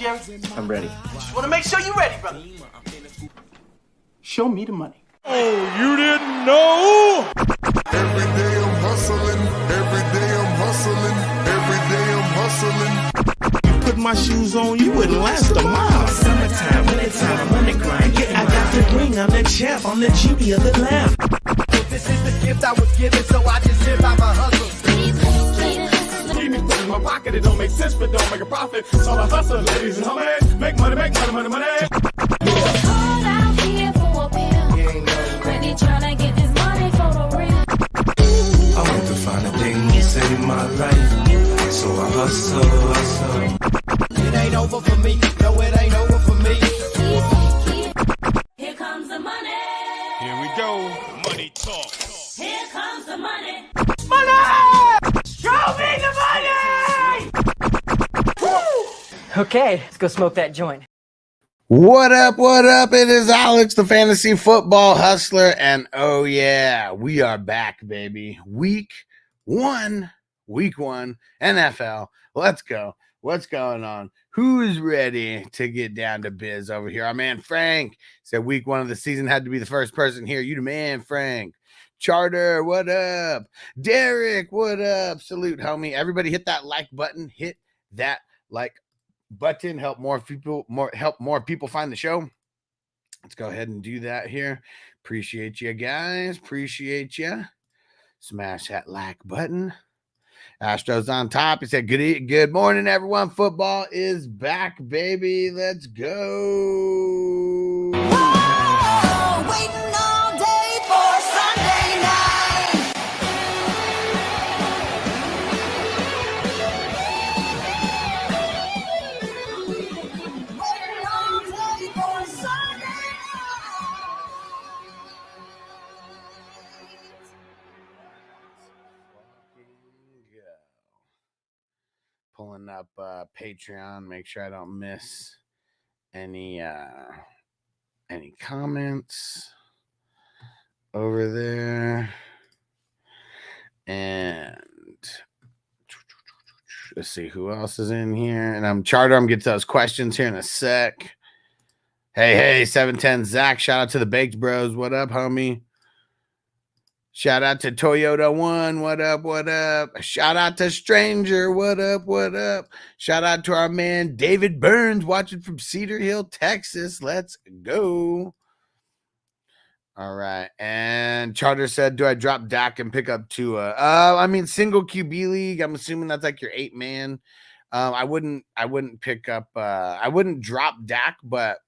Jerry? I'm ready. Just want to make sure you're ready, brother. Show me the money. Oh, you didn't know? Every day I'm hustling, every day I'm hustling, every day I'm hustling. You put my shoes on, you wouldn't last a mile. Summertime, wintertime, I'm on the grind. Yeah, I got the ring, I'm the champ, I'm the genie of the lamp. This is the gift I was given, so I just live by my hustle. Keep me put in my pocket, it don't make sense, but don't make a profit. So I hustle, ladies and homies, make money, money, money. Hold out here for a pill. Really tryna get this money for the real. I want to find a thing to save my life, so I hustle. It ain't over for me, no, it ain't over for me. Here comes the money. Here we go. Money talk. Here comes the money. Show me the money! Okay, let's go smoke that joint. What up? What up? It is Alex, the fantasy football hustler. And oh, yeah, we are back, baby. Week one, NFL. Let's go. What's going on? Who's ready to get down to biz over here? Our man Frank said week one of the season had to be the first person here. You the man, Frank. Charter, what up? Derek, what up? Salute, homie. Everybody hit that like button. Hit that like button. Help more people find the show. Let's go ahead and do that here. Appreciate you guys. Appreciate you. Smash that like button. Astros on top. He said, good morning, everyone. Football is back, baby. Let's go. Oh, waiting all day for Sunday night. Waiting all day for Sunday night. Pulling up Patreon, make sure I don't miss any comments over there. And let's see who else is in here. And I'm get to those questions here in a sec. Hey, 710 Zach, shout out to the Baked Bros. What up, homie? Shout out to Toyota One. What up? Shout out to Stranger. What up? Shout out to our man David Burns watching from Cedar Hill, Texas. Let's go. All right. And Charter said, do I drop Dak and pick up Tua? I mean, single QB league. I'm assuming that's like your 8-man. I wouldn't pick up I wouldn't drop Dak, but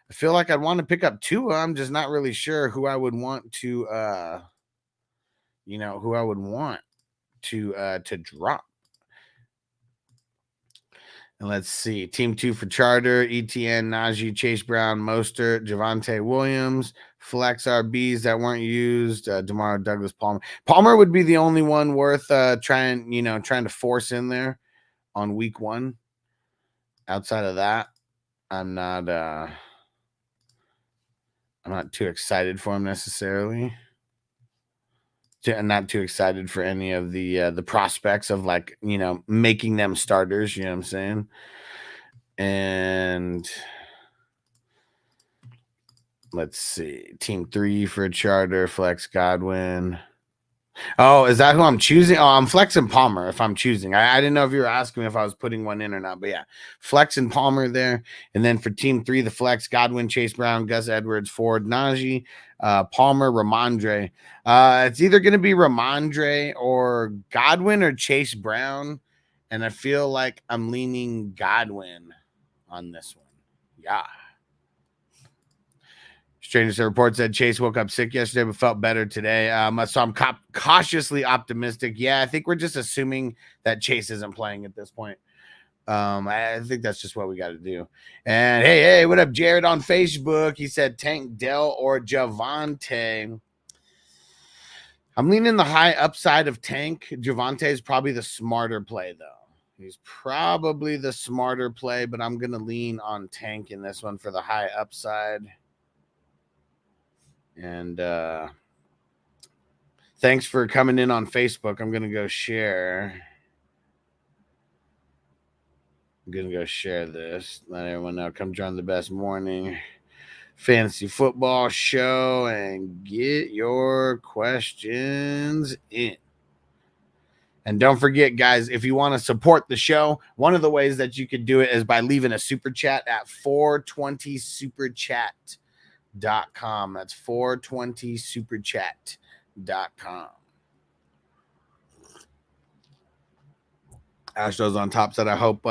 I feel like I'd want to pick up Tua. I'm just not really sure who I would want to drop. And let's see. Team 2 for Charter, ETN, Najee, Chase Brown, Mostert, Javonte Williams, flex RBs that weren't used, DeMar Douglas, Palmer. Palmer would be the only one worth trying to force in there on week one. Outside of that, I'm not too excited for him necessarily. I'm not too excited for any of the prospects of making them starters. You know what I'm saying? And let's see. Team 3 for Charter, flex Godwin. Oh, is that who I'm choosing? Oh, I'm flexing Palmer if I'm choosing. I didn't know if you were asking me if I was putting one in or not, but yeah, flexing Palmer there. And then for Team 3, the flex Godwin, Chase Brown, Gus Edwards, Ford, Najee, Palmer, Ramondre. It's either going to be Ramondre or Godwin or Chase Brown. And I feel like I'm leaning Godwin on this one. Yeah. Strangers report said Chase woke up sick yesterday but felt better today. So I'm cautiously optimistic. Yeah, I think we're just assuming that Chase isn't playing at this point. I think that's just what we got to do. And hey, what up, Jared on Facebook? He said Tank Dell or Javonte. I'm leaning the high upside of Tank. Javonte is probably the smarter play, though. He's probably the smarter play, but I'm going to lean on Tank in this one for the high upside. And thanks for coming in on Facebook. I'm going to go share. I'm going to go share this. Let everyone know. Come join the best morning fantasy football show and get your questions in. And don't forget, guys, if you want to support the show, one of the ways that you could do it is by leaving a super chat at 420superchat.com. That's 420superchat.com. Astros on top said, I hope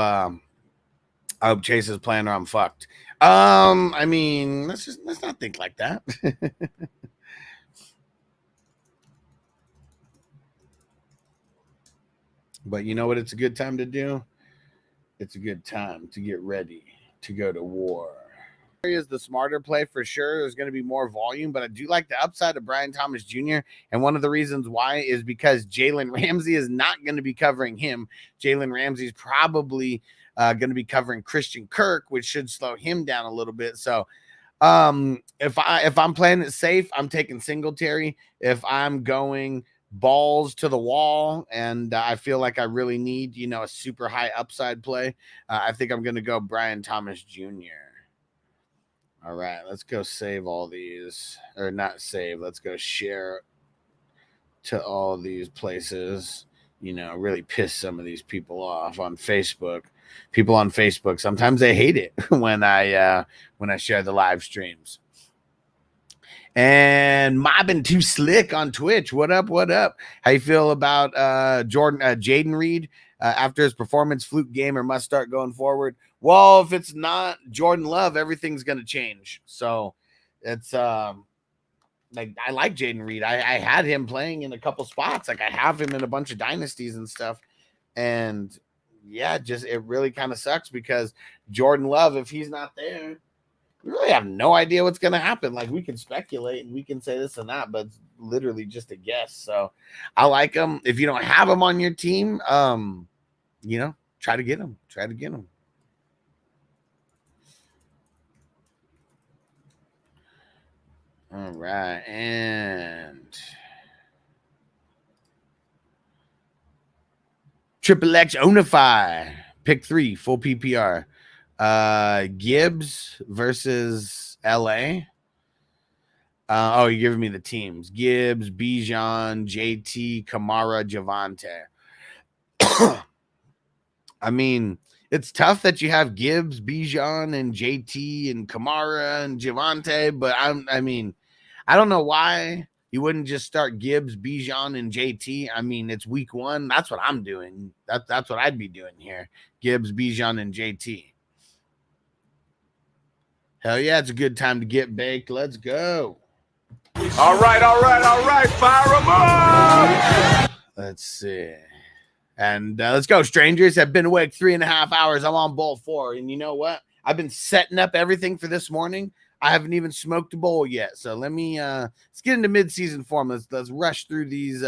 Chase is playing or I'm fucked. I mean, let's not think like that. But you know what it's a good time to do? It's a good time to get ready to go to war. Is the smarter play for sure. There's going to be more volume, but I do like the upside of Brian Thomas Jr. And one of the reasons why is because Jalen Ramsey is not going to be covering him. Jalen Ramsey is probably going to be covering Christian Kirk, which should slow him down a little bit. So if I'm playing it safe, I'm taking Singletary. If I'm going balls to the wall and I feel like I really need, a super high upside play, I think I'm going to go Brian Thomas Jr. All right, let's go save all these, or not save. Let's go share to all these places, really piss some of these people off on Facebook. People on Facebook, sometimes they hate it when I share the live streams. And Mobbing Too Slick on Twitch. What up? What up? How you feel about Jaden Reed after his performance, fluke game, or must start going forward? Well, if it's not Jordan Love, everything's going to change. So it's I like Jaden Reed. I had him playing in a couple spots. Like I have him in a bunch of dynasties and stuff. And yeah, it really kind of sucks because Jordan Love, if he's not there, we really have no idea what's going to happen. Like we can speculate and we can say this and that, but it's literally just a guess. So I like him. If you don't have him on your team, try to get him. Try to get him. All right. And Triple X Onify, pick 3, full PPR. Gibbs versus LA. You're giving me the teams. Gibbs, Bijan, JT, Kamara, Javante. I mean, it's tough that you have Gibbs, Bijan, and JT, and Kamara, and Javante, but I don't know why you wouldn't just start Gibbs, Bijan, and JT. I mean, it's week 1. That's what I'm doing. That's what I'd be doing here. Gibbs, Bijan, and JT. Hell yeah, it's a good time to get baked. Let's go. All right. Fire them up. Let's see. And let's go, strangers. I've been awake 3.5 hours. I'm on bowl 4. And you know what? I've been setting up everything for this morning. I haven't even smoked a bowl yet. So let me let's get into mid-season form. Let's rush through these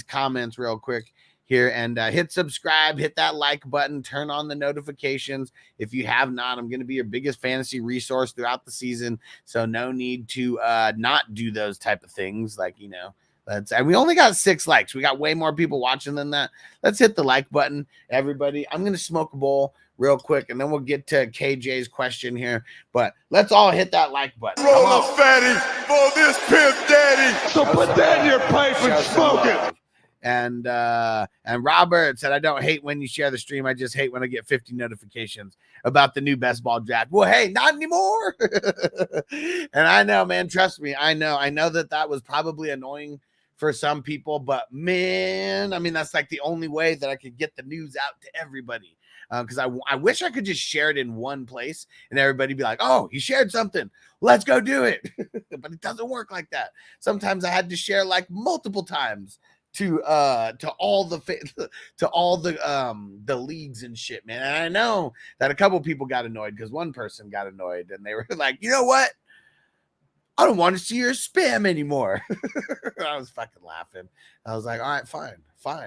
comments real quick here and hit subscribe, hit that like button, turn on the notifications. If you have not, I'm going to be your biggest fantasy resource throughout the season. So no need to not do those type of things. And we only got 6 likes. We got way more people watching than that. Let's hit the like button, everybody. I'm going to smoke a bowl real quick, and then we'll get to KJ's question here. But let's all hit that like button. Roll a fatty for this pimp daddy. So put that in your pipe and smoke it. And Robert said, I don't hate when you share the stream. I just hate when I get 50 notifications about the new best ball draft. Well, hey, not anymore. And I know, man, trust me. I know that was probably annoying for some people, but man, I mean, that's like the only way that I could get the news out to everybody. Because I wish I could just share it in one place and everybody be like, oh, he shared something. Let's go do it. But it doesn't work like that. Sometimes I had to share like multiple times to all the leagues and shit, man. And I know that a couple people got annoyed because one person got annoyed and they were like, you know what? I don't want to see your spam anymore. I was fucking laughing. I was like, all right, fine.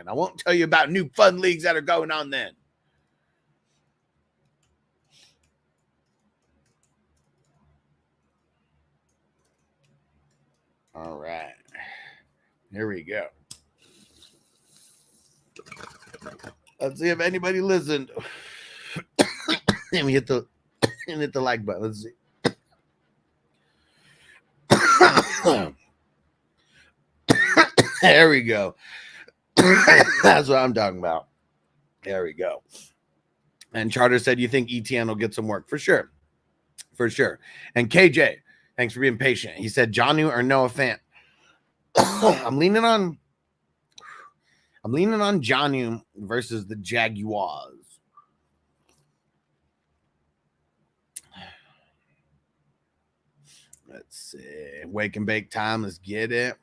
I won't tell you about new fun leagues that are going on then. All right. Here we go. Let's see if anybody listened. Let me hit the like button. Let's see. There we go. That's what I'm talking about. There we go. And Charter said, you think ETN will get some work? For sure. For sure. And KJ, thanks for being patient. He said, Jonnu or Noah Fant? I'm leaning on Jonnu versus the Jaguars. Let's see. Wake and bake time. Let's get it.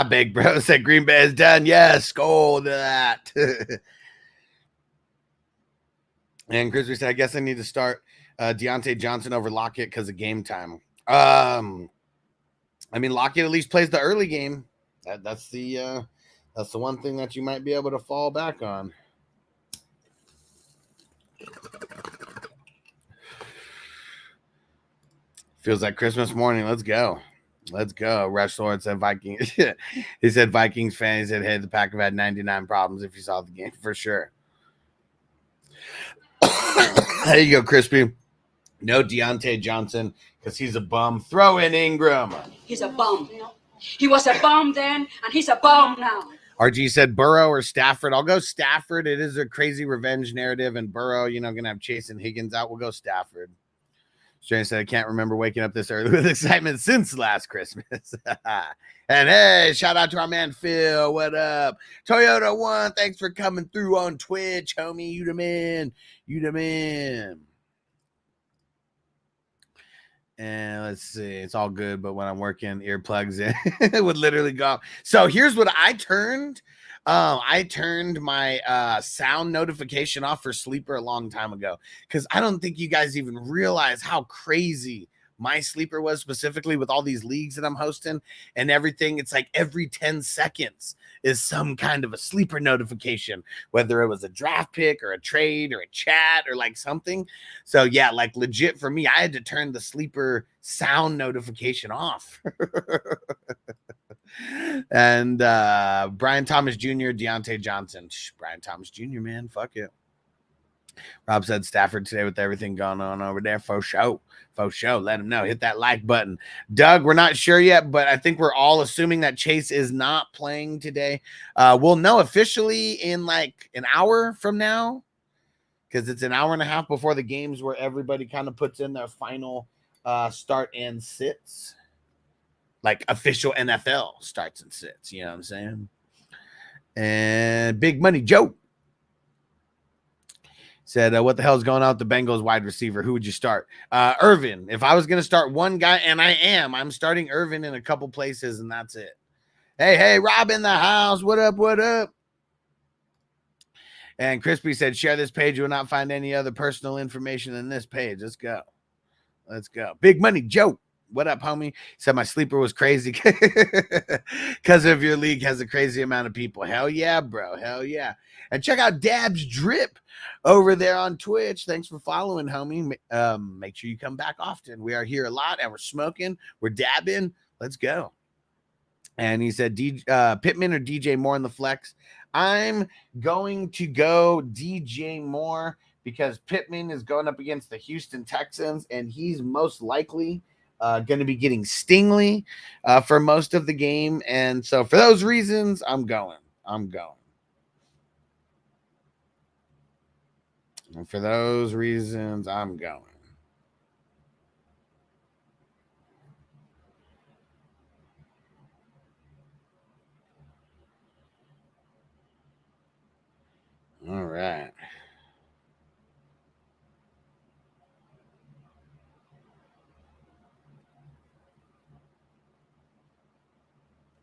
Big bro said Green Bay is done. Yes, scold that. And Grizzly said, I guess I need to start Deontay Johnson over Lockett because of game time. I mean, Lockett at least plays the early game. That's the one thing that you might be able to fall back on. Feels like Christmas morning. Let's go. Let's go. Rush Lord said Vikings. He said Vikings fan. He said, hey, the Pack have had 99 problems if you saw the game for sure. There you go, Crispy. No Deontay Johnson because he's a bum. Throw in Ingram. He's a bum. He was a bum then, and he's a bum now. RG said Burrow or Stafford. I'll go Stafford. It is a crazy revenge narrative, and Burrow, going to have Chase and Higgins out. We'll go Stafford. Strange said, I can't remember waking up this early with excitement since last Christmas. And hey, shout out to our man Phil. What up? Toyota One, thanks for coming through on Twitch, homie. You the man. You the man. And let's see. It's all good, but when I'm working, earplugs in, it would literally go off. So here's what I turned. I turned my sound notification off for Sleeper a long time ago because I don't think you guys even realize how crazy my Sleeper was, specifically with all these leagues that I'm hosting and everything. It's like every 10 seconds is some kind of a Sleeper notification, whether it was a draft pick or a trade or a chat or like something. So yeah, like legit for me, I had to turn the Sleeper sound notification off. And Brian Thomas Jr., Deontay Johnson. Brian Thomas Jr., man, fuck it. Rob said Stafford today with everything going on over there. Faux show. Faux show. Let him know. Hit that like button. Doug, we're not sure yet, but I think we're all assuming that Chase is not playing today. We'll know officially in like an hour from now because it's an hour and a half before the games where everybody kind of puts in their final start and sits. Like official NFL starts and sits. You know what I'm saying? And Big Money Joe said, what the hell is going on with the Bengals wide receiver? Who would you start? Irvin. If I was going to start one guy, and I'm starting Irvin in a couple places, and that's it. Hey, Rob in the house. What up, what up? And Crispy said, share this page. You will not find any other personal information than this page. Let's go. Let's go. Big Money Joe. What up, homie? He said my sleeper was crazy because of your league has a crazy amount of people. Hell yeah, bro. Hell yeah. And check out Dab's Drip over there on Twitch. Thanks for following, homie. Make sure you come back often. We are here a lot and we're smoking. We're dabbing. Let's go. And he said, Pittman or DJ Moore in the flex? I'm going to go DJ Moore because Pittman is going up against the Houston Texans and he's most likely going to be getting Stingley for most of the game. And so for those reasons, I'm going. And for those reasons, I'm going. All right.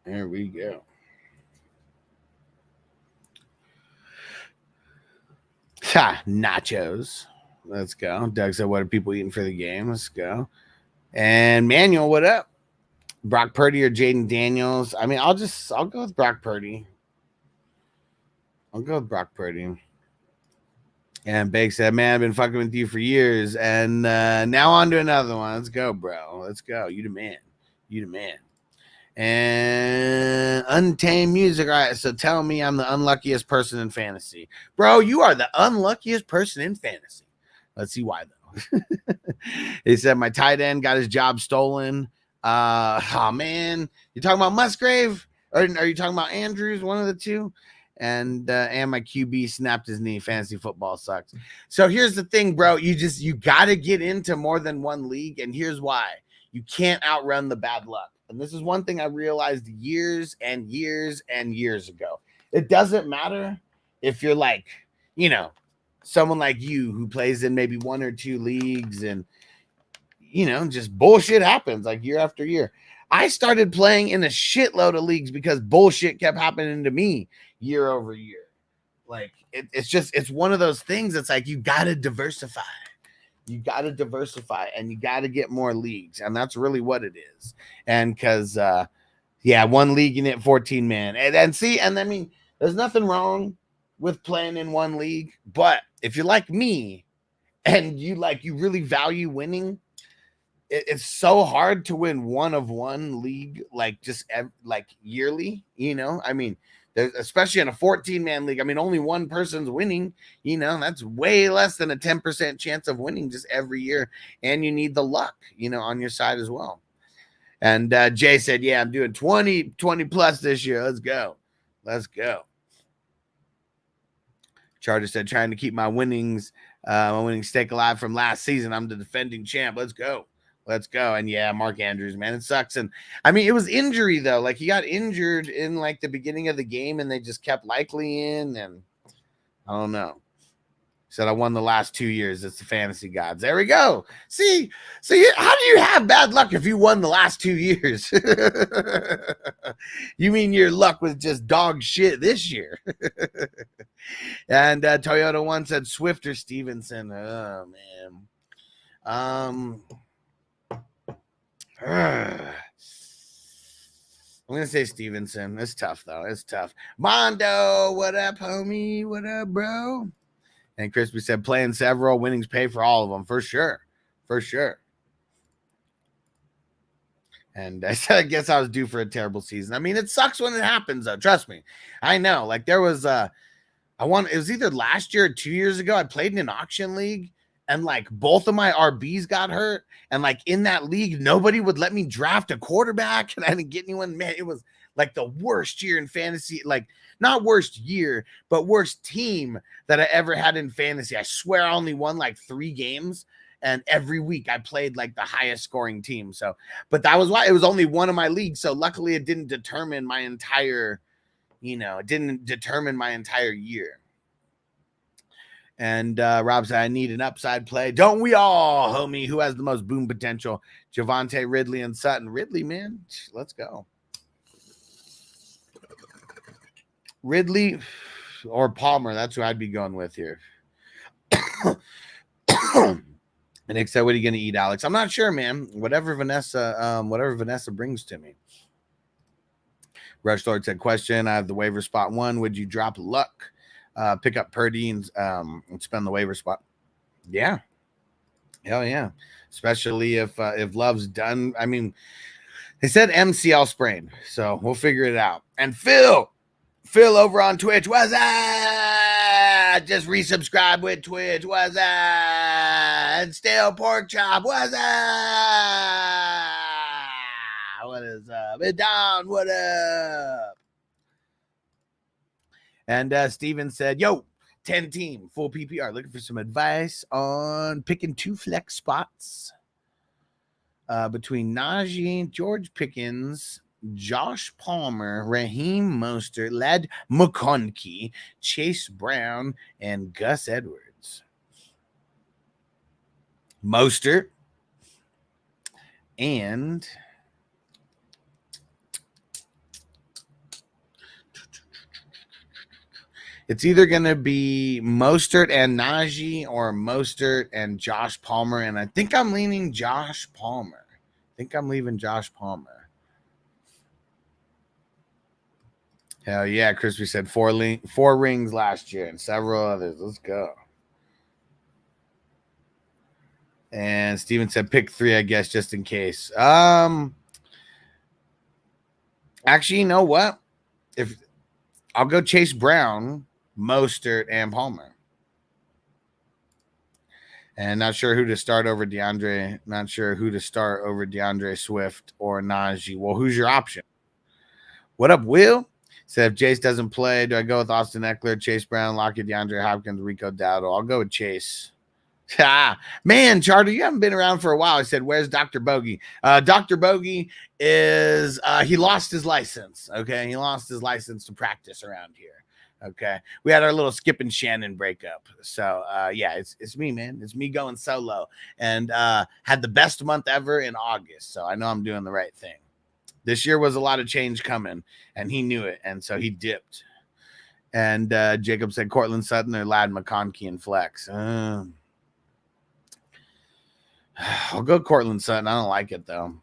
There we go. Nachos. Let's go. Doug said, what are people eating for the game? Let's go. And Manuel, what up? Brock Purdy or Jaden Daniels? I mean, I'll go with Brock Purdy. And Bake said, man, I've been fucking with you for years. And now on to another one. Let's go, bro. Let's go. You the man. And Untamed Music. All right, so tell me I'm the unluckiest person in fantasy. Bro, you are the unluckiest person in fantasy. Let's see why, though. He said my tight end got his job stolen. Oh, man. You talking about Musgrave? Or are you talking about Andrews? One of the two? And my QB snapped his knee. Fantasy football sucks. So here's the thing, bro. You got to get into more than one league. And here's why. You can't outrun the bad luck. And this is one thing I realized years and years and years ago. It doesn't matter if you're like, you know, someone like you who plays in maybe one or two leagues and, you know, just bullshit happens like year after year. I started playing in a shitload of leagues because bullshit kept happening to me year over year. Like it's one of those things. It's like, you got to diversify. You got to diversify and you got to get more leagues. And that's really what it is. And because, one league in it, 14 man. And I mean, there's nothing wrong with playing in one league. But if you're like me and you really value winning, it's so hard to win one of one league, like yearly, you know? I mean, especially in a 14-man league. I mean, only one person's winning, you know, that's way less than a 10% chance of winning just every year. And you need the luck, you know, on your side as well. And Jay said, yeah, I'm doing 20 plus this year. Let's go. Charter said, trying to keep my winning stake alive from last season. I'm the defending champ. Let's go. And yeah, Mark Andrews, man, it sucks. And I mean, it was injury though. Like he got injured in like the beginning of the game and they just kept likely in. And I don't know. Said I won the last 2 years. It's the fantasy gods. There we go. See, how do you have bad luck if you won the last 2 years? You mean your luck was just dog shit this year? And Toyota One said Swift or Stevenson. Oh man. I'm gonna say Stevenson. It's tough though. It's tough. Mondo, what up, homie? What up, bro? And Crispy said playing several winnings pay for all of them for sure. And I said I guess I was due for a terrible season. I mean, it sucks when it happens though. Trust me. I know. Like there was it was either last year or 2 years ago. I played in an auction league. And like both of my RBs got hurt. And like in that league, nobody would let me draft a quarterback. And I didn't get anyone. Man, it was like the worst year in fantasy. Like not worst year, but worst team that I ever had in fantasy. I swear I only won like 3 games. And every week I played like the highest scoring team. So, but that was why it was only one of my leagues. So luckily it didn't determine my entire, year. And Rob said, I need an upside play. Don't we all, homie? Who has the most boom potential? Javante, Ridley, and Sutton. Ridley, man. Let's go. Ridley or Palmer. That's who I'd be going with here. And Nick said, what are you going to eat, Alex? I'm not sure, man. Whatever Vanessa brings to me. Rush Lord said, question. I have the waiver spot 1. Would you drop Luck? Pick up Purdy and spend the waiver spot. Yeah. Hell yeah. Especially if Love's done. I mean, they said MCL sprain, so we'll figure it out. And Phil over on Twitch, what's that? Just resubscribe with Twitch, what's that? And Stale Pork Chop, what's that? What is up? And Don, what up? And Steven said, yo, 10 team, full PPR. Looking for some advice on picking 2 flex spots between Najee, George Pickens, Josh Palmer, Raheem Mostert, Led McConkey, Chase Brown, and Gus Edwards. Mostert and it's either going to be Mostert and Najee or Mostert and Josh Palmer. And I think I'm leaning Josh Palmer. I think I'm leaving Josh Palmer. Hell yeah. Crispy said 4 rings last year and several others. Let's go. And Steven said pick 3, I guess, just in case. Actually, you know what? If I'll go Chase Brown, Mostert, and Palmer. And not sure who to start over DeAndre. Not sure who to start over DeAndre Swift or Najee. Well, who's your option? What up, Will? Said if Chase doesn't play, do I go with Austin Eckler, Chase Brown, Lockett, DeAndre Hopkins, Rico Dowdle? I'll go with Chase. Man, Charter, you haven't been around for a while. I said, where's Dr. Bogey? Dr. Bogey is he lost his license. Okay, he lost his license to practice around here. Okay, we had our little Skip and Shannon breakup. So yeah, it's me, man. It's me going solo, and had the best month ever in August. So I know I'm doing the right thing. This year was a lot of change coming, and he knew it, and so he dipped. And Jacob said Cortland Sutton or Ladd McConkey and flex. I'll go Cortland Sutton. I don't like it though.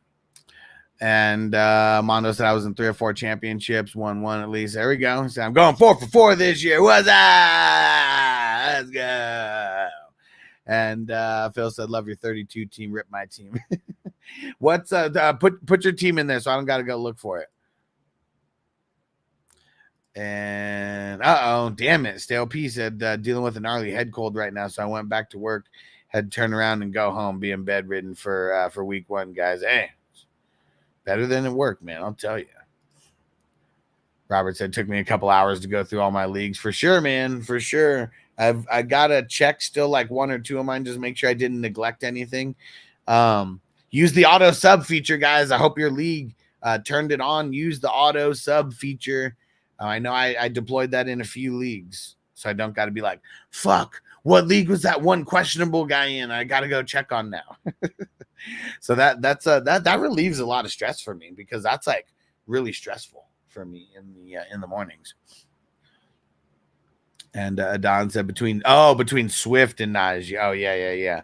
And Mondo said I was in 3 or 4 championships, won 1 at least. There we go. So I'm going 4 for 4 this year. What's that? Let's go. And Phil said, love your 32 team. Rip my team. What's put your team in there so I don't got to go look for it. And damn it. Stale P said dealing with a gnarly head cold right now. So I went back to work. Had to turn around and go home, being bedridden for week 1, guys. Hey, better than it worked, man. I'll tell you. Robert said, took me a couple hours to go through all my leagues. For sure, man. For sure. I got to check still like 1 or 2 of mine, just make sure I didn't neglect anything. Use the auto sub feature, guys. I hope your league turned it on. Use the auto sub feature. I know I deployed that in a few leagues, so I don't got to be like, fuck, what league was that one questionable guy in? I got to go check on now. So that relieves a lot of stress for me, because that's like really stressful for me in the mornings. And Don said between Swift and Najee. Oh yeah.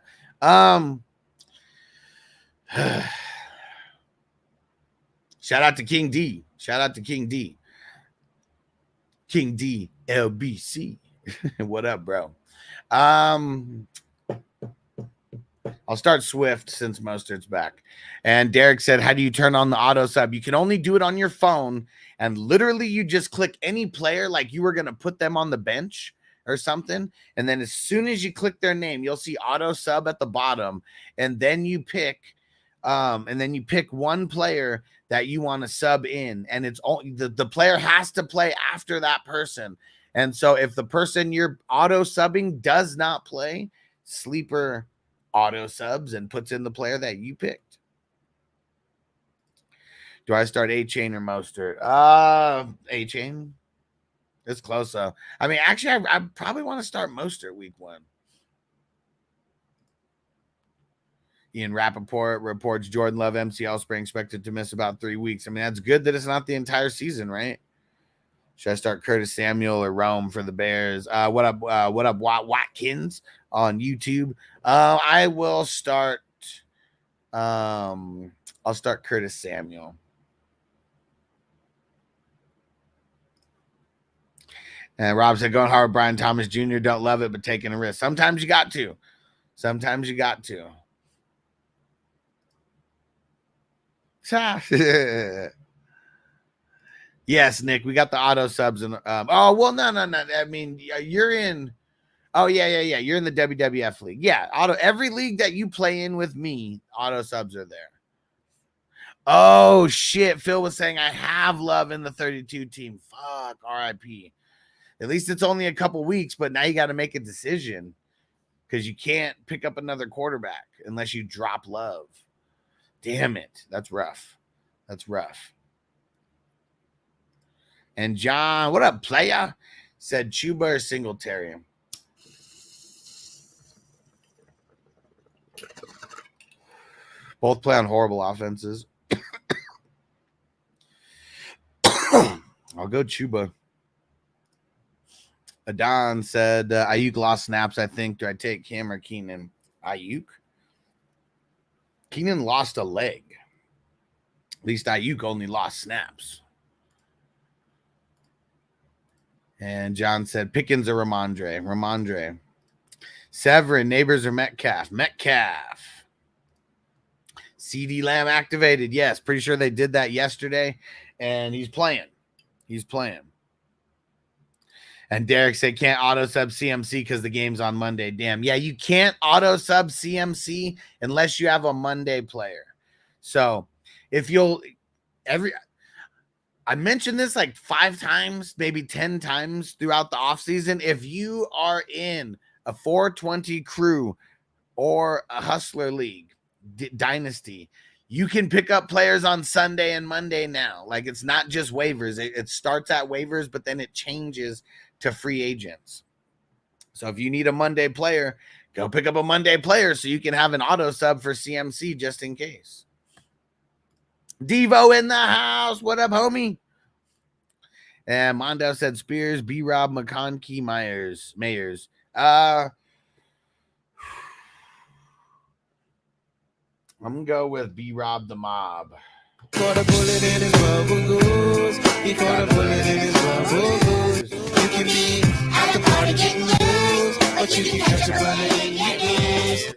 Shout out to King D. King D LBC. What up, bro? I'll start Swift since Mostert's back. And Derek said, how do you turn on the auto sub? You can only do it on your phone, and literally you just click any player like you were going to put them on the bench or something. And then as soon as you click their name, you'll see auto sub at the bottom. And then you pick one player that you want to sub in. And it's all the player has to play after that person. And so if the person you're auto subbing does not play, Sleeper auto subs and puts in the player that you picked. Do I start A-Chain or Mostert? A-Chain. It's close though. I mean, actually, I probably want to start Mostert week 1. Ian Rappaport reports Jordan Love MCL sprain expected to miss about 3 weeks. I mean, that's good that it's not the entire season, right? Should I start Curtis Samuel or Rome for the Bears? What up, Watkins on YouTube? I will start. I'll start Curtis Samuel. And Rob said, going hard, Brian Thomas Jr. Don't love it, but taking a risk. Sometimes you got to. Yes, Nick, we got the auto subs. And no. I mean, you're in. Oh, yeah. You're in the WWF league. Yeah, every league that you play in with me, auto subs are there. Oh, shit. Phil was saying I have Love in the 32 team. Fuck, RIP. At least it's only a couple weeks, but now you got to make a decision, because you can't pick up another quarterback unless you drop Love. Damn it. That's rough. And John, what up, playa? Said Chuba or Singletary. Both play on horrible offenses. I'll go Chuba. Adon said Ayuk lost snaps, I think. Do I take him or Keenan? Ayuk? Keenan lost a leg. At least Ayuk only lost snaps. And John said Pickens or Ramondre. Severin, Neighbors or Metcalf? CD Lamb activated. Yes, pretty sure they did that yesterday. And he's playing. He's playing. And Derek said, can't auto sub CMC because the game's on Monday. Damn. Yeah, you can't auto sub CMC unless you have a Monday player. So if you'll I mentioned this like 5 times, maybe 10 times throughout the offseason. If you are in a 420 crew or a hustler league dynasty, you can pick up players on Sunday and Monday now. Like, it's not just waivers. It starts at waivers, but then it changes to free agents. So if you need a Monday player, go pick up a Monday player so you can have an auto sub for CMC just in case. Devo in the house. What up, homie? And Mondo said Spears, B-Rob, McConkey, Mayers. I'm going to go with B-Rob the Mob. Caught a bullet in his rubber goose. He caught a bullet in his rubber goose. You can be at the party getting loose, but you can catch a bullet in your goose.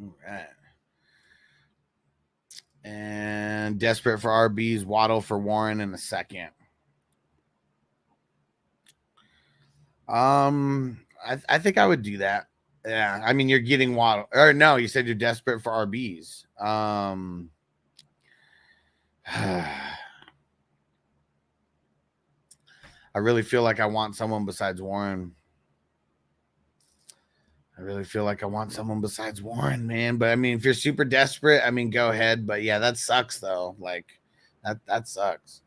All right. And desperate for RBs, Waddle for Warren in a second. I think I would do that. Yeah, I mean, you're getting Waddle. Or no, you said you're desperate for RBs. I really feel like I want someone besides Warren. Man. But I mean, if you're super desperate, I mean, go ahead. But yeah, that sucks though. Like that sucks.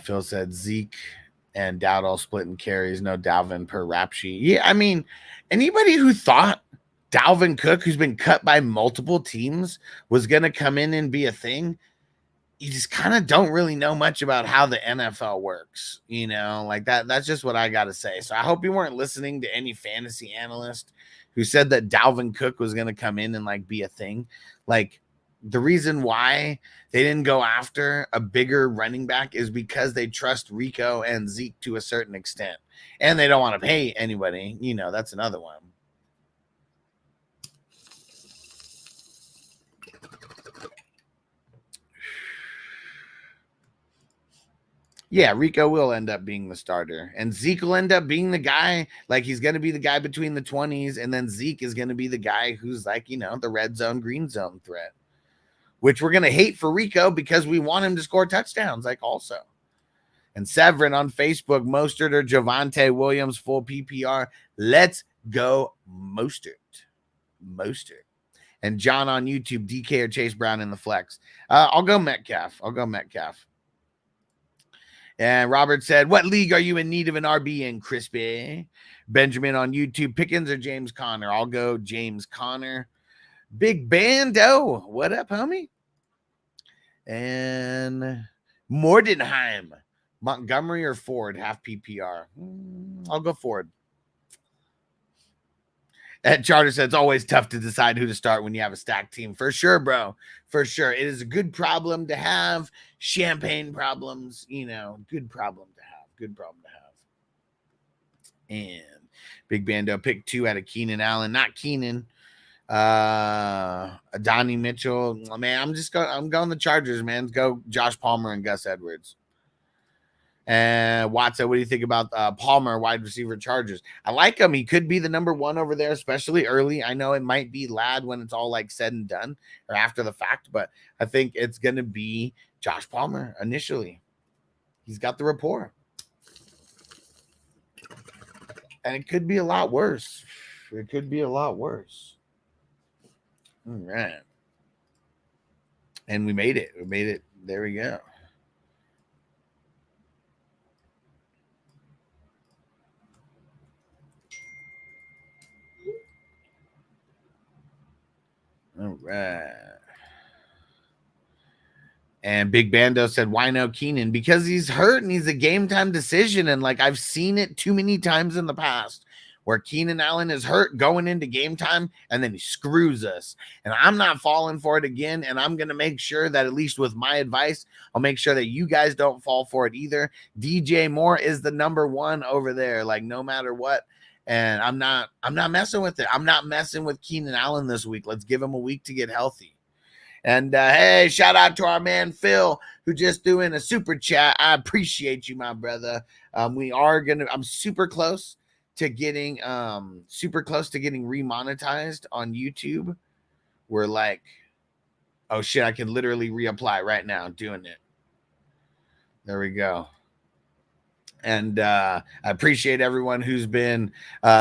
Phil said Zeke and Dowdle splitting carries, no Dalvin per rap sheet. Yeah, I mean, anybody who thought Dalvin Cook, who's been cut by multiple teams, was going to come in and be a thing, you just kind of don't really know much about how the NFL works, you know, like that's just what I got to say. So I hope you weren't listening to any fantasy analyst who said that Dalvin Cook was going to come in and like be a thing. Like, the reason why they didn't go after a bigger running back is because they trust Rico and Zeke to a certain extent, and they don't want to pay anybody. You know, that's another one. Yeah, Rico will end up being the starter, and Zeke will end up being the guy. Like, he's going to be the guy between the 20s, and then Zeke is going to be the guy who's like, you know, the red zone, green zone threat, which we're going to hate for Rico because we want him to score touchdowns, like, also. And Severin on Facebook, Mostert or Javonte Williams, full PPR. Let's go Mostert. And John on YouTube, DK or Chase Brown in the flex. I'll go Metcalf. And Robert said, what league are you in need of an RB in, Crispy? Benjamin on YouTube, Pickens or James Conner? I'll go James Conner. Big Bando, what up, homie? And Mordenheim, Montgomery or Ford, half PPR. I'll go Ford. And Charter said it's always tough to decide who to start when you have a stacked team. For sure, bro. For sure. It is a good problem to have. Champagne problems, you know, good problem to have. And Big Bando picked 2 out of Keenan Allen, not Keenan. Donnie Mitchell. Man, I'm going the Chargers, man. Go Josh Palmer and Gus Edwards. And Watson, what do you think about Palmer, wide receiver Chargers? I like him. He could be the number 1 over there, especially early. I know it might be Ladd when it's all like said and done or after the fact, but I think it's going to be Josh Palmer initially. He's got the rapport. And it could be a lot worse. All right. And we made it. There we go. All right. And Big Bando said, why no Keenan? Because he's hurt and he's a game time decision. And like, I've seen it too many times in the past where Keenan Allen is hurt going into game time and then he screws us. And I'm not falling for it again. And I'm going to make sure that, at least with my advice, I'll make sure that you guys don't fall for it either. DJ Moore is the number 1 over there, like, no matter what. And I'm not messing with it. I'm not messing with Keenan Allen this week. Let's give him a week to get healthy. And hey, shout out to our man Phil, who just threw in a super chat. I appreciate you, my brother. I'm super close to getting remonetized on YouTube. We're like, oh shit, I can literally reapply right now doing it. There we go. And I appreciate everyone who's been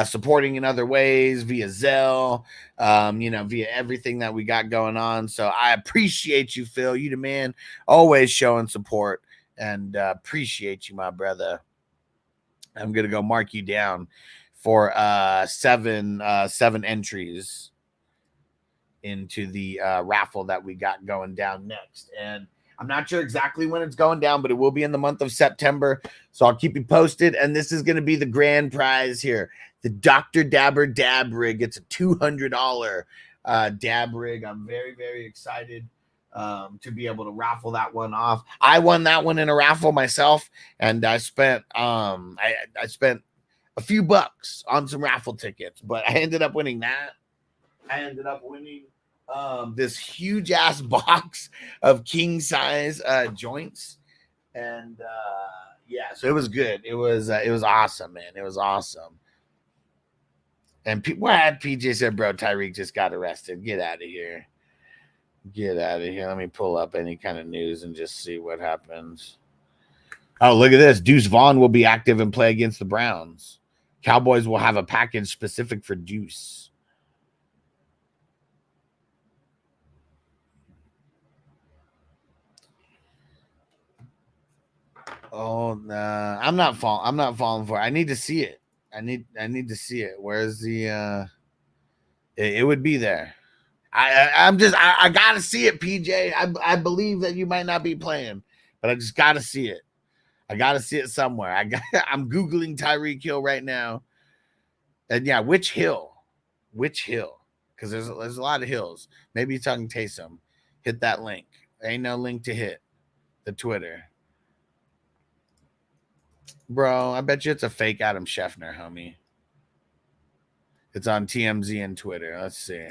supporting in other ways via Zelle, via everything that we got going on. So I appreciate you, Phil. You the man, always showing support, and appreciate you, my brother. I'm gonna go mark you down for seven entries into the raffle that we got going down next. And I'm not sure exactly when it's going down, but it will be in the month of September. So I'll keep you posted. And this is going to be the grand prize here. The Dr. Dabber Dab Rig. It's a $200 dab rig. I'm very, very excited to be able to raffle that one off. I won that one in a raffle myself. And I spent I spent a few bucks on some raffle tickets, but I ended up winning that. I ended up winning this huge ass box of king size joints, and yeah, so it was good. It was awesome, man. It was awesome. And PJ said, bro, Tyreek just got arrested. Get out of here. Get out of here. Let me pull up any kind of news and just see what happens. Oh, look at this. Deuce Vaughn will be active and play against the Browns. Cowboys will have a package specific for Deuce. Oh nah, I'm not falling for it. I need to see it. I need to see it. Where's the it would be there. I gotta see it, PJ. I believe that you might not be playing, but I just gotta see it. I gotta see it somewhere. I'm Googling Tyreek Hill right now. And yeah, which hill? Which hill? Because there's a lot of hills. Maybe you're talking Taysom. Hit that link. There ain't no link to hit. The Twitter. Bro, I bet you it's a fake Adam Scheffner, homie. It's on TMZ and Twitter. Let's see.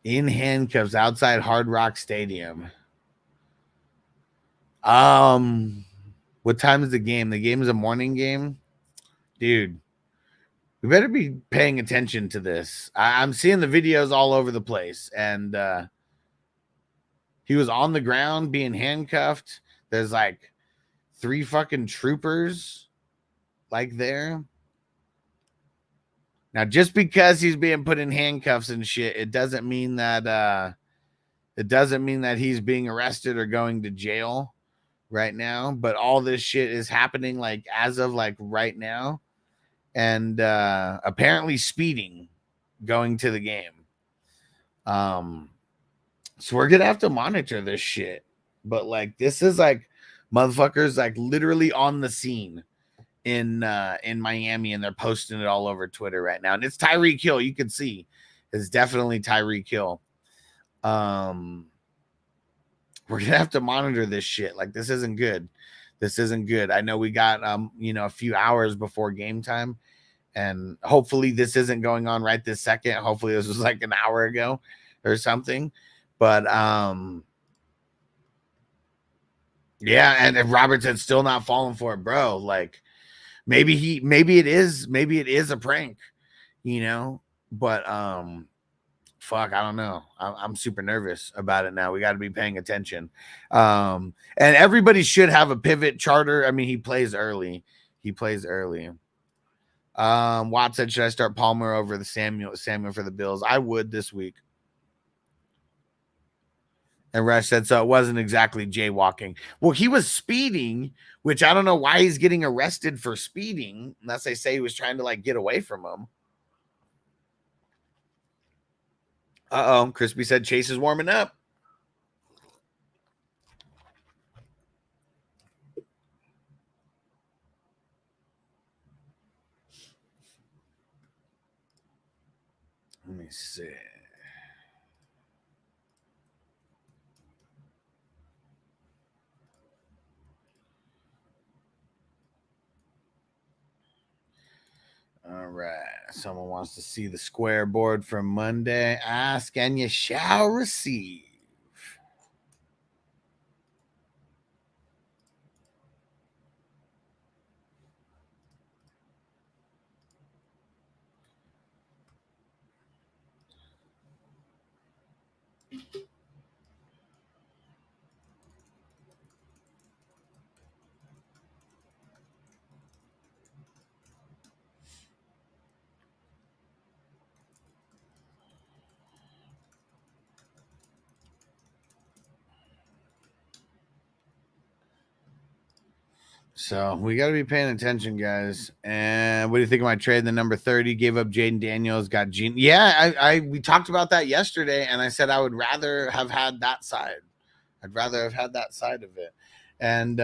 In handcuffs outside Hard Rock Stadium. What time is the game? The game is a morning game. Dude, we better be paying attention to this. I'm seeing the videos all over the place, and he was on the ground being handcuffed. There's like 3 fucking troopers like there. Now, just because he's being put in handcuffs and shit, it doesn't mean that he's being arrested or going to jail right now. But all this shit is happening like as of like right now, and apparently speeding going to the game. So we're gonna have to monitor this shit. But like this is like motherfuckers like literally on the scene in Miami, and they're posting it all over Twitter right now. And it's Tyreek Hill. You can see it's definitely Tyreek Hill. We're gonna have to monitor this shit. Like this isn't good. This isn't good. I know we got a few hours before game time, and hopefully this isn't going on right this second. Hopefully this was like an hour ago or something. But yeah, and if Robert said still not falling for it, bro, like maybe it is a prank, but fuck, I don't know. I'm super nervous about it now. We got to be paying attention. And everybody should have a pivot charter. I mean, he plays early. Watt said, should I start Palmer over the Samuel for the Bills? I would this week. And Rush said, so it wasn't exactly jaywalking. Well, he was speeding, which I don't know why he's getting arrested for speeding, unless they say he was trying to like get away from him. Crispy said Chase is warming up. see. All right. Someone wants to see the square board from Monday. Ask and you shall receive. So we got to be paying attention, guys. And what do you think of my trade? The number 30 gave up Jaden Daniels, got Gene. Yeah, we talked about that yesterday, and I said I would rather have had that side. I'd rather have had that side of it. And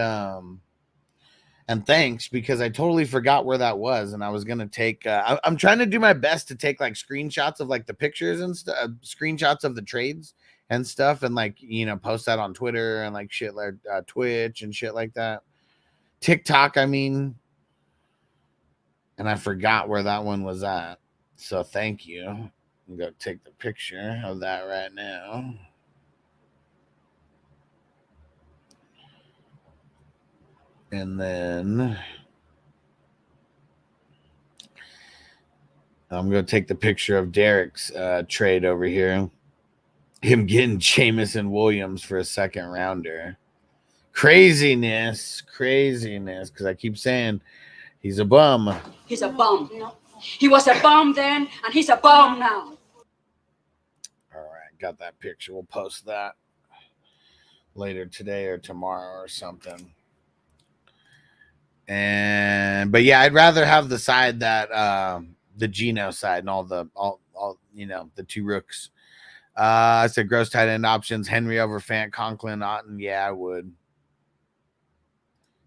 thanks, because I totally forgot where that was, and I was gonna take. I'm trying to do my best to take like screenshots of like the pictures and stuff, screenshots of the trades and stuff, and like post that on Twitter and like shit like Twitch and shit like that. TikTok, I mean, and I forgot where that one was at. So thank you. I'm going to take the picture of that right now. And then I'm going to take the picture of Derek's trade over here. Him getting Jamison Williams for a second rounder. Craziness, because I keep saying he's a bum. He's a bum. He was a bum then, and he's a bum now. All right, got that picture. We'll post that later today or tomorrow or something. But yeah, I'd rather have the side that the Geno side and all the two rooks. I said gross tight end options: Henry over Fant, Conklin, Otten. Yeah, I would.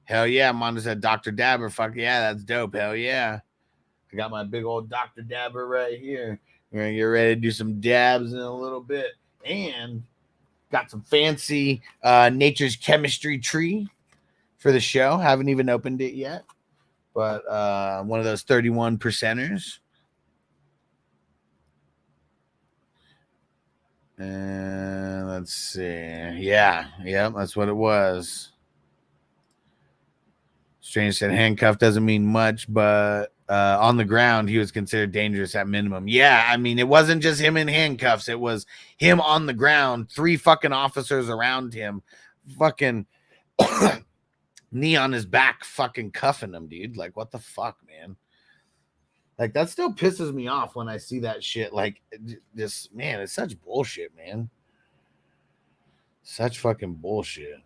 Hell yeah, Mondo said Dr. Dabber. Fuck yeah, that's dope. Hell yeah. I got my big old Dr. Dabber right here. We're going to get ready to do some dabs in a little bit. And got some fancy Nature's Chemistry tree for the show. Haven't even opened it yet. But one of those 31 percenters. And let's see. Yeah, that's what it was. Strange said handcuff doesn't mean much, but on the ground, he was considered dangerous at minimum. Yeah, I mean, it wasn't just him in handcuffs. It was him on the ground, 3 fucking officers around him, fucking knee on his back, fucking cuffing him, dude. Like, what the fuck, man? Like, that still pisses me off when I see that shit. Like, this, man, it's such bullshit, man. Such fucking bullshit.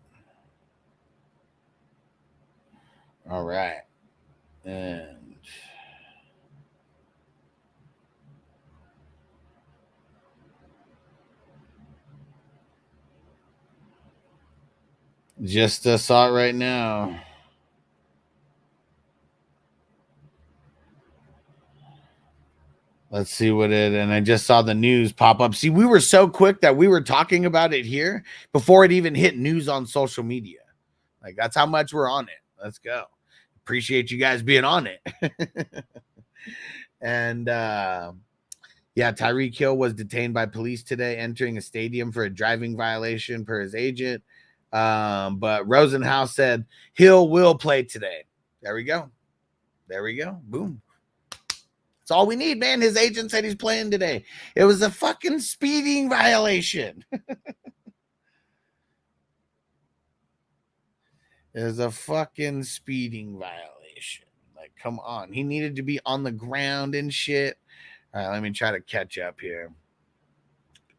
All right. And just saw it right now. Let's see what it, and I just saw the news pop up. See, we were so quick that we were talking about it here before it even hit news on social media. Like, that's how much we're on it. Let's go. Appreciate you guys being on it. And yeah, Tyreek Hill was detained by police today, entering a stadium for a driving violation per his agent. But Rosenhaus said Hill will play today. There we go. Boom. That's all we need, man. His agent said he's playing today. It was a fucking speeding violation. Is a fucking speeding violation. Like, come on. He needed to be on the ground and shit. All right, let me try to catch up here.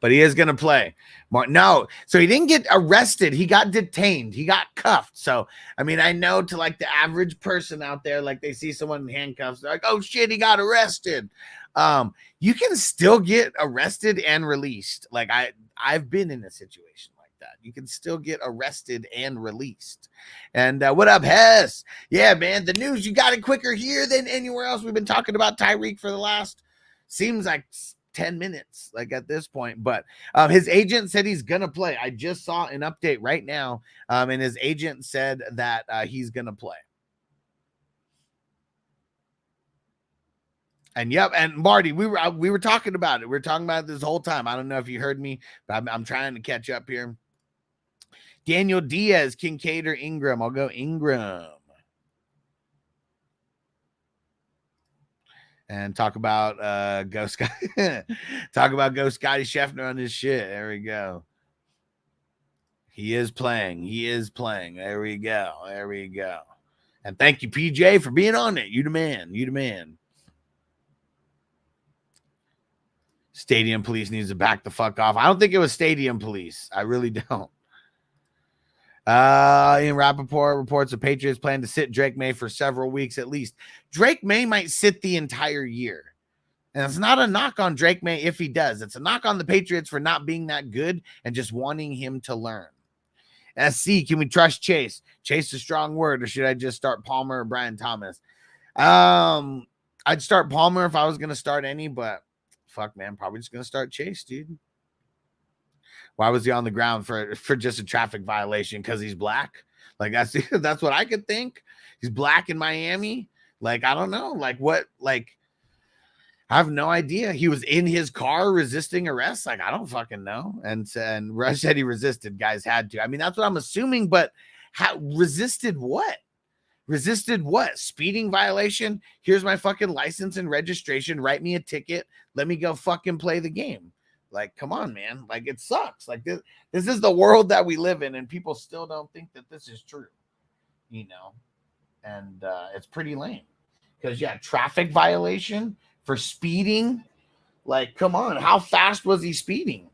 But he is going to play. No, so he didn't get arrested. He got detained. He got cuffed. So, I mean, I know to like the average person out there, like they see someone in handcuffs, they're like, oh shit, he got arrested. You can still get arrested and released. Like I've been in a situation like that. You can still get arrested and released. And what up, Hess? Yeah, man, the news, you got it quicker here than anywhere else. We've been talking about Tyreek for the last, seems like 10 minutes, like at this point. But his agent said he's gonna play. I just saw an update right now, and his agent said that he's gonna play. And yep, and Marty, we were talking about it. We were talking about it this whole time. I don't know if you heard me, but I'm trying to catch up here. Daniel Diaz, Kincaid or Ingram? I'll go Ingram. And talk about Go Scotty. Talk about Go Scotty Scheffner on his shit. There we go. He is playing. He is playing. There we go. There we go. And thank you, PJ, for being on it. You the man. You the man. Stadium Police needs to back the fuck off. I don't think it was Stadium Police. I really don't. Ian Rappaport reports the Patriots plan to sit Drake May for several weeks at least. Drake May might sit the entire year. And it's not a knock on Drake May if he does. It's a knock on the Patriots for not being that good and just wanting him to learn. SC, can we trust Chase? Chase is a strong word, or should I just start Palmer or Brian Thomas? I'd start Palmer if I was going to start any, but fuck, man, probably just going to start Chase, dude. Why was he on the ground for just a traffic violation? Because he's black? Like, that's what I could think. He's black in Miami. Like, I don't know. Like, what? Like, I have no idea. He was in his car resisting arrest. Like, I don't fucking know. And Rush said he resisted. Guys had to. I mean, that's what I'm assuming. But how resisted what? Resisted what? Speeding violation? Here's my fucking license and registration. Write me a ticket. Let me go fucking play the game. Like, come on, man. Like, it sucks. Like, this is the world that we live in, and people still don't think that this is true, you know? And it's pretty lame. Because, yeah, traffic violation for speeding. Like, come on. How fast was he speeding?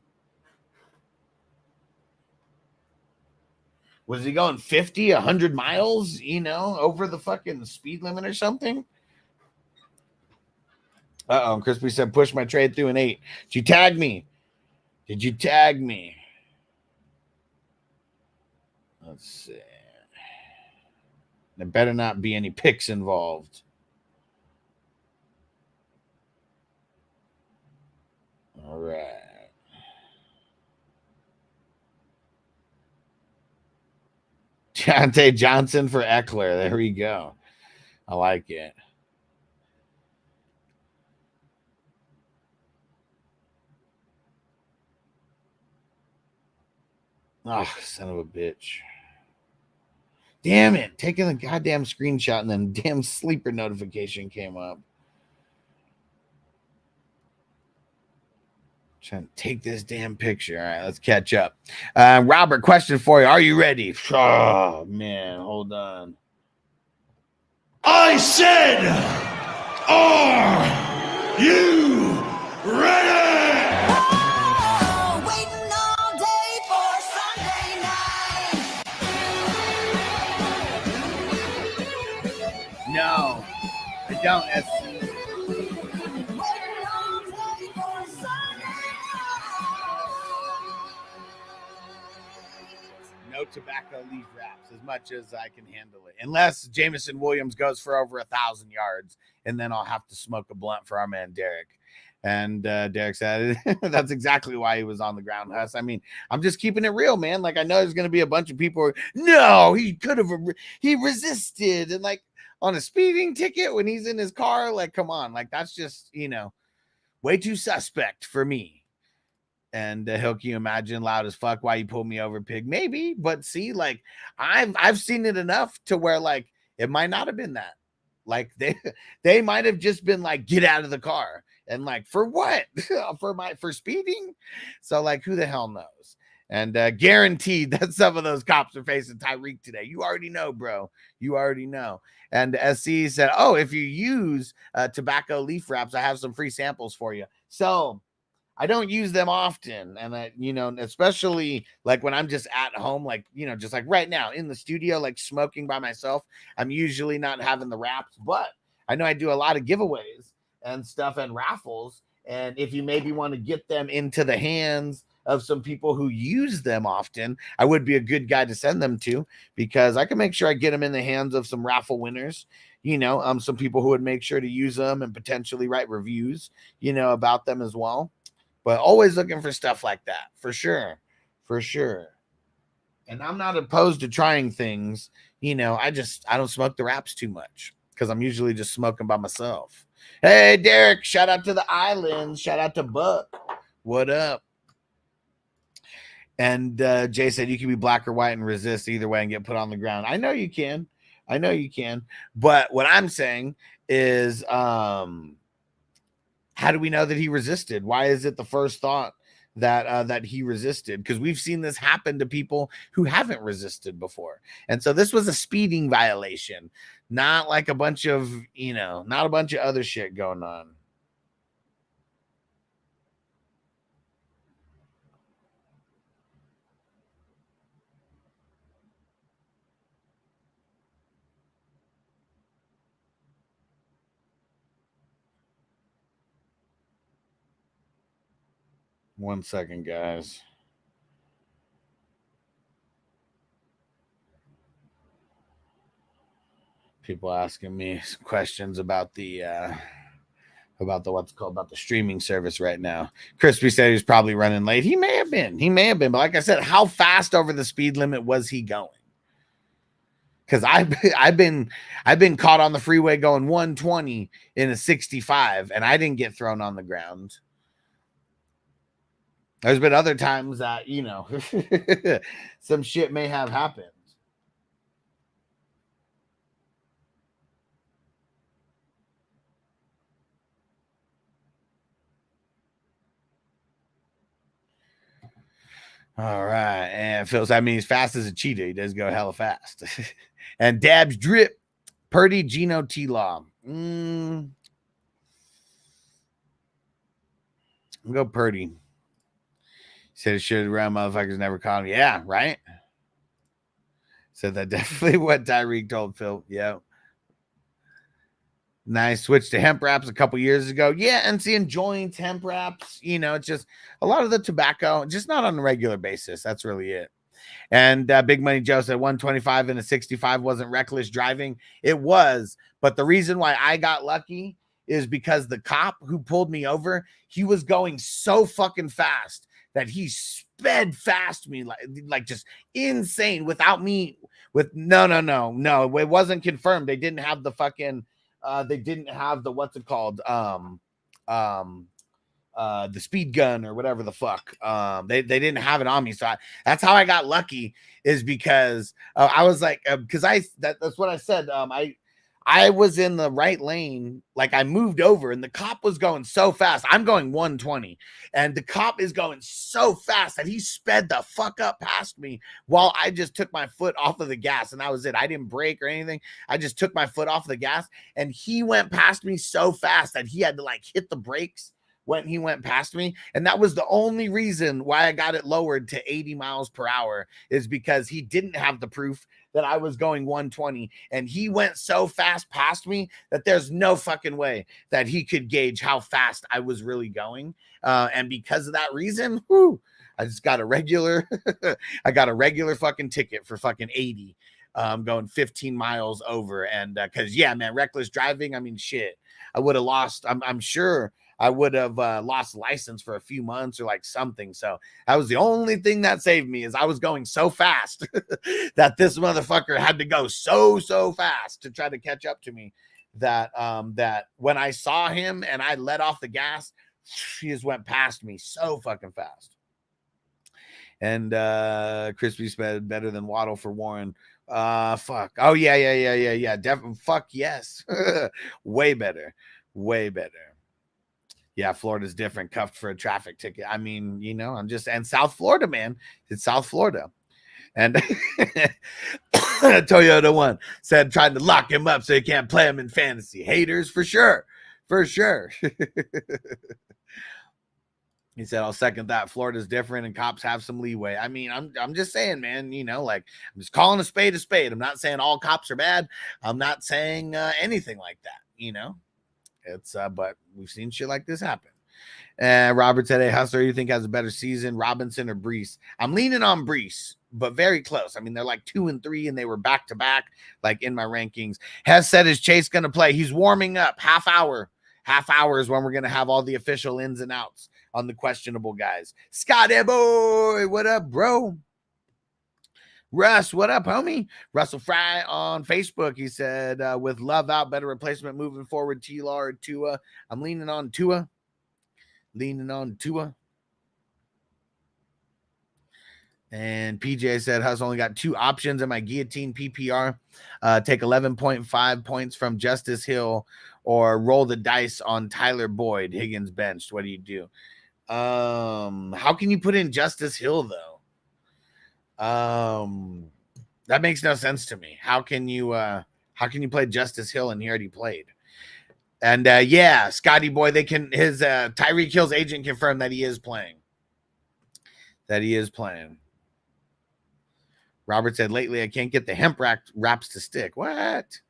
Was he going 50, 100 miles, you know, over the fucking speed limit or something? Uh-oh, Crispy said, push my trade through an 8. Did you tag me? Did you tag me? Let's see. There better not be any picks involved. All right. Deontay Johnson for Eckler. There we go. I like it. Oh, son of a bitch. Damn it. Taking the goddamn screenshot and then damn sleeper notification came up. Trying to take this damn picture. All right, let's catch up. Robert, question for you. Are you ready? Oh, man. Hold on. I said, are you ready? Waiting all day for Sunday night. No, I don't. Waiting all day for Sunday night. No tobacco leaf wraps as much as I can handle it. Unless Jameson Williams goes for over 1,000 yards, and then I'll have to smoke a blunt for our man Derek. And Derek said that's exactly why he was on the ground, Huss. I mean, I'm just keeping it real, man. Like, I know there's going to be a bunch of people who, no, he could have, he resisted. And like on a speeding ticket when he's in his car, like, come on. Like, that's just, you know, way too suspect for me. And can you imagine loud as fuck why you pulled me over, pig? Maybe, but see, like, I've seen it enough to where like it might not have been that. Like they might have just been like, get out of the car. And like, for what? for speeding? So like, who the hell knows? And guaranteed that some of those cops are facing Tyreek today. You already know, bro. You already know. And SC said, oh, if you use tobacco leaf wraps, I have some free samples for you. So I don't use them often. And I, you know, especially like when I'm just at home, like, you know, just like right now in the studio, like smoking by myself, I'm usually not having the wraps, but I know I do a lot of giveaways and stuff and raffles. And if you maybe want to get them into the hands of some people who use them often, I would be a good guy to send them to, because I can make sure I get them in the hands of some raffle winners, some people who would make sure to use them and potentially write reviews, about them as well. But always looking for stuff like that, for sure. And I'm not opposed to trying things, I don't smoke the wraps too much, because I'm usually just smoking by myself. Hey, Derek, shout out to the islands. Shout out to Buck. What up? And Jay said you can be black or white and resist either way and get put on the ground. I know you can. But what I'm saying is, how do we know that he resisted? Why is it the first thought that he resisted? Because we've seen this happen to people who haven't resisted before. And so this was a speeding violation, not like a bunch of, not a bunch of other shit going on. One second, guys. People asking me some questions about the streaming service right now. Crispy said he was probably running late. He may have been, but like I said, how fast over the speed limit was he going? Because I've been caught on the freeway going 120 in a 65, and I didn't get thrown on the ground. There's been other times that, some shit may have happened. All right. And Phil, I mean, he's fast as a cheetah. He does go hella fast. And Dabs Drip, Purdy, Gino, T-Law. I'll go Purdy. Said it should run, motherfuckers never caught him. Yeah, right? Said that definitely what Tyreek told Phil. Yeah. Nice. Switched to hemp wraps a couple years ago. Yeah, and seeing joints, hemp wraps, it's just a lot of the tobacco, just not on a regular basis. That's really it. And Big Money Joe said 125 and a 65 wasn't reckless driving. It was, but the reason why I got lucky is because the cop who pulled me over, he was going so fucking fast that he sped past me like just insane without me no. It wasn't confirmed. They didn't have the fucking what's it called? The speed gun or whatever the fuck. They didn't have it on me. So that's how I got lucky, is because I was like, because that's what I said. I was in the right lane, like I moved over, and the cop was going so fast. I'm going 120, and the cop is going so fast that he sped the fuck up past me while I just took my foot off of the gas, and that was it. I didn't brake or anything. I just took my foot off the gas, and he went past me so fast that he had to like hit the brakes when he went past me. And that was the only reason why I got it lowered to 80 miles per hour, is because he didn't have the proof that I was going 120, and he went so fast past me that there's no fucking way that he could gauge how fast I was really going. And because of that reason, I just got a regular, fucking ticket for fucking 80, going 15 miles over. And cause yeah, man, reckless driving. I mean, shit, I would have lost. I'm sure I would have lost license for a few months or like something. So that was the only thing that saved me, is I was going so fast that this motherfucker had to go so fast to try to catch up to me, that that when I saw him and I let off the gas, he just went past me so fucking fast. And Crispy said better than Waddle for Warren. Fuck. Oh yeah. Definitely. Fuck yes. Way better. Yeah, Florida's different. Cuffed for a traffic ticket. I mean, and South Florida, man. It's South Florida. And Toyota One said trying to lock him up so he can't play him in fantasy. Haters for sure. He said, I'll second that. Florida's different and cops have some leeway. I mean, I'm just saying, man, like, I'm just calling a spade a spade. I'm not saying all cops are bad. I'm not saying anything like that, It's but we've seen shit like this happen. And Robert said, hey, Hustler, who you think has a better season, Robinson or Brees? I'm leaning on Brees, but very close. I mean, they're like 2 and 3, and they were back to back, like in my rankings. Has said, is Chase going to play? He's warming up. Half hour is when we're going to have all the official ins and outs on the questionable guys. Scotty boy, what up, bro? Russ, what up, homie? Russell Fry on Facebook. He said, with Love out, better replacement moving forward, T-Law or Tua. I'm leaning on Tua. And PJ said, Huss only got 2 options in my guillotine PPR. Take 11.5 points from Justice Hill or roll the dice on Tyler Boyd. Higgins benched. What do you do? How can you put in Justice Hill, though? That makes no sense to me. How can you play Justice Hill and he already played? And yeah, Scotty boy, his Tyreek Hill's agent confirmed that he is playing. Robert said, lately I can't get the hemp wraps to stick. What?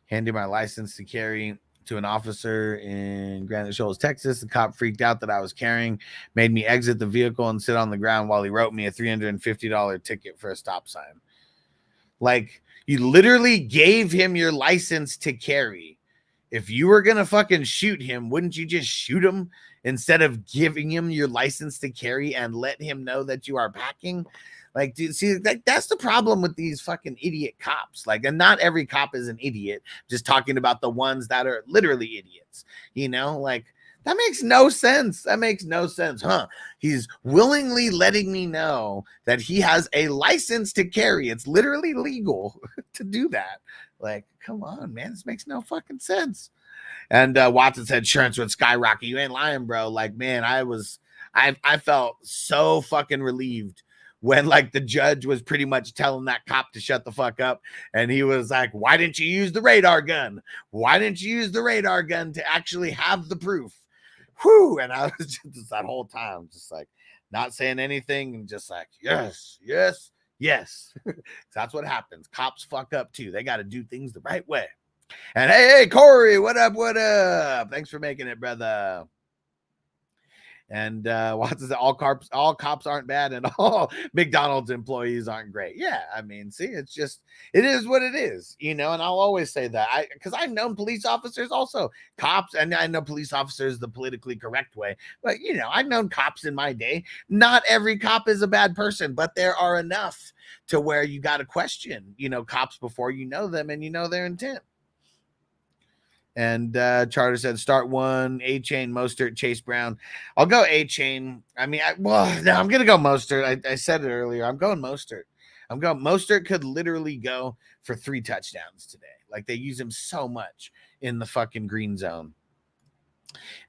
Handed my license to carry to an officer in Granite Shoals, Texas. The cop freaked out that I was carrying, made me exit the vehicle and sit on the ground while he wrote me a $350 ticket for a stop sign. Like, you literally gave him your license to carry. If you were going to fucking shoot him, wouldn't you just shoot him instead of giving him your license to carry and let him know that you are packing? Like, dude, see, that's the problem with these fucking idiot cops. Like, and not every cop is an idiot. Just talking about the ones that are literally idiots. You know, like, that makes no sense. Huh? He's willingly letting me know that he has a license to carry. It's literally legal to do that. Like, come on, man. This makes no fucking sense. And Watson said insurance would skyrocket. You ain't lying, bro. Like, man, I felt so fucking relieved when, like, the judge was pretty much telling that cop to shut the fuck up. And he was like, why didn't you use the radar gun? Why didn't you use the radar gun to actually have the proof? Whew. And I was just that whole time, just like not saying anything and just like, yes. That's what happens. Cops fuck up too. They got to do things the right way. And hey, Corey, what up? Thanks for making it, brother. And Watson said, all cops aren't bad and all McDonald's employees aren't great. Yeah, I mean, see, it is what it is, you know, and I'll always say that because I've known police officers also, cops, and I know police officers the politically correct way, but, you know, I've known cops in my day. Not every cop is a bad person, but there are enough to where you got to question, you know, cops before you know them and you know their intent. And Charter said, start one, A-Chain, Mostert, Chase Brown. I'll go A-Chain. I mean, I'm going to go Mostert. I said it earlier. I'm going Mostert. Mostert could literally go for 3 touchdowns today. Like, they use him so much in the fucking green zone.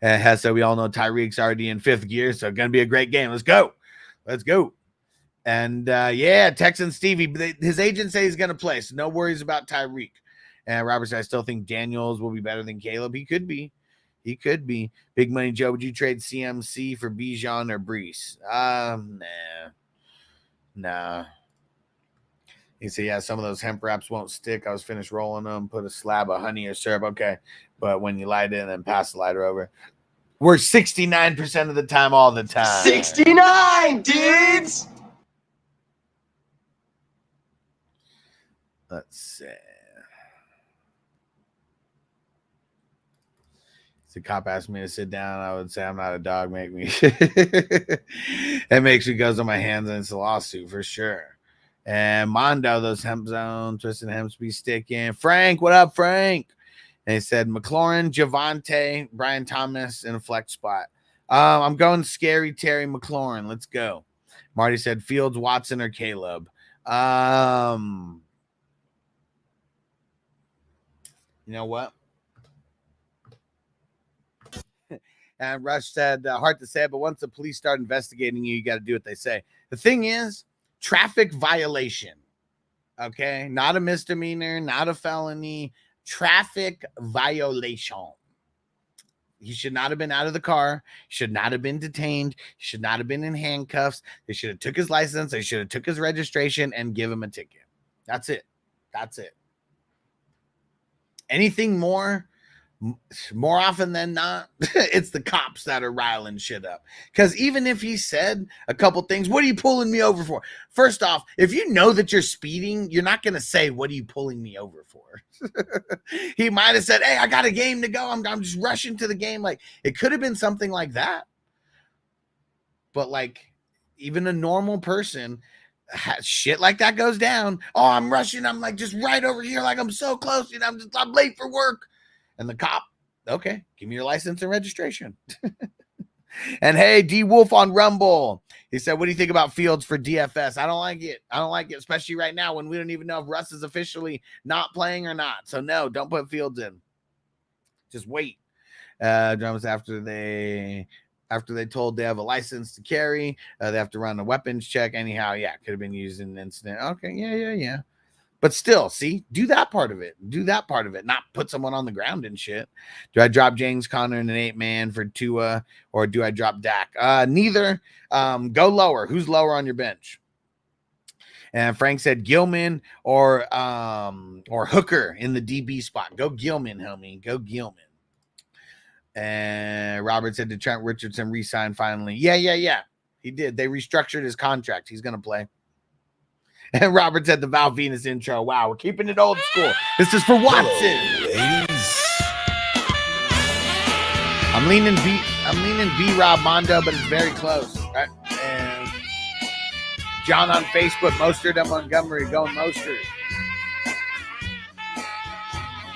So we all know Tyreek's already in 5th gear, so going to be a great game. Let's go. And, yeah, Texan Stevie, his agent says he's going to play, so no worries about Tyreek. And Robert said, I still think Daniels will be better than Caleb. He could be. Big Money Joe, would you trade CMC for Bijan or Brees? Nah. He said, yeah, some of those hemp wraps won't stick. I was finished rolling them, put a slab of honey or syrup. Okay. But when you light it and then pass the lighter over, we're 69% of the time, all the time. 69, dudes! Let's see. The cop asked me to sit down, I would say I'm not a dog. Make me. It makes me goes on my hands, and it's a lawsuit for sure. And Mondo, those hemp zones, twisted hemps be sticking. Frank, what up, Frank? And he said McLaurin, Javante, Brian Thomas in a flex spot. I'm going Scary Terry McLaurin. Let's go. Marty said Fields, Watson, or Caleb. You know what? And Rush said, hard to say, but once the police start investigating you, you got to do what they say. The thing is, traffic violation. Okay? Not a misdemeanor, not a felony. Traffic violation. He should not have been out of the car. He should not have been detained. He should not have been in handcuffs. They should have took his license. They should have took his registration and give him a ticket. That's it. Anything more more often than not, it's the cops that are riling shit up. Because even if he said a couple things, what are you pulling me over for? First off, if you know that you're speeding, you're not going to say, what are you pulling me over for? He might have said, hey, I got a game to go. I'm just rushing to the game. Like, it could have been something like that. But like, even a normal person, shit like that goes down. Oh, I'm rushing. I'm like just right over here. Like I'm so close. You know, I'm late for work. And the cop, okay, give me your license and registration. And hey, D Wolf on Rumble. He said, what do you think about Fields for DFS? I don't like it. I don't like it, especially right now when we don't even know if Russ is officially not playing or not. So no, don't put Fields in. Just wait. Drums after they told they have a license to carry, they have to run a weapons check. Anyhow, yeah, could have been used in an incident. Okay, yeah. But still, see, do that part of it. Do that part of it. Not put someone on the ground and shit. Do I drop James Conner in an 8-man for Tua, or do I drop Dak? Neither. Go lower. Who's lower on your bench? And Frank said Gilman or Hooker in the DB spot. Go Gilman, homie. Go Gilman. And Robert said, did Trent Richardson re-sign finally? Yeah. He did. They restructured his contract. He's going to play. And Robert said the Val Venus intro. Wow, we're keeping it old school. This is for Watson. I'm leaning B Rob Mondo, but it's very close. And John on Facebook, Mostert and Montgomery going Mostert.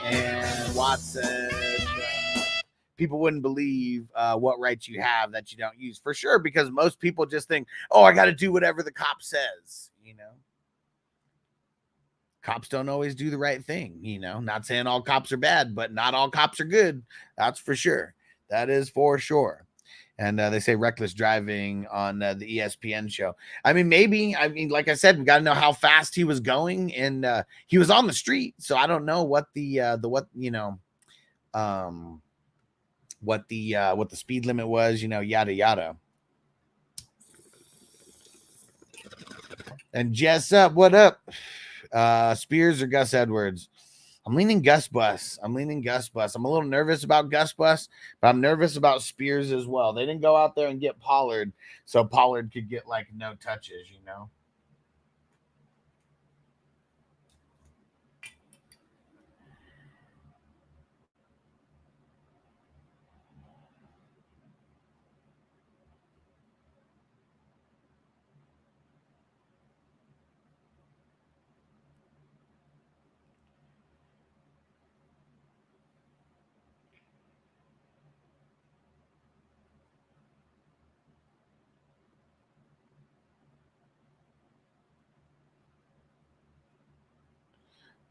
And Watson. People wouldn't believe what rights you have that you don't use. For sure, because most people just think, oh, I got to do whatever the cop says, you know. Cops don't always do the right thing, you know. Not saying all cops are bad, but not all cops are good. That's for sure. That is for sure. And they say reckless driving on the ESPN show. I mean, maybe. I mean, like I said, we got to know how fast he was going, and he was on the street, so I don't know what the speed limit was, you know, yada yada. And Jess up, what up? Spears or Gus Edwards? I'm leaning Gus Bus. I'm a little nervous about Gus Bus, but I'm nervous about Spears as well. They didn't go out there and get Pollard, so Pollard could get like no touches, you know.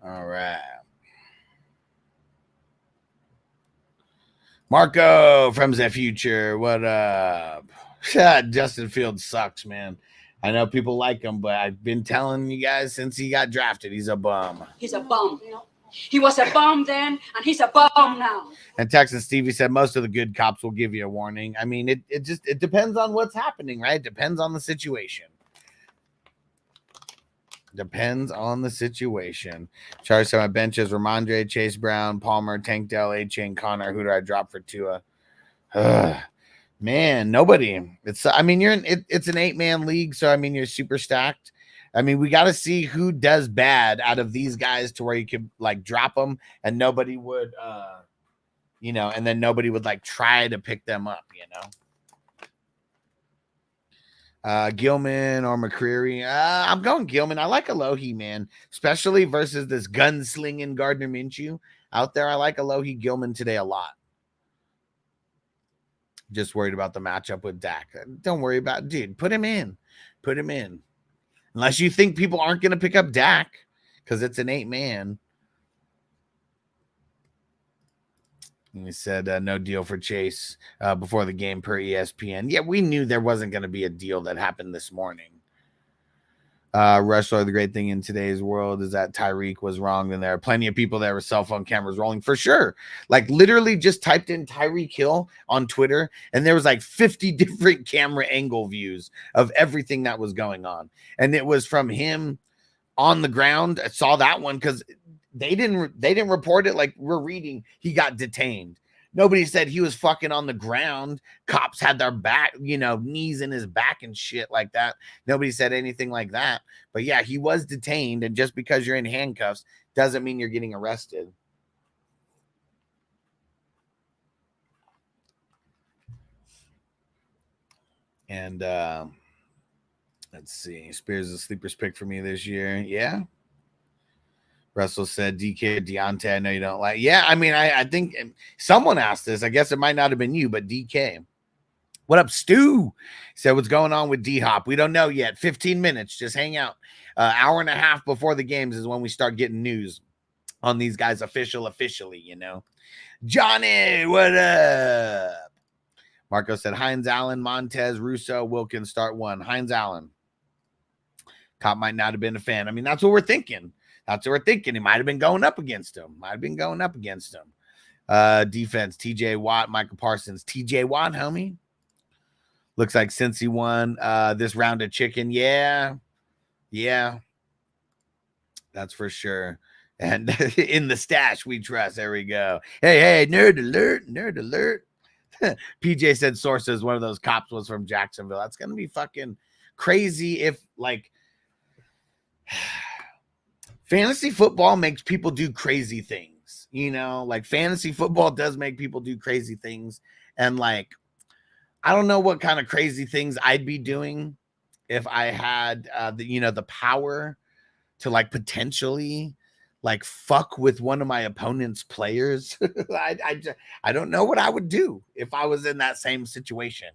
All right. Marco from the future. What up? Justin Fields sucks, man. I know people like him, but I've been telling you guys since he got drafted, he's a bum. He's a bum. He was a bum then, and he's a bum now. And Texas Stevie said most of the good cops will give you a warning. I mean, it depends on what's happening, right? It depends on the situation. Depends on the situation. Charlie said my bench is Ramondre, Chase Brown, Palmer, Tank Dell, A-Chain, Connor. Who do I drop for Tua? Man, nobody. It's an 8-man league, so I mean you're super stacked. I mean, we got to see who does bad out of these guys to where you could like drop them and nobody would and then nobody would like try to pick them up, you know. Gilman or McCreary. I'm going Gilman. I like Alohi, man, especially versus this gunslinging Gardner Minshew out there. I like Alohi Gilman today a lot. Just worried about the matchup with Dak. Don't worry about it, dude. Put him in. Unless you think people aren't going to pick up Dak because it's an 8-man. And he said no deal for Chase before the game per ESPN. Yeah, we knew there wasn't going to be a deal that happened this morning. Rushler, the great thing in today's world is that Tyreek was wrong, and there are plenty of people that were cell phone cameras rolling for sure. Like literally just typed in Tyreek Hill on Twitter, and there was like 50 different camera angle views of everything that was going on. And it was from him on the ground. I saw that one because They didn't report it. Like we're reading, he got detained. Nobody said he was fucking on the ground. Cops had their back, knees in his back and shit like that. Nobody said anything like that. But yeah, he was detained. And just because you're in handcuffs doesn't mean you're getting arrested. And let's see. Spears is a sleeper's pick for me this year. Yeah. Russell said, DK Deontay, I know you don't like. Yeah, I mean, I think someone asked this. I guess it might not have been you, but DK. What up, Stu? He said, what's going on with D-Hop? We don't know yet. 15 minutes. Just hang out. Hour and a half before the games is when we start getting news on these guys officially, Johnny, what up? Marco said, Hines Allen, Montez, Russo, Wilkins start one. Hines Allen. Cop might not have been a fan. I mean, that's what we're thinking. He might have been going up against him. Defense, TJ Watt, Michael Parsons. TJ Watt, homie. Looks like since he won this round of chicken. Yeah. That's for sure. And in the stash, we trust. There we go. Hey, nerd alert. PJ said sources, one of those cops was from Jacksonville. That's going to be fucking crazy if, like, fantasy football makes people do crazy things, like fantasy football does make people do crazy things. And like, I don't know what kind of crazy things I'd be doing if I had, the power to like potentially like fuck with one of my opponent's players. I don't know what I would do if I was in that same situation,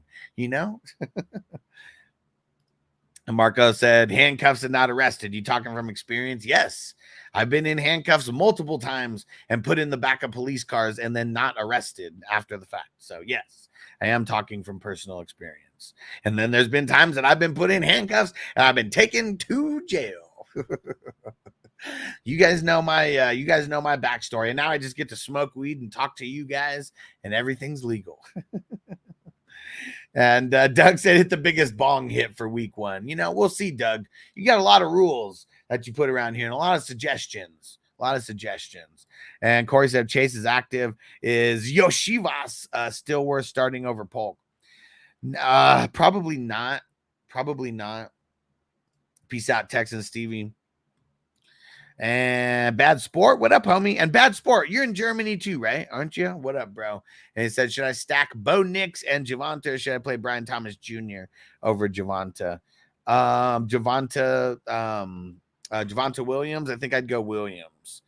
And Marco said, handcuffs and not arrested. You talking from experience? Yes. I've been in handcuffs multiple times and put in the back of police cars and then not arrested after the fact. So yes, I am talking from personal experience. And then there's been times that I've been put in handcuffs and I've been taken to jail. You guys know my backstory. And now I just get to smoke weed and talk to you guys and everything's legal. And Doug said hit the biggest bong hit for week 1. We'll see, Doug. You got a lot of rules that you put around here and a lot of suggestions. And Corey said Chase is active. Is Yoshivas still worth starting over Polk? Probably not. Peace out, Texan Stevie. And Bad Sport, what up, homie? And Bad Sport, you're in Germany too, right? Aren't you? What up, bro? And he said, should I stack Bo Nix and Javonta, or should I play Brian Thomas Jr. over Javonta? Javonta Williams. I think I'd go Williams.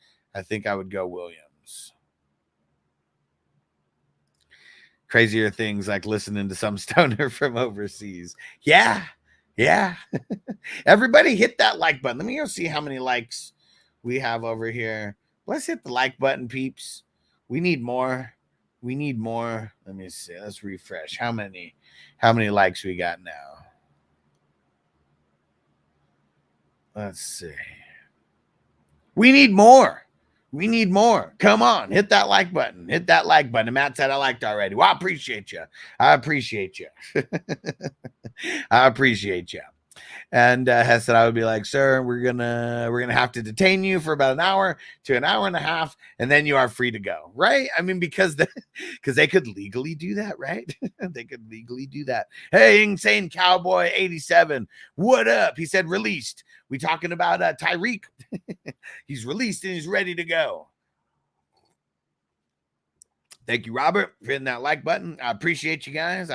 Crazier things like listening to some stoner from overseas. Yeah. Everybody hit that like button. Let me go see how many likes we have over here. Let's hit the like button, peeps. We need more. Let me see. Let's refresh. How many likes we got now? Let's see. We need more. Come on, hit that like button. And Matt said I liked already. Well, I appreciate you. And Hess said I would be like, sir, we're gonna have to detain you for about an hour to an hour and a half, and then you are free to go, right? I mean, because they could legally do that, right? They could legally do that. Hey, Insane Cowboy 87, what up? He said released. We talking about Tyreek? He's released and he's ready to go. Thank you, Robert, for hitting that like button. I appreciate you guys.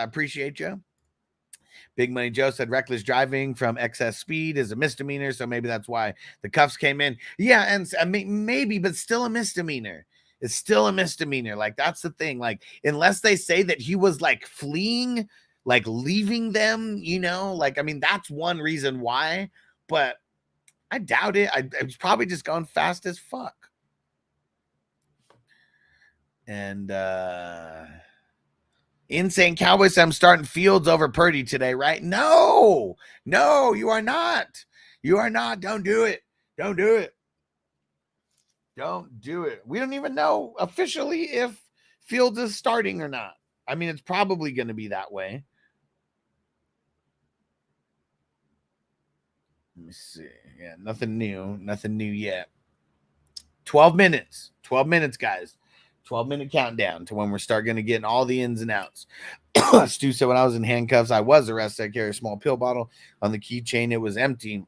Big Money Joe said reckless driving from excess speed is a misdemeanor, so maybe that's why the cuffs came in. Yeah, and I mean, maybe, but still a misdemeanor. It's still a misdemeanor. Like, that's the thing. Like, unless they say that he was like fleeing, like leaving them, like, I mean, that's one reason why, but I doubt it. I was probably just going fast as fuck. And Insane Cowboys, I'm starting Fields over Purdy today, right? No, you are not. Don't do it. We don't even know officially if Fields is starting or not. I mean, it's probably going to be that way. Let me see. Yeah, nothing new yet. 12 minutes. 12 minutes, guys. 12-minute countdown to when we're going to get all the ins and outs. Stu said, when I was in handcuffs, I was arrested. I carried a small pill bottle on the keychain. It was empty,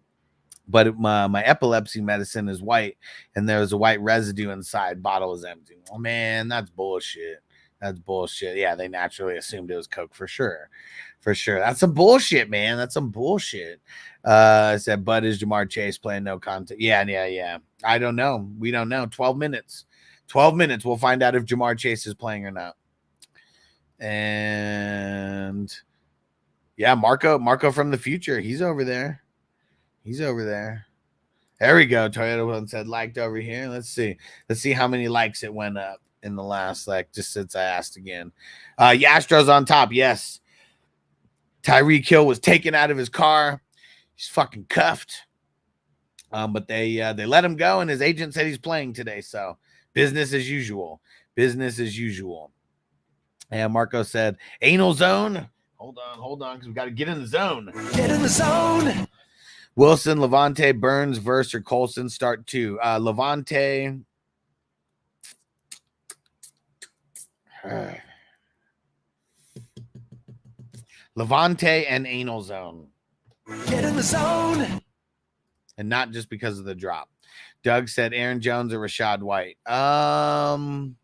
but my epilepsy medicine is white, and there was a white residue inside. Bottle is empty. Oh, man, that's bullshit. That's bullshit. Yeah, they naturally assumed it was Coke for sure. For sure. That's some bullshit, man. That's some bullshit. I said, Bud, is Jamar Chase playing no contact? Yeah. I don't know. We don't know. 12 minutes. 12 minutes. We'll find out if Jamar Chase is playing or not. And yeah, Marco from the future. He's over there. There we go. Toyota one said liked over here. Let's see how many likes it went up in the last, just since I asked again. Yastro's on top. Yes. Tyreek Hill was taken out of his car. He's fucking cuffed. But they let him go, and his agent said he's playing today. So business as usual. And Marco said, anal zone. Hold on, because we got to get in the zone. Get in the zone. Wilson, Levante, Burns, Verse, or Colson start 2. Levante. Levante and anal zone. Get in the zone. And not just because of the drop. Doug said Aaron Jones or Rashad White. I'm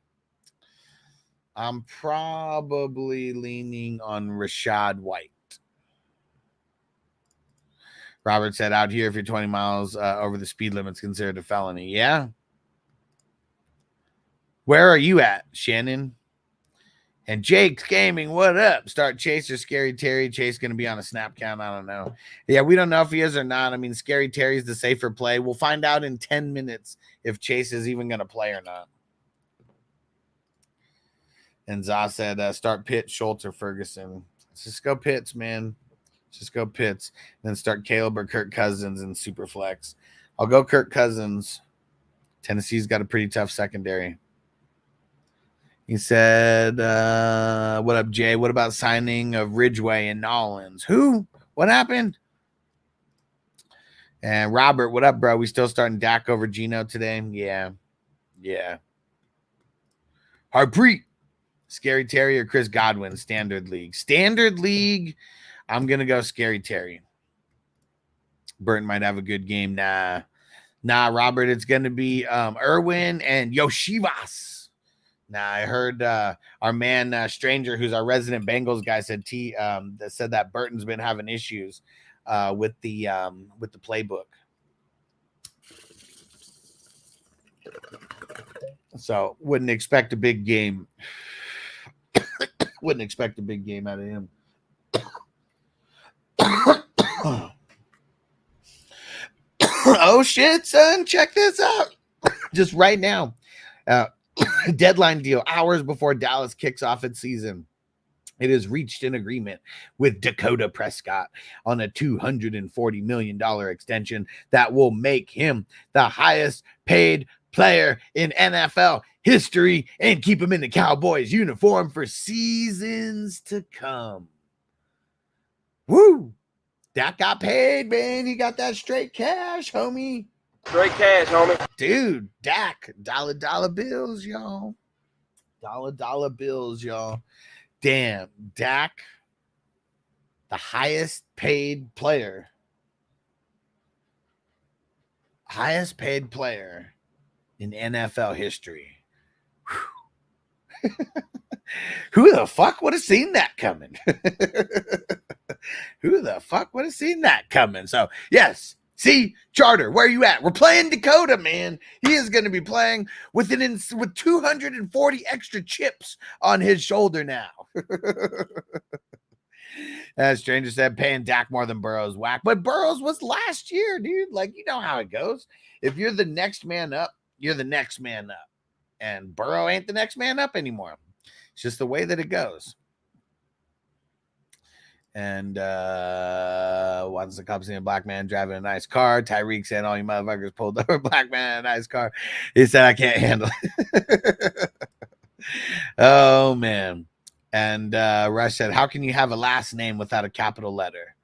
probably leaning on Rashad White. Robert said out here, if you're 20 miles over the speed limit, it's considered a felony. Yeah. Where are you at, Shannon? And Jake's Gaming, what up? Start Chase or Scary Terry? Chase going to be on a snap count? I don't know. Yeah, we don't know if he is or not. I mean, Scary Terry's the safer play. We'll find out in 10 minutes if Chase is even going to play or not. And Za said, start Pitt, Schultz, or Ferguson. Let's just go Pitts, man. Just go Pitts. Then start Caleb or Kirk Cousins in Superflex. I'll go Kirk Cousins. Tennessee's got a pretty tough secondary. He said, what up, Jay? What about signing of Ridgeway and Nollins? Who? What happened? And Robert, what up, bro? We still starting Dak over Geno today? Yeah. Harpreet. Scary Terry or Chris Godwin, Standard League. I'm going to go Scary Terry. Burton might have a good game. Nah, Robert, it's going to be Irwin and Yoshivas. Nah, I heard our man Stranger, who's our resident Bengals guy, said that Burton's been having issues with the playbook. So wouldn't expect a big game. Wouldn't expect a big game out of him. Oh, shit, son. Check this out. Just right now. Deadline deal. Hours before Dallas kicks off its season. It has reached an agreement with Dakota Prescott on a $240 million extension that will make him the highest paid player in NFL history and keep him in the Cowboys uniform for seasons to come. Woo! Dak got paid, man. He got that straight cash, homie. Straight cash, homie. Dude, Dak, dollar bills, y'all. Dollar bills, y'all. Damn, Dak, the highest paid player. Highest paid player in NFL history. Who the fuck would have seen that coming? Who the fuck would have seen that coming? So, yes. See, Charter, where are you at? We're playing Dakota, man. He is going to be playing with 240 extra chips on his shoulder now. As Stranger said, paying Dak more than Burrows whack. But Burrows was last year, dude. Like, you know how it goes. If you're the next man up, you're the next man up. And Burrow ain't the next man up anymore. It's just the way that it goes. And once the Cubs seen a black man driving a nice car, Tyreek said, all you motherfuckers pulled over a black man in a nice car. He said, I can't handle it. Oh, man. And Rush said, how can you have a last name without a capital letter?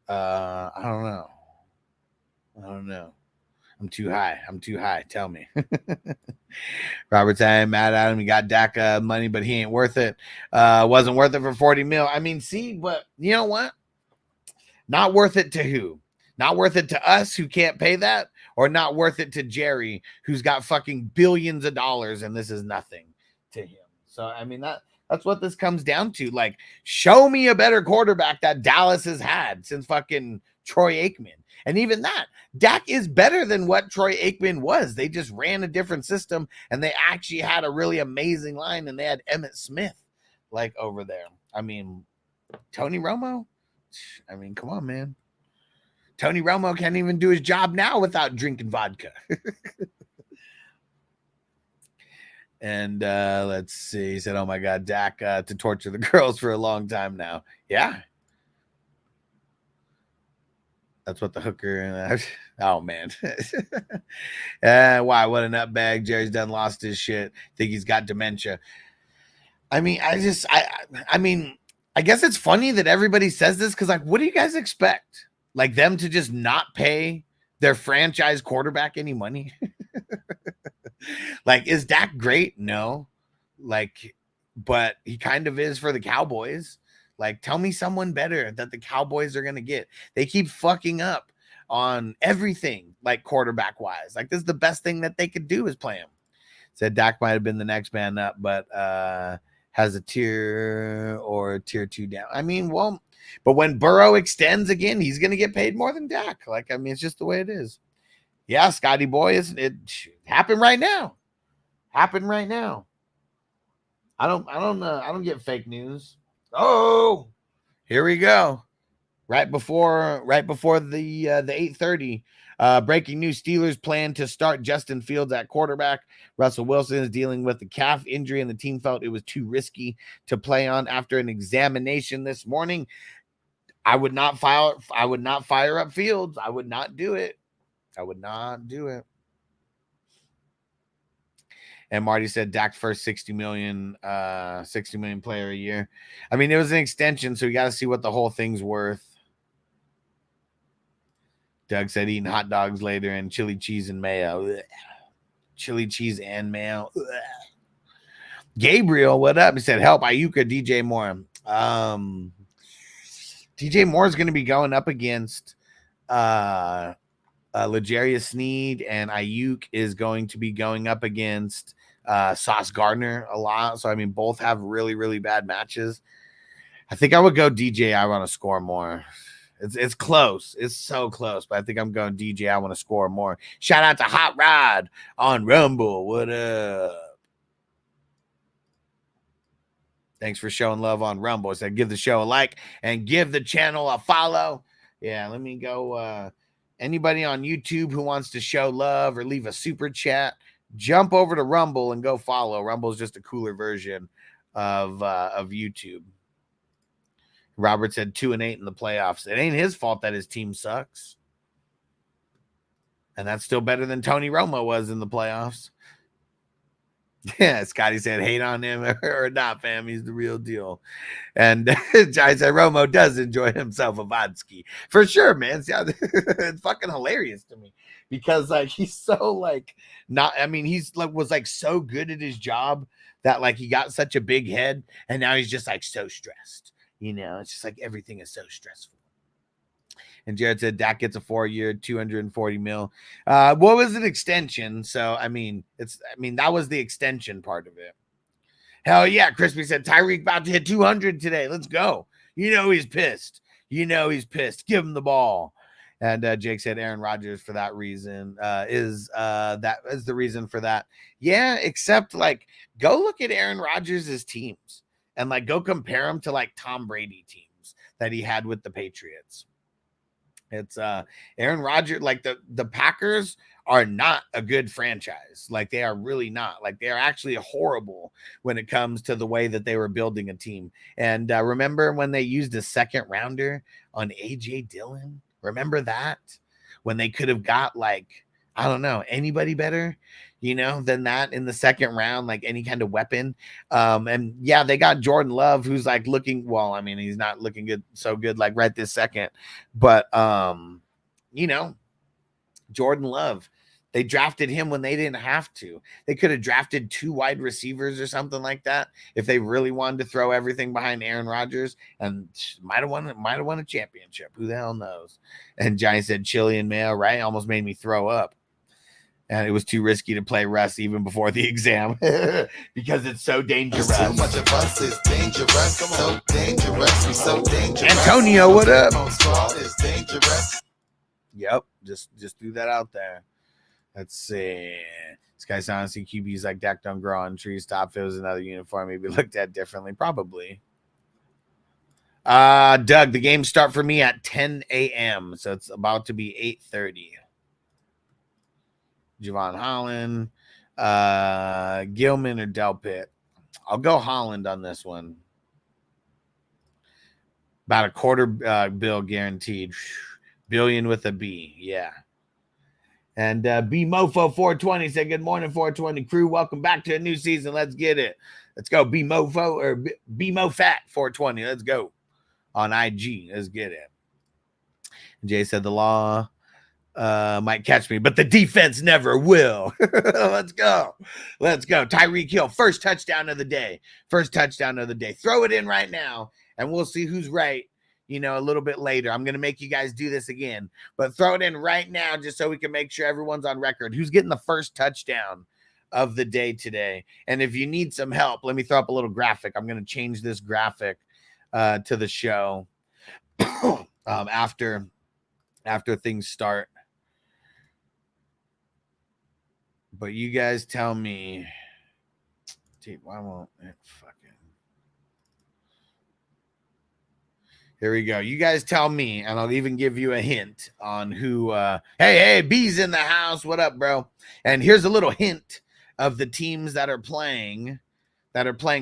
I don't know. I'm too high. I'm too high. Tell me. Robert said, I'm mad at him. He got Dak money, but he ain't worth it. Wasn't worth it for 40 mil. I mean, see, but you know what? Not worth it to who? Not worth it to us who can't pay that, or not worth it to Jerry who's got fucking billions of dollars and this is nothing to him. So, I mean, that's what this comes down to. Like, show me a better quarterback that Dallas has had since fucking Troy Aikman. And even that, Dak is better than what Troy Aikman was. They just ran a different system, and they actually had a really amazing line, and they had Emmitt Smith, like, over there. I mean, Tony Romo? I mean, come on, man. Tony Romo can't even do his job now without drinking vodka. And let's see. He said, oh, my God, Dak to torture the girls for a long time now. Yeah. That's what the hooker. Oh, man. Why? What a nutbag. Jerry's done lost his shit. Think he's got dementia. I mean, I mean, I guess it's funny that everybody says this because, like, what do you guys expect? Like, them to just not pay their franchise quarterback any money? Like, is Dak great? No. Like, but he kind of is for the Cowboys. Like, tell me someone better that the Cowboys are going to get. They keep fucking up on everything, like, quarterback-wise. Like, this is the best thing that they could do is play him. Said Dak might have been the next man up, but has a tier or tier 2 down. I mean, well, but when Burrow extends again, he's going to get paid more than Dak. Like, I mean, it's just the way it is. Yeah, Scotty boy, it happened right now. Happened right now. I don't get fake news. Oh, here we go. Right before the 8:30. Breaking news: Steelers plan to start Justin Fields at quarterback. Russell Wilson is dealing with a calf injury, and the team felt it was too risky to play on after an examination this morning. I would not fire up Fields. I would not do it. I would not do it. And Marty said Dak's first 60 million player a year. I mean, it was an extension, so you got to see what the whole thing's worth. Doug said eating hot dogs later and chili cheese and mayo. Ugh. Chili cheese and mayo. Ugh. Gabriel, what up? He said, help Ayuka, DJ Moore. DJ Moore is going to be going up against L'Jarius Sneed, and Ayuk is going to be going up against Sauce Gardner a lot. So, I mean, both have really, really bad matches. I think I would go DJ. I want to score more. It's close. It's so close, but I think I'm going DJ. I want to score more. Shout out to Hot Rod on Rumble. What up? Thanks for showing love on Rumble. I said give the show a like and give the channel a follow. Yeah, let me go. Anybody on YouTube who wants to show love or leave a super chat, jump over to Rumble and go follow. Rumble is just a cooler version of YouTube. Robert said 2-8 in the playoffs. It ain't his fault that his team sucks. And that's still better than Tony Romo was in the playoffs. Yeah, Scotty said hate on him or not, fam. He's the real deal. And I said Romo does enjoy himself a vodski. For sure, man. It's fucking hilarious to me. Because like he's so like not, I mean, he's like was like so good at his job that like he got such a big head, and now he's just like so stressed. You know, it's just like everything is so stressful. And Jared said Dak gets a 4-year, 240 mil. What was an extension? So I mean, that was the extension part of it. Hell yeah, Crispy said Tyreek about to hit 200 today. Let's go. You know he's pissed. Give him the ball. And Jake said Aaron Rodgers for that reason is the reason for that. Yeah, except like go look at Aaron Rodgers' teams and like go compare them to like Tom Brady teams that he had with the Patriots. It's Aaron Rodgers, like the Packers are not a good franchise. Like they are really not. Like they are actually horrible when it comes to the way that they were building a team. And remember when they used a second rounder on AJ Dillon? Remember that? When they could have got like, I don't know, anybody better, than that in the second round, like any kind of weapon. And yeah, they got Jordan Love, who's like looking, well, I mean, he's not looking good, so good, like right this second, but Jordan Love, They drafted him when they didn't have to. They could have drafted 2 wide receivers or something like that if they really wanted to throw everything behind Aaron Rodgers, and might have won a championship. Who the hell knows? And Johnny said Chilean mail, right? Almost made me throw up. And it was too risky to play Russ even before the exam because it's so dangerous. Too much of us is dangerous. So dangerous. We so dangerous. Antonio, what up? Is dangerous. Yep, just threw that out there. Let's see. This guy's honestly QBs like Dak don't grow on trees. Top if it was another uniform, maybe looked at differently. Probably. Doug, the games start for me at 10 a.m. So it's about to be 8:30. Javon Holland, Gilman or Delpit. I'll go Holland on this one. About a quarter bill guaranteed. Billion with a B. Yeah. And B Mofo 420 said, good morning, 420 crew. Welcome back to a new season. Let's get it. Let's go. B Mofo or B Mofat 420. Let's go on IG. Let's get it. And Jay said the law might catch me, but the defense never will. Let's go. Let's go. Tyreek Hill, first touchdown of the day. First touchdown of the day. Throw it in right now, and we'll see who's right. You know, a little bit later. I'm going to make you guys do this again, but throw it in right now just so we can make sure everyone's on record. Who's getting the first touchdown of the day today? And if you need some help, let me throw up a little graphic. I'm going to change this graphic to the show after things start. But you guys tell me, dude, why won't it fucking... Here we go. You guys tell me, and I'll even give you a hint on who. Hey, B's in the house. What up, bro? And here's a little hint of the teams that are playing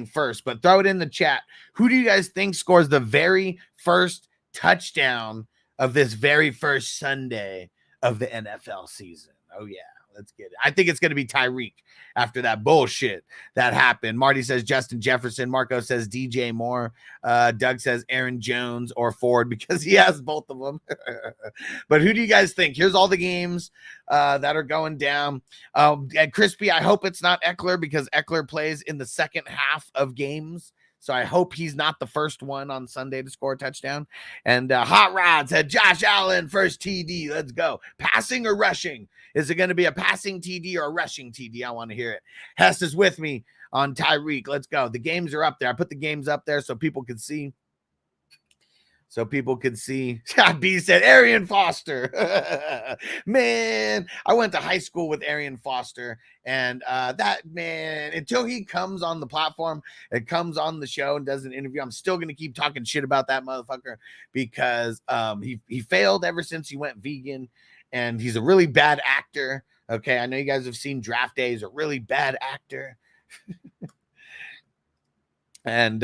first. But throw it in the chat. Who do you guys think scores the very first touchdown of this very first Sunday of the NFL season? Oh, yeah. Let's get it. I think it's going to be Tyreek after that bullshit that happened. Marty says Justin Jefferson. Marco says DJ Moore. Doug says Aaron Jones or Ford because he has both of them. But who do you guys think? Here's all the games that are going down. And Crispy, I hope it's not Eckler because Eckler plays in the second half of games. So I hope he's not the first one on Sunday to score a touchdown. And Hot Rod said Josh Allen, first TD. Let's go. Passing or rushing? Is it going to be a passing TD or a rushing TD? I want to hear it. Hess is with me on Tyreek. Let's go. The games are up there. I put the games up there so people can see. B said Arian Foster. Man, I went to high school with Arian Foster, and that man, until he comes on the platform and comes on the show and does an interview, I'm still gonna keep talking shit about that motherfucker because he failed ever since he went vegan, and he's a really bad actor. Okay, I know you guys have seen Draft Day. He's a really bad actor. And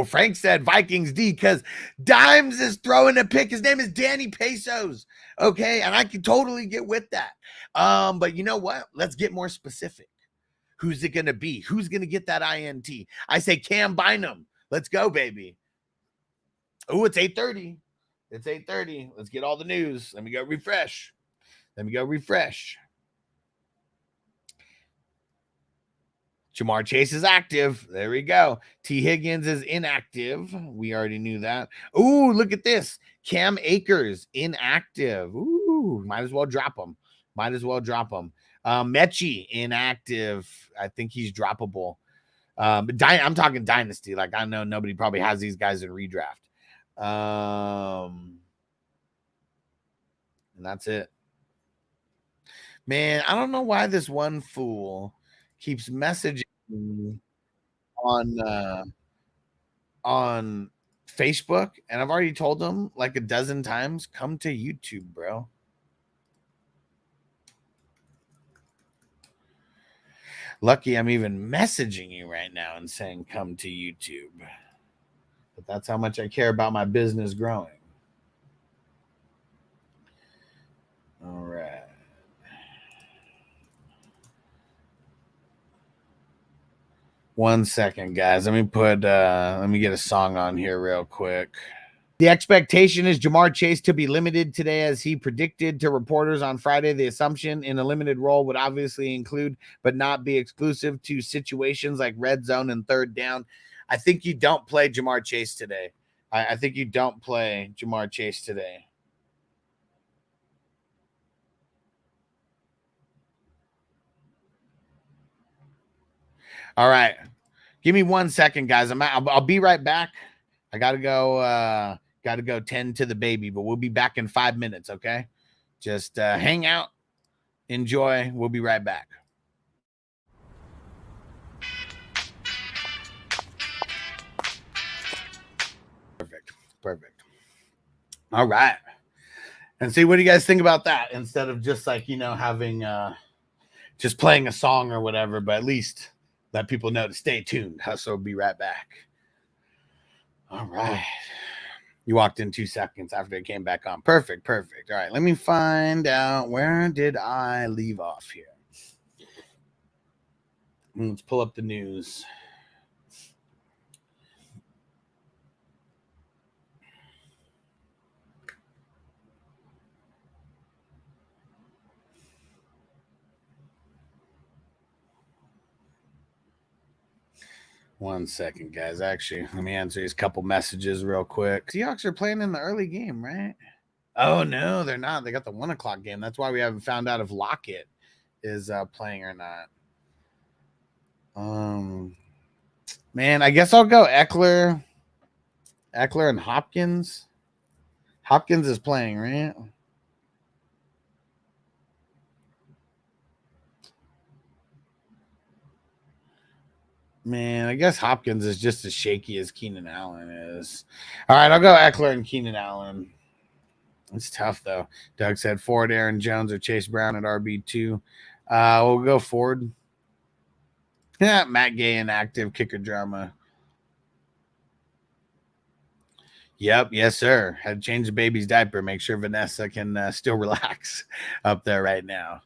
Frank said Vikings D because Dimes is throwing a pick. His name is Danny Pesos. Okay, and I can totally get with that. But you know what? Let's get more specific. Who's it gonna be? Who's gonna get that INT? I say Cam Bynum. Let's go, baby. Oh, it's 8:30. It's 8:30. Let's get all the news. Let me go refresh. Jamar Chase is active. There we go. T. Higgins is inactive. We already knew that. Ooh, look at this. Cam Akers inactive. Ooh, might as well drop him. Mechie inactive. I think he's droppable. But I'm talking dynasty. Like I know nobody probably has these guys in redraft. And that's it. Man, I don't know why this one fool keeps messaging me on Facebook, and I've already told him like a dozen times, come to YouTube, bro. Lucky I'm even messaging you right now and saying come to YouTube. But that's how much I care about my business growing. All right. One second, guys. Let me get a song on here real quick. The expectation is Jamar Chase to be limited today, as he predicted to reporters on Friday. The assumption in a limited role would obviously include, but not be exclusive to, situations like red zone and third down. I think you don't play Jamar Chase today. I think you don't play Jamar Chase today. All right. Give me 1 second, guys. I'll be right back. I gotta go tend to the baby, but we'll be back in 5 minutes, okay? Just hang out, enjoy. We'll be right back. Perfect. All right. And see, what do you guys think about that? Instead of just like, having just playing a song or whatever, but at least let people know to stay tuned. Hustle will be right back. All right. You walked in 2 seconds after it came back on. Perfect. All right. Let me find out, where did I leave off here? Let's pull up the news. One second, guys. Actually, let me answer these couple messages real quick. Seahawks are playing in the early game, right? Oh, no, they're not. They got the 1 o'clock game. That's why we haven't found out if Lockett is playing or not. Man, I guess I'll go Eckler and Hopkins. Hopkins is playing, right? Man, I guess Hopkins is just as shaky as Keenan Allen is. All right, I'll go Eckler and Keenan Allen. It's tough, though. Doug said Ford, Aaron Jones, or Chase Brown at RB2. We'll go Ford. Yeah, Matt Gay inactive, kicker drama. Yep, yes, sir. Had to change the baby's diaper. Make sure Vanessa can still relax up there right now.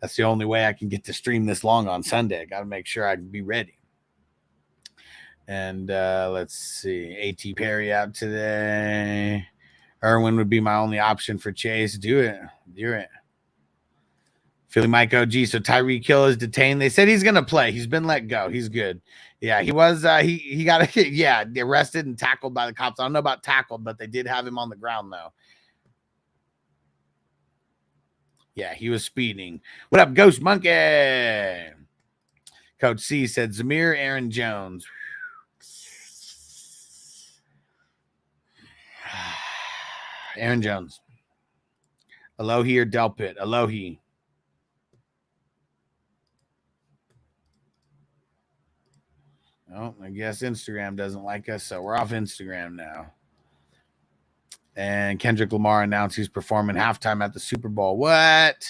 That's the only way I can get to stream this long on Sunday. I got to make sure I can be ready. And let's see. A.T. Perry out today. Irwin would be my only option for Chase. Do it. Philly Mike OG. So Tyreek Hill is detained. They said he's going to play. He's been let go. He's good. Yeah, he was. He got arrested and tackled by the cops. I don't know about tackled, but they did have him on the ground, though. Yeah, he was speeding. What up, Ghost Monkey? Coach C said Zamir, Aaron Jones. Aaron Jones. Alohi or Delpit? Alohi. Oh, I guess Instagram doesn't like us, so we're off Instagram now. And Kendrick Lamar announced he's performing halftime at the Super Bowl. What?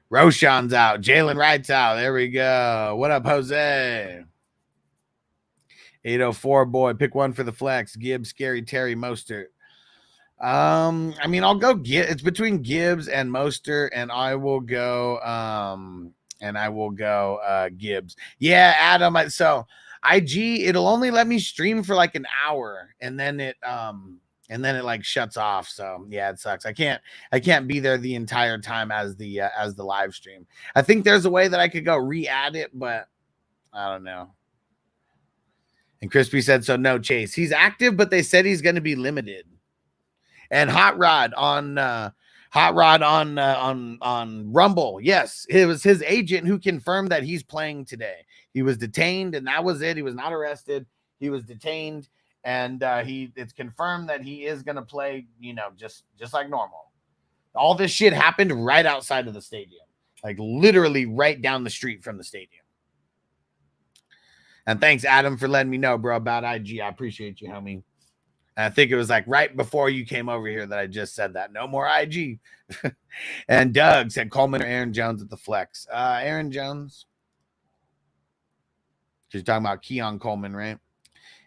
Roshan's out. Jalen Wright's out. There we go. What up, Jose? 804 boy. Pick one for the flex. Gibbs, Scary, Terry, Mostert. I mean, I'll go it's between Gibbs and Mostert, and I will go Gibbs. Yeah, Adam. So IG, it'll only let me stream for like an hour, and then it like shuts off. So yeah, it sucks. I can't be there the entire time as the live stream. I think there's a way that I could go re-add it, but I don't know. And Crispy said, so no Chase. He's active, but they said he's going to be limited. And Hot Rod on Rumble. Yes, it was his agent who confirmed that he's playing today. He was detained, and that was it. He was not arrested. He was detained, and it's confirmed that he is going to play, just like normal. All this shit happened right outside of the stadium, like literally right down the street from the stadium. And thanks, Adam, for letting me know, bro, about IG. I appreciate you, homie. And I think it was like right before you came over here that I just said that. No more IG. And Doug said Coleman or Aaron Jones at the flex. Aaron Jones. She's talking about Keon Coleman, right?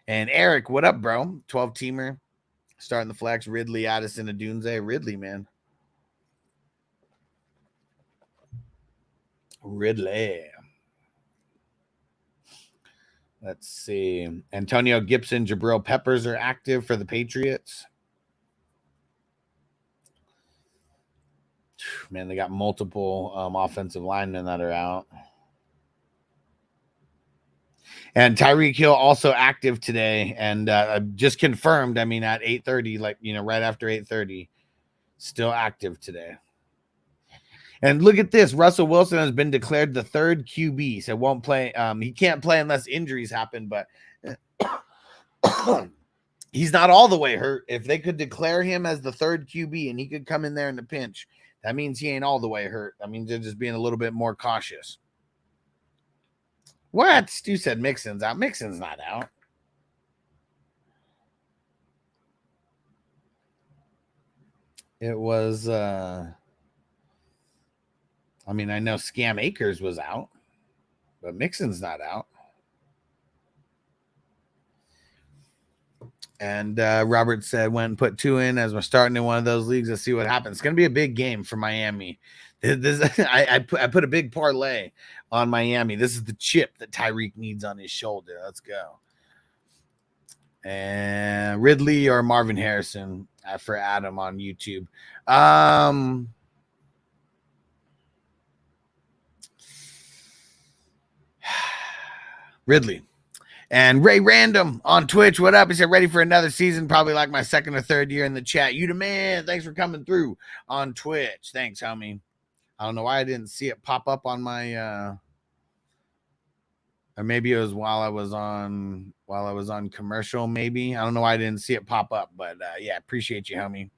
And Eric, what up, bro? 12-teamer. Starting the flex. Ridley, Addison, Adunze. Ridley, man. Ridley. Let's see. Antonio Gibson, Jabril Peppers are active for the Patriots. Man, they got multiple offensive linemen that are out. And Tyreek Hill also active today, and just confirmed. I mean, at 8:30, like right after 8:30, still active today. And look at this: Russell Wilson has been declared the third QB, so won't play. He can't play unless injuries happen, but he's not all the way hurt. If they could declare him as the third QB and he could come in there in the pinch, that means he ain't all the way hurt. I mean, they're just being a little bit more cautious. What? Stu said Mixon's out. Mixon's not out. It was, I mean, I know Scam Akers was out, but Mixon's not out. And Robert said, went and put 2 in as we're starting in one of those leagues. Let's see what happens. It's going to be a big game for Miami. I put a big parlay on Miami. This is the chip that Tyreek needs on his shoulder. Let's go. And Ridley or Marvin Harrison for Adam on YouTube. Ridley. And Ray Random on Twitch, what up? He said, ready for another season, probably like my second or third year in the chat. You the man. Thanks for coming through on Twitch. Thanks, homie. I don't know why I didn't see it pop up on my or maybe it was while I was on commercial, maybe. I don't know why I didn't see it pop up, but yeah, appreciate you, homie.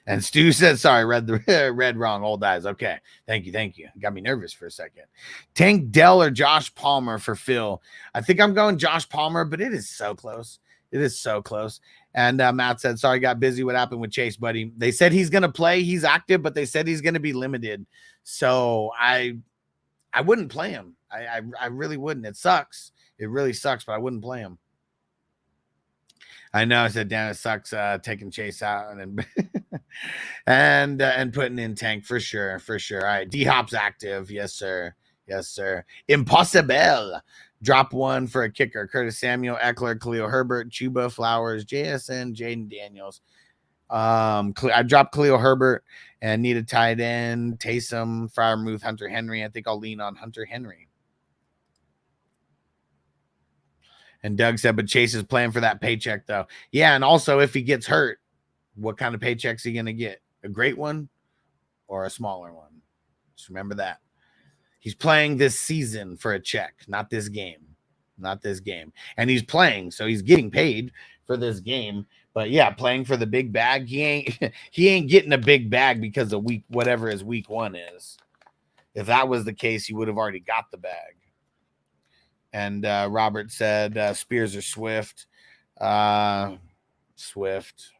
And Stu said, sorry, read wrong, old eyes. Okay, thank you. Got me nervous for a second. Tank Dell or Josh Palmer for Phil. I think I'm going Josh Palmer, but it is so close. It is so close. And Matt said, sorry, got busy. What happened with Chase, buddy? They said he's going to play. He's active, but they said he's going to be limited. So I wouldn't play him. I really wouldn't. It sucks. It really sucks, but I wouldn't play him. I know. I said, damn, it sucks taking Chase out and and putting in Tank for sure. All right, D-Hop's active. Yes, sir. Impossible. Drop 1 for a kicker. Curtis Samuel, Eckler, Khalil Herbert, Chuba, Flowers, JSN, Jaden Daniels. I dropped Khalil Herbert and need a tight end. Taysom, Freiermuth, Hunter Henry. I think I'll lean on Hunter Henry. And Doug said, but Chase is playing for that paycheck, though. Yeah, and also if he gets hurt, what kind of paycheck's he going to get? A great one or a smaller one? Just remember that. He's playing this season for a check, not this game. And he's playing, so he's getting paid for this game. But yeah, playing for the big bag, he ain't getting a big bag because of whatever his week 1 is. If that was the case, he would have already got the bag. And Robert said Spears or Swift. Swift.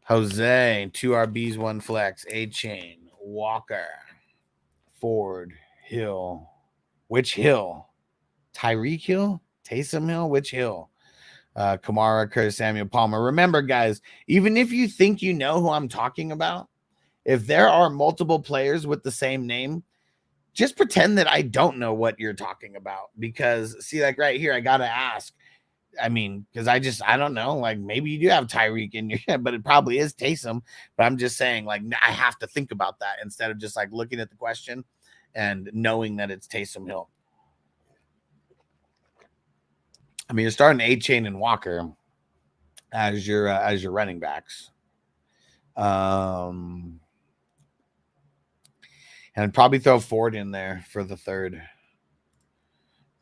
Jose, 2 RBs, 1 flex. A-Chain, Walker, Ford, Hill. Which Hill? Tyreek Hill? Taysom Hill? Which Hill? Kamara, Curtis Samuel, Palmer. Remember, guys, even if you think you know who I'm talking about, if there are multiple players with the same name, just pretend that I don't know what you're talking about. Because, see, like right here, I got to ask. I mean, because I don't know. Like, maybe you do have Tyreek in your head, but it probably is Taysom. But I'm just saying, like, I have to think about that instead of just, like, looking at the question and knowing that it's Taysom Hill. I mean, you're starting A-Chain and Walker as your running backs. And probably throw Ford in there for the third.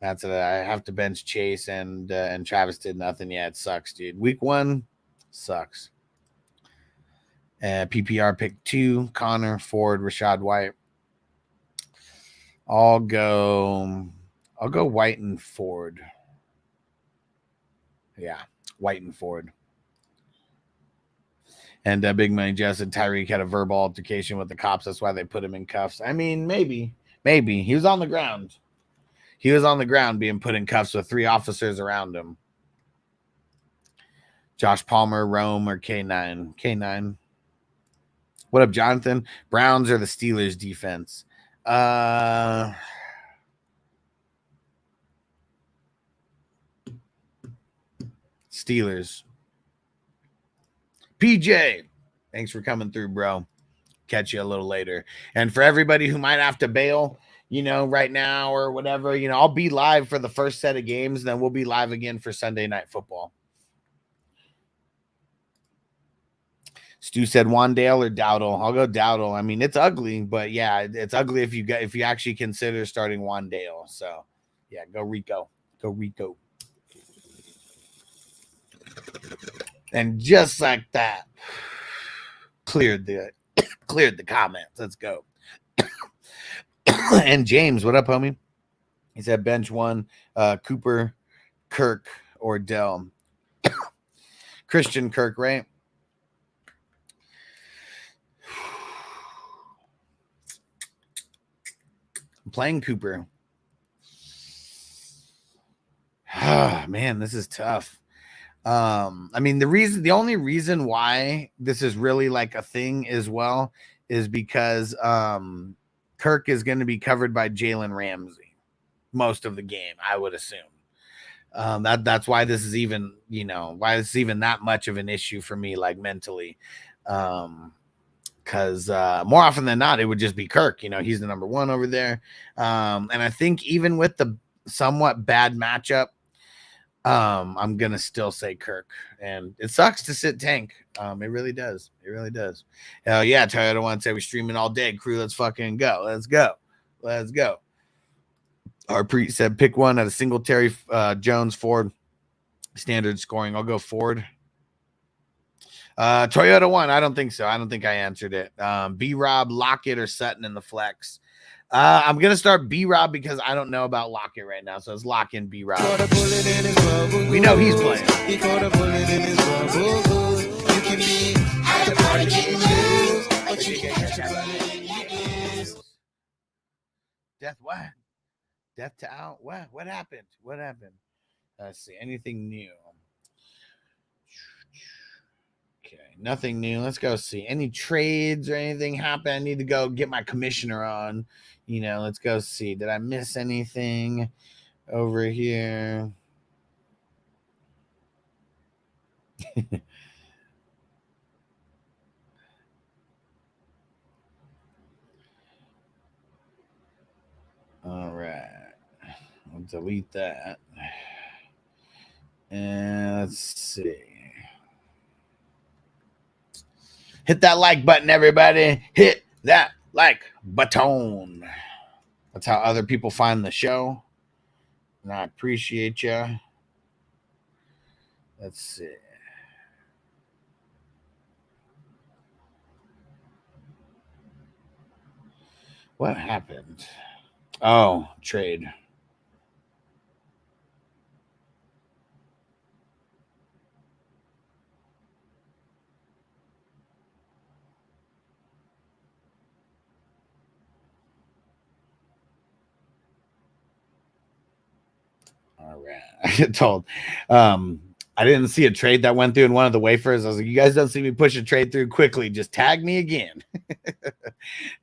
That's it. I have to bench Chase and Travis did nothing. Yeah, it sucks, dude. Week 1 sucks. PPR pick 2, Connor, Ford, Rashad White. I'll go White and Ford. Yeah, White and Ford. And Big Money Jeff said Tyreek had a verbal altercation with the cops. That's why they put him in cuffs. I mean, maybe. He was on the ground. He was on the ground being put in cuffs with 3 officers around him. Josh Palmer, Rome, or K9. What up, Jonathan? Browns or the Steelers defense? Steelers. PJ, thanks for coming through, bro. Catch you a little later. And for everybody who might have to bail, right now or whatever, I'll be live for the first set of games. Then we'll be live again for Sunday Night Football. Stu said Wandale or Dowdle. I'll go Dowdle. I mean, it's ugly, but yeah, it's ugly if you actually consider starting Wandale. So yeah, go Rico. Go Rico. And just like that, cleared the comments. Let's go. And James, what up, homie? He said bench one, Cooper, Kirk, or Dell. Christian Kirk, right? I'm playing Cooper. Man, this is tough. I mean, the only reason why this is really like a thing as well is because Kirk is going to be covered by Jalen Ramsey most of the game, I would assume. That's why this is even, why it's even that much of an issue for me, like mentally. Because more often than not, it would just be Kirk. He's the number one over there. And I think even with the somewhat bad matchup, I'm gonna still say Kirk, and it sucks to sit Tank. It really does. It really does. Hell yeah, Toyota One said we're streaming all day. Crew, let's fucking go. Let's go. Let's go. Our pre said pick one at a Singletary, Jones, Ford. Standard scoring. I'll go Ford. Toyota One. I don't think so. I don't think I answered it. B-Rob, Lockett, or Sutton in the flex. I'm going to start B-Rob because I don't know about Lockett right now. So let's lock in B-Rob. We know he's playing. He caught a bullet in his bubble. You can be at the party getting loose, but you can catch a bullet in your ears. Death what? Death to out? What happened? What happened? Let's see. Anything new? Okay, nothing new. Let's go see. Any trades or anything happen? I need to go get my commissioner on. Let's go see. Did I miss anything over here? All right. I'll delete that. And let's see. Hit that like button, everybody. Hit that like button. That's how other people find the show. And I appreciate you. Let's see. What happened? Oh, trade. All right. I get told. I didn't see a trade that went through in one of the wafers. I was like, you guys don't see me push a trade through quickly. Just tag me again.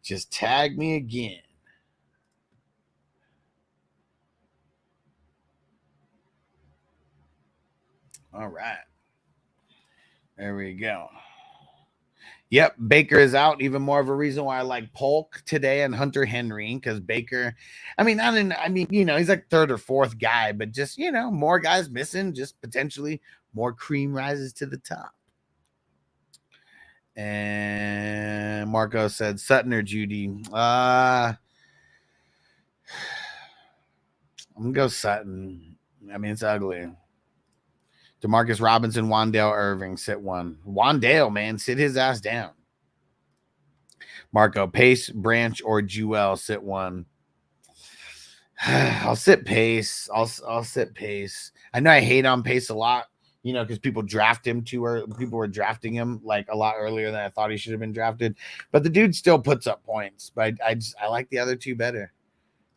Just tag me again. All right. There we go. Yep, Baker is out. Even more of a reason why I like Polk today and Hunter Henry, because Baker, he's like third or fourth guy, but just, more guys missing, just potentially more cream rises to the top. And Marco said Sutton or Judy. I'm going to go Sutton. I mean, it's ugly. Demarcus Robinson, Wandale Irving, sit one. Wandale, man, sit his ass down. Marco, Pace, Branch, or Jewel, sit one. I'll sit Pace. I'll sit Pace. I know I hate on Pace a lot, because people draft him too early. People were drafting him like a lot earlier than I thought he should have been drafted. But the dude still puts up points. But I like the other two better.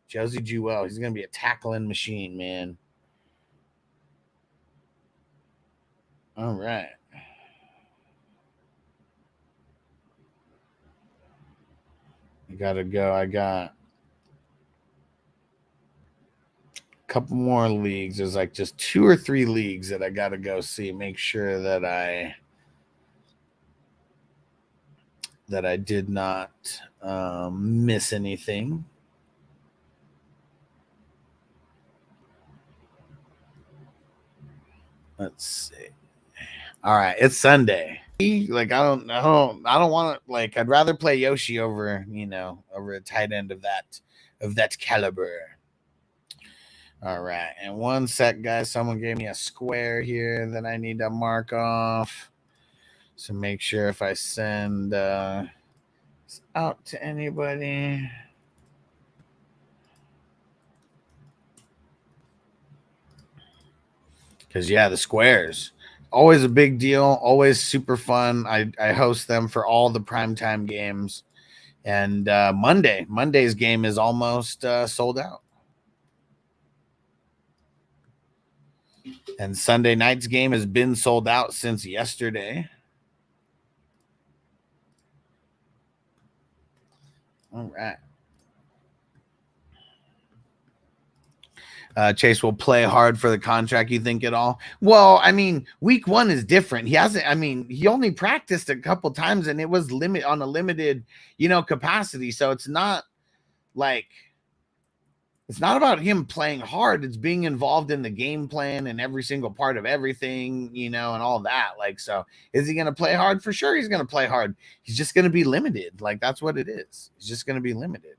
Josie Jewel, he's gonna be a tackling machine, man. All right. I gotta go. I got couple more leagues. There's like just 2 or 3 leagues that I got to go see. Make sure that I did not miss anything. Let's see. All right, it's Sunday. Like I don't want to, like, I'd rather play Yoshi over, over a tight end of that caliber. All right, and one sec, guys. Someone gave me a square here that I need to mark off. So make sure if I send this out to anybody. Because, yeah, the squares, always a big deal, always super fun. I host them for all the primetime games. And Monday's game is almost sold out. And Sunday night's game has been sold out since yesterday. All right. Chase will play hard for the contract, you think, at all? Well, I mean, week 1 is different. He only practiced a couple times, and it was on a limited, capacity. So it's not like, it's not about him playing hard. It's being involved in the game plan and every single part of everything, and all that. Like, so is he going to play hard? For sure he's going to play hard. He's just going to be limited. Like, that's what it is. He's just going to be limited.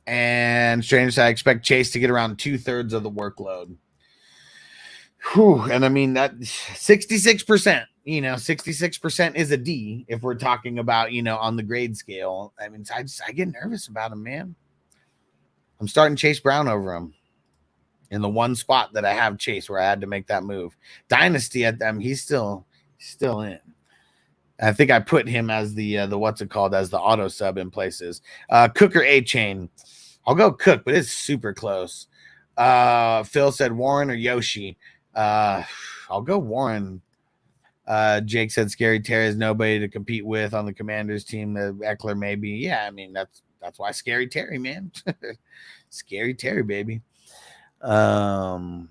And strange, I expect Chase to get around 2/3 of the workload. Whew. And I mean, that 66%, 66% is a D if we're talking about, on the grade scale. I mean, I get nervous about him, man. I'm starting Chase Brown over him in the one spot that I have Chase where I had to make that move. Dynasty at them, he's still in. I think I put him as the what's it called, as the auto sub in places. Cook or A-Chain. I'll go Cook, but it's super close. Phil said Warren or Yoshi. I'll go Warren. Jake said Scary Terry is nobody to compete with on the Commanders team. Eckler maybe. Yeah, I mean that's why Scary Terry, man. Scary Terry, baby. Let's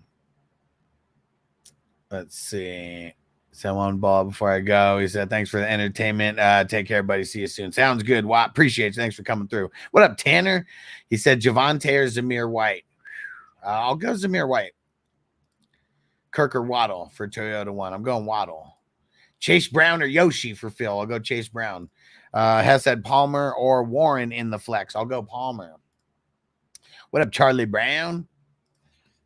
see. Someone ball before I go. He said, thanks for the entertainment. Take care, buddy. See you soon. Sounds good. Watt, appreciate you. Thanks for coming through. What up, Tanner? He said, Javonte or Zamir White? I'll go Zamir White. Kirk or Waddle for Toyota 1. I'm going Waddle. Chase Brown or Yoshi for Phil. I'll go Chase Brown. Hess said Palmer or Warren in the flex. I'll go Palmer. What up, Charlie Brown?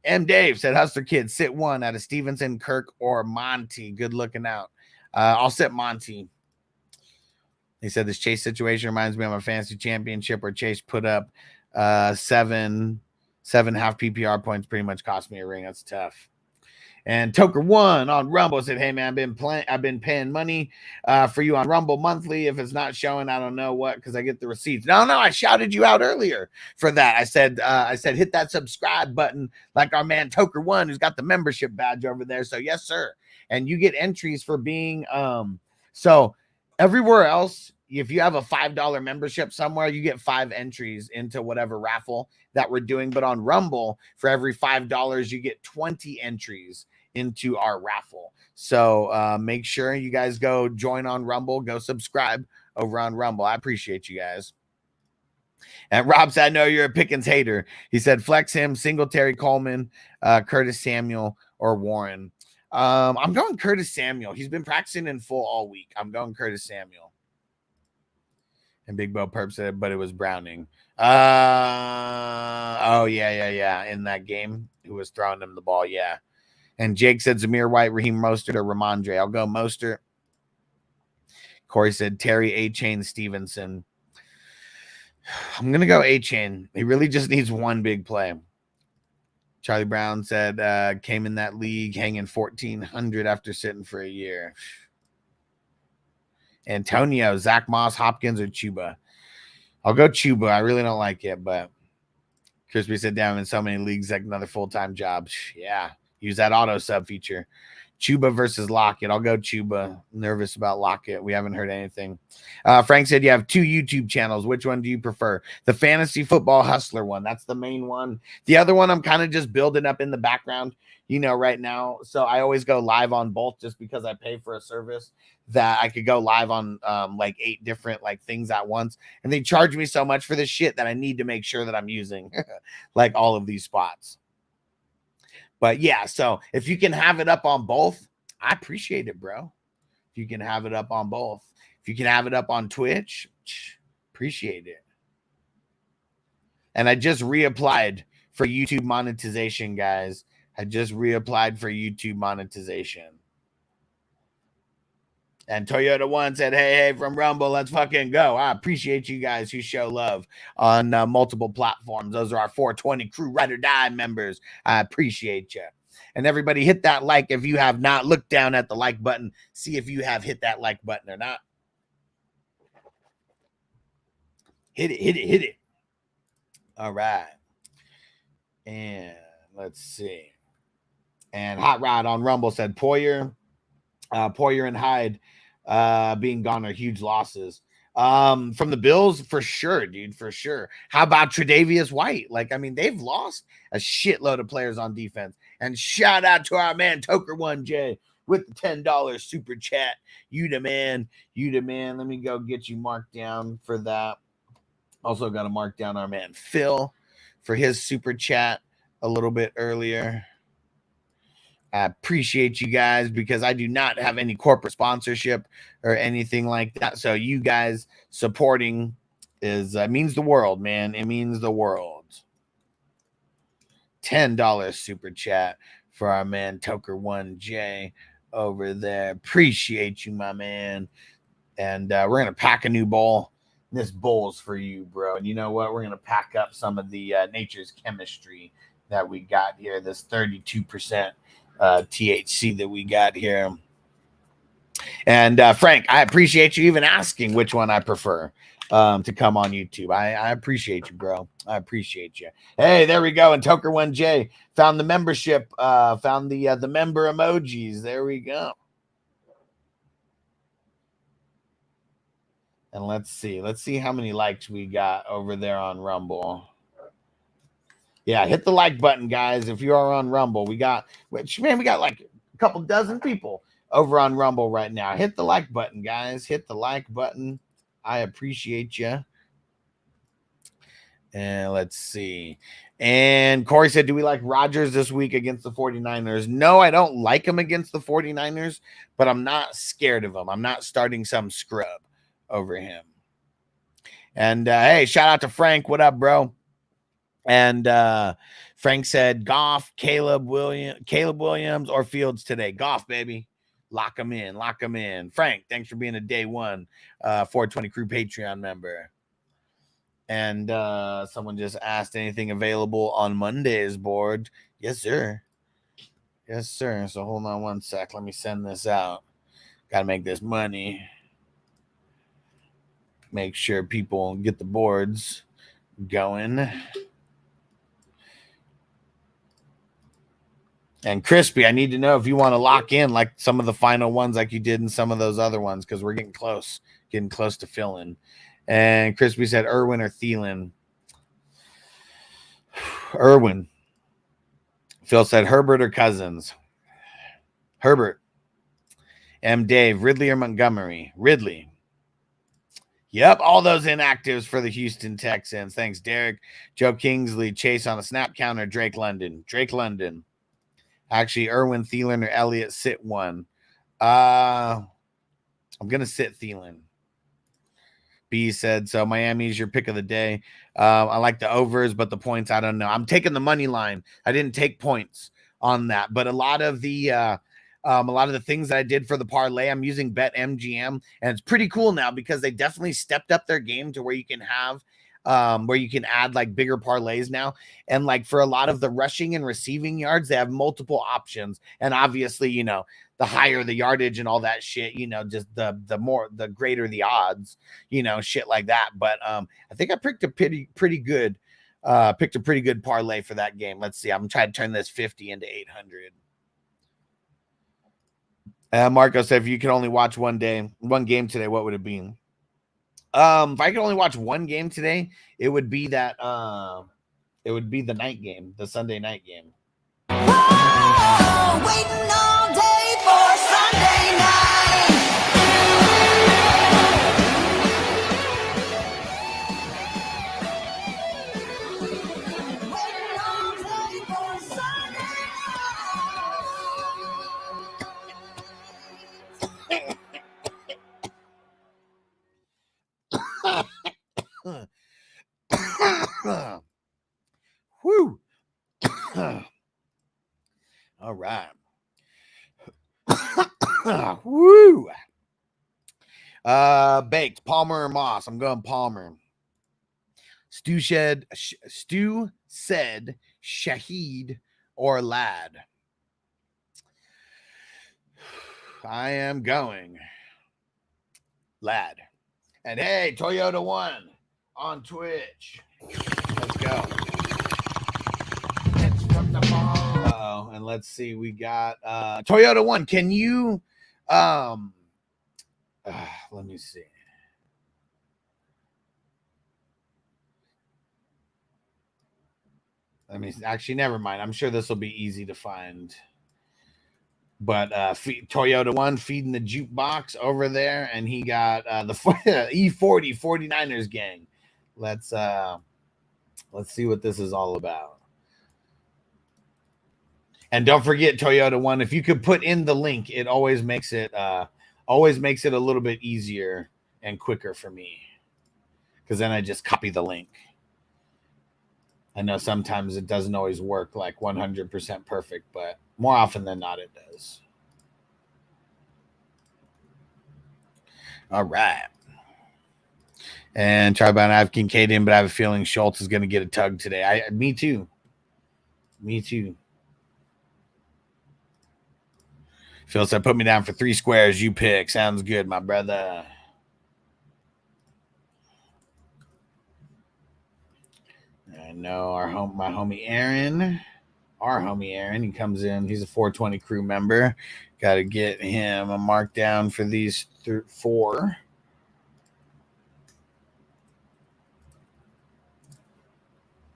M. Dave said, Hustler Kid, sit 1 out of Stevenson, Kirk, or Monty. Good looking out. I'll sit Monty. He said, this Chase situation reminds me of a fantasy championship where Chase put up 7 half PPR points, pretty much cost me a ring. That's tough. And Toker1 on Rumble said, hey, man, I've been paying money for you on Rumble monthly. If it's not showing, I don't know what, because I get the receipts. No, I shouted you out earlier for that. I said, hit that subscribe button like our man Toker1, who's got the membership badge over there. So, yes, sir. And you get entries for being so everywhere else, if you have a $5 membership somewhere, you get 5 entries into whatever raffle that we're doing. But on Rumble, for every $5, you get 20 entries into our raffle. So make sure you guys go join on Rumble, go subscribe over on Rumble. I appreciate you guys. And Rob said, I know you're a Pickens hater. He said, flex him, Singletary, Coleman, Curtis Samuel, or Warren. I'm going Curtis Samuel. He's been practicing in full all week. I'm going Curtis Samuel. And Big Bo Perp said, but it was Browning. Oh, yeah. In that game, who was throwing him the ball, yeah. And Jake said Zamir White, Raheem Mostert, or Ramondre. I'll go Mostert. Corey said Terry, A-Chain, Stevenson. I'm going to go A-Chain. He really just needs one big play. Charlie Brown said came in that league hanging 1,400 after sitting for a year. Antonio, Zach Moss, Hopkins, or Chuba. I'll go Chuba. I really don't like it, but Crispy said down in so many leagues like another full-time job. Yeah, use that auto sub feature. Chuba versus Lockett. I'll go Chuba. Nervous about Lockett. We haven't heard anything. Frank said you have 2 YouTube channels. Which one do you prefer? The Fantasy Football Hustler one. That's the main one. The other one I'm kind of just building up in the background, right now. So I always go live on both just because I pay for a service that I could go live on like 8 different like things at once. And they charge me so much for this shit that I need to make sure that I'm using like all of these spots. But yeah, so if you can have it up on both, I appreciate it, bro. If you can have it up on both. If you can have it up on Twitch, appreciate it. And I just reapplied for YouTube monetization, guys. I just reapplied for YouTube monetization. And Toyota One said, hey, from Rumble, let's fucking go. I appreciate you guys who show love on multiple platforms. Those are our 420 Crew Ride or Die members. I appreciate you. And everybody hit that like if you have not. Look down at the like button. See if you have hit that like button or not. Hit it, hit it, hit it. All right. And let's see. And Hot Rod on Rumble said Poyer and Hyde being gone are huge losses. From the Bills, for sure, dude, for sure. How about Tre'Davious White? Like, I mean, they've lost a shitload of players on defense. And shout out to our man Toker1J with the $10 super chat. You the man. Let me go get you marked down for that. Also got to mark down our man Phil for his super chat a little bit earlier. I appreciate you guys because I do not have any corporate sponsorship or anything like that. So you guys supporting is means the world, man. It means the world. $10 super chat for our man Toker1J over there. Appreciate you, my man. And we're going to pack a new bowl. This bowl's for you, bro. And you know what? We're going to pack up some of the Nature's Chemistry that we got here. This 32% THC that we got here. And Frank, I appreciate you even asking which one I prefer to come on YouTube. I appreciate you, bro. I appreciate you. Hey, there we go. And Toker1J found the membership, found the member emojis. There we go. And let's see how many likes we got over there on Rumble. Yeah, hit the like button, guys. If you are on Rumble, we got like a couple dozen people over on Rumble right now. Hit the like button, guys. Hit the like button. I appreciate you. And let's see. And Corey said, do we like Rodgers this week against the 49ers? No, I don't like him against the 49ers, but I'm not scared of him. I'm not starting some scrub over him. And hey, shout out to Frank. What up, bro? And Frank said Goff, Caleb Williams, or Fields today. Goff, baby. Lock them in. Frank, thanks for being a day one 420 Crew Patreon member. And someone just asked anything available on Monday's board. Yes, sir. So hold on one sec. Let me send this out. Got to make this money. Make sure people get the boards going. And Crispy, I need to know if you want to lock in like some of the final ones like you did in some of those other ones because we're getting close to filling. And Crispy said Irwin or Thielen. Irwin. Phil said Herbert or Cousins. Herbert. M. Dave, Ridley or Montgomery? Ridley. Yep, all those inactives for the Houston Texans. Thanks, Derek. Joe Kingsley, Chase on a snap counter, Drake London. Actually, Irwin, Thielen, or Elliott, sit one. I'm going to sit Thielen. B said, so Miami's your pick of the day. I like the overs, but the points, I don't know. I'm taking the money line. I didn't take points on that, but a lot of the things that I did for the parlay, I'm using BetMGM, and it's pretty cool now because they definitely stepped up their game to where you can have where you can add like bigger parlays now. And like for a lot of the rushing and receiving yards, they have multiple options. And obviously, you know, the higher the yardage and all that shit, you know, just the greater the odds, you know, shit like that. But I think I picked a pretty good parlay for that game. Let's see. I'm trying to turn this 50 into 800. Marco said, if you could only watch one game today, what would it be? If I could only watch one game today, it would be that it would be the night game, the Sunday night game. Whoa, waiting all day for Sunday night. Waiting all day for Sunday Whew. All right. Woo. Baked Palmer or Moss. I'm going Palmer. Stu said Shahid or Lad. I am going Lad. And hey, Toyota One on Twitch. Let's go. Uh-oh, and let's see. We got Toyota One. Can you let me see. Let me actually never mind. I'm sure this will be easy to find. But Toyota One feeding the jukebox over there, and he got the E40 49ers gang. Let's see what this is all about. And don't forget Toyota One. If you could put in the link, it always makes it a little bit easier and quicker for me, because then I just copy the link. I know sometimes it doesn't always work like 100% perfect, but more often than not, it does. All right. And try about have Kincaid in, but I have a feeling Schultz is going to get a tug today. Me too. Phil said, put me down for 3 squares. You pick. Sounds good, my brother. I know my homie Aaron. Our homie Aaron. He comes in. He's a 420 crew member. Got to get him a markdown for these 4.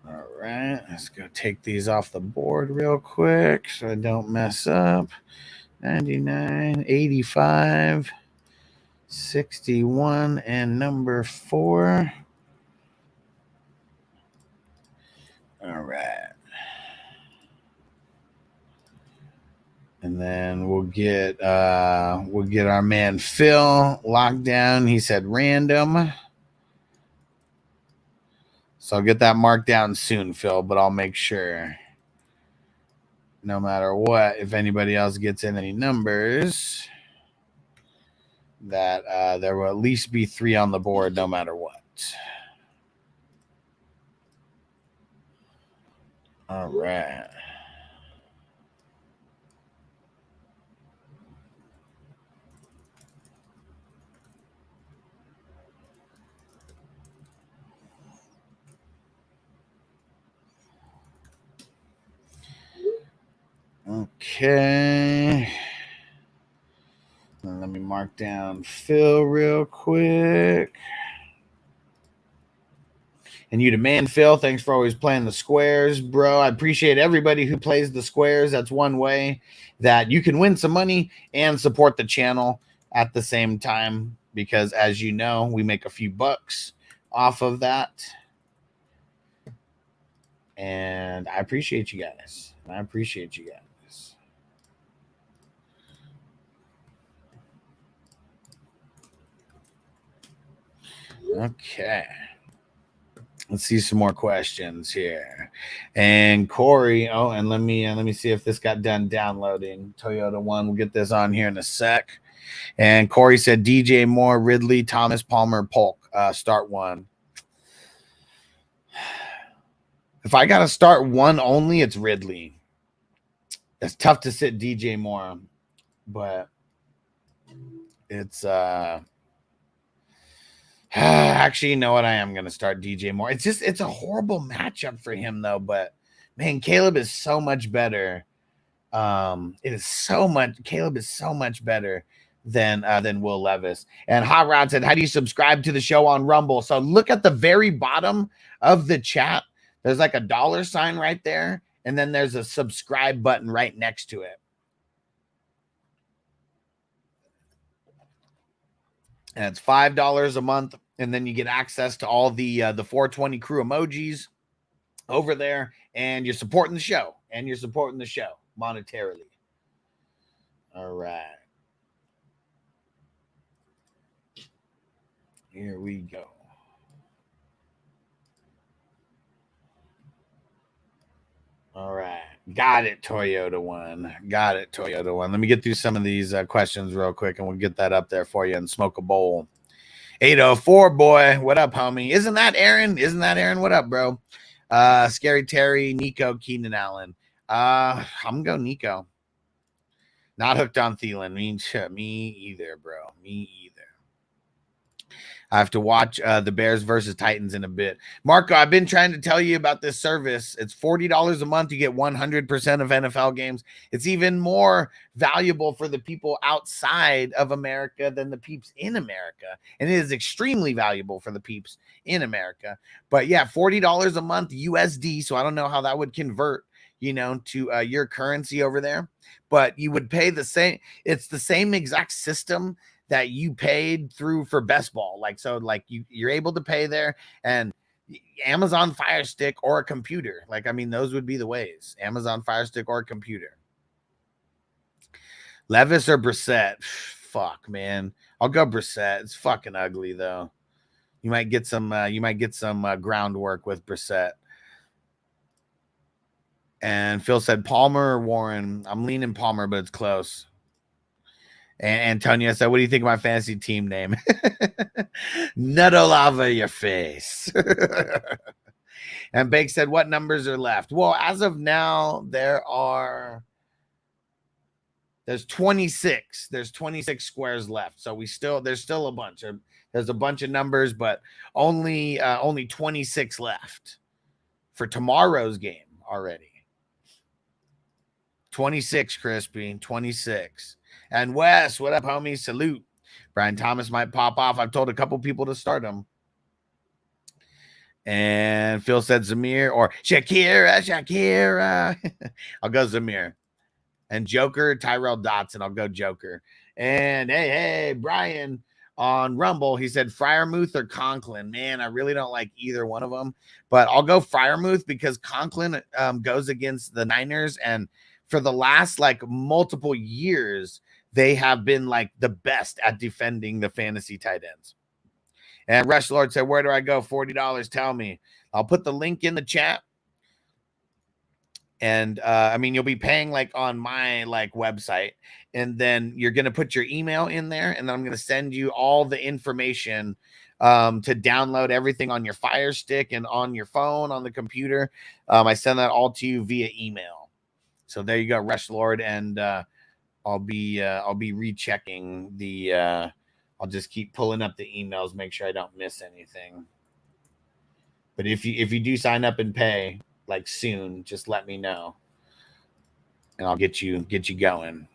All right. Let's go take these off the board real quick so I don't mess up. 99, 85, 61, and number 4. All right. And then we'll get our man Phil locked down. He said random. So I'll get that marked down soon, Phil, but I'll make sure no matter what, if anybody else gets in any numbers, that there will at least be 3 on the board no matter what. All right. Okay. Let me mark down Phil real quick. And you demand, Phil, thanks for always playing the squares, bro. I appreciate everybody who plays the squares. That's one way that you can win some money and support the channel at the same time, because as you know, we make a few bucks off of that. And I appreciate you guys. Okay. Let's see some more questions here. And Corey, and let me see if this got done downloading. Toyota One, we'll get this on here in a sec. And Corey said DJ Moore, Ridley, Thomas, Palmer, Polk. Start one. If I got to start one only, it's Ridley. It's tough to sit DJ Moore, but it's actually, you know what? I am going to start DJ Moore. It's a horrible matchup for him though, but man, Caleb is so much better It is so much. Caleb is so much better than Will Levis. And Hot Rod said, "How do you subscribe to the show on Rumble?" So look at the very bottom of the chat. There's like a $sign right there, and then there's a subscribe button right next to it. And it's $5 a month, and then you get access to all the 420 crew emojis over there, and you're supporting the show, monetarily. All right. Here we go. All right. Got it, Toyota One. Let me get through some of these questions real quick, and we'll get that up there for you and smoke a bowl. 804 boy. What up, homie? Isn't that Aaron? What up, bro? Scary Terry, Nico, Keenan Allen. I'm going to go Nico. Not hooked on Thielen. Me either, bro. Me either. I have to watch the Bears versus Titans in a bit. Marco, I've been trying to tell you about this service. It's $40 a month. You get 100% of NFL games. It's even more valuable for the people outside of America than the peeps in America. And it is extremely valuable for the peeps in America. But yeah, $40 a month USD. So I don't know how that would convert, to your currency over there. But you would pay the same. It's the same exact system that you paid through for best ball. You're able to pay there, and Amazon Fire Stick or a computer. Those would be the ways. Amazon Fire Stick or a computer. Levis or Brissett? Fuck, man. I'll go Brissett. It's fucking ugly though. You might get some groundwork with Brissett. And Phil said Palmer or Warren. I'm leaning Palmer, but it's close. And Antonio said, "What do you think of my fantasy team name?" Nutolava your face. And Bake said, "What numbers are left?" Well, as of now, there's 26. There's 26 squares left. So there's still a bunch. There's a bunch of numbers, but only 26 left for tomorrow's game already. 26, Crispy. 26. And Wes, what up, homie? Salute. Brian Thomas might pop off. I've told a couple people to start him. And Phil said Zamir or Shakira. I'll go Zamir. And Joker, Tyrell Dotson. I'll go Joker. And hey, Brian on Rumble, he said Freiermuth or Conklin. Man, I really don't like either one of them. But I'll go Freiermuth because Conklin goes against the Niners. And for the last multiple years, they have been the best at defending the fantasy tight ends. And Rush Lord said, "Where do I go? $40. Tell me." I'll put the link in the chat. And you'll be paying on my website, and then you're going to put your email in there, and then I'm going to send you all the information to download everything on your Fire Stick and on your phone, on the computer. I send that all to you via email. So there you go, Rush Lord, and I'll be rechecking the I'll just keep pulling up the emails, make sure I don't miss anything. But if you do sign up and pay soon, just let me know, and I'll get you going.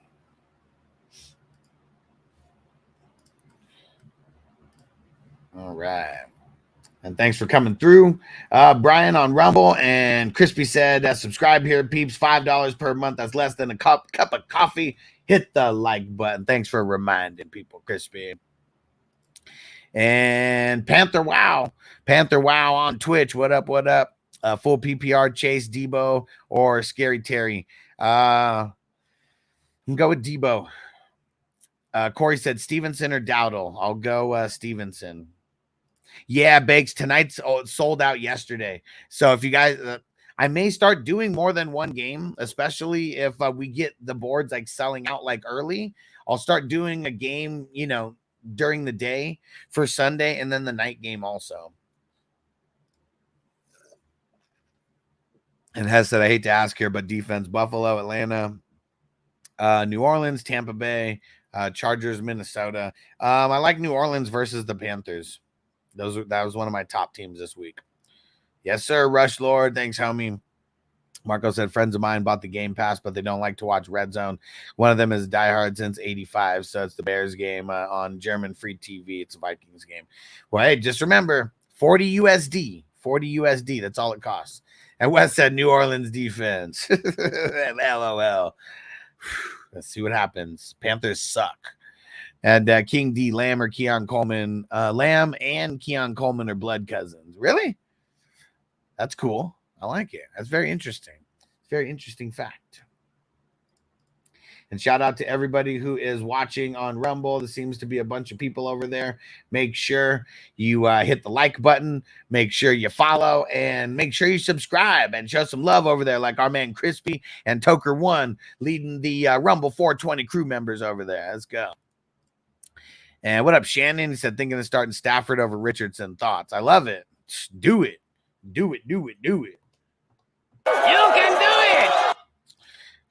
All right. And thanks for coming through. Brian on Rumble, and Crispy said, subscribe here, peeps. $5 per month. That's less than a cup of coffee. Hit the like button. Thanks for reminding people, Crispy. And Panther Wow on Twitch. What up? Full PPR, Chase, Debo, or Scary Terry. Go with Debo. Corey said Stevenson or Dowdle. I'll go Stevenson. Yeah, Bakes, tonight's sold out yesterday. So if you guys, I may start doing more than one game, especially if we get the boards selling out early. I'll start doing a game, during the day for Sunday, and then the night game also. And Hess said, I hate to ask here, but defense, Buffalo, Atlanta, New Orleans, Tampa Bay, Chargers, Minnesota. I like New Orleans versus the Panthers. That was one of my top teams this week. Yes, sir. Rush Lord. Thanks, homie. Marco said, friends of mine bought the Game Pass, but they don't like to watch Red Zone. One of them is diehard since 85, so it's the Bears game on German free TV. It's a Vikings game. Well, hey, just remember, 40 USD. 40 USD. That's all it costs. And Wes said, New Orleans defense. LOL. Let's see what happens. Panthers suck. And King D, Lamb or Keon Coleman. Lamb and Keon Coleman are blood cousins. Really? That's cool. I like it. That's very interesting. Very interesting fact. And shout out to everybody who is watching on Rumble. There seems to be a bunch of people over there. Make sure you hit the like button. Make sure you follow. And make sure you subscribe and show some love over there like our man Crispy and Toker1 leading the Rumble 420 crew members over there. Let's go. And what up, Shannon? He said, thinking of starting Stafford over Richardson. Thoughts? I love it. Just do it. Do it, do it, do it. You can do it!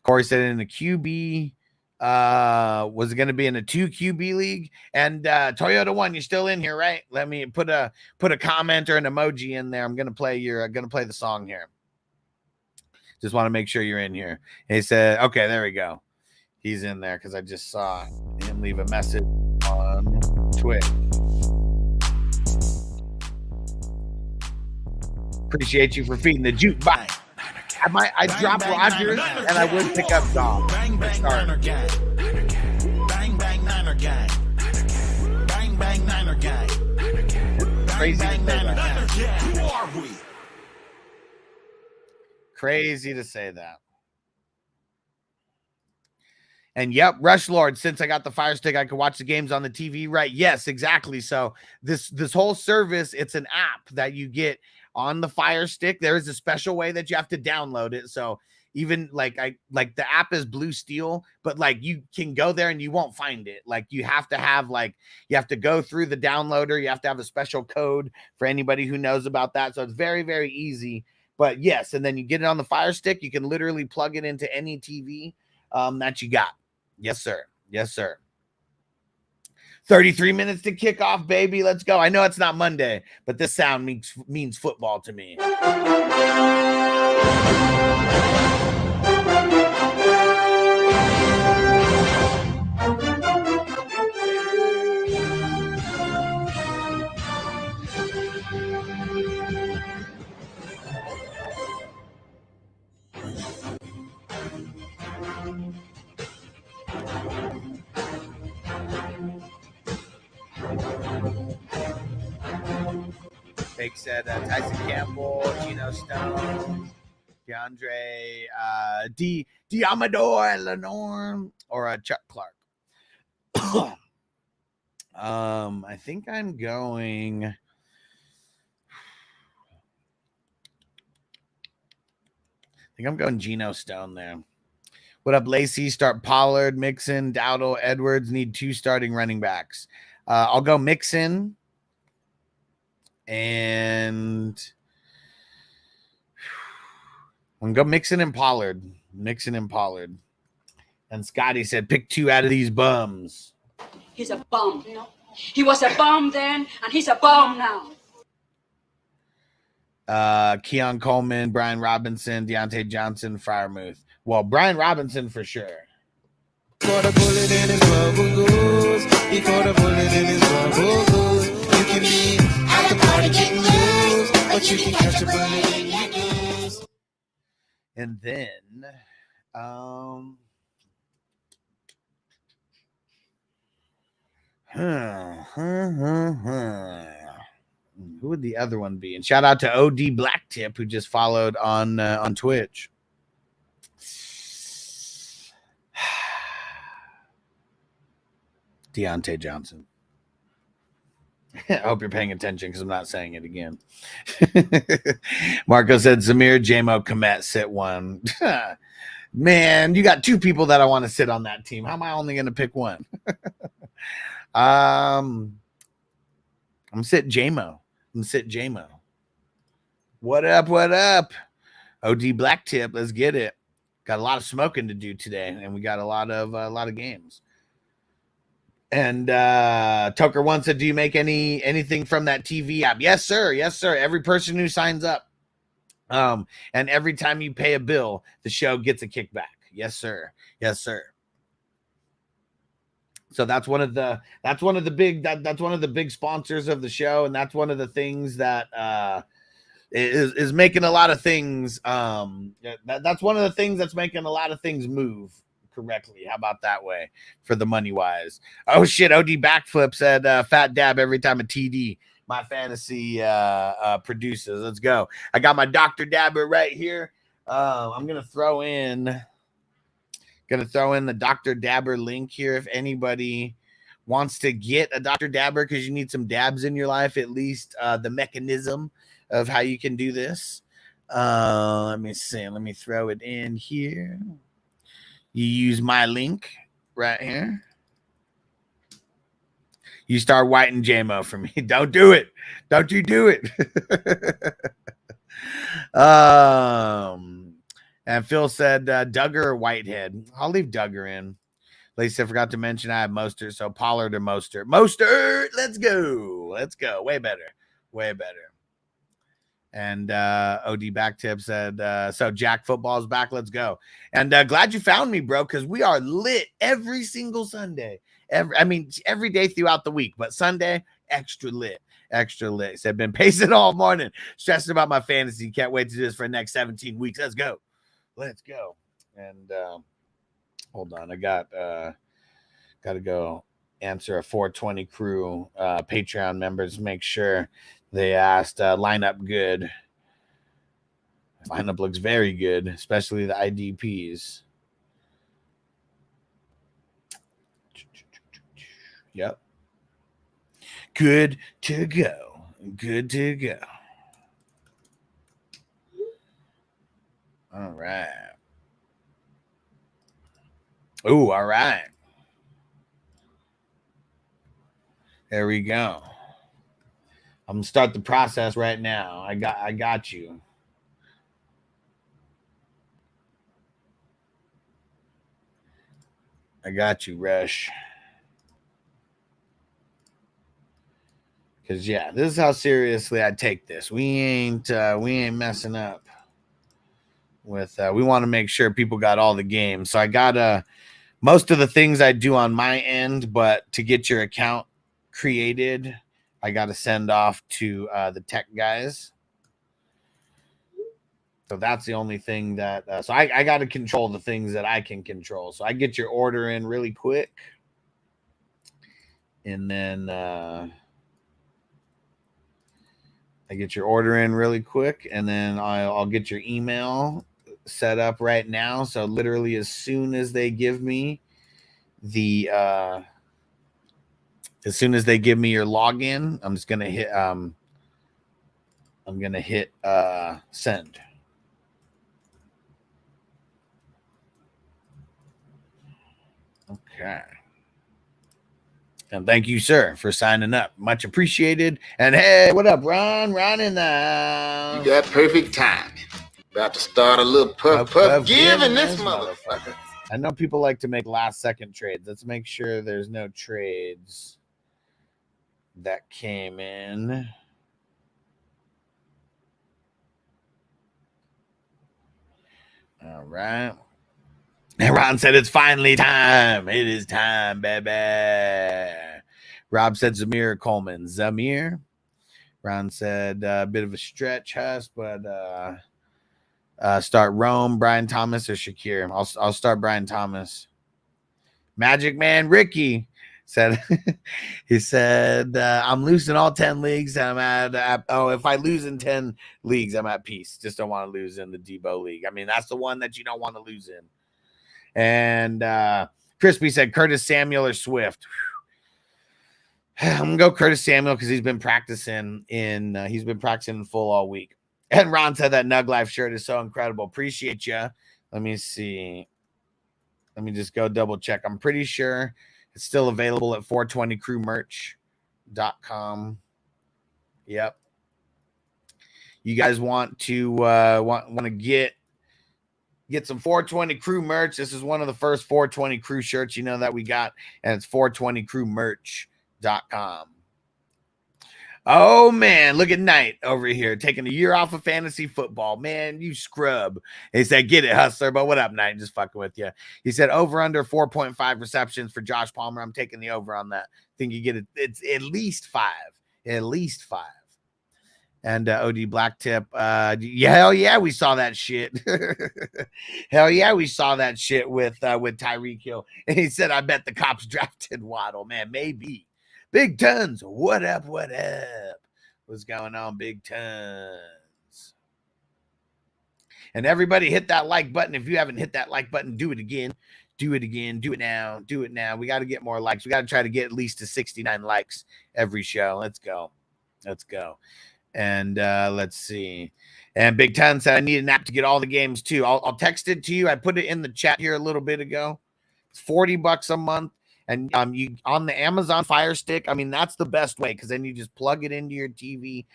Corey said in the QB, was it going to be in a 2 QB league? And Toyota 1, you're still in here, right? Let me put a comment or an emoji in there. I'm going to play the song here. Just want to make sure you're in here. And he said, okay, there we go. He's in there because I just saw him leave a message on Twitch. Appreciate you for feeding the jukebox. I drop Rogers and I would pick up Dom. Bang, bang, Niner gang. Bang, bang, Niner gang. Bang, bang, Niner gang. Crazy to say that. Who are we? Crazy to say that. And yep, Rush Lord, since I got the Fire Stick, I can watch the games on the TV, right? Yes, exactly. So this whole service, it's an app that you get on the Fire Stick. There is a special way that you have to download it. So even like the app is Blue Steel, but like you can go there and you won't find it. Like you have to go through the downloader. You have to have a special code for anybody who knows about that. So it's very, very easy. But yes, and then you get it on the Fire Stick. You can literally plug it into any TV that you got. Yes, sir. Yes, sir. 33 minutes to kick off, baby. Let's go. I know it's not Monday, but this sound means football to me. Fake said Tyson Campbell, Geno Stone, DeAndre, Diamador, Lenore, or Chuck Clark. I think I'm going. Geno Stone there. What up, Lacey? Start Pollard, Mixon, Dowdle, Edwards. Need 2 starting running backs. I'll go Mixon. And I'm going to go Mixon and Pollard. And Scotty said, pick 2 out of these bums. He's a bum. No. He was a bum then, and he's a bum now. Keon Coleman, Brian Robinson, Deontay Johnson, Freiermuth. Well, Brian Robinson for sure. Caught a bullet in his bubble goose. He caught a bullet in his bubble goose. You can be at the party getting loose, but you can catch a bullet in your goose. And then, who would the other one be? And shout out to OD Blacktip who just followed on Twitch. Deontay Johnson. I hope you're paying attention because I'm not saying it again. Marco said Zamir, J-Mo, Komet, sit 1. Man, you got 2 people that I want to sit on that team. How am I only going to pick 1? I'm sit J-Mo. What up? OD Blacktip, let's get it. Got a lot of smoking to do today, and we got a lot of games. And Tucker once said, do you make anything from that TV app? Yes, sir. Every person who signs up And every time you pay a bill, the show gets a kickback. Yes, sir. Yes, sir. So that's one of the big sponsors of the show, and that's one of the things that is making a lot of things. That's one of the things that's making a lot of things move correctly. How about that way for the money wise? Oh shit! OD backflip said fat dab every time a TD. My fantasy produces. Let's go. I got my Dr. Dabber right here. I'm gonna throw in the Dr. Dabber link here if anybody wants to get a Dr. Dabber because you need some dabs in your life, at least the mechanism of how you can do this. Let me see. Let me throw it in here. You use my link right here. You start whiting JMO for me. Don't do it. Don't you do it. And Phil said Duggar or Whitehead. I'll leave Duggar in. Lacey, I forgot to mention I have Mostert, so Pollard or Mostert. Mostert, let's go. Let's go. Way better. Way better. And OD back tip said, so Jack football's back. Let's go. And glad you found me, bro, because we are lit every single Sunday. Every day throughout the week, but Sunday, extra lit. Extra lit. So I've been pacing all morning, stressing about my fantasy. Can't wait to do this for the next 17 weeks. Let's go. Let's go. And hold on. I got to go answer a 420 crew Patreon members. Make sure they asked lineup good. Lineup looks very good, especially the IDPs. Yep. Good to go. Good to go. All right. Oh, all right. There we go. I'm gonna start the process right now. I got you. I got you, Resh. Because yeah, this is how seriously I take this. We ain't messing up with we want to make sure people got all the games. So I got most of the things I do on my end, but to get your account created, I got to send off to the tech guys. So that's the only thing that so I got to control the things that I can control. So I get your order in really quick, and then I get your order in really quick, and then I'll get your email set up right now. So literally as soon as they give me the as soon as they give me your login, I'm just gonna hit send. Okay. And thank you, sir, for signing up. Much appreciated. And hey, what up, Ron? Ron in the... You got perfect timing. About to start a little puff giving this motherfucker. I know people like to make last-second trades. Let's make sure there's no trades that came in. All right. And Ron said, it's finally time. It is time, baby. Rob said Zamir Coleman. Zamir. Ron said a bit of a stretch, Huss, but start Rome, Brian Thomas, or Shakir. I'll start Brian Thomas. Magic Man Ricky said, he said, I'm losing all 10 leagues. I'm at if I lose in 10 leagues, I'm at peace. Just don't want to lose in the Debo League. I mean, that's the one that you don't want to lose in. And Crispy said Curtis Samuel or Swift. I'm gonna go Curtis Samuel because he's been practicing in full all week. And Ron said that Nug Life shirt is so incredible. Appreciate you. Let me see. Let me just go double check. I'm pretty sure it's still available at 420crewmerch.com. Yep. You guys want to want to get some 420 crew merch. This is one of the first 420 crew shirts, that we got, and it's 420crewmerch.com. Oh, man, look at Knight over here taking a year off of fantasy football. Man, you scrub. He said, get it, Hustler. But what up, Knight? Just fucking with you. He said, over under 4.5 receptions for Josh Palmer. I'm taking the over on that. I think you get it. It's at least 5. At least 5. And OD Black Tip, yeah, hell yeah, we saw that shit. Hell yeah, we saw that shit with Tyreek Hill. And he said, I bet the cops drafted Waddle. Man, maybe. Big Tons, what up, what up? What's going on, Big Tons? And everybody hit that like button. If you haven't hit that like button, do it again. Do it again. Do it now. Do it now. We got to get more likes. We got to try to get at least to 69 likes every show. Let's go. Let's go. And let's see. And Big Ten said, I need an app to get all the games too. I'll text it to you. I put it in the chat here a little bit ago. It's $40 a month. And you on the Amazon Fire Stick, I mean, that's the best way because then you just plug it into your TV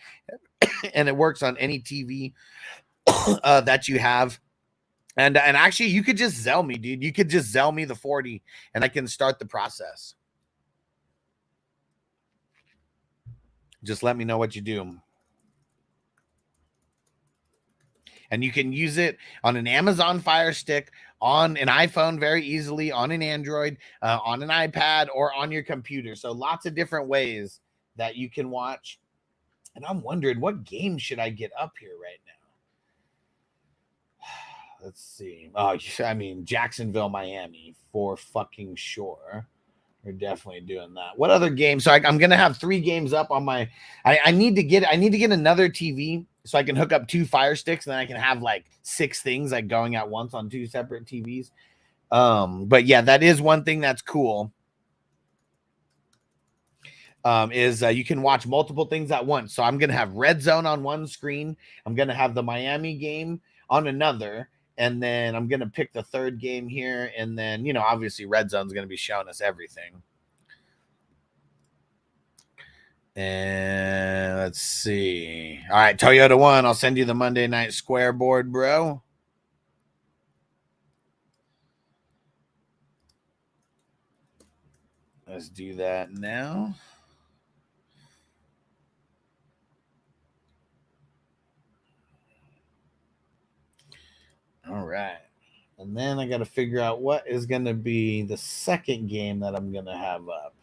and it works on any TV that you have. And actually, you could just Zelle me, dude. You could just Zelle me the 40 and I can start the process. Just let me know what you do. And you can use it on an Amazon Fire Stick, on an iPhone very easily, on an Android, on an iPad, or on your computer. So lots of different ways that you can watch. And I'm wondering, what game should I get up here right now? Let's see. Oh, I mean, Jacksonville, Miami, for fucking sure. We're definitely doing that. What other games? So I'm gonna have 3 games up on my. I need to get another TV so I can hook up 2 Fire Sticks, and then I can have like 6 things like going at once on 2 separate TVs. But yeah, that is one thing that's cool. Is you can watch multiple things at once. So I'm gonna have Red Zone on one screen. I'm gonna have the Miami game on another. And then I'm going to pick the 3rd game here. And then, you know, obviously Red Zone's going to be showing us everything. And let's see. All right, Toyota 1, I'll send you the Monday Night Square board, bro. Let's do that now. All right. And then I got to figure out what is going to be the 2nd game that I'm going to have up.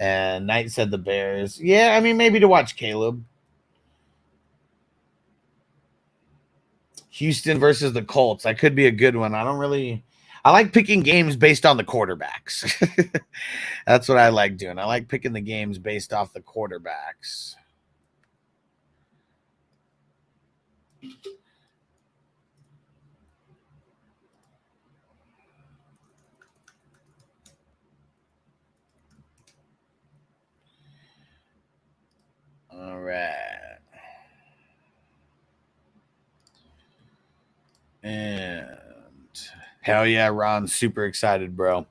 And Knight said the Bears. Yeah, I mean, maybe to watch Caleb. Houston versus the Colts. That could be a good one. I like picking games based on the quarterbacks. That's what I like doing. I like picking the games based off the quarterbacks. All right. And hell yeah, Ron. Super excited, bro.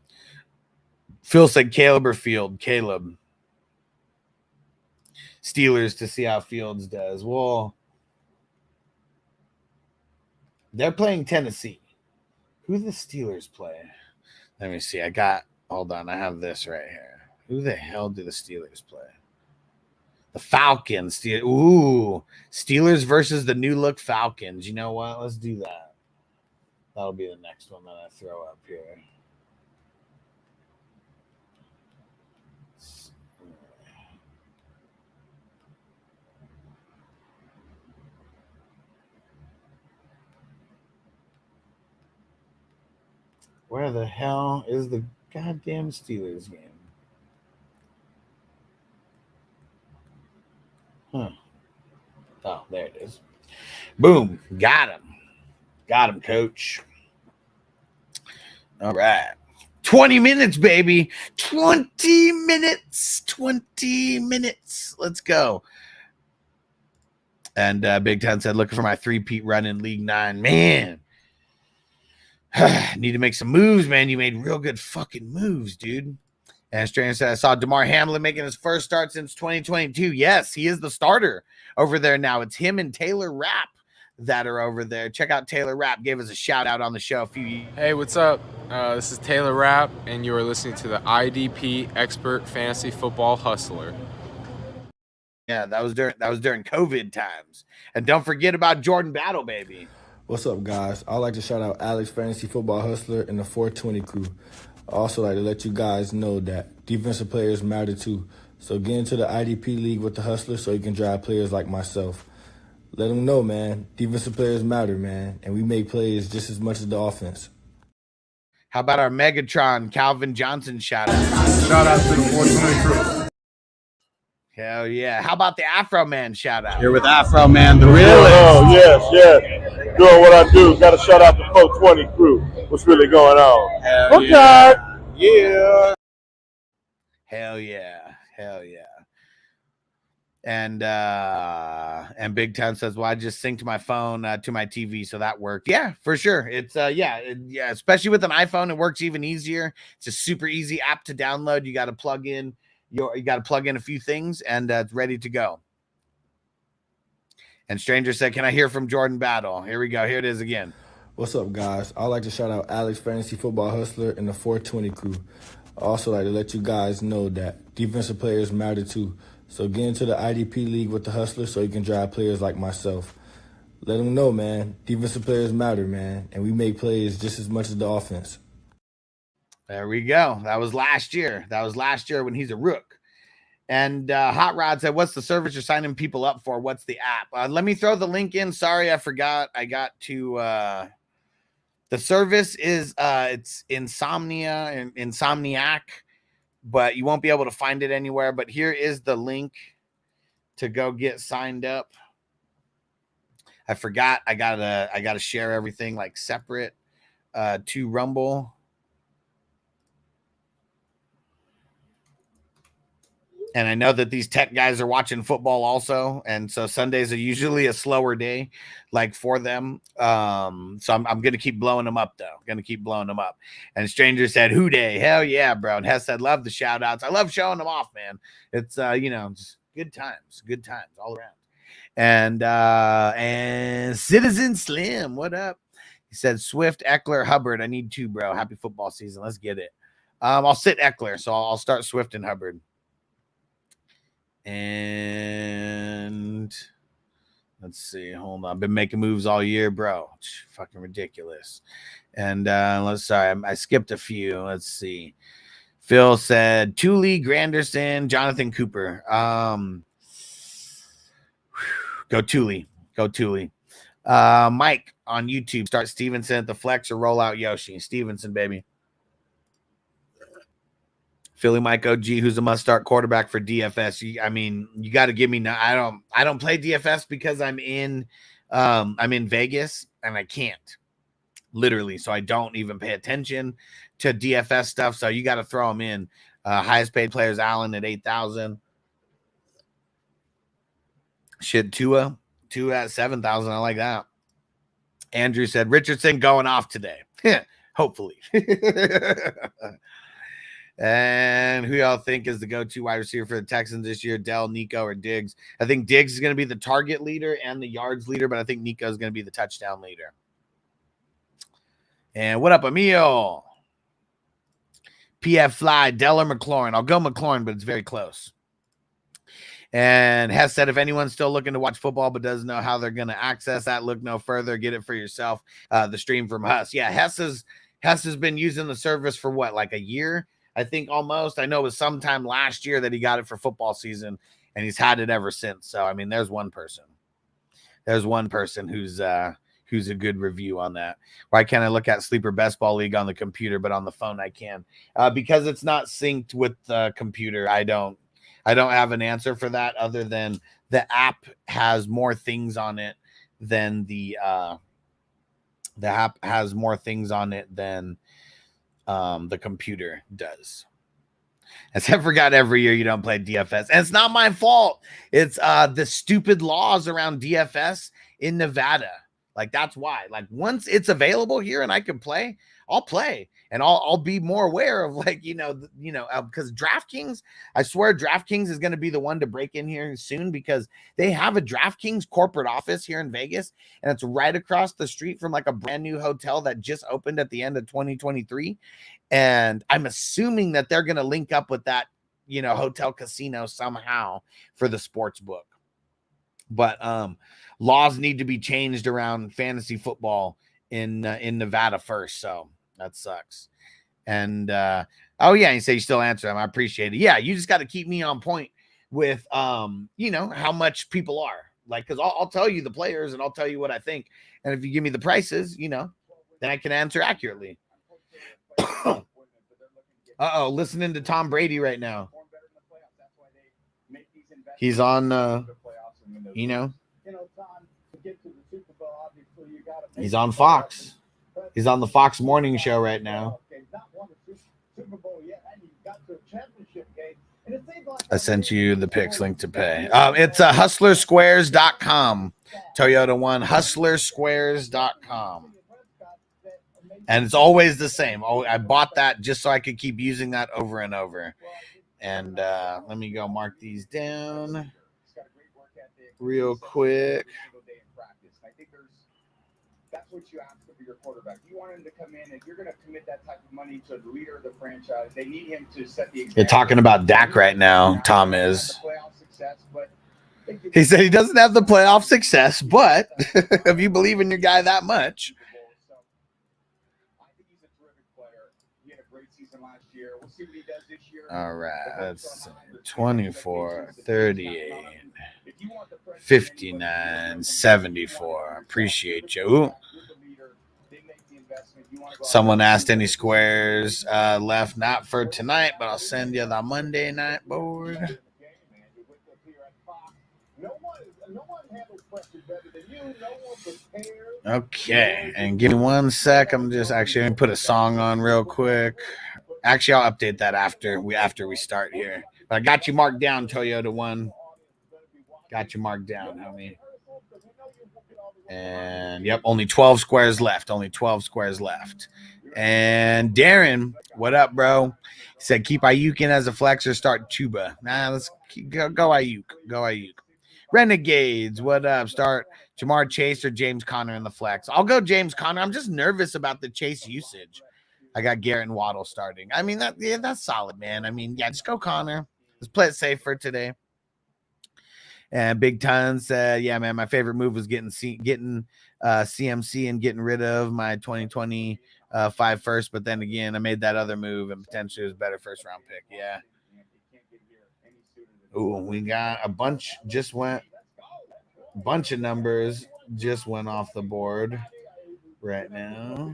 Phil said Caleb or Field. Caleb. Steelers to see how Fields does. Well, they're playing Tennessee. Who the Steelers play? Let me see. Hold on. I have this right here. Who the hell do the Steelers play? The Falcons. Ooh, Steelers versus the new look Falcons. You know what? Let's do that. That'll be the next one that I throw up here. Where the hell is the goddamn Steelers game? Huh. Oh, there it is. Boom. Got him. Got him, coach. All right. 20 minutes, baby. 20 minutes. 20 minutes. Let's go. And Big Ten said, looking for my 3-peat run in League 9. Man. Need to make some moves, man. You made real good fucking moves, dude. And Stranger said, I saw DeMar Hamlin making his first start since 2022. Yes, he is the starter over there now. It's him and Taylor Rapp that are over there. Check out Taylor Rapp. Gave us a shout out on the show a few years. Hey, what's up? This is Taylor Rapp, and you are listening to the IDP Expert Fantasy Football Hustler. Yeah, that was during COVID times. And don't forget about Jordan Battle, baby. What's up, guys? I'd like to shout out Alex Fantasy Football Hustler and the 420 crew. I also like to let you guys know that defensive players matter too. So get into the IDP league with the Hustler so you can drive players like myself. Let them know, man. Defensive players matter, man. And we make plays just as much as the offense. How about our Megatron, Calvin Johnson shout out? Shout out to the 420 crew. Hell yeah. How about the Afro Man shout out? Here with Afro Man, the realist. Oh, yes. Doing what I do. Got to shout out the 420 crew. What's really going on? Hell yeah. Yeah. Hell yeah. Hell yeah. And Big Town says, well, I just synced my phone to my TV, so that worked. Yeah, for sure. It's yeah, especially with an iPhone, it works even easier. It's a super easy app to download. You got to plug in a few things, and it's ready to go. And Stranger said, can I hear from Jordan Battle? Here we go. Here it is again. What's up, guys? I'd like to shout out Alex Fantasy Football Hustler and the 420 crew. I also like to let you guys know that defensive players matter too. So get into the IDP league with the Hustler so you can drive players like myself. Let them know, man. Defensive players matter, man. And we make plays just as much as the offense. There we go. That was last year. When he's a rook. And Hot Rod said, what's the service you're signing people up for? What's the app? Let me throw the link in. Sorry, I forgot. I got to... the service is it's Insomniac, but you won't be able to find it anywhere. But here is the link to go get signed up. I forgot. I gotta share everything like separate to Rumble. And I know that these tech guys are watching football also. And so Sundays are usually a slower day, like for them. So I'm going to keep blowing them up, though. And Stranger said, who day? Hell yeah, bro. And Hess said, love the shout outs. I love showing them off, man. It's, just good times all around. And Citizen Slim, what up? He said, Swift, Eckler, Hubbard. I need two, bro. Happy football season. Let's get it. I'll sit Eckler. So I'll start Swift and Hubbard. And let's see. Hold on. I've been making moves all year, bro. Fucking ridiculous. And I skipped a few. Let's see. Phil said Thule, Granderson, Jonathan Cooper. Go Thule. Mike on YouTube. Start Stevenson at the flex or roll out Yoshi. Stevenson, baby. Philly Mike OG, who's a must-start quarterback for DFS. You got to give me. I don't play DFS because I'm in Vegas and I can't literally, so I don't even pay attention to DFS stuff. So you got to throw them in. Highest paid players, Allen at 8,000. Shit, Tua at 7,000. I like that. Andrew said Richardson going off today. Hopefully. And who y'all think is the go-to wide receiver for the Texans this year? Dell, Nico, or Diggs? I think Diggs is going to be the target leader and the yards leader, but I think Nico is going to be the touchdown leader. And what up, Emil? PF Fly, Dell or McLaurin? I'll go McLaurin, but it's very close. And Hess said, if anyone's still looking to watch football but doesn't know how they're going to access that, look no further. Get it for yourself. The stream from Huss. Yeah, Hess has been using the service for what, like a year? I think almost. I know it was sometime last year that he got it for football season, and he's had it ever since. So, there's one person. Who's a good review on that. Why can't I look at Sleeper Best Ball League on the computer, but on the phone I can? Because it's not synced with the computer. I don't have an answer for that other than the app has more things on it than the computer does. As I forgot, every year you don't play DFS. And it's not my fault. It's the stupid laws around DFS in Nevada. Like, that's why. Like, once it's available here and I can play, I'll play. And I'll be more aware of, like, because DraftKings, I swear DraftKings is going to be the one to break in here soon, because they have a DraftKings corporate office here in Vegas, and it's right across the street from like a brand new hotel that just opened at the end of 2023. And I'm assuming that they're going to link up with that hotel casino somehow for the sports book. But laws need to be changed around fantasy football in Nevada first. So that sucks. And you say you still answer them. I appreciate it. Yeah, you just got to keep me on point with how much people are like, because I'll tell you the players and I'll tell you what I think. And if you give me the prices, then I can answer accurately. Listening to Tom Brady right now. He's on he's on Fox. He's on the Fox morning show right now. I sent you the picks link to pay. It's hustlersquares.com. Toyota One, hustlersquares.com. And it's always the same. I bought that just so I could keep using that over and over. And let me go mark these down real quick. That's what you ask of your quarterback. You want him to come in, and you're going to commit that type of money to the leader of the franchise. They need him to set the example. You're talking about Dak right now, Tom is. He said he doesn't have the playoff success, but if you believe in your guy that much. I think he's a terrific player. He had a great season last year. We'll see what he does this year. All right, that's 24, 38. 59, 74. Appreciate you. Someone asked any squares left, not for tonight, but I'll send you the Monday night board. Okay, and give me 1 sec. I'm just actually going to put a song on real quick. Actually, I'll update that after we start here. But I got you marked down, Toyota One. Got you marked down, homie. And yep, only 12 squares left. And Darren, what up, bro? He said keep Ayuk in as a flex or start Chuba. Nah, let's go Ayuk. Renegades, what up? Start Jamar Chase or James Conner in the flex. I'll go James Conner. I'm just nervous about the Chase usage. I got Garrett and Waddle starting. I mean, that's solid, man. I mean, yeah, just go Conner. Let's play it safe for today. And Big Ton said, yeah, man, my favorite move was getting CMC and getting rid of my 2025 first. But then again, I made that other move and potentially it was a better first round pick. Yeah. Ooh, we got a bunch of numbers just went off the board right now.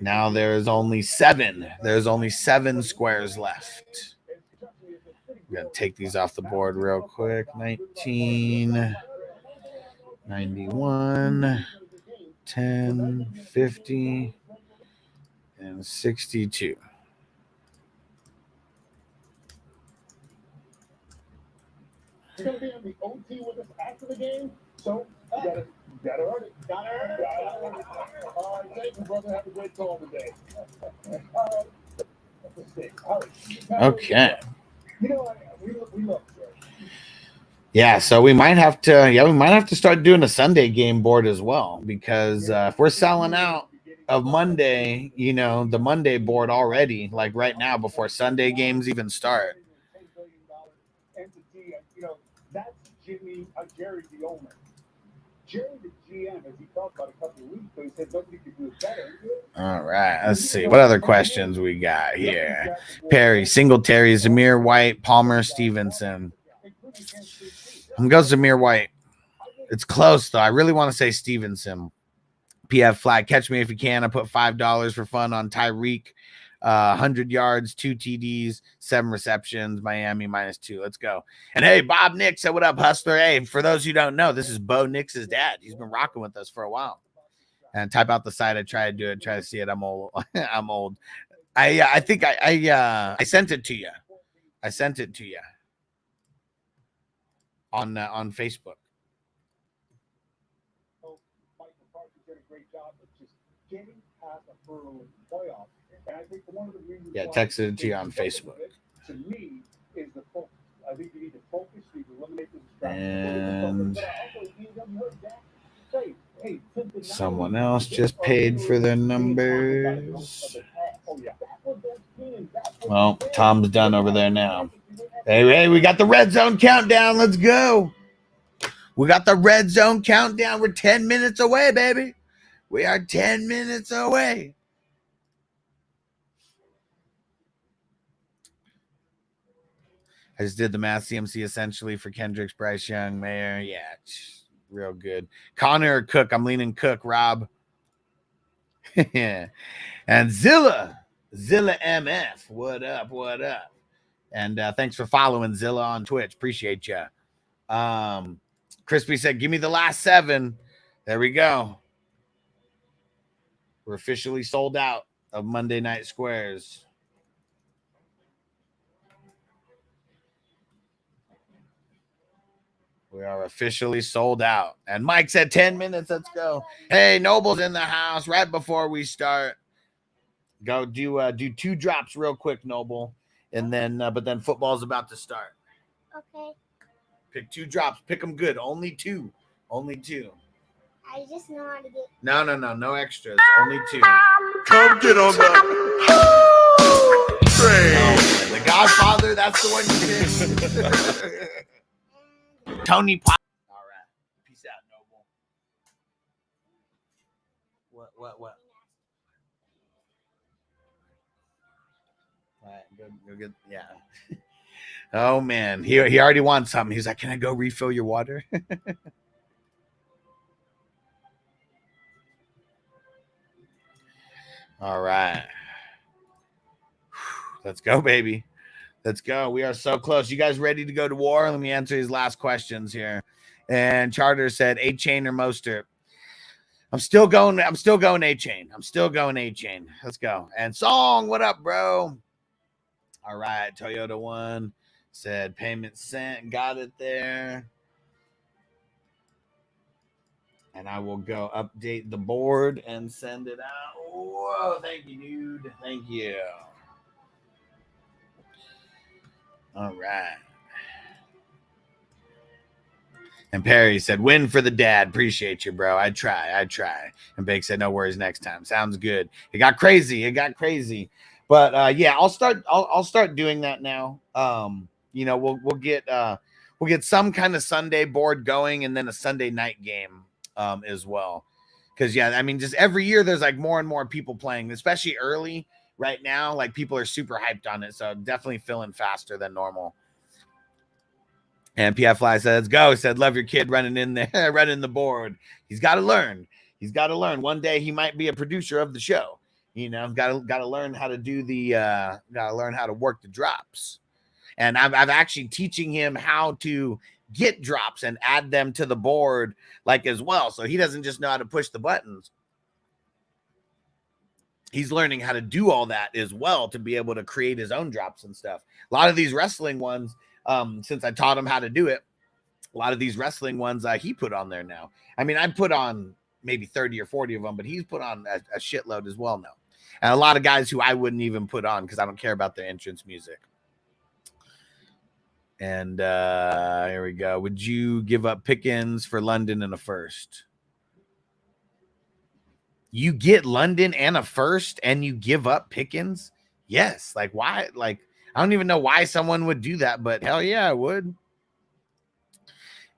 Now there's only 7. There's only 7 squares left. I'm going to take these off the board real quick. 19, 91, 10, 50, and 62. He's going to be in the OT with us after the game, so you got to earn it. All right, thank you, brother. Have a great call today. Okay. We look. Yeah, so we might have to start doing a Sunday game board as well, because if we're selling out of Monday, the Monday board already, like right now before Sunday games even start. That's Jerry the owner. Jerry the GM, as he talked about a couple of weeks ago, he said nobody could do it better. All right, let's see what other questions we got here. Perry, Singletary, Zamir White, Palmer, Stevenson. I'm going to go Zamir White. It's close though. I really want to say Stevenson. PF flag, catch me if you can. I put $5 for fun on Tyreek. 100 yards, 2 TDs, 7 receptions, Miami -2. Let's go. And hey, Bob Nick said, what up, Hustler? Hey, for those who don't know, this is Bo Nix's dad. He's been rocking with us for a while. And type out the site. I try to do it, try to see it. I'm old. I'm old. I think I sent it to you. I sent it to you on Facebook. Mike McCarthy did a great job of just getting past the hurdle in playoffs. And I think one of the reasons Texted it to you on Facebook. To me, is the focus. I think you need to focus, you need to eliminate the distractions. And someone else just paid for their numbers. Well, Tom's done over there now. Hey, we got the red zone countdown. Let's go. We got the red zone countdown. We're 10 minutes away, baby. We are 10 minutes away. I just did the math CMC essentially for Kendricks, Bryce Young, Mayer. Yeah, real good. Connor or Cook? I'm leaning Cook, Rob. And Zilla MF. What up? What up? And thanks for following Zilla on Twitch. Appreciate you. Crispy said, give me the last 7. There we go. We're officially sold out of Monday Night Squares. We are officially sold out. And Mike said 10 minutes. Let's go. Hey, Noble's in the house right before we start. Go do 2 drops real quick, Noble. And then, but then football's about to start. Okay. Pick 2 drops. Pick them good. Only 2. Only 2. I just know how to get. No extras. Only 2. Come get on the train. The Godfather, that's the one you picked. Tony Pop. All right. Peace out, Noble. What? All right, go get, yeah. Oh, man. He already wants something. He's like, can I go refill your water? All right. Let's go, baby. Let's go. We are so close. You guys ready to go to war? Let me answer these last questions here. And Charter said, A-Chain or Mostert? I'm still going A-Chain. I'm still going A-Chain. Let's go. And Song, what up, bro? All right. Toyota 1 said payment sent. Got it there. And I will go update the board and send it out. Whoa, thank you, dude. Thank you. All right. And Perry said, win for the dad. Appreciate you, bro. I try. And Bake said, no worries next time. Sounds good. It got crazy. But yeah, I'll start doing that now. We'll get some kind of Sunday board going and then a Sunday night game as well. Because yeah, I mean, just every year there's like more and more people playing, especially early right now. Like people are super hyped on it, so definitely filling faster than normal. And PF Fly said, let's go. He said, love your kid running in there, running the board. He's got to learn. One day he might be a producer of the show. Got to learn how to do got to learn how to work the drops. And I'm actually teaching him how to get drops and add them to the board as well. So he doesn't just know how to push the buttons. He's learning how to do all that as well to be able to create his own drops and stuff. A lot of these wrestling ones, since I taught him how to do it, a lot of these wrestling ones he put on there now. I mean, I put on maybe 30 or 40 of them, but he's put on a shitload as well now. And a lot of guys who I wouldn't even put on because I don't care about their entrance music. And here we go. Would you give up Pickens for London and a first? You get London and a first and you give up Pickens? Yes. Why? I don't even know why someone would do that, but hell yeah, I would.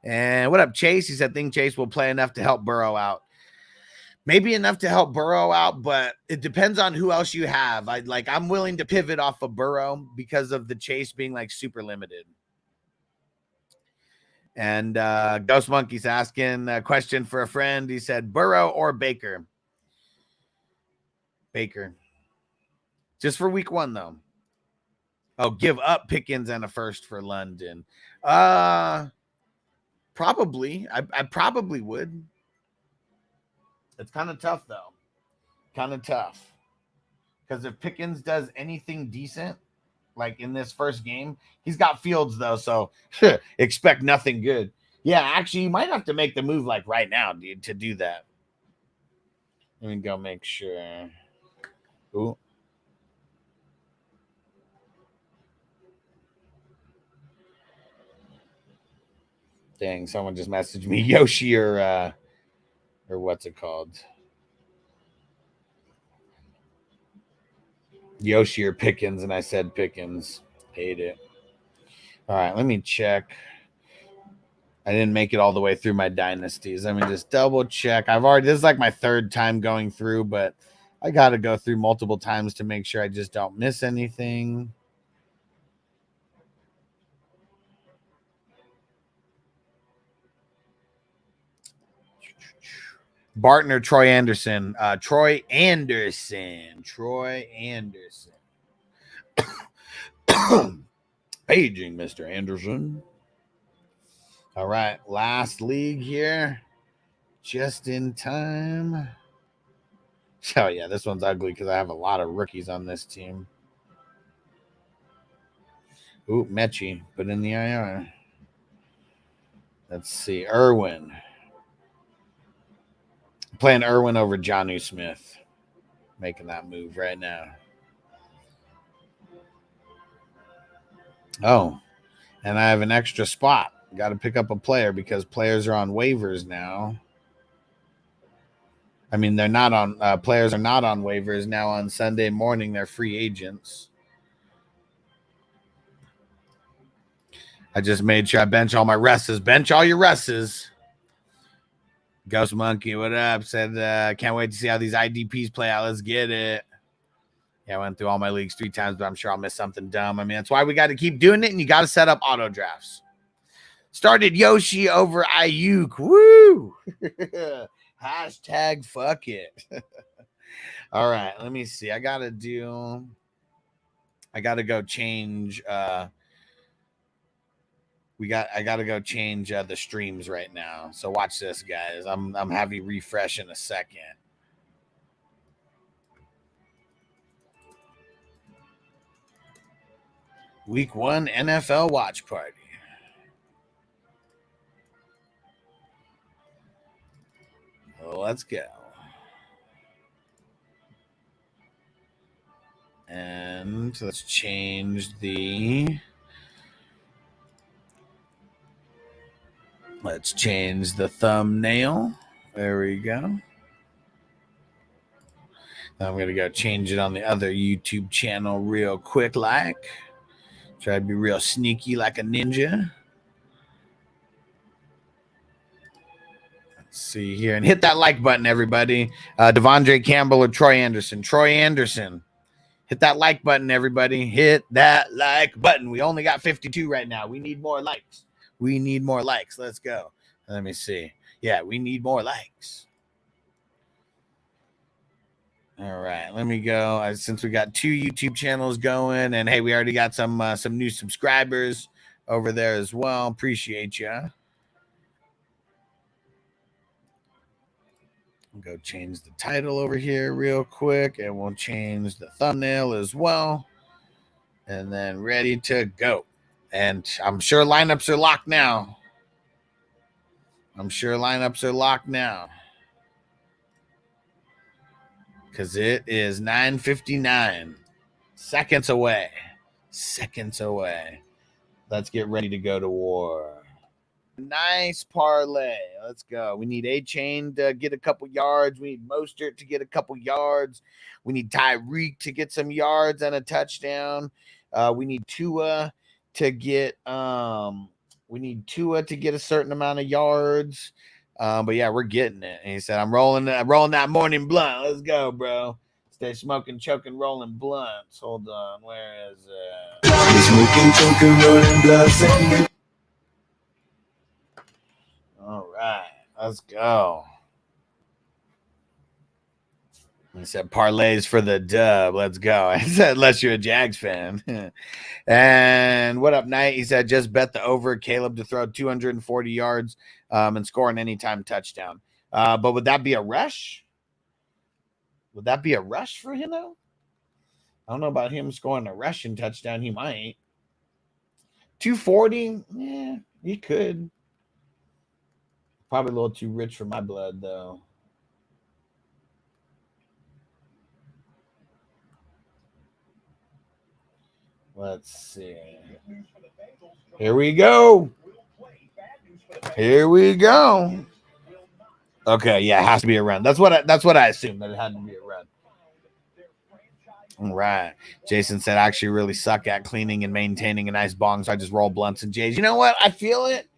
And what up, Chase? He said, think Chase will play enough to help Burrow out. Maybe enough to help Burrow out, but it depends on who else you have. I'm willing to pivot off of Burrow because of the Chase being super limited. And Ghost Monkey's asking a question for a friend. He said, Burrow or Baker? Baker. Just for week 1, though. Oh, give up Pickens and a first for London. Probably. I probably would. It's kind of tough, though. Kind of tough. Because if Pickens does anything decent, in this first game, he's got Fields, though, so expect nothing good. Yeah, actually, you might have to make the move, right now, dude, to do that. Let me go make sure. Ooh. Dang, someone just messaged me. Yoshi or what's it called? Yoshi or Pickens, and I said Pickens. Hate it. All right, let me check. I didn't make it all the way through my dynasties. Let me just double check. This is like my third time going through, but I got to go through multiple times to make sure I just don't miss anything. Barton or Troy Anderson? Troy Anderson. Paging, Mr. Anderson. All right, last league here. Just in time. Oh, yeah, this one's ugly because I have a lot of rookies on this team. Ooh, Mechie, put in the IR. Let's see, Irwin. Playing Irwin over Jonnu Smith. Making that move right now. Oh, and I have an extra spot. Got to pick up a player because players are on waivers now. I mean, they're not on players are not on waivers now. On Sunday morning, they're free agents. I just made sure I bench all my rests. Bench all your rests. Ghost Monkey, what up? Said, can't wait to see how these IDPs play out. Let's get it. Yeah, I went through all my leagues 3 times, but I'm sure I'll miss something dumb. I mean, that's why we got to keep doing it, and you got to set up auto drafts. Started Yoshi over Ayuk. Woo! Hashtag fuck it. All right, let me see. I got to go change. I got to go change the streams right now. So watch this, guys. I'm having refresh in a second. Week 1 NFL watch party. Well, let's go. And let's change the thumbnail. There we go. Now I'm going to go change it on the other YouTube channel real quick like. Try to be real sneaky like a ninja. Let's see here. And hit that like button, everybody. Devondre Campbell or Troy Anderson. Troy Anderson. Hit that like button, everybody. Hit that like button. We only got 52 right now. We need more likes. Let's go. Let me see. Yeah, we need more likes. All right, let me go. Since we got 2 YouTube channels going, and hey, we already got some new subscribers over there as well. Appreciate you. I'll go change the title over here real quick, and we'll change the thumbnail as well. And then ready to go. And I'm sure lineups are locked now. Because it is 9:59. Seconds away. Let's get ready to go to war. Nice parlay. Let's go. We need A-Chain to get a couple yards. We need Mostert to get a couple yards. We need Tyreek to get some yards and a touchdown. We need Tua to get a certain amount of yards. But yeah, we're getting it. And he said, I'm rolling that morning blunt. Let's go, bro. Stay smoking, choking, rolling blunts. Hold on. Where is it? Smoking, choking, rolling blunts. All right. Let's go. He said parlays for the dub. Let's go. I said, unless you're a Jags fan. And what up, Knight? He said, just bet the over Caleb to throw 240 yards and score an anytime touchdown. But would that be a rush? Would that be a rush for him, though? I don't know about him scoring a rushing touchdown. He might. 240? Yeah, he could. Probably a little too rich for my blood, though. Let's see. Here we go. Okay, yeah, it has to be a run. That's what I assumed, that it had to be a run. All right. Jason said, I actually really suck at cleaning and maintaining a nice bong, so I just roll blunts and J's. You know what? I feel it.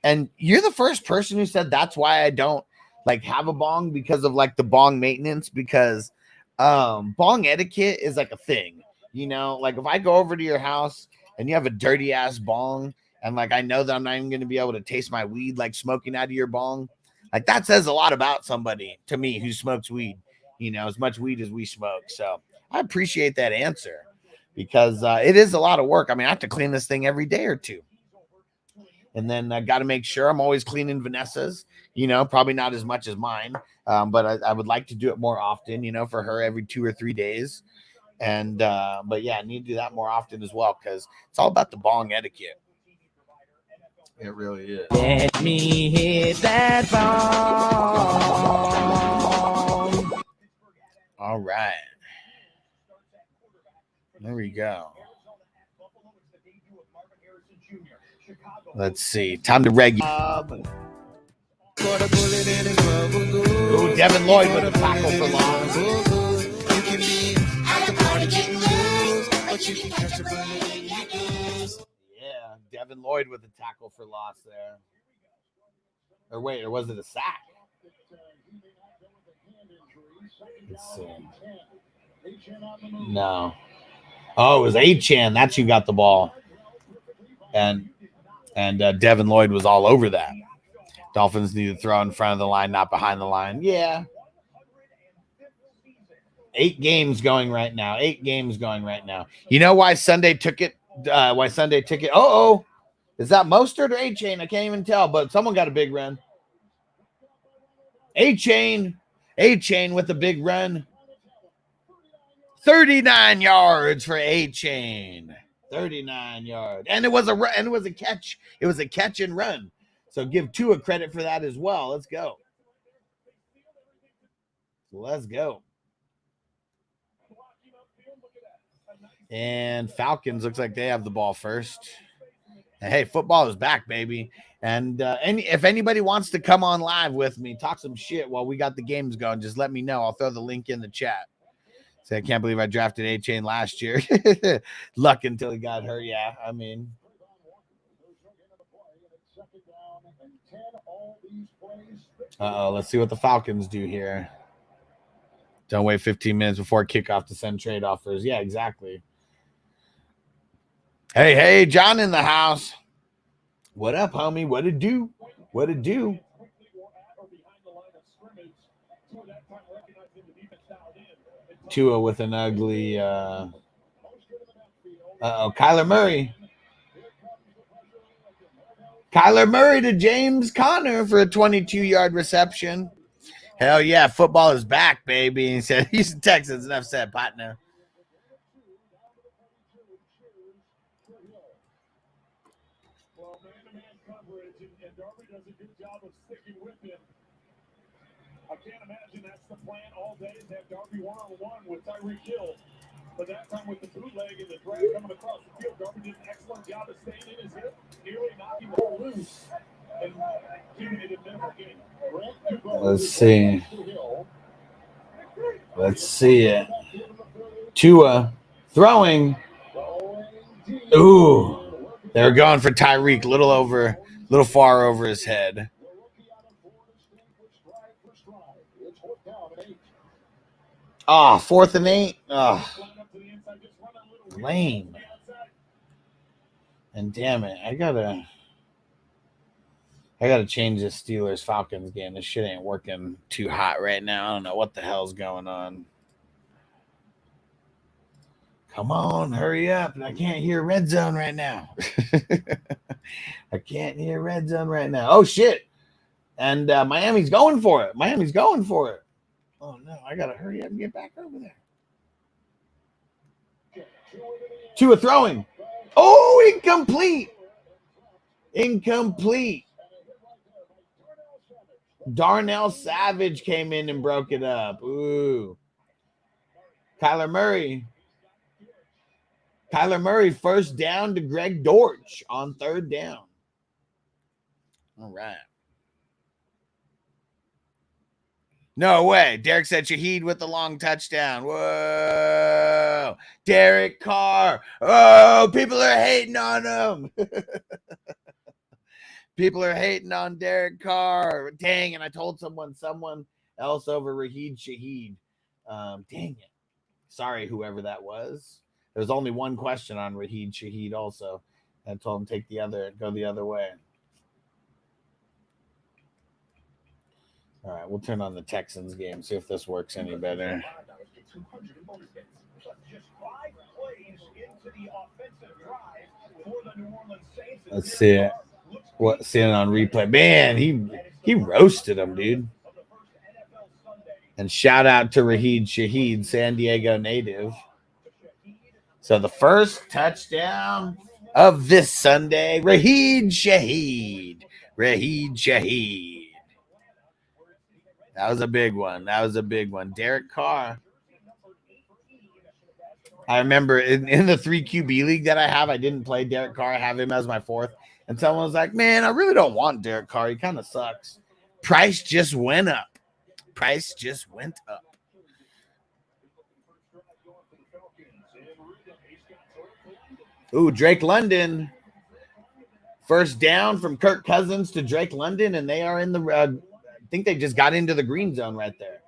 And you're the first person who said that's why I don't like have a bong, because of like the bong maintenance, because bong etiquette is like a thing. You know, like if I go over to your house and you have a dirty ass bong, and like I know that I'm not even going to be able to taste my weed like smoking out of your bong, like that says a lot about somebody to me who smokes weed, you know, as much weed as we smoke. So I appreciate that answer, because it is a lot of work. I mean, I have to clean this thing every day or two. And then I got to make sure I'm always cleaning Vanessa's, you know, probably not as much as mine, but I would like to do it more often, you know, for her every 2 or 3 days. And, but yeah, I need to do that more often as well, because it's all about the bong etiquette. It really is. Let me hit that bong. All right. There we go. Let's see. Time to regulate. Ooh, Devin Lloyd with a tackle for loss. You can be at the party getting loose, but you can catch a bullet in your goose. Yeah, Devin Lloyd with a tackle for loss there. Or wait, or was it a sack? Let's see. No. Oh, it was Achan. That's who got the ball. And Devin Lloyd was all over that. Dolphins need to throw in front of the line, not behind the line. Yeah. 8 games going right now. 8 games going right now. You know why Sunday took it? Oh, is that Mostert or A-Chain? I can't even tell, but someone got a big run. A-Chain with a big run. 39 yards for A-Chain. 39 yards. And it was a run, and it was a catch. It was a catch and run. So give Tua credit for that as well. Let's go. Let's go. And Falcons looks like they have the ball first. And hey, football is back, baby. And if anybody wants to come on live with me, talk some shit while we got the games going, just let me know. I'll throw the link in the chat. Say, I can't believe I drafted A-Chain last year. Luck until he got hurt. Yeah, I mean. Let's see what the Falcons do here. Don't wait 15 minutes before kickoff to send trade offers. Yeah, exactly. Hey, John in the house. What up, homie? What it do? What it do? Tua with an ugly Kyler Murray. Kyler Murray to James Conner for a 22-yard reception. Hell yeah, football is back, baby. He said, Houston Texans, enough said, partner. Well, man-to-man coverage, and Darby does a good job of sticking with him. I can't imagine that's the plan all day, is have Darby one-on-one with Tyreek Hill. But that time with the bootleg and the drag coming across the field, Darby did an excellent job of staying in his hip, nearly knocking the ball loose. And keeping it in minimal gain. Let's see. Let's see it. Tua throwing. Ooh. They're going for Tyreek, little far over his head. Oh, 4th and 8. Oh, lame. And damn it, I gotta change this Steelers Falcons game. This shit ain't working too hot right now. I don't know what the hell's going on. Come on, hurry up. I can't hear red zone right now. I can't hear red zone right now. Oh, shit. And Miami's going for it. Oh, no. I got to hurry up and get back over there. Tua throwing. Oh, incomplete. Darnell Savage came in and broke it up. Ooh. Kyler Murray first down to Greg Dortch on 3rd down. All right. No way. Derek said Shaheed with the long touchdown. Whoa. Derek Carr. Oh, people are hating on him. People are hating on Derek Carr. Dang, and I told someone else over Raheed Shaheed. Dang it. Sorry, whoever that was. There was only one question on Raheed Shaheed also. I told him go the other way. All right, we'll turn on the Texans game, see if this works any better. Let's see it. See it on replay. Man, he roasted him, dude. And shout out to Raheed Shaheed, San Diego native. So the first touchdown of this Sunday, Raheed Shaheed. Raheed Shaheed. That was a big one. Derek Carr. I remember in the 3 QB league that I have, I didn't play Derek Carr. I have him as my 4th. And someone was like, man, I really don't want Derek Carr. He kind of sucks. Price just went up. Ooh, Drake London. First down from Kirk Cousins to Drake London, and they are in the I think they just got into the green zone right there.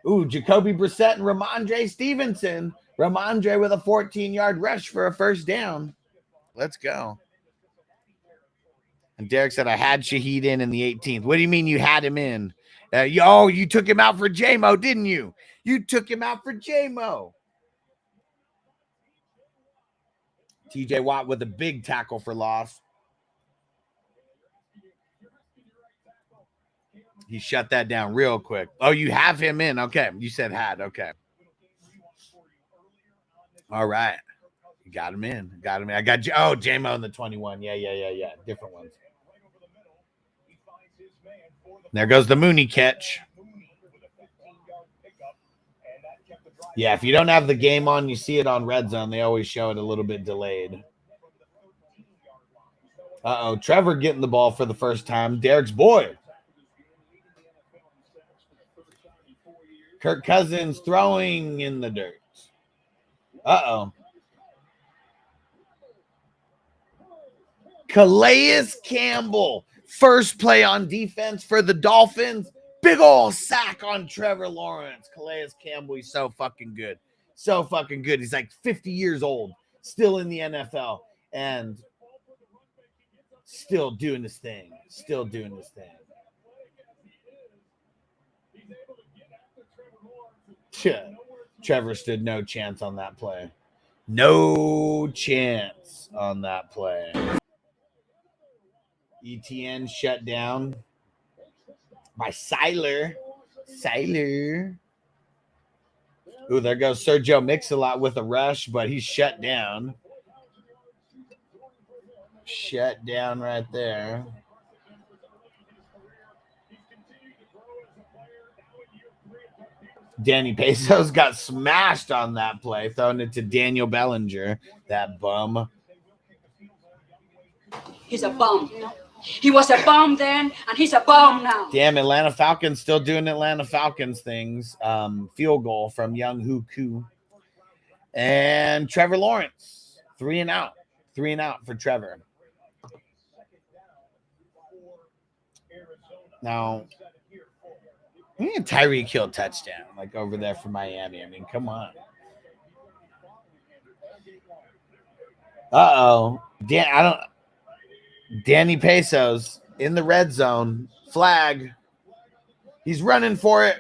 Ooh, Jacoby Brissett and Ramondre Stevenson. Ramondre with a 14-yard rush for a first down. Let's go. And Derek said, I had Shaheed in the 18th. What do you mean you had him in? You took him out for J-Mo, didn't you? You took him out for J-Mo. TJ Watt with a big tackle for loss. He shut that down real quick. Oh, you have him in. Okay. You said had. Okay. All right. You got him in. I got you. Oh, J-Mo in the 21. Yeah. Different ones. There goes the Mooney catch. Yeah, if you don't have the game on, you see it on Red Zone. They always show it a little bit delayed. Uh-oh, Trevor getting the ball for the first time. Derek's boy. Kirk Cousins throwing in the dirt. Uh-oh. Calais Campbell. First play on defense for the Dolphins. Big old sack on Trevor Lawrence. Calais Campbell, he's so fucking good. He's like 50 years old, still in the NFL, and still doing his thing. Trevor stood no chance on that play. ETN shut down by Seiler. Ooh, there goes Sergio Mix-a-Lot with a rush, but he's shut down. Right there. Danny Pesos got smashed on that play, throwing it to Daniel Bellinger, that bum. He's a bum. He was a bum then, and he's a bum now. Damn, Atlanta Falcons still doing Atlanta Falcons things. Field goal from Young Hoo Koo. And Trevor Lawrence, 3 and out. 3 and out for Trevor. Now, we need a Tyreek Hill touchdown, like over there for Miami. I mean, come on. Uh-oh. Danny Pesos in the red zone. Flag. He's running for it.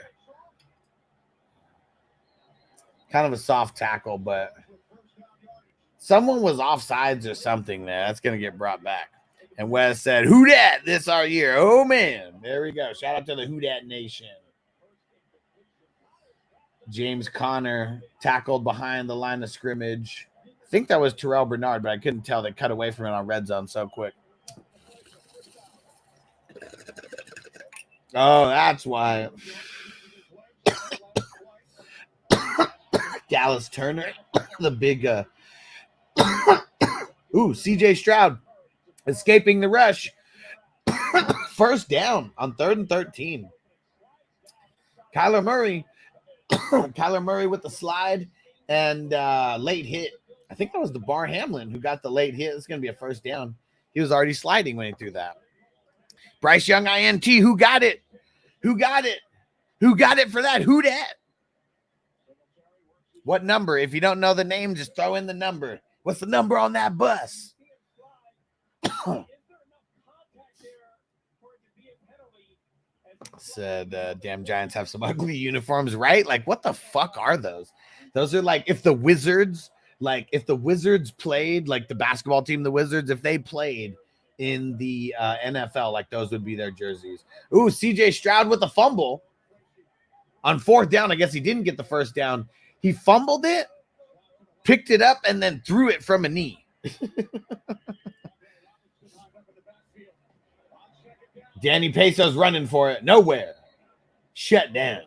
Kind of a soft tackle, but someone was offsides or something there. That's going to get brought back. And Wes said, who dat? This our year. Oh, man. There we go. Shout out to the Who Dat Nation. James Conner tackled behind the line of scrimmage. I think that was Terrell Bernard, but I couldn't tell. They cut away from it on red zone so quick. Oh, that's why. Dallas Turner, the big CJ Stroud escaping the rush. First down on 3rd and 13. Kyler Murray. Kyler Murray with the slide and late hit. I think that was the Bar Hamlin who got the late hit. It's going to be a first down. He was already sliding when he threw that. Bryce Young INT. Who got it? Who got it? Who got it for that? Who dat? What number? If you don't know the name, just throw in the number. What's the number on that bus? Said, damn Giants have some ugly uniforms, right? Like, what the fuck are those? Those are like if the Wizards played, like the basketball team, the Wizards, if they played in the NFL, like those would be their jerseys. Ooh, CJ Stroud with a fumble on 4th down. I guess he didn't get the first down. He fumbled it, picked it up, and then threw it from a knee. Danny Peso's running for it. Nowhere. Shut down.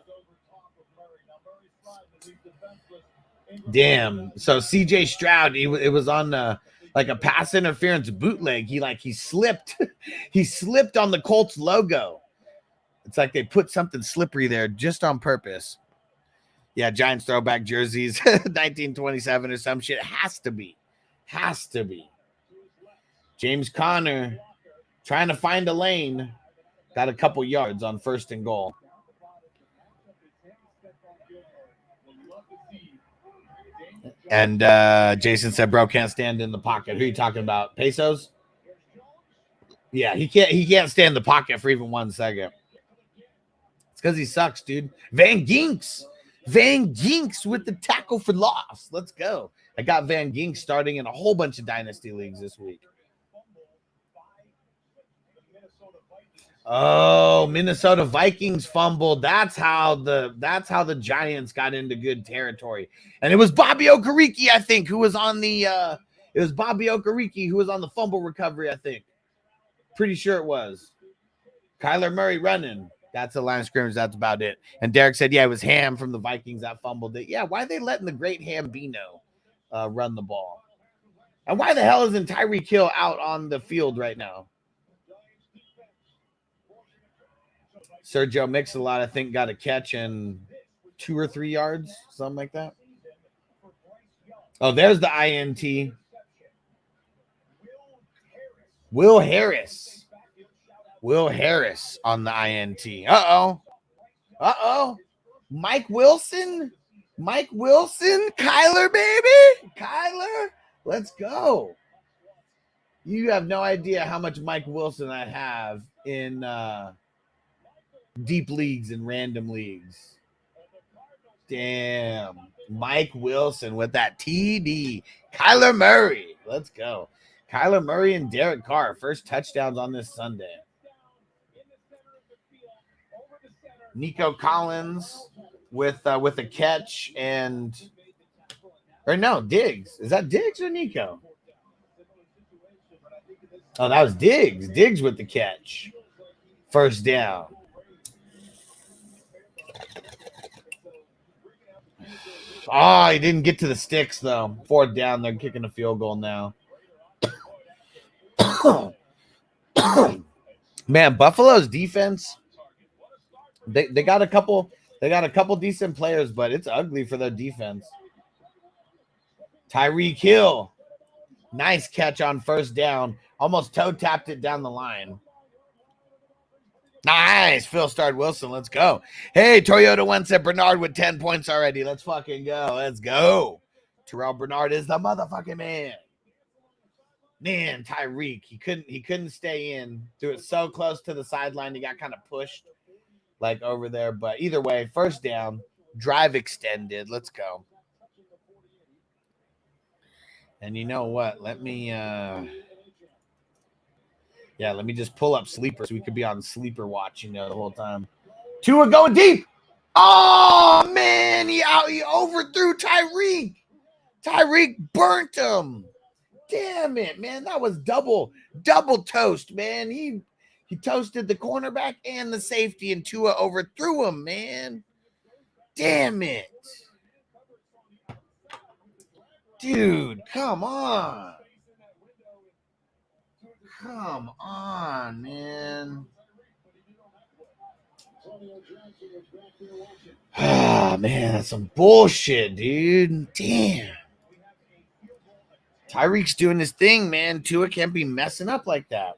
Damn. So CJ Stroud, it was on like a pass interference bootleg. He slipped. He slipped on the Colts logo. It's like they put something slippery there just on purpose. Yeah, Giants throwback jerseys, 1927 or some shit. Has to be. Has to be. James Conner trying to find a lane. Got a couple yards on 1st and goal. And Jason said, bro, can't stand in the pocket. Who are you talking about? Pesos? Yeah, he can't stand in the pocket for even 1 second. It's because he sucks, dude. Van Ginks with the tackle for loss. Let's go. I got Van Ginks starting in a whole bunch of dynasty leagues this week. Oh, Minnesota Vikings fumbled. That's how the Giants got into good territory. And it was Bobby Okereke, I think, who was on the fumble recovery, I think. Pretty sure it was. Kyler Murray running. That's the line of scrimmage. That's about it. And Derek said, yeah, it was Ham from the Vikings that fumbled it. Yeah, why are they letting the great Hambino run the ball? And why the hell isn't Tyreek Hill out on the field right now? Sergio Mix-a-Lot, I think, got a catch in 2 or 3 yards, something like that. Oh, there's the INT. Will Harris on the INT. Uh-oh. Mike Wilson, Kyler, baby. Kyler, let's go. You have no idea how much Mike Wilson I have in deep leagues and random leagues. Damn. Mike Wilson with that TD. Kyler Murray. Let's go. Kyler Murray and Derek Carr. First touchdowns on this Sunday. Nico Collins with a catch and Diggs. Is that Diggs or Nico? Oh, that was Diggs. Diggs with the catch. First down. Oh, he didn't get to the sticks, though. 4th down. They're kicking a field goal now. Man, Buffalo's defense, they got a couple decent players, but it's ugly for their defense. Tyreek Hill. Nice catch on 1st down. Almost toe tapped it down the line. Nice. Phil starred Wilson. Let's go. Hey, Toyota One said Bernard with 10 points already. Let's fucking go. Let's go. Terrell Bernard is the motherfucking man. Man, Tyreek, he couldn't stay in. Threw it so close to the sideline. He got kind of pushed like over there. But either way, 1st down. Drive extended. Let's go. And you know what? Let me just pull up sleeper so we could be on sleeper watch, the whole time. Tua going deep. Oh, man, he overthrew Tyreek. Tyreek burnt him. Damn it, man. That was double toast, man. He toasted the cornerback and the safety, and Tua overthrew him, man. Damn it. Dude, come on. Come on, man. Ah, man, that's some bullshit, dude. Damn. Tyreek's doing his thing, man. Tua can't be messing up like that.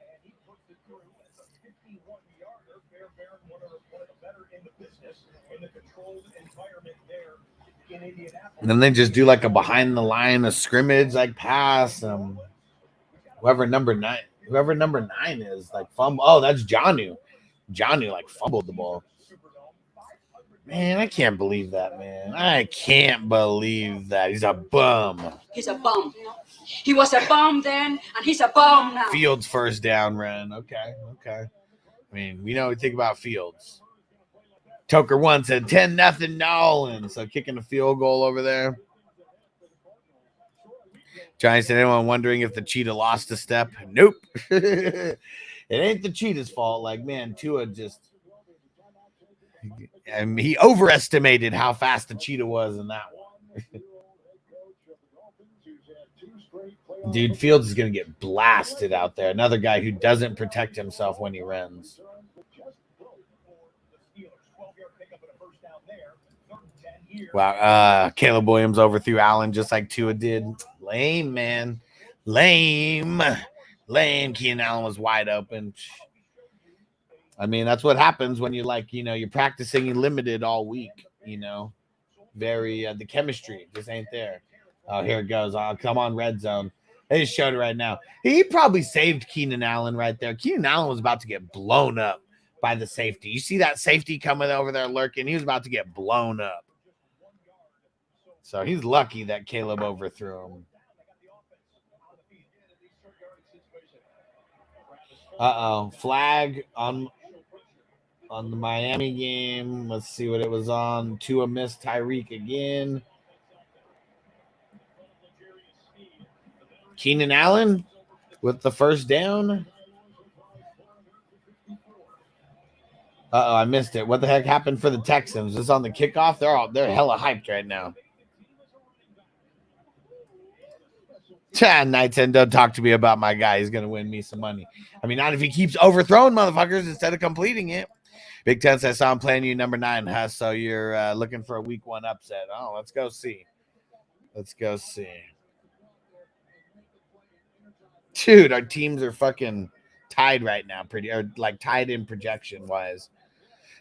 And then they just do like a behind the line of scrimmage, like pass. Whoever number nine is, like fumble. Oh, that's Jonnu. Jonnu like fumbled the ball. Man, I can't believe that, man. I can't believe that. He's a bum. He's a bum. He was a bum then, and he's a bum now. Fields first down, Ren. Okay. I mean, we know we think about Fields. Toker one said 10-0 Nolan. So kicking a field goal over there. Johnny said, anyone wondering if the cheetah lost a step? Nope. It ain't the cheetah's fault. Like, man, Tua just... I mean, he overestimated how fast the cheetah was in that one. Dude, Fields is going to get blasted out there. Another guy who doesn't protect himself when he runs. Wow, Caleb Williams overthrew Allen just like Tua did. Lame, man. Lame. Keenan Allen was wide open. I mean, that's what happens when you're practicing limited all week, the chemistry just ain't there. Oh, here it goes. Oh, come on, red zone. They just showed it right now. He probably saved Keenan Allen right there. Keenan Allen was about to get blown up by the safety. You see that safety coming over there lurking? He was about to get blown up. So he's lucky that Caleb overthrew him. Flag on the Miami game. Let's see what it was on. Tua missed Tyreek again. Keenan Allen with the first down. I missed it. What the heck happened for the Texans? This on the kickoff? They're hella hyped right now. Nights and don't talk to me about my guy. He's gonna win me some money. I mean, not if he keeps overthrowing motherfuckers instead of completing it. Big Ten says, I saw him playing you number 9, Huss. So you're looking for a week 1 upset. Oh, let's go see. Dude, our teams are fucking tied right now, tied in projection wise.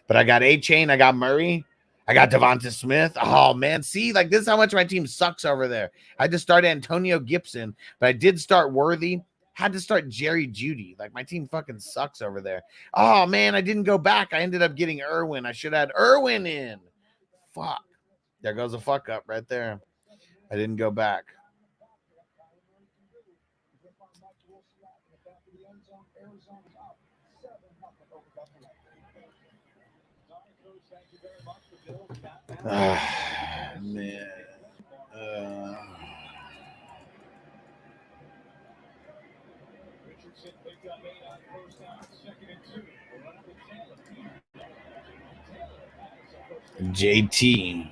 But I got A-Chain, I got Murray, I got Devonta Smith. Oh, man. See, this is how much my team sucks over there. I just started Antonio Gibson, but I did start Worthy. Had to start Jerry Jeudy. My team fucking sucks over there. Oh, man, I didn't go back. I ended up getting Irwin. I should have had Irwin in. Fuck. There goes a fuck up right there. I didn't go back. Man. JT.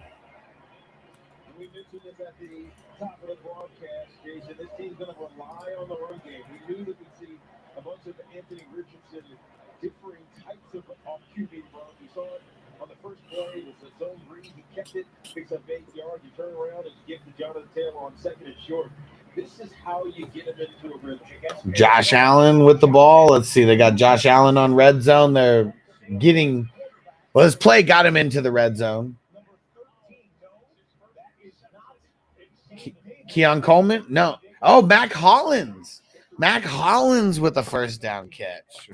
We mentioned this at the top of the broadcast, Jason. This team's going to rely on the run game. We knew that we'd see a bunch of Anthony Richardson, differing types of QB runs. We saw it on the first play. It was a zone read. He kept it, picks up 8 yards. You turn around and give to Jonathan Taylor on 2nd and short. This is how you get him into a rhythm. Josh Allen with the ball. Let's see. They got Josh Allen on red zone. They're getting... Well, his play got him into the red zone. Keon Coleman? No. Oh, Mac Hollins. Mac Hollins with the first down catch.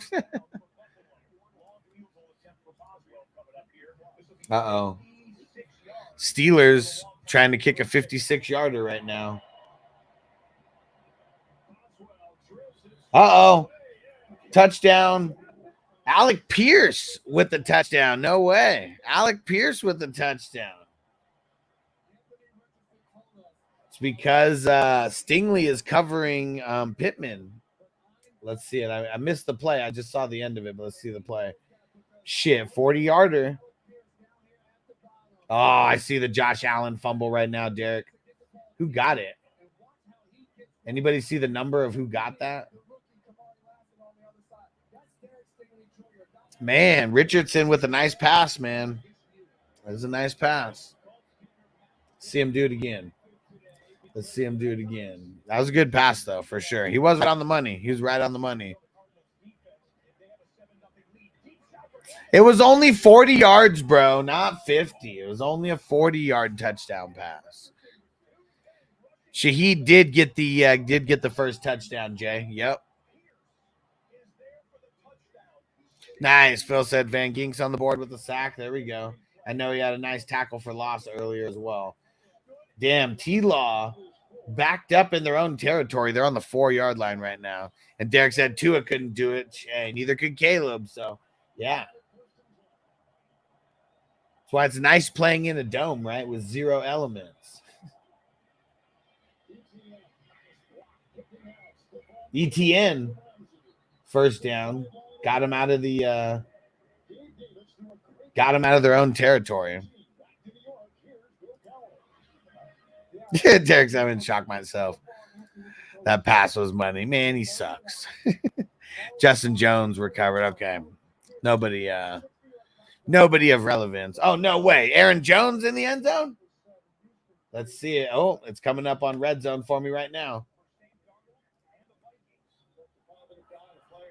Uh-oh. Steelers trying to kick a 56-yarder right now. Uh-oh. Touchdown. Alec Pierce with the touchdown. No way. Alec Pierce with the touchdown. It's because Stingley is covering Pittman. Let's see it. I missed the play. I just saw the end of it, but let's see the play. Shit, 40-yarder. Oh, I see the Josh Allen fumble right now, Derek. Who got it? Anybody see the number of who got that? Man, Richardson with a nice pass, man. That was a nice pass. See him do it again. Let's see him do it again. That was a good pass, though, for sure. He was right on the money. He was right on the money. It was only 40 yards, bro, not 50. It was only a 40-yard touchdown pass. Shaheed did get the first touchdown, Jay. Yep. Nice. Phil said Van Gink's on the board with the sack. There we go. I know he had a nice tackle for loss earlier as well. Damn, T-Law backed up in their own territory. They're on the 4-yard line right now. And Derek said Tua couldn't do it. Hey, neither could Caleb. So, yeah. That's why it's nice playing in a dome, right, with 0 elements. ETN, first down. Got him out of their own territory. Derek's, I'm in shock myself. That pass was money. Man, he sucks. Justin Jones recovered. Okay. Nobody of relevance. Oh, no way. Aaron Jones in the end zone? Let's see it. Oh, it's coming up on red zone for me right now.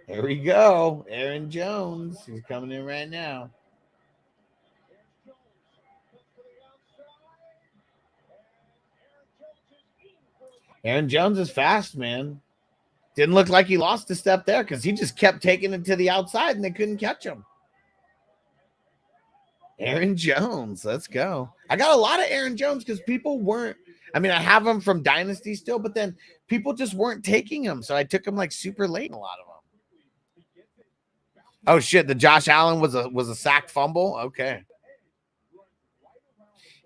There we go. Aaron Jones. He's coming in right now. Aaron Jones is fast, man. Didn't look like he lost a step there because he just kept taking it to the outside and they couldn't catch him. Aaron Jones. Let's go. I got a lot of Aaron Jones because people weren't. I mean, I have him from Dynasty still, but then people just weren't taking him. So I took him like super late in a lot of them. Oh, shit. The Josh Allen was a sack fumble? Okay.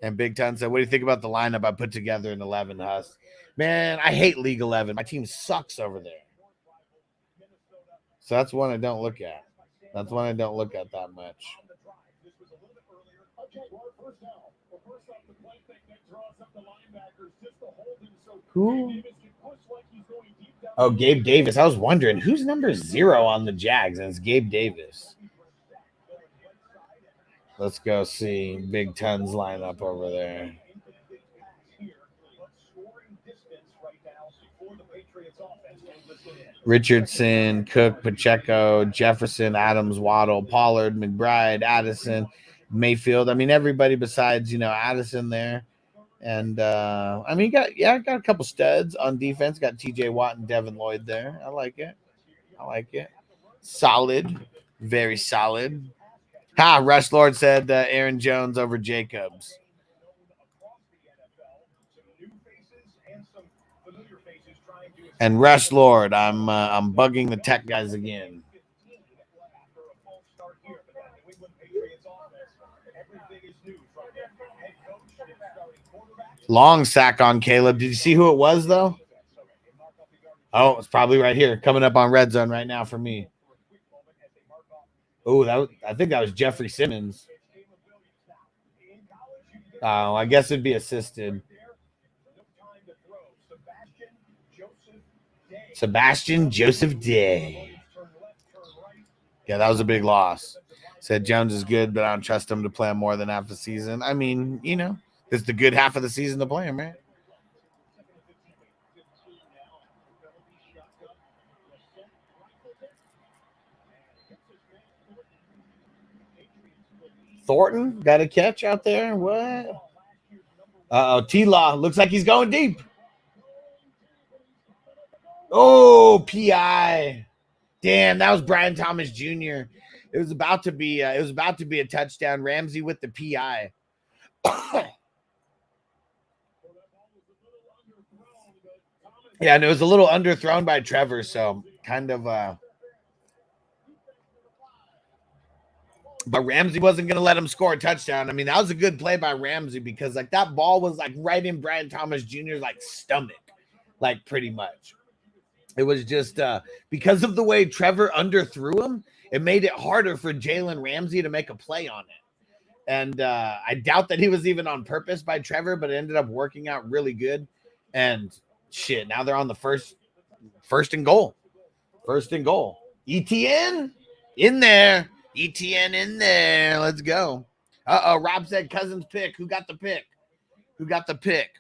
And Big Ton said, what do you think about the lineup I put together in 11, Huss? Man, I hate League 11. My team sucks over there. So that's one I don't look at. That's one I don't look at that much. Who? Oh, Gabe Davis. I was wondering who's number 0 on the Jags, and it's Gabe Davis. Let's go see Big Ton's lineup over there. Richardson, Cook, Pacheco, Jefferson, Adams, Waddle, Pollard, McBride, Addison, Mayfield. I mean, everybody besides, Addison there. And, I mean, got a couple studs on defense. Got TJ Watt and Devin Lloyd there. I like it. Solid. Very solid. Rush Lord said Aaron Jones over Jacobs. And Rush Lord, I'm bugging the tech guys again. Long sack on Caleb. Did you see who it was, though? Oh, it's probably right here. Coming up on red zone right now for me. Oh, I think that was Jeffrey Simmons. Oh, I guess it'd be assisted. Sebastian Joseph Day. Yeah, that was a big loss. Said Jones is good, but I don't trust him to play him more than half the season. I mean, it's the good half of the season to play him, right? Thornton got a catch out there. What? Uh-oh, T-Law looks like he's going deep. Oh, PI. Damn, that was Brian Thomas Jr. It was about to be a touchdown. Ramsey with the PI. Yeah, and it was a little underthrown by Trevor, so kind of but Ramsey wasn't going to let him score a touchdown. I mean, that was a good play by Ramsey because that ball was right in Brian Thomas Jr.'s stomach, pretty much. It was just because of the way Trevor underthrew him, it made it harder for Jalen Ramsey to make a play on it. And I doubt that he was even on purpose by Trevor, but it ended up working out really good. And shit, now they're on the first and goal. First and goal. ETN in there. ETN in there. Let's go. Uh-oh, Rob said Cousins pick. Who got the pick? Who got the pick?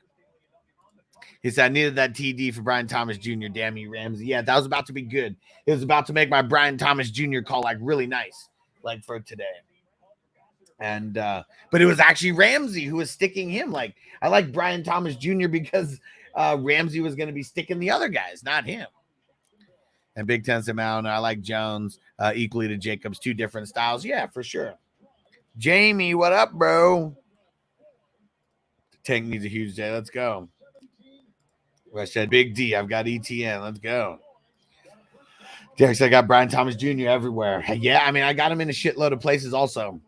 He said, I needed that TD for Brian Thomas Jr. Damn you, Ramsey. Yeah, that was about to be good. It was about to make my Brian Thomas Jr. call like really nice, like for today. And but it was actually Ramsey who was sticking him. Like, I like Brian Thomas Jr. because Ramsey was going to be sticking the other guys, not him. And Big Ten amount. I like Jones equally to Jacobs. Two different styles. Yeah, for sure. Jamie, what up, bro? Tank needs a huge day. Let's go. I said Big D. I've got ETN. Let's go. Derek said I got Brian Thomas Jr. everywhere. Yeah, I mean, I got him in a shitload of places also.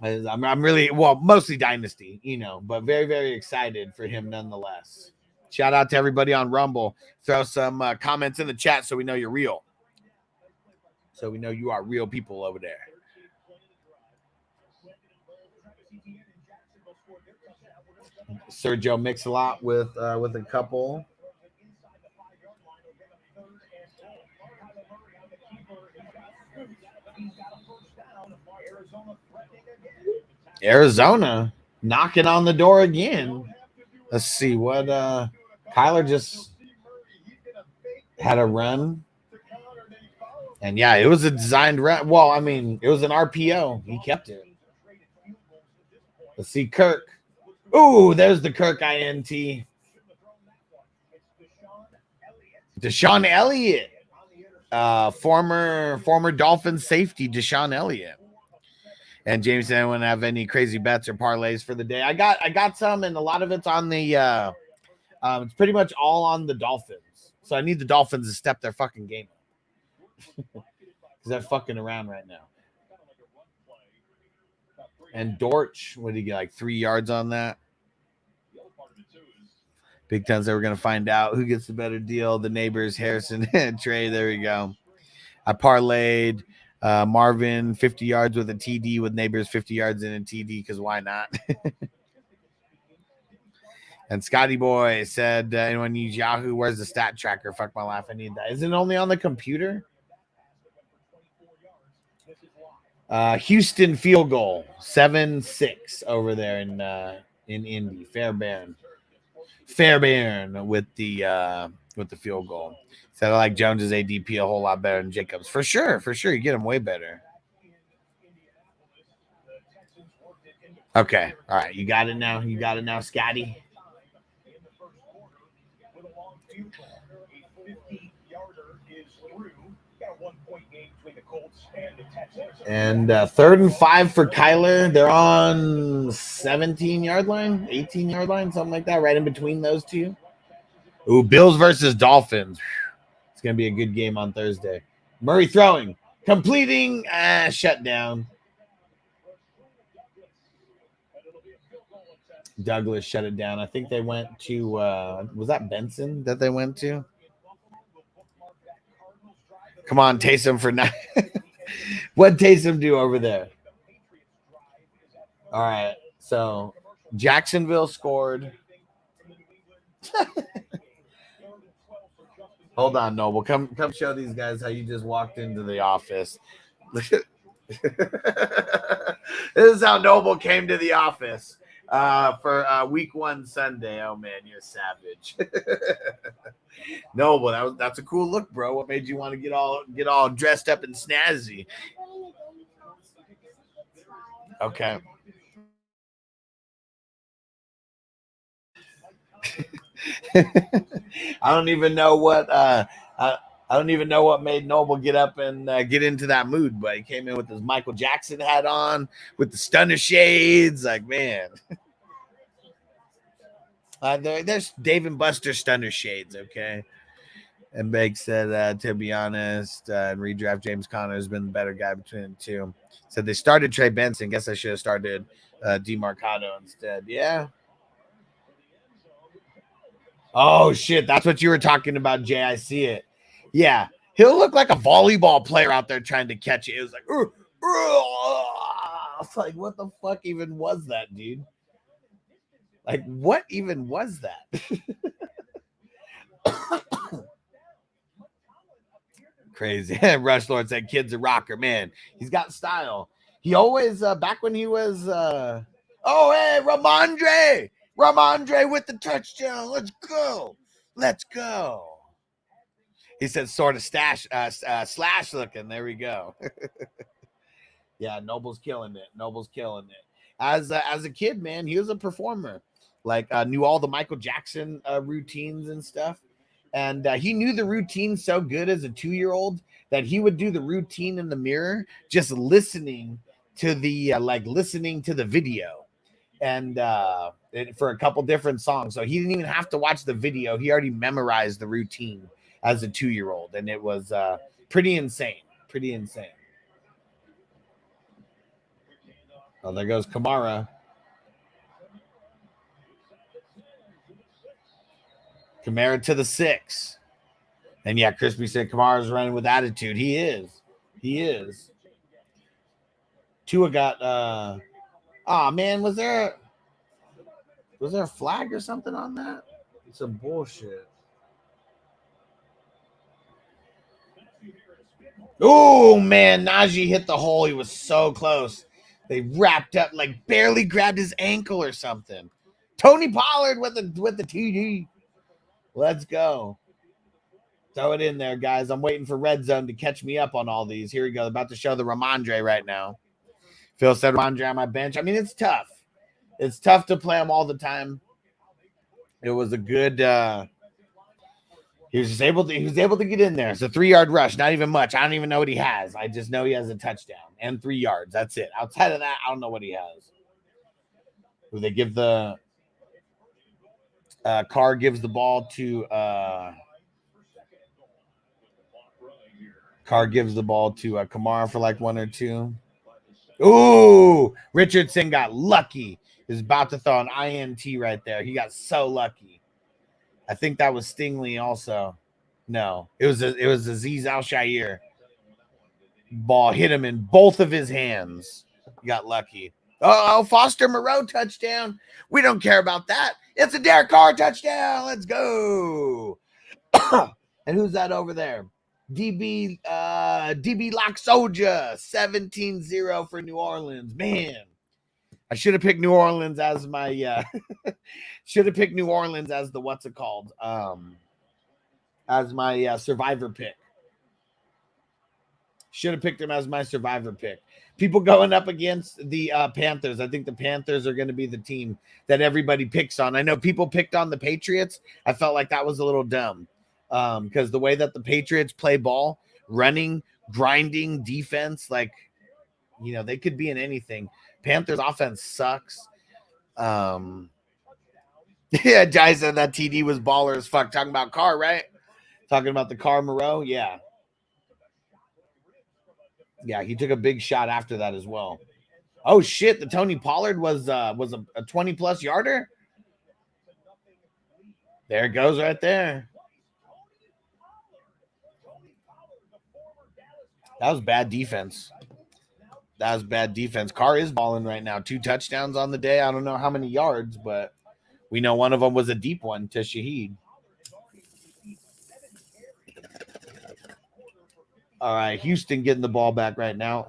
I'm really, well, mostly Dynasty, you know, but very, very excited for him nonetheless. Shout out to everybody on Rumble. Throw some comments in the chat so we know you're real. So we know you are real people over there. Sergio Mix-a-Lot with a couple. Arizona knocking on the door again. Let's see what Kyler just had a run. And yeah, it was a designed run. Well, I mean, it was an RPO. He kept it. Let's see Kirk. Ooh, there's the Kirk INT. Deshaun Elliott. Former Dolphins safety, Deshaun Elliott. And James said, I wouldn't have any crazy bets or parlays for the day. I got some, and a lot of it's on the it's pretty much all on the Dolphins. So I need the Dolphins to step their fucking game up. Because they're fucking around right now. And Dortch, what did he get? Like 3 yards on that? Big Ten said we're going to find out who gets the better deal. The neighbors, Harrison and Trey. There we go. I parlayed Marvin 50 yards with a TD with neighbors 50 yards in a TD because why not? And Scotty Boy said, anyone needs Yahoo? Where's the stat tracker? Fuck my life. I need that. Is it only on the computer? Houston field goal 7-6 over there in Indy. Fairbairn with the field goal. Said I like Jones's ADP a whole lot better than Jacobs. For sure. You get him way better. Okay. All right. You got it now, Scotty. And 3rd and 5 for Kyler. They're on 17-yard line, 18-yard line, something like that, right in between those two. Ooh, Bills versus Dolphins. It's going to be a good game on Thursday. Murray throwing, completing, shut down. Douglas shut it down. I think they went to, was that Benson that they went to? Come on, Taysom for 9. What'd Taysom do over there? All right, so Jacksonville scored. Hold on, Noble. Come show these guys how you just walked into the office. This is how Noble came to the office for week 1 Sunday. Oh man, you're savage. Noble, that's a cool look, bro. What made you want to get all dressed up and snazzy? Okay. I don't even know what made Noble get up and get into that mood, but he came in with his Michael Jackson hat on, with the stunner shades. Like, man, there's Dave and Buster stunner shades, okay. And Meg said, to be honest, in redraft, James Conner has been the better guy between the two. Said they started Trey Benson. Guess I should have started DeMarcado instead. Yeah. Oh, shit. That's what you were talking about, Jay. I see it. Yeah. He'll look like a volleyball player out there trying to catch it. It was like, it's like, what the fuck even was that, dude? Like, what even was that? Crazy. Rush Lord said, "Kid's a rocker, man. He's got style. He always back when he was oh hey, Ramondre with the touchdown. Let's go. Let's go." He said sort of slash looking. There we go. Yeah, Noble's killing it. Noble's killing it. As a kid, man, he was a performer. Like knew all the Michael Jackson routines and stuff. And he knew the routine so good as a 2-year-old that he would do the routine in the mirror, just listening to the listening to the video, and for a couple different songs. So he didn't even have to watch the video. He already memorized the routine as a 2-year-old, and it was pretty insane. Pretty insane. Oh, there goes Kamara. Kamara to the 6. And yeah, Crispy said Kamara's running with attitude. He is. He is. Tua got oh man, was there a flag or something on that? Some bullshit. Oh man, Najee hit the hole. He was so close. They wrapped up, like barely grabbed his ankle or something. Tony Pollard with the TD. Let's go. Throw it in there, guys. I'm waiting for Red Zone to catch me up on all these. Here we go. About to show the Ramondre right now. Phil said Ramondre on my bench. I mean, it's tough. It's tough to play him all the time. It was a good he was able to get in there. It's a 3-yard rush, not even much. I don't even know what he has. I just know he has a touchdown and 3 yards. That's it. Outside of that, I don't know what he has. Who they give the Carr gives the ball to Kamara for like 1 or 2. Ooh, Richardson got lucky. He was about to throw an INT right there. He got so lucky. I think that was Stingley also. No, it was Aziz Al-Shaair. Ball hit him in both of his hands. He got lucky. Oh, Foster Moreau touchdown. We don't care about that. It's a Derek Carr touchdown. Let's go. And who's that over there? DB Lock Soldier. 17-0 for New Orleans. Man, I should have picked New Orleans as my should have picked New Orleans as the what's it called? As my survivor pick. Should have picked him as my survivor pick. People going up against the Panthers. I think the Panthers are going to be the team that everybody picks on. I know people picked on the Patriots. I felt like that was a little dumb because the way that the Patriots play ball, running, grinding, defense, like, you know, they could be in anything. Panthers offense sucks. Yeah, Jai said that TD was baller as fuck. Talking about Carr, right? Talking about the Carr Moreau. Yeah. Yeah, he took a big shot after that as well. Oh shit, the Tony Pollard was a 20+ yarder. There it goes right there. That was bad defense. That was bad defense. Carr is balling right now. 2 touchdowns on the day. I don't know how many yards, but we know one of them was a deep one to Shaheed. All right, Houston getting the ball back right now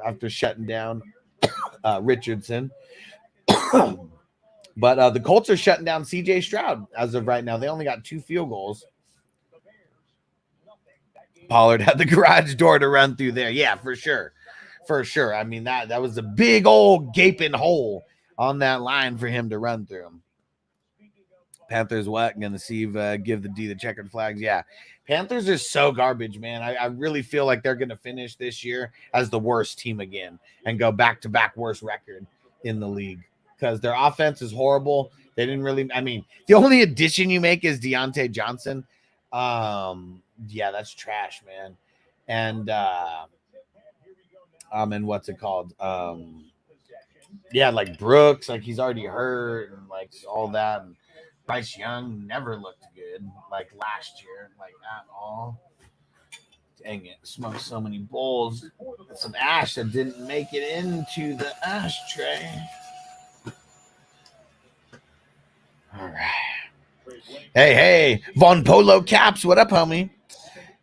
after shutting down Richardson. But the Colts are shutting down C.J. Stroud as of right now. They only got 2 field goals. Pollard had the garage door to run through there. Yeah, for sure. For sure. I mean, that was a big old gaping hole on that line for him to run through. Panthers what? Going to see give the D the checkered flags. Yeah. Panthers are so garbage, man. I really feel like they're going to finish this year as the worst team again and go back-to-back worst record in the league because their offense is horrible. They didn't really – I mean, the only addition you make is Deontay Johnson. Yeah, that's trash, man. And what's it called? Yeah, like Brooks, like he's already hurt and like all that. And Bryce Young never looked good like last year, like at all. Dang it, smoked so many bowls. And some ash that didn't make it into the ashtray. All right. Hey, Von Polo Caps, what up, homie?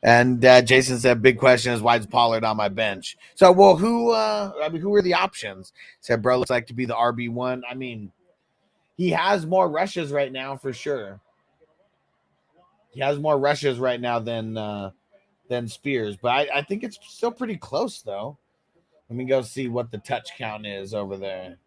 And Jason said, big question is why is Pollard on my bench? So, well, who are the options? Said, bro, looks like to be the RB1. I mean, he has more rushes right now for sure. He has more rushes right now than Spears, but I think it's still pretty close though. Let me go see what the touch count is over there.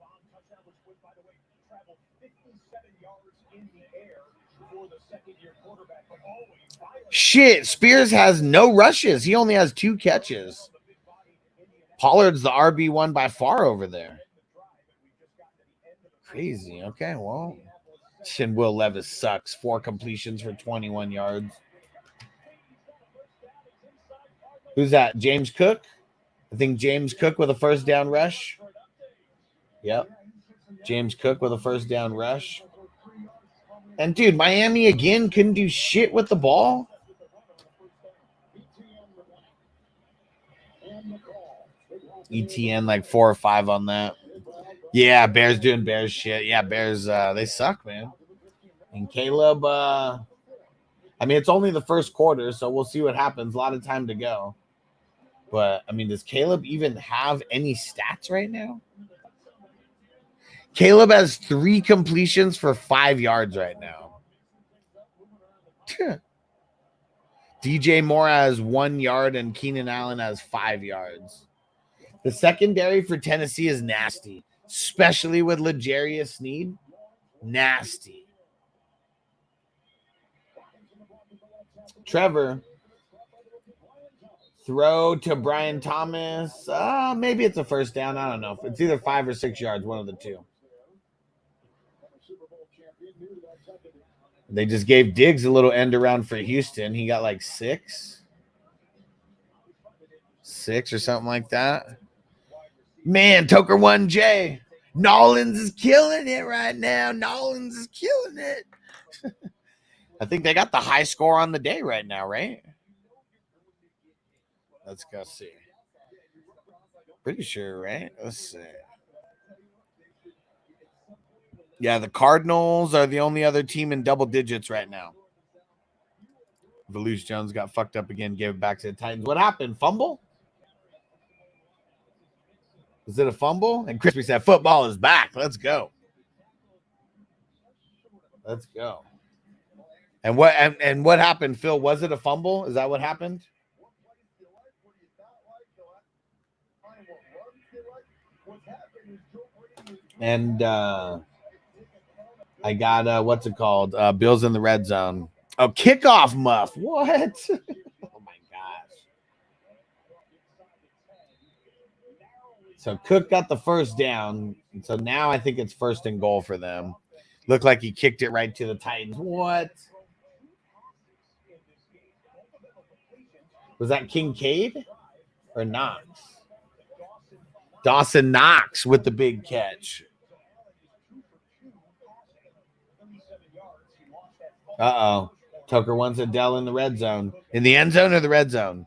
Shit, Spears has no rushes. He only has 2 catches. Pollard's the RB1 by far over there. Crazy. Okay, well, Will Levis sucks. 4 completions for 21 yards. Who's that? James Cook? I think James Cook with a first down rush. Yep. James Cook with a first down rush. And, dude, Miami again couldn't do shit with the ball. ETN like 4 or 5 on that. Yeah, Bears doing Bears shit. Yeah, Bears, they suck, man. And Caleb, I mean, it's only the first quarter, so we'll see what happens. A lot of time to go. But, I mean, does Caleb even have any stats right now? Caleb has 3 completions for 5 yards right now. DJ Moore has 1 yard and Keenan Allen has 5 yards. The secondary for Tennessee is nasty, especially with L'Jarius Sneed. Nasty. Trevor, throw to Brian Thomas. Maybe it's a first down. I don't know. It's either 5 or 6 yards, one of the two. They just gave Diggs a little end around for Houston. He got like 6 or something like that. Man, Toker 1J. Nollins is killing it right now. Nollins is killing it. I think they got the high score on the day right now, right? Let's go see. Pretty sure, right? Let's see. Yeah, the Cardinals are the only other team in double digits right now. Velouz Jones got fucked up again, gave it back to the Titans. What happened? Fumble? Was it a fumble? And Crispy said, football is back. Let's go. Let's go. And what happened, Phil? Was it a fumble? Is that what happened? And I got what's it called? Bills in the red zone. Oh, kickoff muff. What? Oh my gosh. So Cook got the first down. So now I think it's 1st and goal for them. Looked like he kicked it right to the Titans. What? Was that Kincaid or Knox? Dawson Knox with the big catch. Uh-oh. Tucker wants Adele in the red zone. In the end zone or the red zone?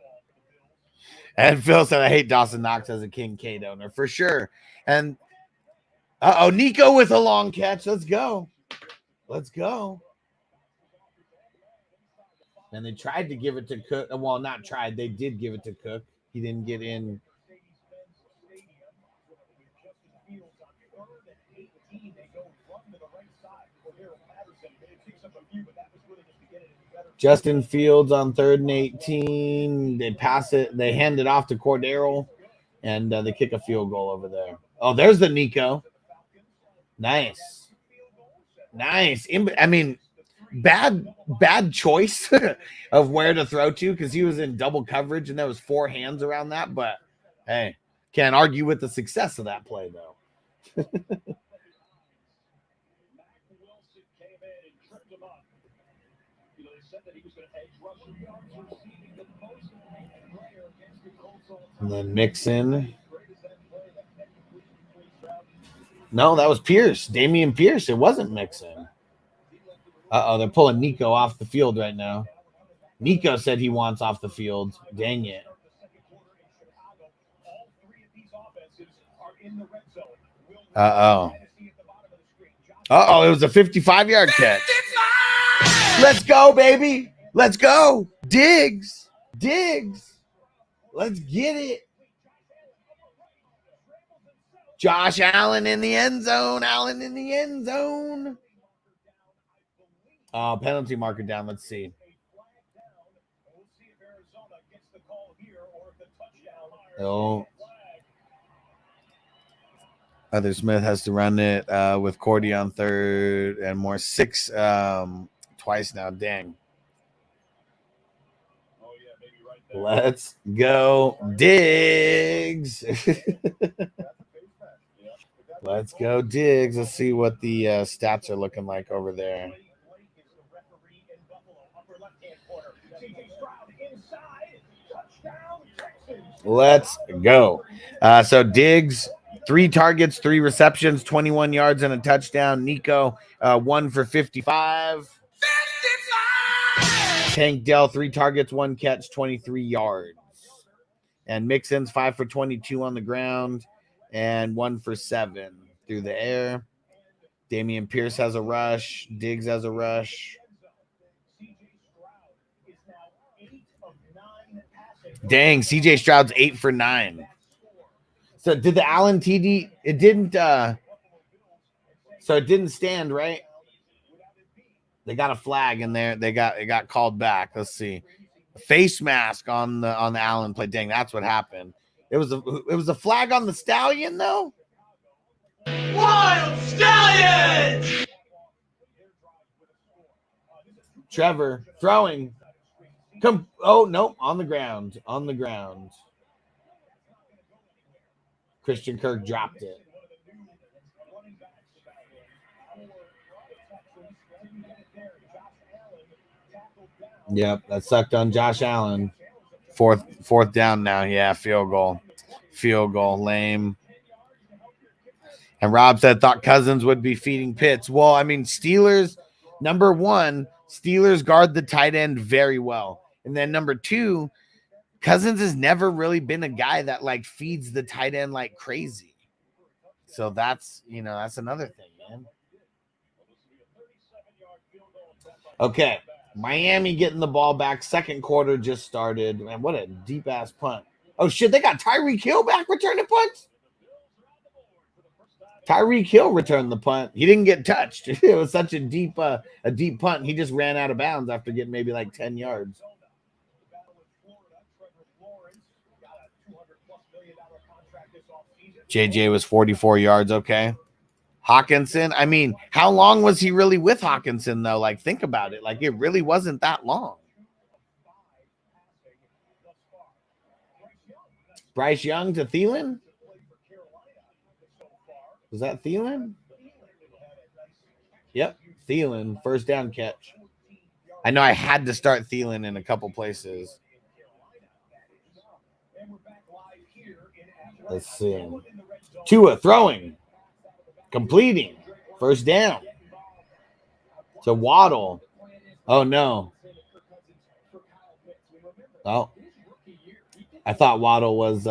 And Phil said, I hate Dawson Knox as a Kincaid owner. For sure. And, Nico with a long catch. Let's go. Let's go. And they tried to give it to Cook. Well, not tried. They did give it to Cook. He didn't get in. Justin Fields on 3rd and 18. They pass it. They hand it off to Cordero, and they kick a field goal over there. Oh, there's the Nico. Nice. Nice. I mean, bad choice of where to throw to because he was in double coverage, and there was 4 hands around that. But, hey, can't argue with the success of that play, though. And then Mixon. No, that was Pierce. Damian Pierce. It wasn't Mixon. They're pulling Nico off the field right now. Nico said he wants off the field. Dang it. It was a 55-yard catch. Let's go, baby. Let's go. Diggs. Diggs. Let's get it. Josh Allen in the end zone. Allen in the end zone. Penalty marker down. Let's see. Oh. Arthur Smith has to run it with Cordy on third and more. 6 twice now. Dang. Let's go, Diggs. Let's go, Diggs. Let's see what the stats are looking like over there. Let's go. So Diggs, 3 targets, 3 receptions, 21 yards and a touchdown. Nico, 1 for 55. Tank Dell, 3 targets, 1 catch, 23 yards. And Mixon's 5 for 22 on the ground and 1 for 7 through the air. Damian Pierce has a rush. Diggs has a rush. Dang, CJ Stroud's 8 for 9. So did the Allen TD? It didn't. So it didn't stand, right? They got a flag in there. It got called back. Let's see. A face mask on the Allen play. Dang, that's what happened. It was a flag on the Stallion though. Wild Stallions! Trevor throwing. Come. Oh no, on the ground. On the ground. Christian Kirk dropped it. Yep, that sucked on Josh Allen. Fourth down now. Yeah, field goal. Field goal. Lame. And Rob said thought Cousins would be feeding Pitts. Well, I mean, Steelers, number 1, Steelers guard the tight end very well. And then number 2, Cousins has never really been a guy that like feeds the tight end like crazy. So that's another thing, man. Okay. Miami getting the ball back. Second quarter just started. Man, what a deep ass punt. Oh shit, they got Tyreek Hill back returning punts. Tyreek Hill returned the punt. He didn't get touched. It was such a deep punt. He just ran out of bounds after getting maybe like 10 yards. JJ was 44 yards. Okay. Hawkinson. I mean, how long was he really with Hawkinson though? Like, think about it. Like, it really wasn't that long. Bryce Young to Thielen. Was that Thielen? Yep, Thielen, first down catch. I know I had to start Thielen in a couple places. Let's see. Tua throwing, completing, first down. To Waddle. Oh, no. Oh, I thought Waddle was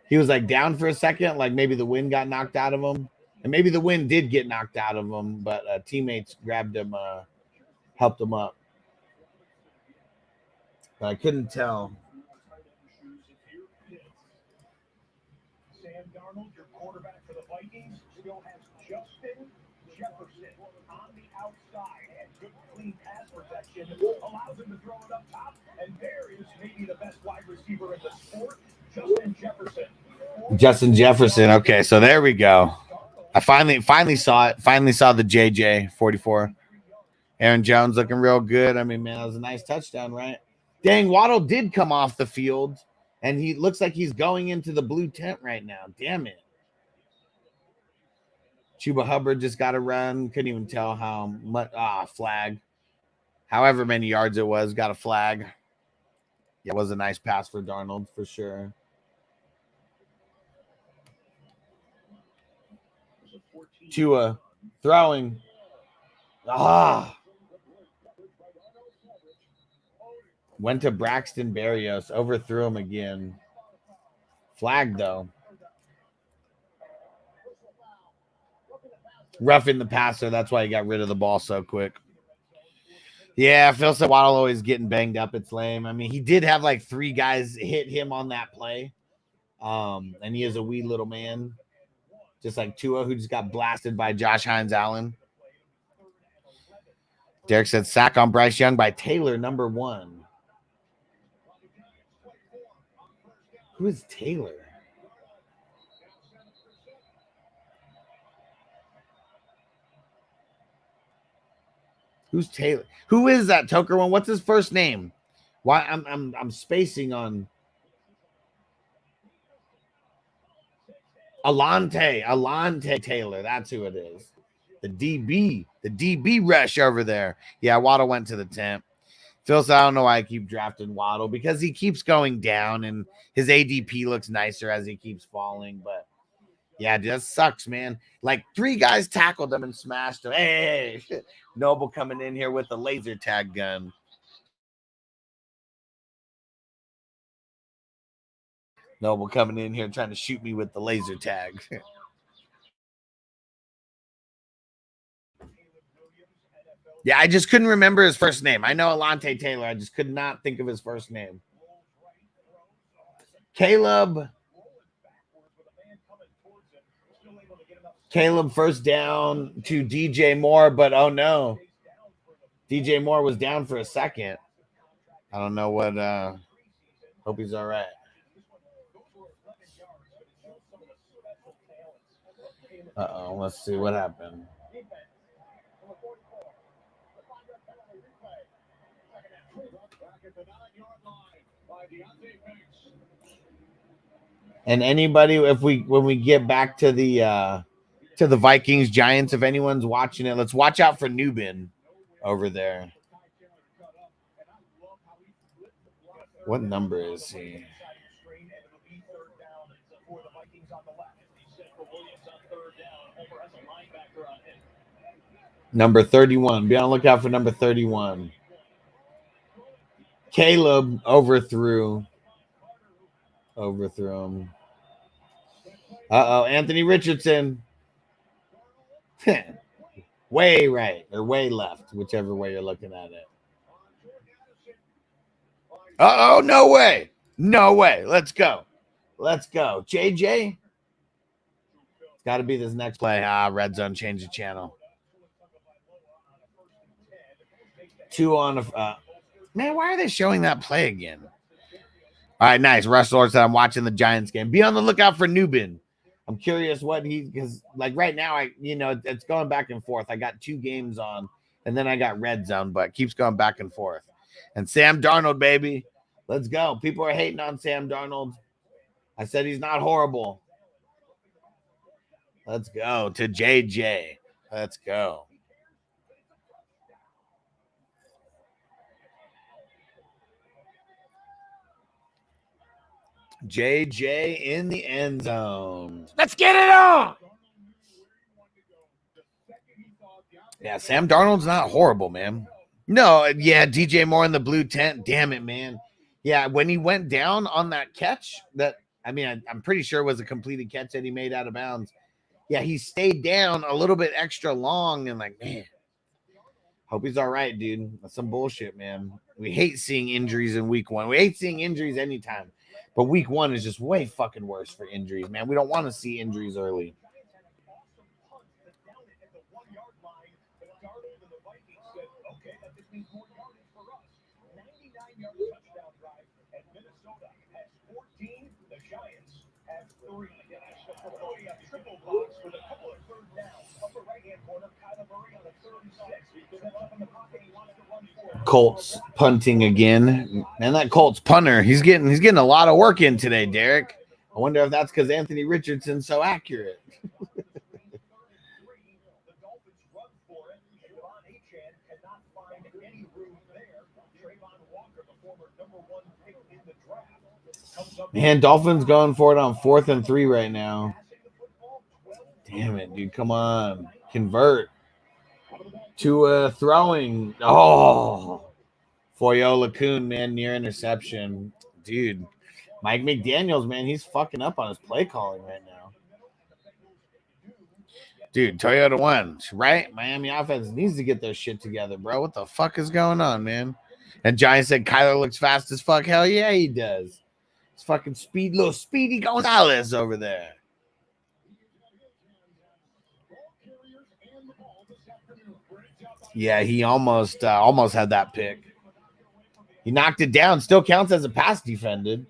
he was like down for a second, like maybe the wind got knocked out of him. And maybe the wind did get knocked out of him, but teammates grabbed him, helped him up. But I couldn't tell. Sam Darnold, your quarterback for the Vikings, still has Justin Jefferson on the outside and good clean pass protection allows him to throw it up top. And there is maybe the best wide receiver in the sport, Justin Jefferson. Justin Jefferson. Okay, so there we go. I finally saw it. Finally saw the JJ 44. Aaron Jones looking real good. I mean, man, that was a nice touchdown, right? Dang, Waddle did come off the field, and he looks like he's going into the blue tent right now. Damn it. Chuba Hubbard just got a run. Couldn't even tell how much. Flag. However many yards it was, got a flag. Yeah, it was a nice pass for Darnold for sure. Tua throwing. Went to Braxton Berrios. Overthrew him again. Flag, though. Roughing the passer. That's why he got rid of the ball so quick. Yeah, Phil said Waddle always getting banged up. It's lame. I mean, he did have like 3 guys hit him on that play. And he is a wee little man, just like Tua, who just got blasted by Josh Hines Allen. Derek said sack on Bryce Young by Taylor, number 1. Who is Taylor? Who's Taylor? Who is that Toker one? What's his first name? Why I'm spacing on Alante Taylor. That's who it is. The DB rush over there. Yeah, Waddle went to the tent. Phil said, I don't know why I keep drafting Waddle, because he keeps going down and his ADP looks nicer as he keeps falling. But yeah, dude, that sucks, man. Like 3 guys tackled him and smashed him. Hey, Noble coming in here with the laser tag gun. Noble coming in here trying to shoot me with the laser tag. Yeah, I just couldn't remember his first name. I know Alante Taylor. I just could not think of his first name. Caleb first down to DJ Moore, but oh no. DJ Moore was down for a second. I don't know what. Hope he's all right. Uh-oh, let's see what happened. And anybody, when we get back to the Vikings Giants, if anyone's watching it, let's watch out for Newbin over there. What number is he? Number 31. Be on the lookout for number 31. Caleb overthrew him. Uh-oh, Anthony Richardson. Way right or way left, whichever way you're looking at it. Uh-oh, no way. No way. Let's go. JJ. It's got to be this next play. Red Zone changed the channel. 2 on a man, why are they showing that play again? All right, nice. Russ Lord said I'm watching the Giants game. Be on the lookout for Newbin. I'm curious because like right now, it's going back and forth. I got 2 games on, and then I got Red Zone, but it keeps going back and forth. And Sam Darnold, baby. Let's go. People are hating on Sam Darnold. I said he's not horrible. Let's go to JJ. Let's go. JJ in the end zone. Let's get it on. Yeah, Sam Darnold's not horrible, man. No, yeah, DJ Moore in the blue tent. Damn it, man. Yeah, when he went down on that catch, I'm pretty sure it was a completed catch that he made out of bounds. Yeah, he stayed down a little bit extra long and like, man, hope he's all right, dude. That's some bullshit, man. We hate seeing injuries in week 1. We hate seeing injuries anytime. But week 1 is just way fucking worse for injuries, man. We don't want to see injuries early. Colts punting again. Man, that Colts punter, he's getting a lot of work in today, Derek. I wonder if that's because Anthony Richardson's so accurate. Man, Dolphins going for it on 4th and 3 right now. Damn it, dude. Come on. Convert. To throwing. Oh. Foyola Kuhn, man, near interception. Dude. Mike McDaniels, man, he's fucking up on his play calling right now. Dude, Toyota won, right? Miami offense needs to get their shit together, bro. What the fuck is going on, man? And Giants said Kyler looks fast as fuck. Hell yeah, he does. It's fucking little Speedy Gonzalez over there. Yeah, he almost had that pick. He knocked it down. Still counts as a pass defended,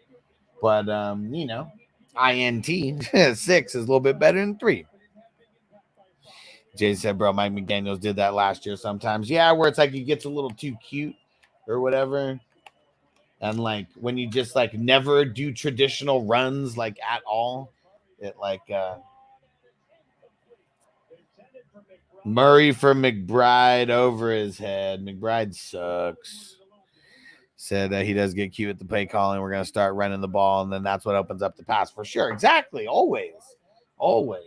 but you know, INT 6 is a little bit better than 3. Jay said, bro, Mike McDaniels did that last year sometimes. Yeah, where it's like he gets a little too cute or whatever. And like when you just like never do traditional runs like at all, it like Murray for McBride over his head. McBride sucks. Said that he does get cute at the play calling. We're going to start running the ball, and then that's what opens up the pass for sure. Exactly. Always. Always.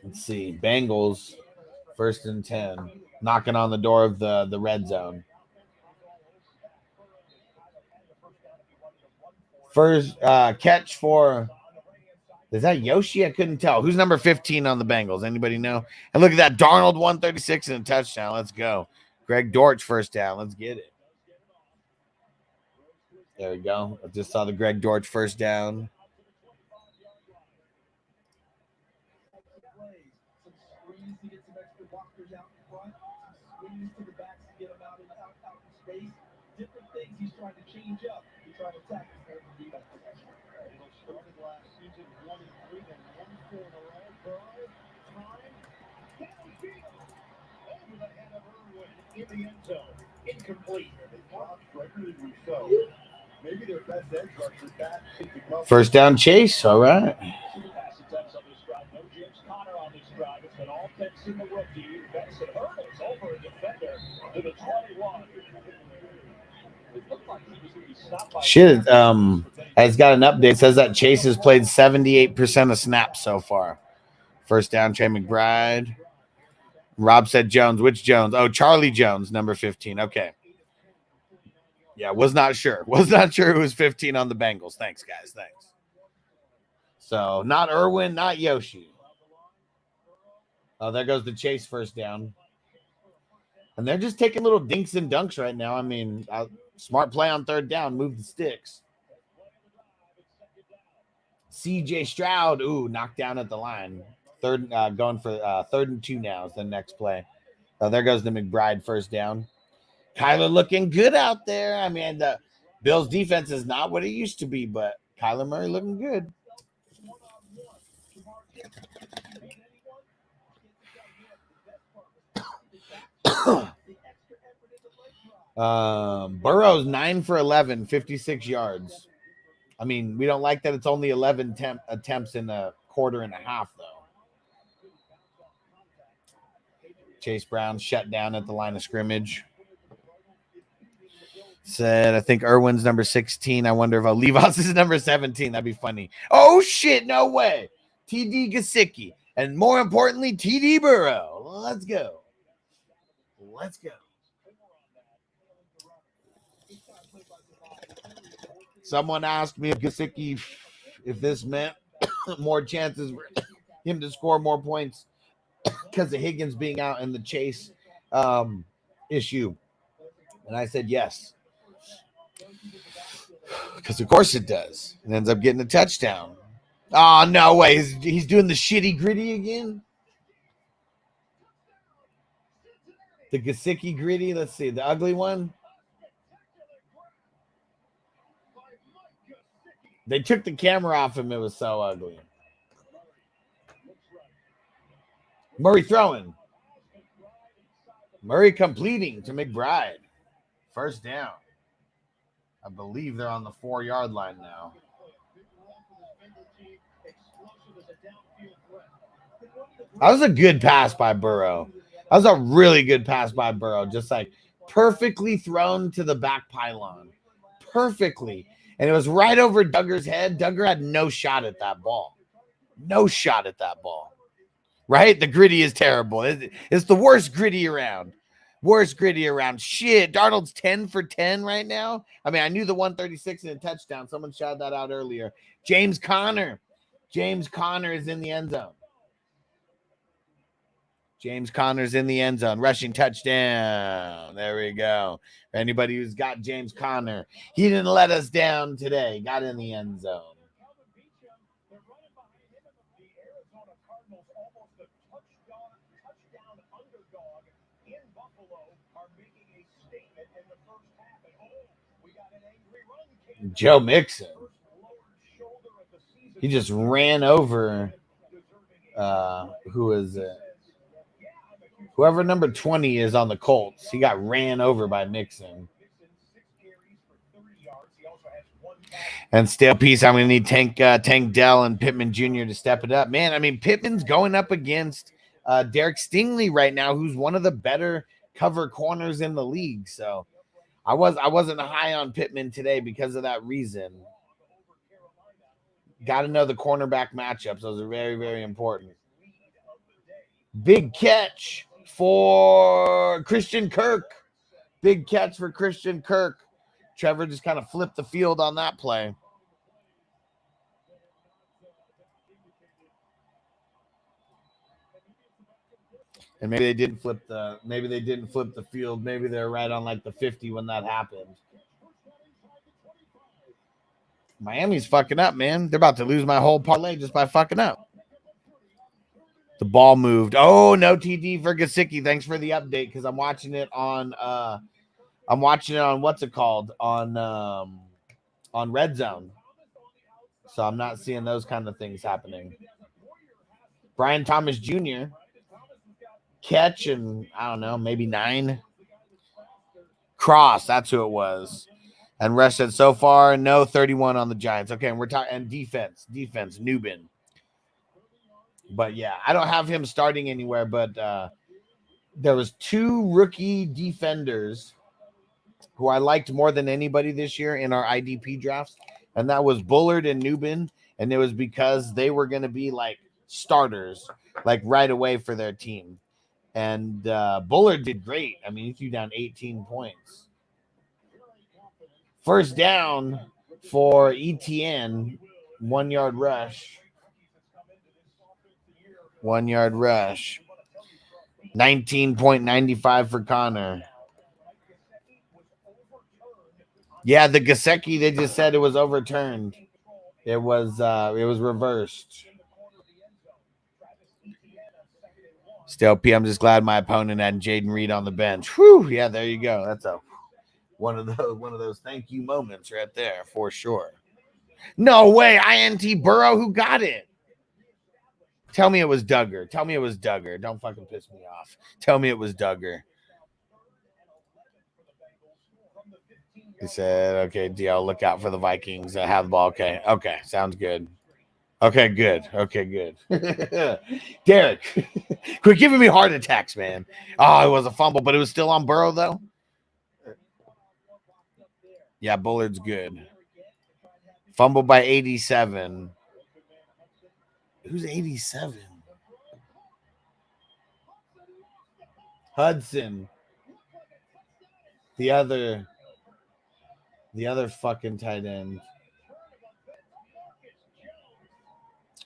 Let's see. Bengals, 1st and 10. Knocking on the door of the red zone. First catch for, is that Yoshi? I couldn't tell. Who's number 15 on the Bengals? Anybody know? And look at that. Darnold, 136 and a touchdown. Let's go. Greg Dortch, first down. Let's get it. There we go. I just saw the Greg Dortch first down. Different things he's trying to change up. He's trying to attack his defense. Started last season 1-3 and 1-4 in a row. Time. Over the head of Irwin in the end zone. Incomplete. Regularly so. Maybe their best edge rushers back. First down, Chase. All right. No James Conner on this drive. It's been all picks in the rookie. Benson hurdles over a defender to the 21. Shit, has got an update. It says that Chase has played 78% of snaps so far. First down, Trey McBride. Rob said Jones. Which Jones? Oh, Charlie Jones, number 15. Okay. Yeah, was not sure. Was not sure who was 15 on the Bengals. Thanks, guys. Thanks. So, not Irwin, not Yoshi. Oh, there goes the Chase first down. And they're just taking little dinks and dunks right now. I mean, smart play on third down. Move the sticks. CJ Stroud, ooh, knocked down at the line. Third, going for 3rd and 2 now is the next play. Oh, there goes the McBride first down. Kyler looking good out there. I mean, the Bills defense is not what it used to be, but Kyler Murray looking good. Burrow's 9 for 11, 56 yards. I mean, we don't like that it's only 11 attempts in a quarter and a half, though. Chase Brown shut down at the line of scrimmage. Said, I think Irwin's number 16. I wonder if Olivas is number 17. That'd be funny. Oh, shit, no way. TD Gesicki. And more importantly, TD Burrow. Let's go. Let's go. Someone asked me if Gesicki, if this meant more chances for him to score more points because of Higgins being out in the Chase issue. And I said yes. Because of course it does. And ends up getting a touchdown. Oh, no way. He's doing the shitty gritty again. The Gesicki gritty. Let's see. The ugly one. They took the camera off him. It was so ugly. Murray throwing. Murray completing to McBride. First down. I believe they're on the 4-yard line now. That was a good pass by Burrow. That was a really good pass by Burrow. Just like perfectly thrown to the back pylon. Perfectly. And it was right over Duggar's head. Duggar had no shot at that ball. No shot at that ball. Right? The gritty is terrible. It's the worst gritty around. Worst gritty around. Shit, Darnold's 10 for 10 right now. I mean, I knew the 136 and a touchdown. Someone shouted that out earlier. James Conner. James Conner is in the end zone. James Conner's in the end zone. Rushing touchdown. There we go. Anybody who's got James Conner, he didn't let us down today. Got in the end zone. Joe Mixon. He just ran over who is it? Whoever number 20 is on the Colts. He got ran over by Mixon. And still piece, I'm going to need Tank Dell and Pittman Jr. to step it up. Man, I mean, Pittman's going up against Derek Stingley right now, who's one of the better cover corners in the league. So I wasn't high on Pittman today because of that reason. Got to know the cornerback matchups. Those are very, very important. Big catch for Christian Kirk. Big catch for Christian Kirk. Trevor just kind of flipped the field on that play. And maybe they didn't flip the field. Maybe they're right on like the 50 when that happened. Miami's fucking up, man. They're about to lose my whole parlay just by fucking up. The ball moved. Oh, no TD for Gesicki. Thanks for the update because I'm watching it on what's it called? On Red Zone. So I'm not seeing those kind of things happening. Brian Thomas Jr. catch and I don't know, maybe 9. Cross, that's who it was. And Rush said so far, no 31 on the Giants. Okay, and we're talking and defense, Newbin. But yeah, I don't have him starting anywhere, but there was 2 rookie defenders who I liked more than anybody this year in our IDP drafts, and that was Bullard and Newbin, and it was because they were going to be like starters, like right away for their team. And Bullard did great. I mean, he threw down 18 points. First down for ETN, 1 yard rush. 1 yard rush. 19.95 for Connor. Yeah, the Gesicki, they just said it was overturned. It was reversed. Still, P, I'm just glad my opponent had Jaden Reed on the bench. Whew, yeah, there you go. That's one of those thank you moments right there for sure. No way, INT Burrow, who got it? Tell me it was Duggar. Don't fucking piss me off. Tell me it was Duggar. He said, okay, DL, look out for the Vikings. I have the ball. Okay, sounds good. Okay, good. Derek, quit giving me heart attacks, man. Oh, it was a fumble, but it was still on Burrow, though. Yeah, Bullard's good. Fumble by 87. Who's 87? Hudson. The other fucking tight end.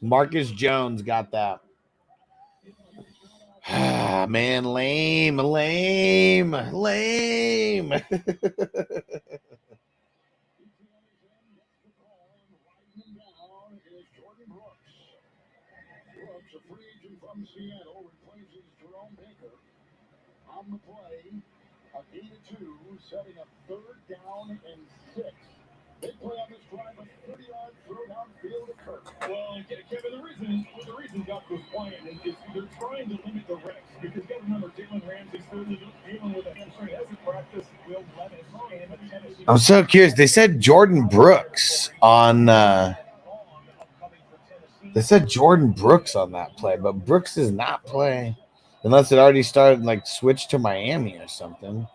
Marcus Jones got that. Man, lame. From Seattle replaces Jerome Baker on the play. A gain of 2, setting up 3rd down and 6. Big play on this drive, a 30-yard throw downfield to Kirk. Well, Kevin, the reason Duck was playing is they're trying to limit the reps because you got to remember Jalen Ramsey's still dealing with a hamstring. Hasn't practiced. Will Levis and Tennessee. I'm so curious. They said Jordan Brooks on. They said Jordan Brooks on that play, but Brooks is not playing unless it already started like switched to Miami or something.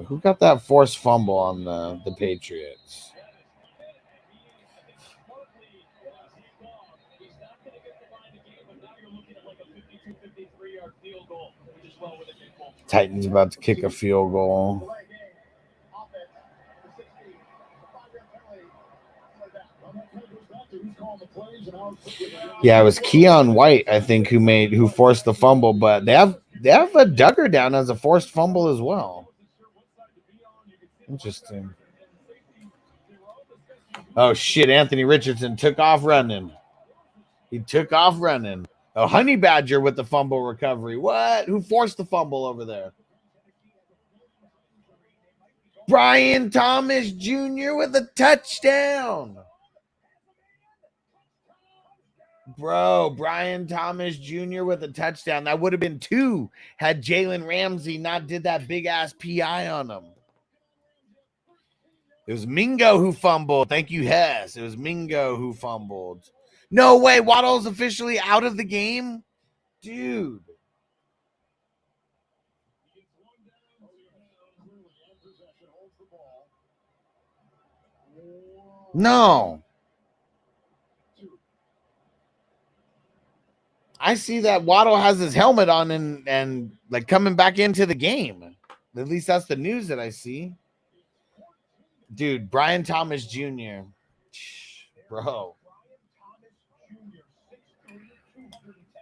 Who got that forced fumble on the Patriots? Titans about to kick a field goal. Yeah, it was Keon White, I think, who forced the fumble, but they have a Duggar down as a forced fumble as well. Interesting. Oh shit, Anthony Richardson took off running. He took off running. Oh, Honey Badger with the fumble recovery. What? Who forced the fumble over there? Brian Thomas Jr. with a touchdown. Bro, Brian Thomas Jr. with a touchdown. That would have been 2 had Jalen Ramsey not did that big-ass PI on him. It was Mingo who fumbled. Thank you, Hess. It was Mingo who fumbled. No way. Waddle's officially out of the game? Dude. No. I see that Waddle has his helmet on and like coming back into the game. At least that's the news that I see. Dude, Brian Thomas Jr. Bro.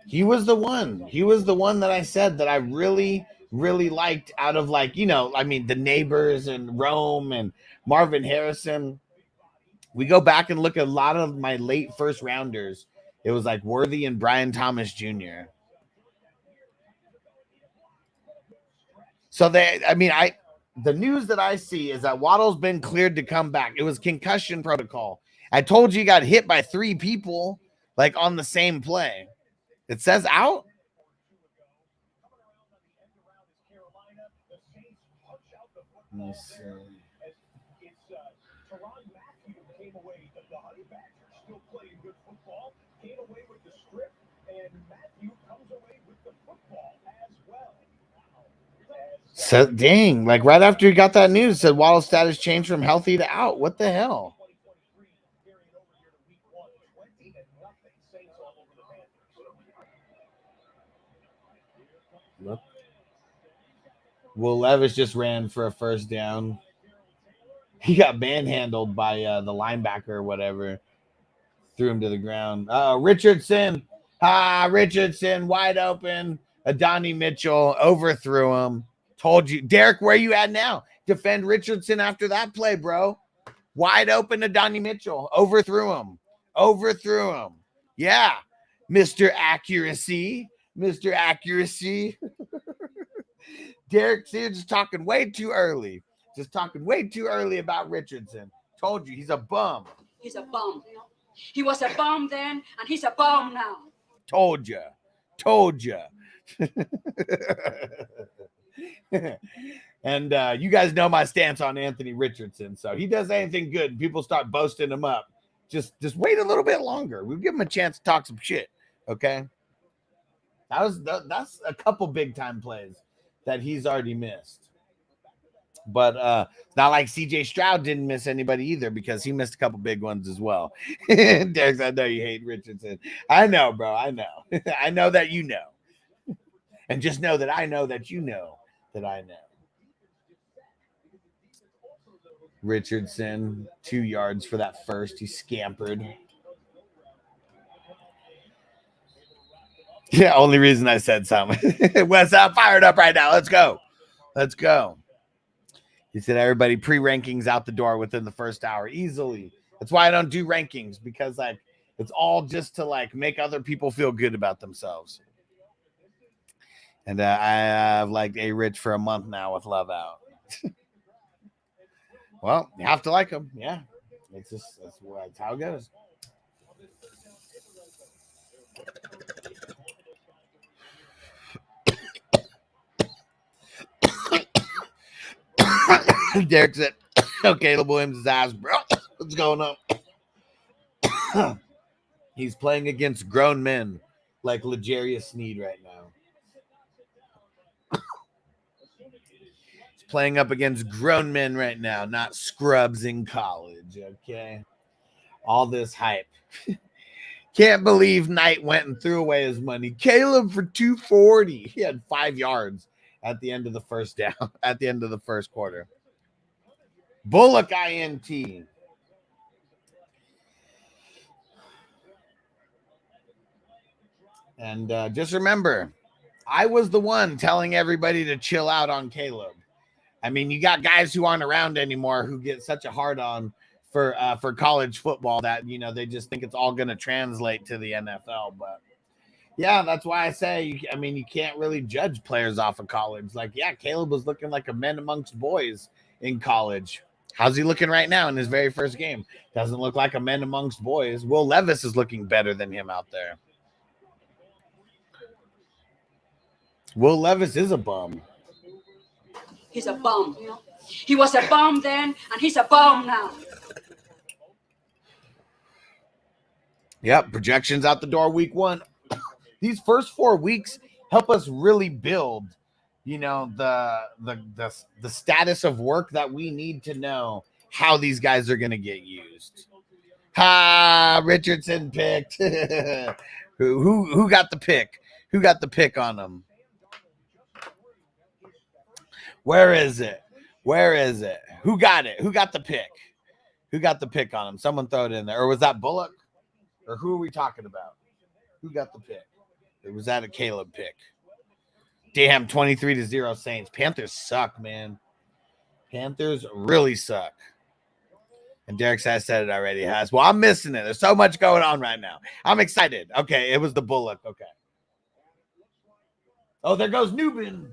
He was the one. He was the one that I said that I really, really liked out of, like, you know, I mean, the Neighbors and Rome and Marvin Harrison. We go back and look at a lot of my late first rounders. It was like Worthy and Brian Thomas Jr. So the news that I see is that Waddle's been cleared to come back. It was concussion protocol. I told you he got hit by 3 people like on the same play. It says out. Let me see. So dang, like right after he got that news, said Waddle's status changed from healthy to out. What the hell? Will Levis just ran for a first down. He got manhandled by the linebacker or whatever. Threw him to the ground. Richardson. Richardson wide open. Adonai Mitchell overthrew him. Told you. Derek, where you at now? Defend Richardson after that play, bro. Wide open to Donnie Mitchell. Overthrew him. Yeah. Mr. Accuracy. Derek's here just talking way too early. About Richardson. Told you, he's a bum. He's a bum. He was a bum then, and he's a bum now. Told you. And you guys know my stance on Anthony Richardson. So he does anything good and people start boasting him up. Just wait a little bit longer. We'll give him a chance to talk some shit. Okay. That's a couple big time plays that he's already missed. But it's not like CJ Stroud didn't miss anybody either, because he missed a couple big ones as well. Derek, I know you hate Richardson. I know, bro. I know. I know that you know. And just know that I know that you know that I know. Richardson, 2 yards for that first. He scampered. Yeah, only reason I said something. Wes, I'm fired up right now. Let's go. He said everybody pre-rankings out the door within the first hour easily. That's why I don't do rankings, because like it's all just to like make other people feel good about themselves. And I have liked A Rich for a month now with Love Out. Well, you have to like him. Yeah. That's how it goes. Derek said, okay, Caleb Williams' ass, bro. What's going on? He's playing against grown men like L'Jarius Sneed right now. He's playing up against grown men right now, not scrubs in college, okay? All this hype. Can't believe Knight went and threw away his money. Caleb for 240. He had 5 yards at the end of the first down, at the end of the first quarter. Bullock INT. And just remember, I was the one telling everybody to chill out on Caleb. I mean, you got guys who aren't around anymore who get such a hard on for college football that, you know, they just think it's all going to translate to the NFL. But yeah, that's why I say, I mean, you can't really judge players off of college. Like, yeah, Caleb was looking like a man amongst boys in college. How's he looking right now in his very first game? Doesn't look like a man amongst boys. Will Levis is looking better than him out there. Will Levis is a bum. He's a bum. He was a bum then, and he's a bum now. Yep, projections out the door week 1. These first 4 weeks help us really build, you know, the status of work that we need to know how these guys are going to get used. Ha! Richardson picked. Who got the pick? Who got the pick on him? Where is it? Where is it? Who got it? Who got the pick? Who got the pick on him? Someone throw it in there. Or was that Bullock? Or who are we talking about? Who got the pick? It was that a Caleb pick. Damn, 23-0 Saints. Panthers suck, man. Panthers really suck. And Derek said it already has. Well, I'm missing it. There's so much going on right now. I'm excited. Okay, it was the Bullock. Okay. Oh, there goes Newbin.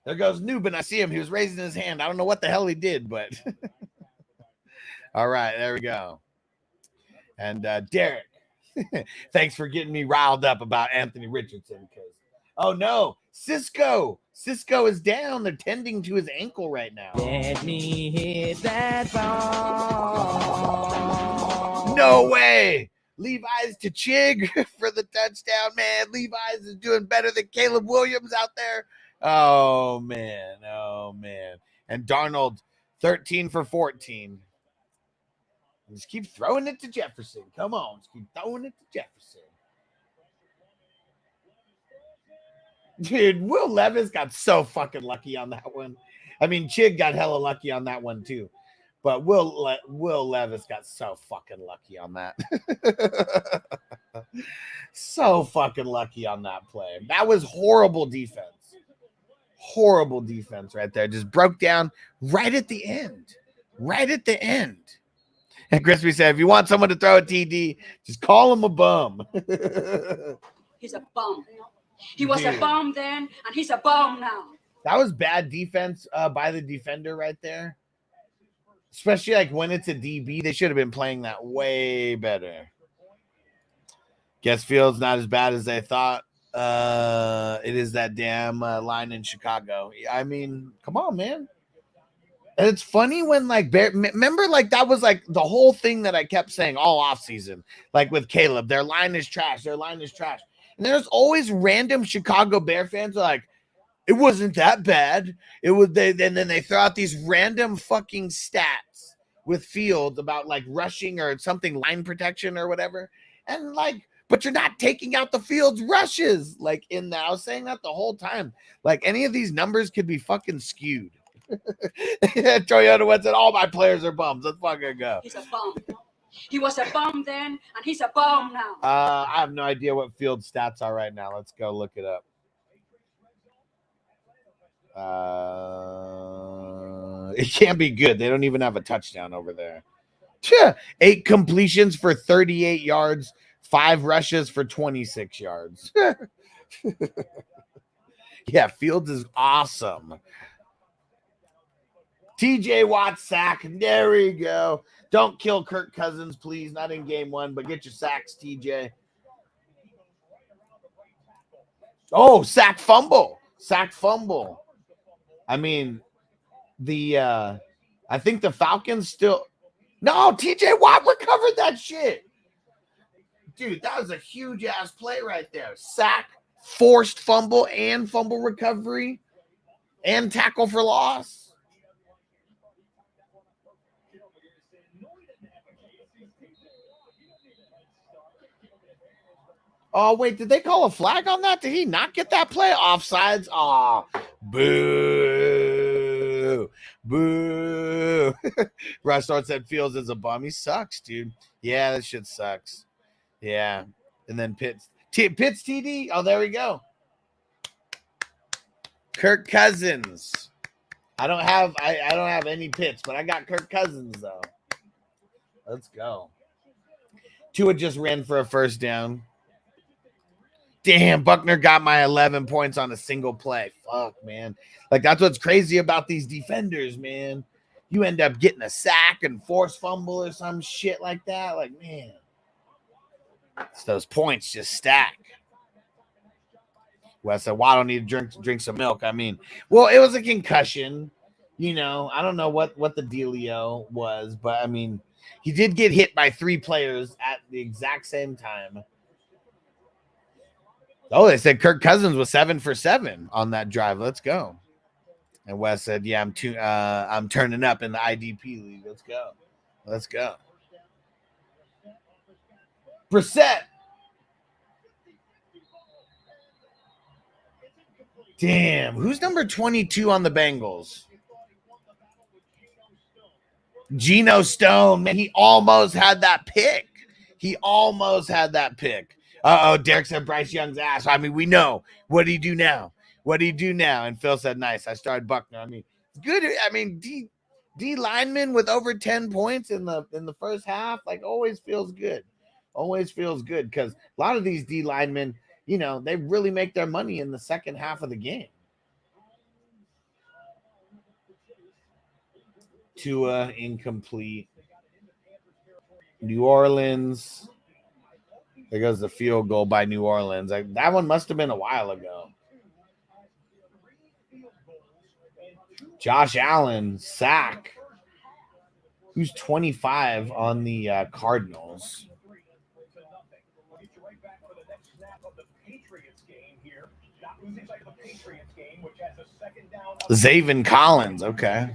There goes Newbin. I see him. He was raising his hand. I don't know what the hell he did, but all right, there we go. And Derek, thanks for getting me riled up about Anthony Richardson. Because, oh no, Cisco is down. They're tending to his ankle right now. Let me hit that ball. No way. Levi's to Chig for the touchdown, man. Levi's is doing better than Caleb Williams out there. Oh, man. Oh, man. And Darnold, 13 for 14. Just keep throwing it to Jefferson. Come on. Just keep throwing it to Jefferson. Dude, Will Levis got so fucking lucky on that one. I mean, Chig got hella lucky on that one, too. But Will Levis got so fucking lucky on that. So fucking lucky on that play. That was horrible defense. Horrible defense right there. Just broke down right at the end. Right at the end. And Crispy said, if you want someone to throw a TD, just call him a bum. He's a bum. He was a bum then, and he's a bum now. That was bad defense by the defender right there. Especially like when it's a DB, they should have been playing that way better. Guess Fields not as bad as they thought. It is that damn line in Chicago. I mean, come on, man. And it's funny when like remember like that was like the whole thing that I kept saying all offseason, like with Caleb, their line is trash. Their line is trash. And there's always random Chicago Bear fans like, it wasn't that bad. It was and then they throw out these random fucking stats with Fields about like rushing or something, line protection or whatever. And like, but you're not taking out the Fields rushes. Like in that, I was saying that the whole time. Like any of these numbers could be fucking skewed. Toyota went said, all my players are bums. Let's fucking go. He's a bum. He was a bum then, and he's a bum now. I have no idea what Field stats are right now. Let's go look it up. It can't be good. They don't even have a touchdown over there. 8 completions for 38 yards, 5 rushes for 26 yards. Yeah, Fields is awesome. TJ Watt sack. There we go. Don't kill Kirk Cousins, please. Not in game 1, but get your sacks, TJ. Oh, sack fumble. Sack fumble. I mean, I think the Falcons still. No, TJ Watt recovered that shit. Dude, that was a huge ass play right there. Sack, forced fumble, and fumble recovery, and tackle for loss. Oh, wait, did they call a flag on that? Did he not get that play? Offsides? Oh, boo. Boo. Restaurant said Fields is a bum. He sucks, dude. Yeah, that shit sucks. Yeah. And then Pitts TD. Oh, there we go. Kirk Cousins. I don't have any Pitts, but I got Kirk Cousins though. Let's go. Tua just ran for a first down. Damn, Buckner got my 11 points on a single play. Fuck, man. Like, that's what's crazy about these defenders, man. You end up getting a sack and force fumble or some shit like that. Like, man. It's those points just stack. Wes said, "Why don't need to drink some milk?" I mean, well, it was a concussion. You know, I don't know what the dealio was, but I mean, he did get hit by 3 players at the exact same time. Oh, they said Kirk Cousins was 7 for 7 on that drive. Let's go. And Wes said, "Yeah, I'm turning up in the IDP league. Let's go. Let's go." Brissett. Damn, who's number 22 on the Bengals? Geno Stone. Man, he almost had that pick. Uh-oh, Derek said Bryce Young's ass. I mean, we know. What do you do now? And Phil said, "Nice. I started Buckner." I mean, it's good. I mean, D lineman with over 10 points in the first half, like, always feels good. Because a lot of these D linemen, you know, they really make their money in the second half of the game. Tua incomplete. New Orleans. There goes the field goal by New Orleans. That one must have been a while ago. Josh Allen, sack. Who's 25 on the Cardinals? Zaven Collins, okay.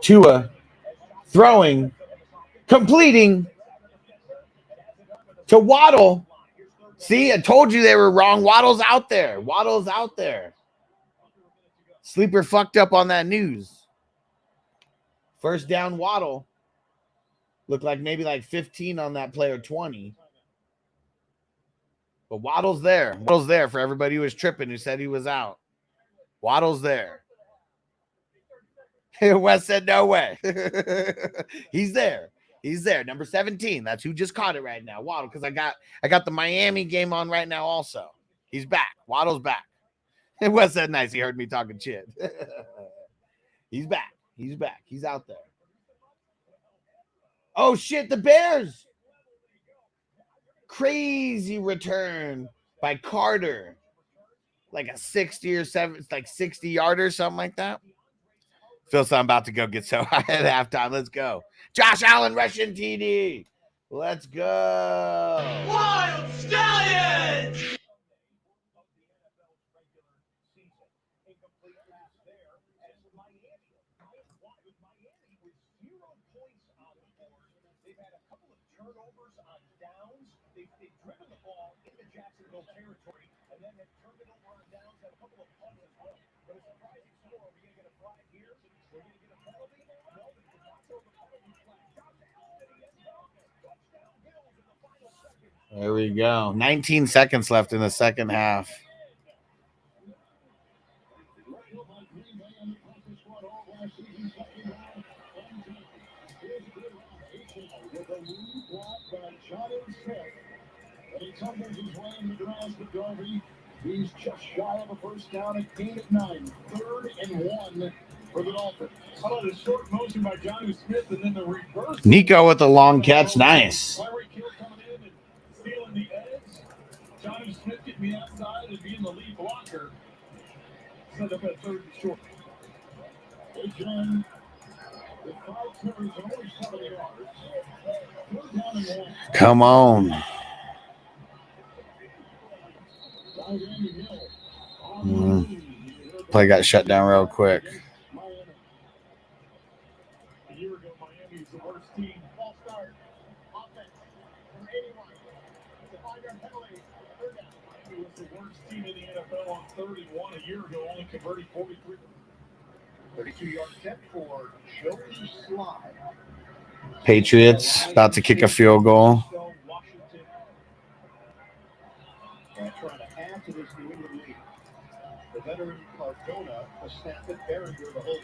Tua throwing, completing to Waddle. See, I told you they were wrong. Waddle's out there. Sleeper fucked up on that news. First down, Waddle. Looked like maybe like 15 on that play or 20. But Waddle's there. Waddle's there for everybody who was tripping, who said he was out. Waddle's there. Wes said, "No way." He's there. Number 17. That's who just caught it right now. Waddle, because I got the Miami game on right now also. He's back. Waddle's back. And Wes said, "Nice." He heard me talking shit. He's back. He's out there. Oh, shit, the Bears. Crazy return by Carter. Like a 60 or 7, it's like 60 yarder, something like that. Feels like I'm about to go get so high at halftime. Let's go. Josh Allen rushing TD. Let's go. Wild Stallions! There we go. 19 seconds left in the second half. He's just shy of a first down at 8 of 9. 3rd and 1 for the Dolphins. How about a short motion by Jonnu Smith and then the reverse? Nico with the long catch. Nice. Stealing the edge. Jonnu Smith getting the outside and being the lead blocker. Set up at 3rd and short. John, the 5 carries and only 7 yards. 3rd down and 1. Come on. play got shut down real quick. A year ago, Miami was the worst team. False start. Offense from 81. It's a 5-yard penalty. Third down. Miami was the worst team in the NFL on 31 a year ago, only converting 43. 32-yard catch for Joey Slye. Patriots about to kick a field goal. And trying to add to this New England lead. The veteran Cardona, the snap at barrier to hold it.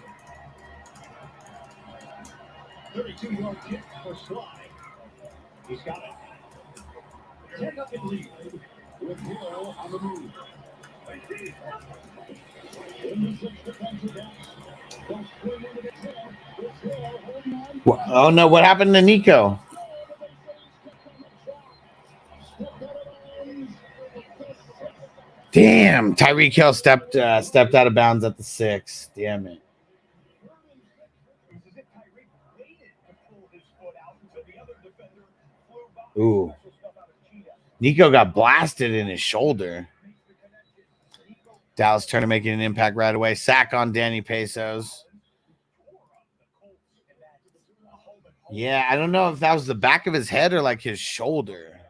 32-yard kick for Slye. He's got it. 10-0 lead with Hill on the move. Oh no! What happened to Nico? Damn! Tyreek Hill stepped out of bounds at the 6. Damn it! Ooh. Nico got blasted in his shoulder. Dallas Turner making an impact right away. Sack on Danny Pesos. Yeah, I don't know if that was the back of his head or like his shoulder.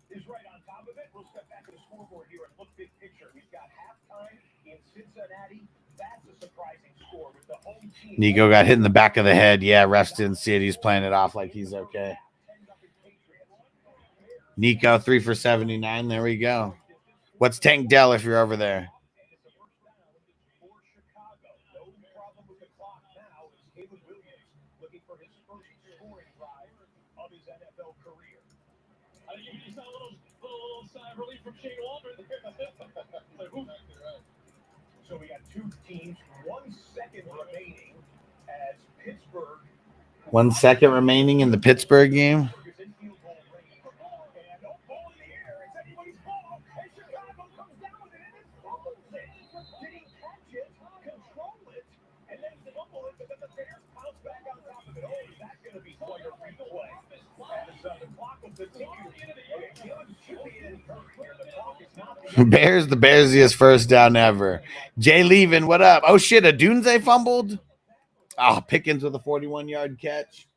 Is right on top of it. We'll step back to the scoreboard here and look big picture. We've got halftime in Cincinnati. That's a surprising score with the home team. Nico got hit in the back of the head. Yeah, refs didn't see it. He's playing it off like he's okay. Nico 3 for 79. There we go. What's Tank Dell if you're over there? Relief from Shane Waldron. So we got two teams, 1 second remaining as Pittsburgh. 1 second remaining in the Pittsburgh game. Bears, the Bearsiest first down ever. Jay Levin, what up? Oh, shit, a Dunze fumbled? Oh, Pickens with a 41-yard catch.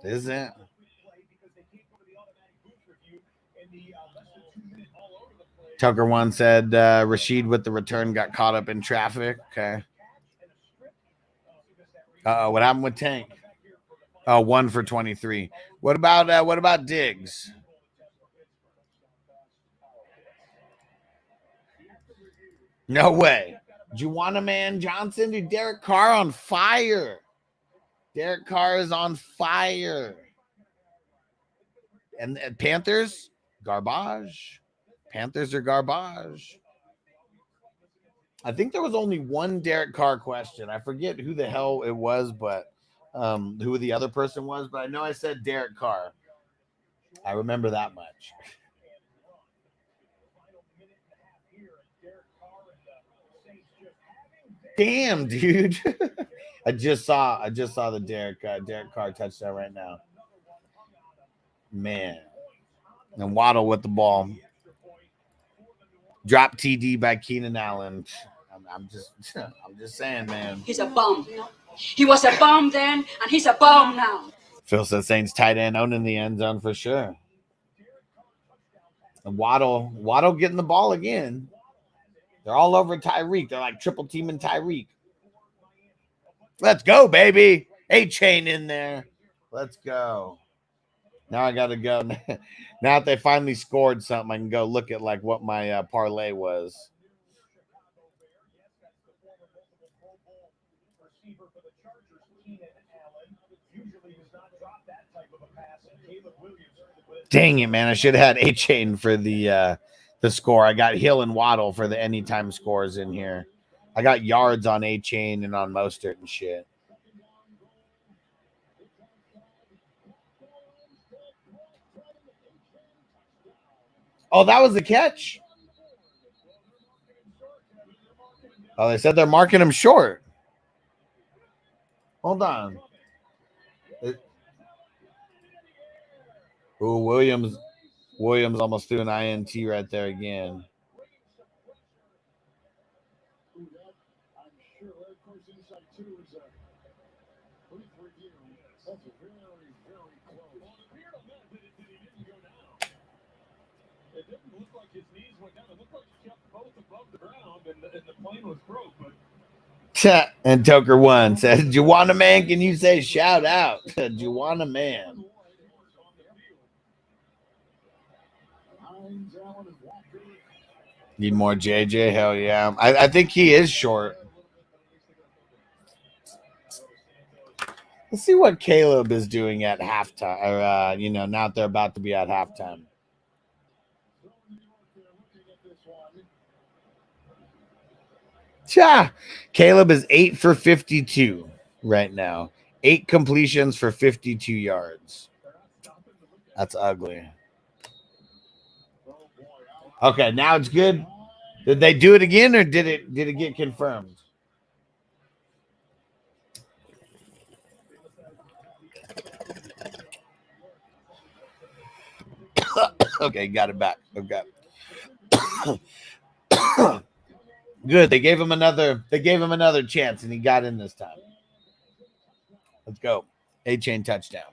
Isn't? Tucker one said Rashid with the return got caught up in traffic. Okay. What happened with Tank? Oh, 1 for 23. What about Diggs? No way. Juwanna Man Johnson, dude, Derek Carr on fire. Derek Carr is on fire. And Panthers, garbage. Panthers are garbage. I think there was only one Derek Carr question. I forget who the hell it was, but who the other person was. But I know I said Derek Carr. I remember that much. Damn, dude. I just saw the Derek Carr touchdown right now. Man. And Waddle with the ball. Drop TD by Keenan Allen. I'm just saying, man. He's a bum. He was a bum then, and he's a bum now. Phil said Saints tight end owning the end zone for sure. And Waddle getting the ball again. They're all over Tyreek. They're like triple teaming Tyreek. Let's go, baby. A-chain in there. Let's go. Now I got to go. Now that they finally scored something, I can go look at like what my parlay was. Dang it, man. I should have had A-chain for the score. I got Hill and Waddle for the anytime scores in here. I got yards on A-chain and on Mostert and shit. Oh, that was the catch. Oh, they said they're marking him short. Hold on. Oh, Williams almost threw an INT right there again. It didn't look like his knees went down. It looked like he kept both above the ground, and the plane was broke. But And Toker one said, Juwana man, can you say shout out? Juwana man. Need more JJ? Hell yeah. I think he is short. Let's see what Caleb is doing at halftime. Or, now they're about to be at halftime. Yeah. Caleb is 8 for 52 right now. 8 completions for 52 yards. That's ugly. Okay, now it's good. Did they do it again, or did it get confirmed? Okay, got it back. Okay. Good. They gave him another chance, and he got in this time. Let's go. A-chain touchdown.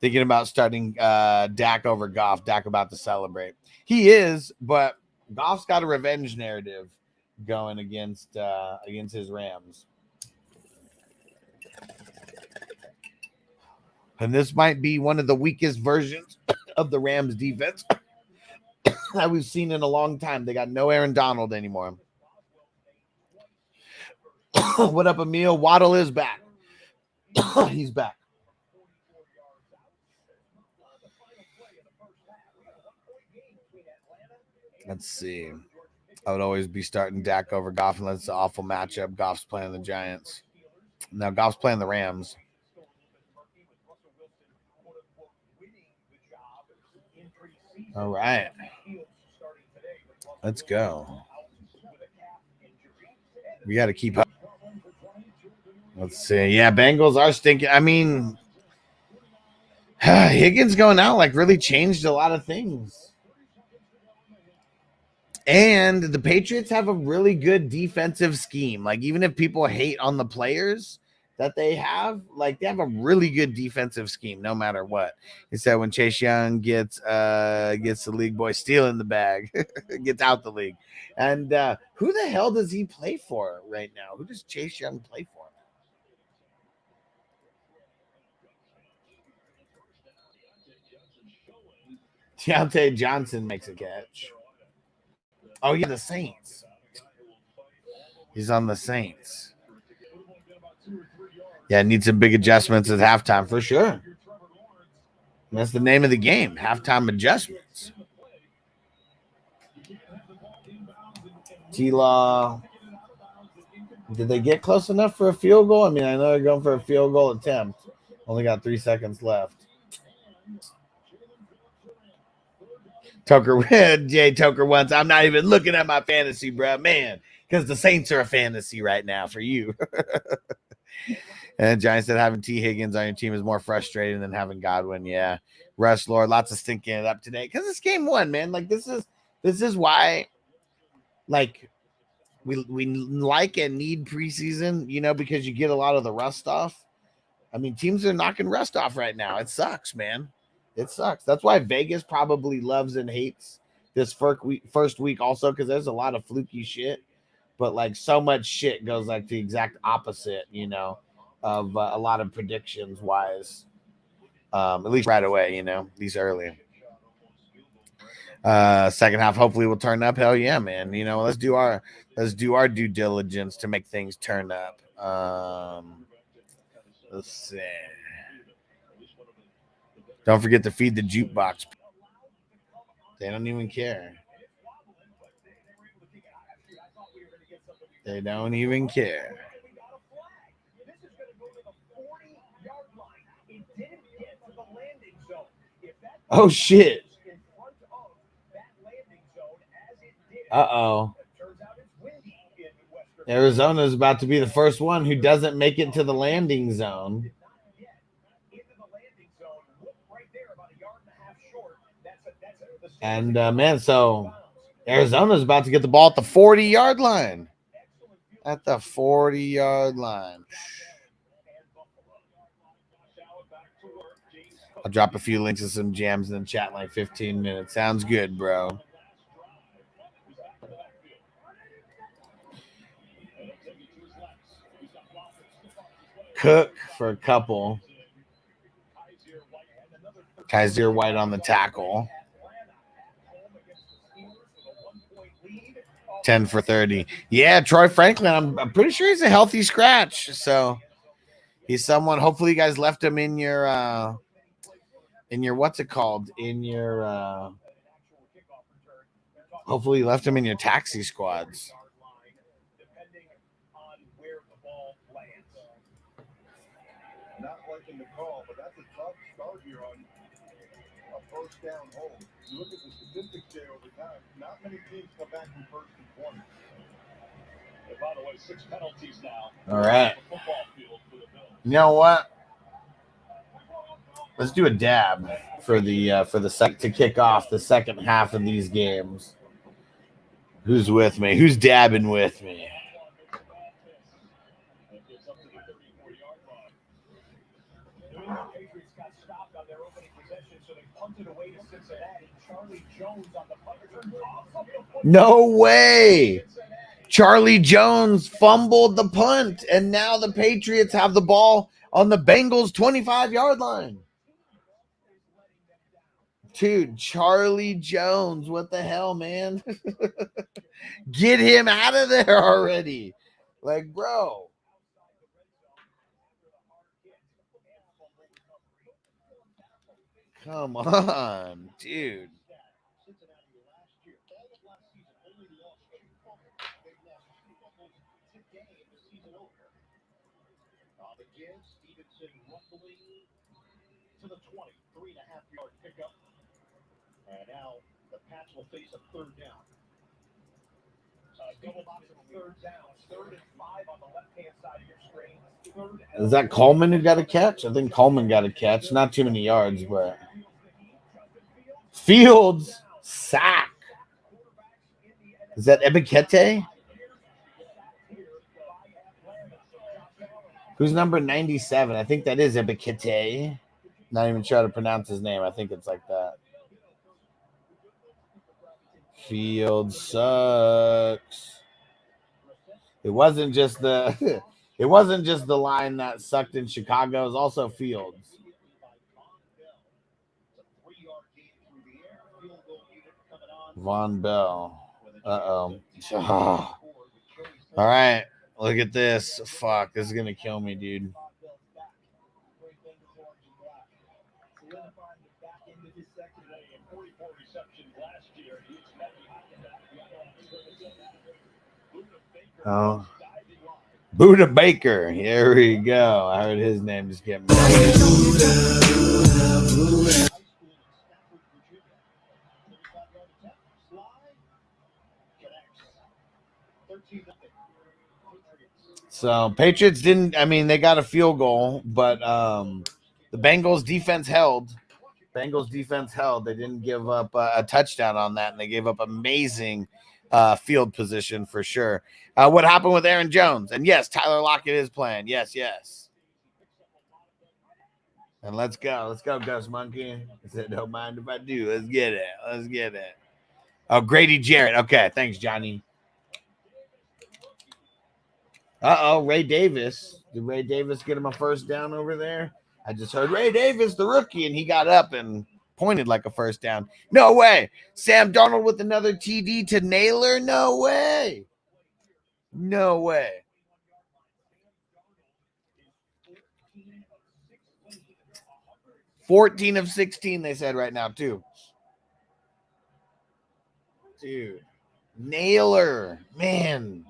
Thinking about starting Dak over Goff. Dak about to celebrate. He is, but Goff's got a revenge narrative going against his Rams. And this might be one of the weakest versions of the Rams defense that we've seen in a long time. They got no Aaron Donald anymore. What up, Emil? Waddle is back. He's back. Let's see. I would always be starting Dak over Goff unless it's an awful matchup. Goff's playing the Giants. Now Goff's playing the Rams. All right. Let's go. We got to keep up. Let's see. Yeah, Bengals are stinking. I mean, Higgins going out really changed a lot of things. And the Patriots have a really good defensive scheme. Even if people hate on the players that they have a really good defensive scheme no matter what. He said when Chase Young gets the league boy stealing the bag, gets out the league. And who the hell does he play for right now? Who does Chase Young play for? Deontay Johnson makes a catch. Oh, yeah, the Saints. He's on the Saints. Yeah, needs some big adjustments at halftime for sure. That's the name of the game, halftime adjustments. T-Law. Did they get close enough for a field goal? I mean, I know they're going for a field goal attempt. Only got 3 seconds left. Toker once. I'm not even looking at my fantasy, bro. Man, because the Saints are a fantasy right now for you. And Giants said having T. Higgins on your team is more frustrating than having Godwin. Yeah. Rush Lord, lots of stinking it up today. Because it's game one, man. This is why we like and need preseason, because you get a lot of the rust off. I mean, teams are knocking rust off right now. It sucks, man. It sucks. That's why Vegas probably loves and hates this first week also, because there's a lot of fluky shit. But so much shit goes the exact opposite, of a lot of predictions wise. At least right away, at least early. Second half, hopefully we'll turn up. Hell yeah, man. Let's do our due diligence to make things turn up. Let's see. Don't forget to feed the jukebox. They don't even care. They don't even care. Oh, shit. Uh-oh. Arizona's about to be the first one who doesn't make it to the landing zone. And, man, so Arizona's about to get the ball at the 40-yard line. At the 40-yard line. I'll drop a few links and some jams in the chat in like 15 minutes. Sounds good, bro. Cook for a couple. Kaiser White on the tackle. 10 for 30. Yeah, Troy Franklin. I'm pretty sure he's a healthy scratch. So he's someone. Hopefully, you guys left him in your what's it called? In your hopefully you left him in your taxi squads. Not liking the call, but that's a tough start here on a first down hole. You look at the statistics there over time, not many teams come back from 1st and 20. And by the way, 6 penalties now. All right. You know what? Let's do a dab for the sec to kick off the second half of these games. Who's with me? Who's dabbing with me? No way. Charlie Jones fumbled the punt, and now the Patriots have the ball on the Bengals 25-yard line. Dude, Charlie Jones, what the hell, man? Get him out of there already. Like, bro. Come on, dude. To the 20, 3.5-yard pickup. And now the Pats will face a 3rd down. Double box of 3rd down. 3rd and 5 on the left-hand side of your screen. Is that Coleman who got a catch? I think Coleman got a catch. Not too many yards, but Fields sack. Is that Ebikete? Who's number 97? I think that is Ebikete. Not even sure how to pronounce his name. I think it's like that. Fields sucks. It wasn't just the line that sucked in Chicago. It was also Fields. Von Bell. Uh-oh. All right. Look at this. Fuck. This is going to kill me, dude. Oh. Buda Baker. Here we go. I heard his name just get me. So Patriots didn't, I mean, they got a field goal, but the Bengals defense held. They didn't give up a touchdown on that, and they gave up amazing field position for sure. What happened with Aaron Jones? And yes, Tyler Lockett is playing. Yes. And let's go. Let's go, Ghost Monkey. I said, don't mind if I do. Let's get it. Oh, Grady Jarrett. Okay, thanks, Johnny. Uh-oh, Ray Davis. Did Ray Davis get him a first down over there? I just heard Ray Davis, the rookie, and he got up and pointed like a first down. No way. Sam Darnold with another TD to Naylor? No way. 14 of 16, they said right now, too. Dude. Naylor. Man.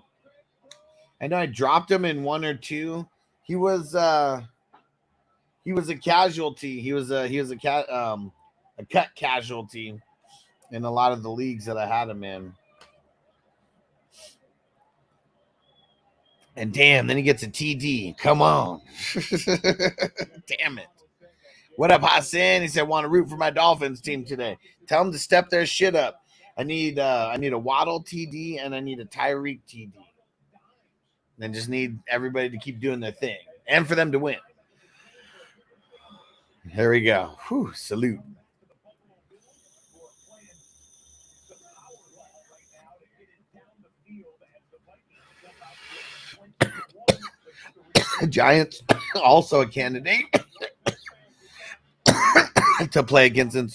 I know I dropped him in 1 or 2. He was a casualty. He was a cut casualty in a lot of the leagues that I had him in. And damn, then he gets a TD. Come on. Damn it. What up, Hassan? He said, want to root for my Dolphins team today. Tell them to step their shit up. I need a Waddle TD and I need a Tyreek TD. And just need everybody to keep doing their thing and for them to win. Here we go. Whew, salute. Giants, also a candidate to play against in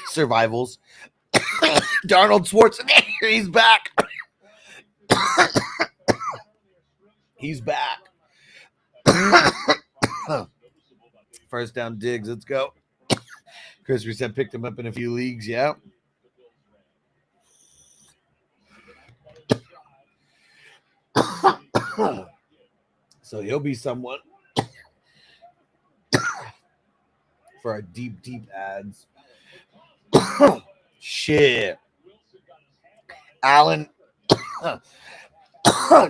survivals. Darnold Schwarzenegger, he's back. He's back. First down, Diggs. Let's go. Chris, we said picked him up in a few leagues. Yeah. So he'll be someone for our deep, deep ads. Shit. Allen.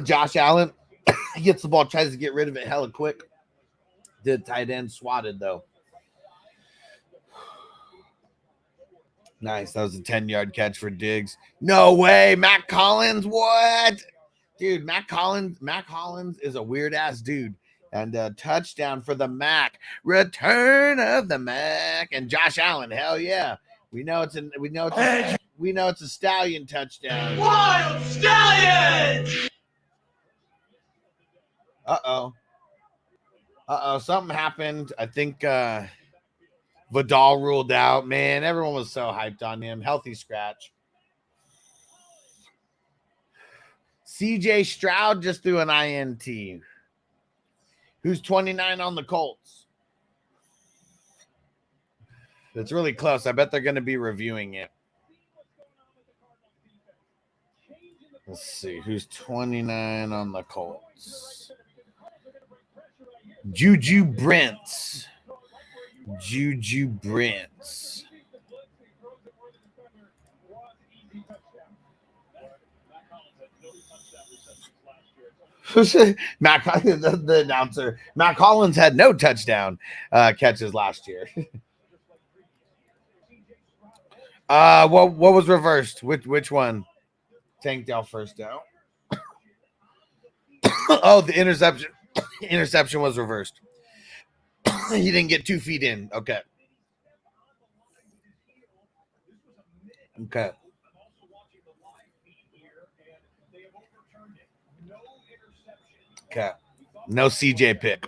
Josh Allen. He gets the ball, tries to get rid of it hella quick. Did tight end swatted, though. Nice. That was a 10-yard catch for Diggs. No way. Matt Collins. What? Dude, Matt Collins is a weird-ass dude. And a touchdown for the Mac. Return of the Mac. And Josh Allen. Hell yeah. We know it's a Stallion touchdown. Wild Stallion! Uh-oh. Something happened. I think Vidal ruled out. Man, everyone was so hyped on him. Healthy scratch. CJ Stroud just threw an INT. Who's 29 on the Colts? It's really close. I bet they're going to be reviewing it. Let's see. Who's 29 on the Colts? Juju Brents. Matt, the announcer. Matt Collins had no touchdown catches last year. What was reversed? Which one? Tank Dell first down. Oh, the interception. Interception was reversed. He didn't get 2 feet in. Okay. No CJ pick.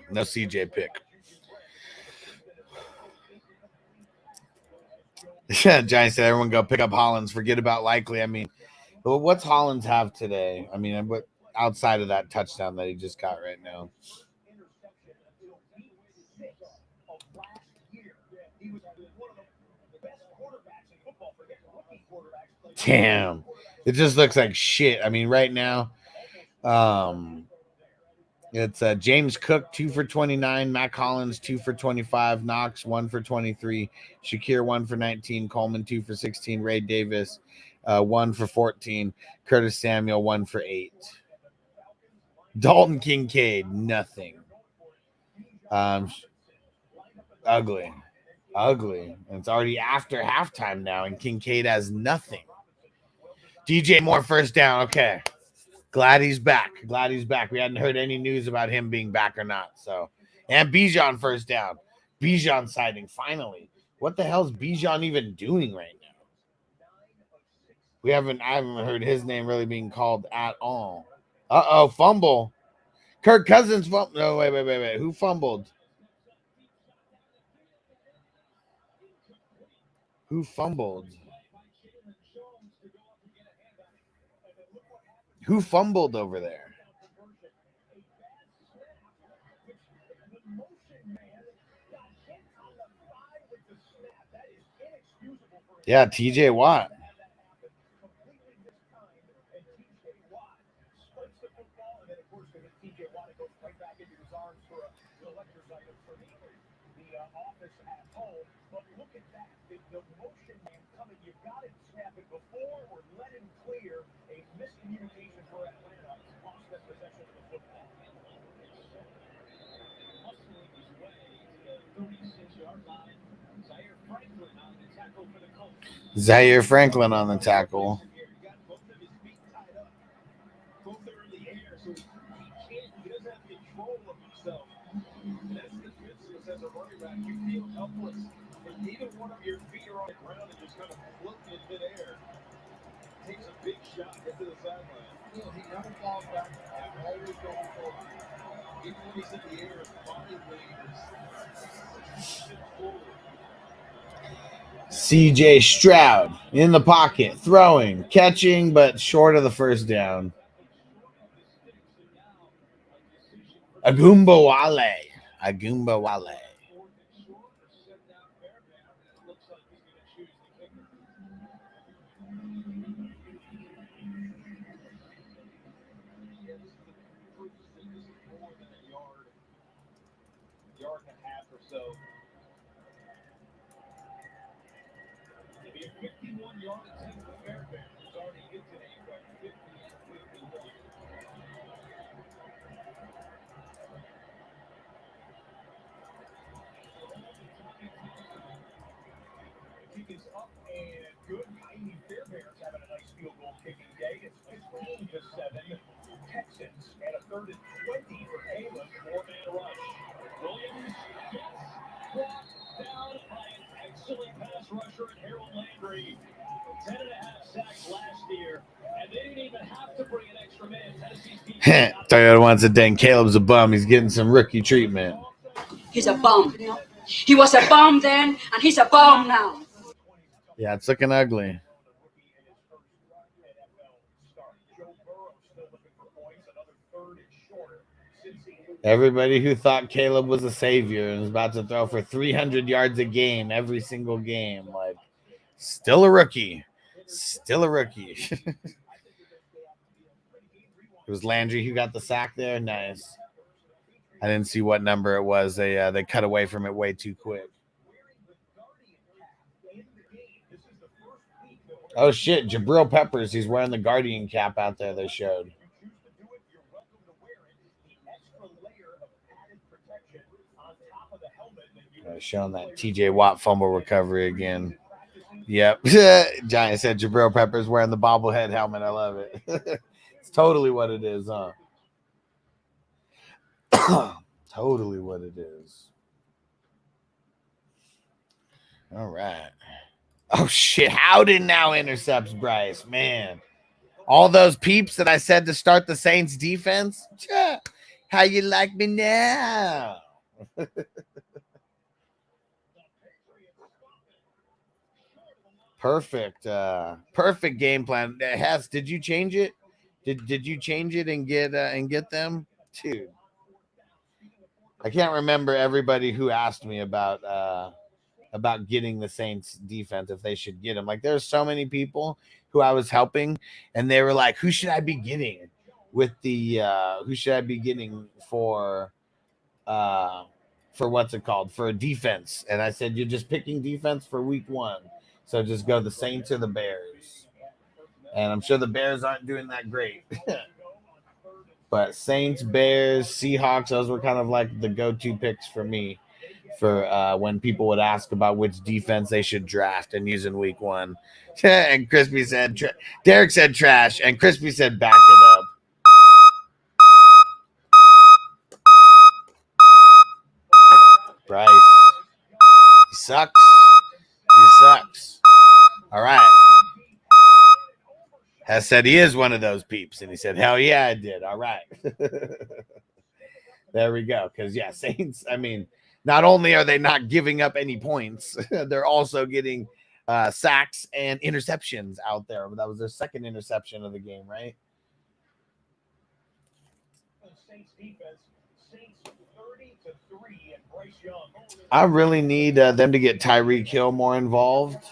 Giants said everyone go pick up Hollins. Forget about Likely. I mean, what's Hollins have today? I mean, what outside of that touchdown that he just got right now? Damn. It just looks like shit. I mean, right now, it's James Cook, 2 for 29, Matt Collins, 2 for 25, Knox, 1 for 23, Shakir, 1 for 19, Coleman, 2 for 16, Ray Davis, 1 for 14, Curtis Samuel, 1 for 8. Dalton Kincaid, nothing. Ugly. And it's already after halftime now, and Kincaid has nothing. DJ Moore first down. Okay. Glad he's back. We hadn't heard any news about him being back or not. So, and Bijan first down. Bijan sighting finally. What the hell is Bijan even doing right now? I haven't heard his name really being called at all. Fumble. Kirk Cousins fumbled. No, wait. Who fumbled? Who fumbled over there? Yeah, TJ Watt. Zaire Franklin on the tackle. Neither one of your feet are on the ground and just kind of floating in midair. Takes a big shot into the sideline. He never falls back. Always going forward. Even when he's in the air, his body weight CJ Stroud in the pocket, throwing, catching, but short of the first down. Agumbawale. yard and a half or so. It'd be a 51-yard attempt for Fairbairn. It's already hit today, but 50 and 51. Kick is up and good. Amy Fairbairn's having a nice field goal kicking day. It's 15-7. Texans at a 3rd and 20 for Caleb. 4-man rush. Williams gets brought down by an excellent pass rusher in Harold Landry. 10.5 sacks last year, and they didn't even have to bring an extra man. Toyota wants it dang. Caleb's a bum. He's getting some rookie treatment. He's a bum. He was a bum then, and he's a bum now. Yeah, it's looking ugly. Everybody who thought Caleb was a savior and was about to throw for 300 yards a game every single game, like, still a rookie. Still a rookie. It was Landry who got the sack there. Nice. I didn't see what number it was. They cut away from it way too quick. Oh, shit. Jabril Peppers. He's wearing the Guardian cap out there they showed. Showing that TJ Watt fumble recovery again. Yep. Giant said Jabril Peppers wearing the bobblehead helmet. I love it. It's totally what it is, huh? Totally what it is. All right. Oh, shit. Howden now intercepts Bryce. Man. All those peeps that I said to start the Saints defense. How you like me now? Perfect. Perfect game plan. Hess, did you change it? Did you change it and get them? Dude. I can't remember everybody who asked me about getting the Saints defense, if they should get them. Like, there's so many people who I was helping, and they were like, who should I be getting with the who should I be getting for what's it called? For a defense. And I said, you're just picking defense for week 1. So just go the Saints or the Bears. And I'm sure the Bears aren't doing that great. But Saints, Bears, Seahawks, those were kind of like the go-to picks for me for when people would ask about which defense they should draft and use in week 1. And Crispy said, Derek said trash, and Crispy said back it up. Bryce. He sucks. He sucks. All right. Has said he is one of those peeps. And he said, hell yeah, I did. All right. There we go. Because, yeah, Saints, I mean, not only are they not giving up any points, they're also getting sacks and interceptions out there. That was their second interception of the game, right? I really need them to get Tyreek Hill more involved.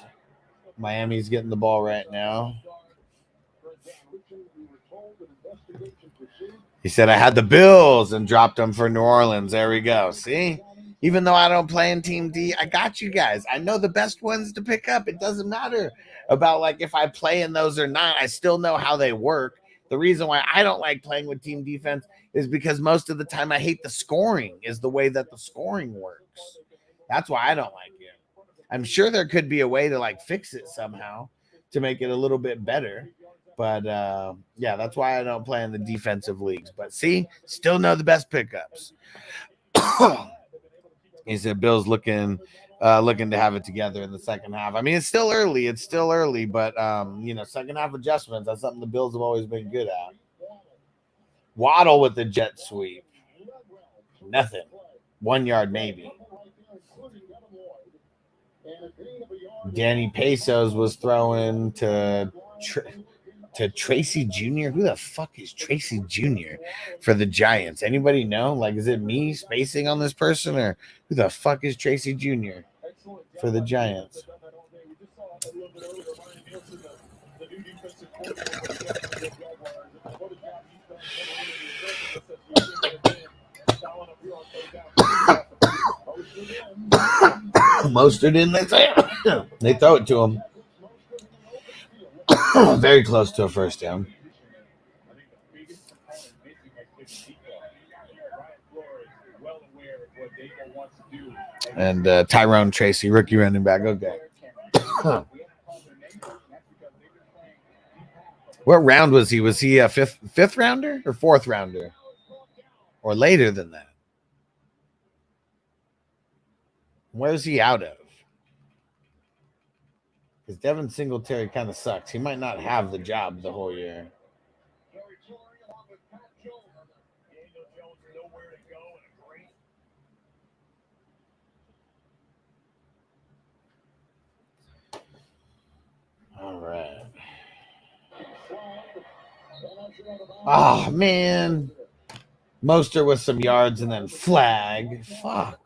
Miami's getting the ball right now. He said, I had the Bills and dropped them for New Orleans. There we go. See? Even though I don't play in Team D, I got you guys. I know the best ones to pick up. It doesn't matter about, like, if I play in those or not. I still know how they work. The reason why I don't like playing with team defense is because most of the time I hate the scoring, is the way that the scoring works. That's why I don't like it. I'm sure there could be a way to like fix it somehow to make it a little bit better. But yeah, that's why I don't play in the defensive leagues. But see, still know the best pickups. He said Bill's looking to have it together in the second half. I mean, it's still early, but you know, second half adjustments, that's something the Bills have always been good at. Waddle with the jet sweep. Nothing. 1 yard maybe. Danny Pesos was throwing to Tracy Jr. Who the fuck is Tracy Jr. for the Giants? Anybody know? Like, is it me spacing on this person, or who the fuck is Tracy Jr. for the Giants? Mostert in, they throw it to him. Very close to a first down. And Tyrone Tracy, rookie running back. Okay. What round was he? Was he a fifth rounder or fourth rounder? Or later than that? Where's he out of? Because Devin Singletary kind of sucks. He might not have the job the whole year. All right. Oh, man. Mostert with some yards and then flag. Fuck.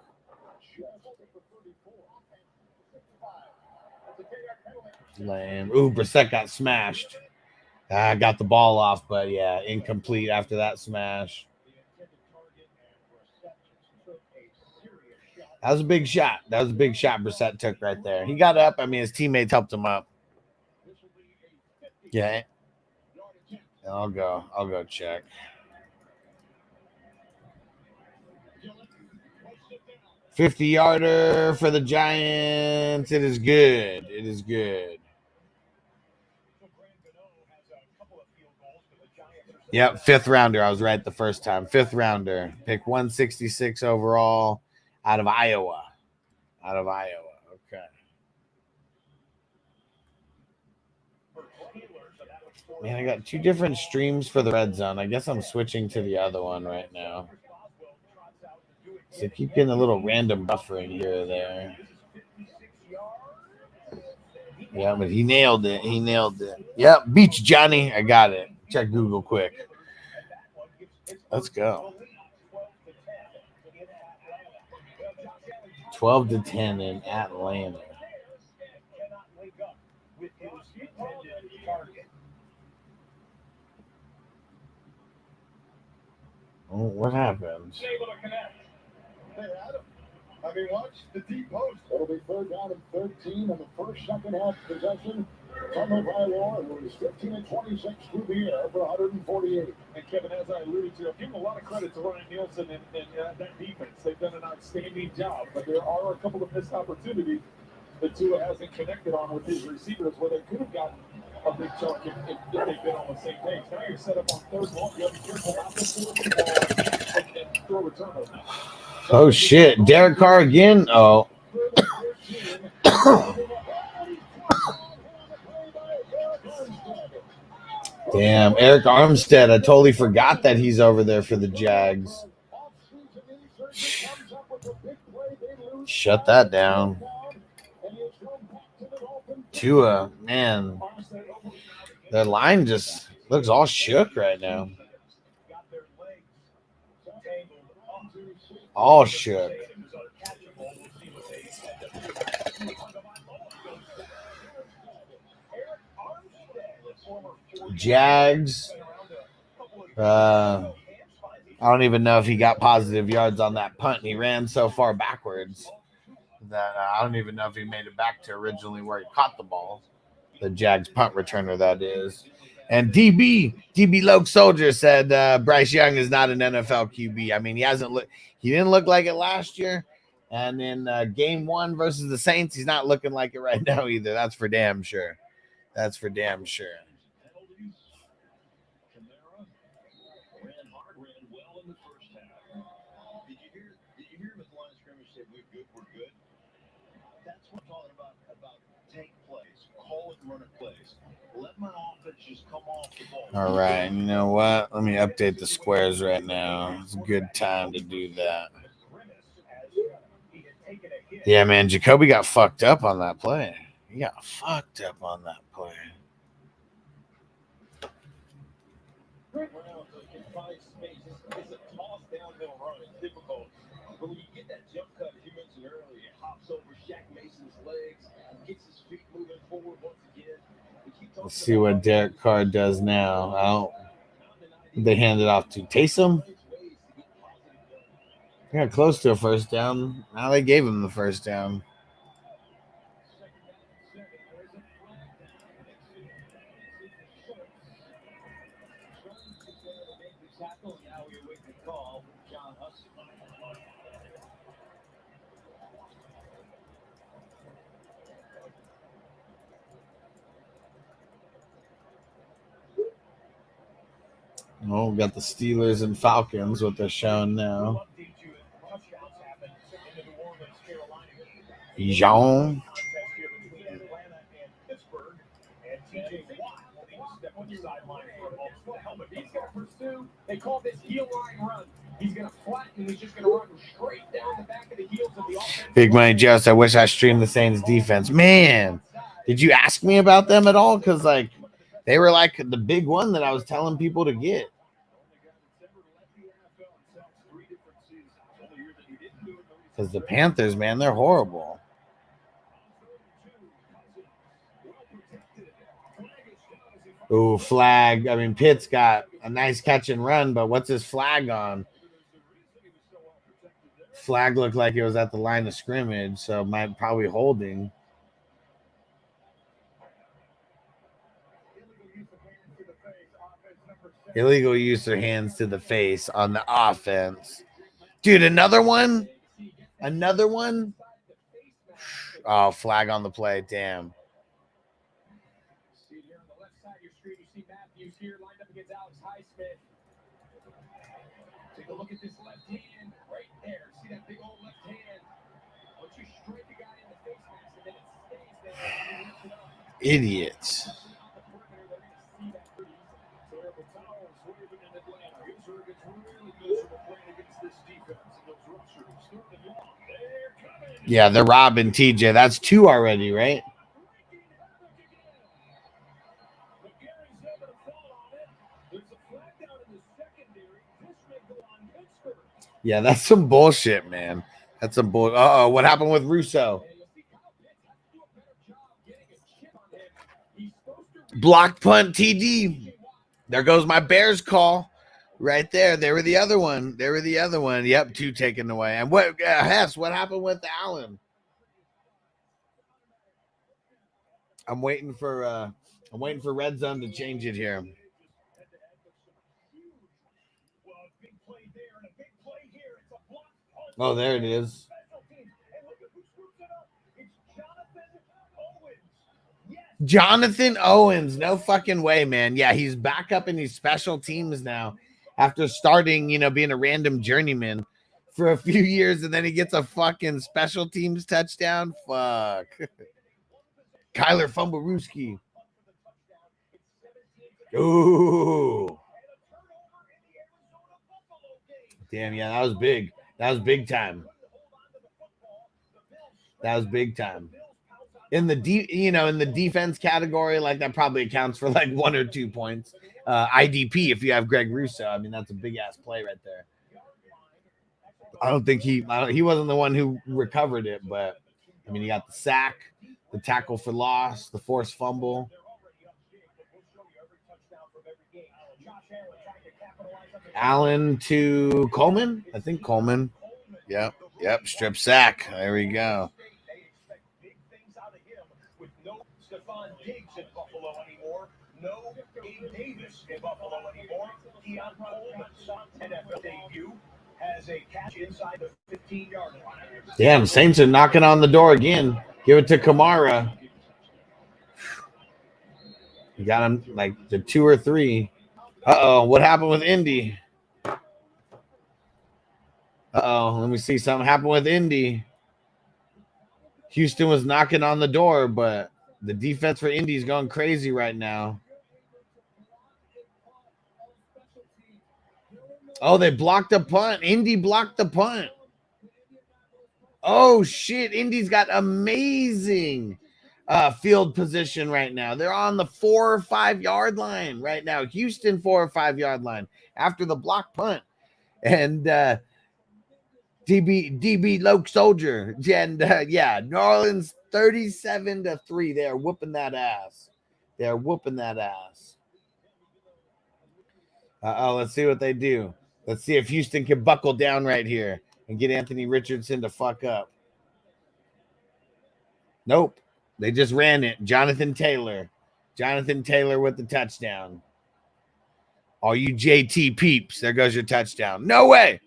Lame. Ooh, Brissett got smashed. Got the ball off, but yeah, incomplete after that smash. That was a big shot. Brissett took right there. He got up. I mean, his teammates helped him up. Yeah. I'll go check. $50-yarder for the Giants. It is good. Yep, fifth rounder. I was right the first time. Fifth rounder. Pick 166 overall out of Iowa. Okay. Man, I got two different streams for the red zone. I guess I'm switching to the other one right now. So keep getting a little random buffering here or there. Yeah, but he nailed it. Yep, beach Johnny. I got it. Check Google quick. Let's go. 12-10 in Atlanta. Oh, what happened? I mean, watch the deep post. It'll be third down and 13 on the first second half possession. From the Valor, it was 15-26 through the air for 148. And Kevin, as I alluded to, I've given a lot of credit to Ryan Nielsen and that defense. They've done an outstanding job, but there are a couple of missed opportunities that Tua hasn't connected on with his receivers where they could have gotten a big chunk if they've been on the same page. Now you're set up on third one. You have to be careful not to throw the ball and throw a turnover. Oh, shit. Derek Carr again? Oh. Damn, Eric Armstead. I totally forgot that he's over there for the Jags. Shut that down. Tua, man. Their line just looks all shook right now. All shook. Jags. I don't even know if he got positive yards on that punt. He ran so far backwards that I don't even know if he made it back to originally where he caught the ball. The Jags punt returner, that is. And DB Loke Soldier said Bryce Young is not an NFL QB. I mean, he didn't look like it last year. And in game 1 versus the Saints, he's not looking like it right now either. That's for damn sure. That's for damn sure. Ran hard, ran well in the first half. Did you hear him at the line of scrimmage say we're good? That's what I'm talking about take plays, call it, run it plays. Let my offense just come off the ball. All right, you know what? Let me update the squares right now. It's a good time to do that. Yeah, man, Jacoby got fucked up on that play. He got fucked up on that play. Brown can find space. It's a toss downhill run. It's difficult. But when you get that jump cut, as you mentioned earlier, it hops over Shaq Mason's legs, gets his feet moving forward once again. Let's see what Derek Carr does now. Oh, they hand it off to Taysom. They got close to a first down. Now they gave him the first down. Oh, we got the Steelers and Falcons, what they're showing now. Jean. They call this heel line run. He's going to flatten. He's just going to run straight down the back of the heels of the offense. Big Money Just, I wish I streamed the Saints defense. Man, did you ask me about them at all? Because, like, they were like the big one that I was telling people to get. Because the Panthers, man, they're horrible. Ooh, flag. I mean, Pitt's got a nice catch and run, but what's his flag on? Flag looked like it was at the line of scrimmage, so might probably holding. Illegal use of hands to the face on the offense. Dude, another one? Another one? Oh, flag on the play. Damn. Take a look at this left hand right there. See that big old left hand? Once you strike the guy in the face mask and then it stays there. Idiots. Yeah, they're robbing TJ. That's 2 already, right? Yeah, that's some bullshit, man. That's some bull. Uh-oh, what happened with Russo? Block punt TD. There goes my Bears call. Right there. They were the other one. They were the other one. Yep, 2 taken away. And what Hess, what happened with Allen? I'm waiting for Red Zone to change it here. Oh, there it is. Jonathan Owens. No fucking way, man. Yeah, he's back up in these special teams now after starting, being a random journeyman for a few years, and then he gets a fucking special teams touchdown. Fuck. Kyler Fumblerooski. Ooh. Damn, yeah, that was big. That was big time. That was big time. In the in the defense category, like that probably accounts for like 1 or 2 points. IDP if you have Greg Russo. I mean, that's a big ass play right there. I don't think he wasn't the one who recovered it, but I mean, he got the sack, the tackle for loss, the forced fumble. Allen to Coleman. I think Coleman. Yep. Strip sack. There we go. Stephon Diggs in Buffalo anymore. No Gabe Davis in Buffalo anymore. Deion Coleman's NFL debut has a catch inside the 15-yard line. Damn, Saints are knocking on the door again. Give it to Kamara. You got him like the 2 or 3. Uh-oh, what happened with Indy? Uh-oh, let me see. Something happened with Indy. Houston was knocking on the door, but the defense for Indy is going crazy right now. Oh, they blocked a punt. Indy blocked the punt. Oh, shit. Indy's got amazing field position right now. They're on the 4 or 5 yard line right now. Houston 4 or 5 yard line after the block punt. And DB Loke Soldier. And yeah, New Orleans 37-3. They're whooping that ass. They're whooping that ass. Let's see what they do. Let's see if Houston can buckle down right here and get Anthony Richardson to fuck up. Nope. They just ran it. Jonathan Taylor. Jonathan Taylor with the touchdown. All you JT peeps, there goes your touchdown. No way.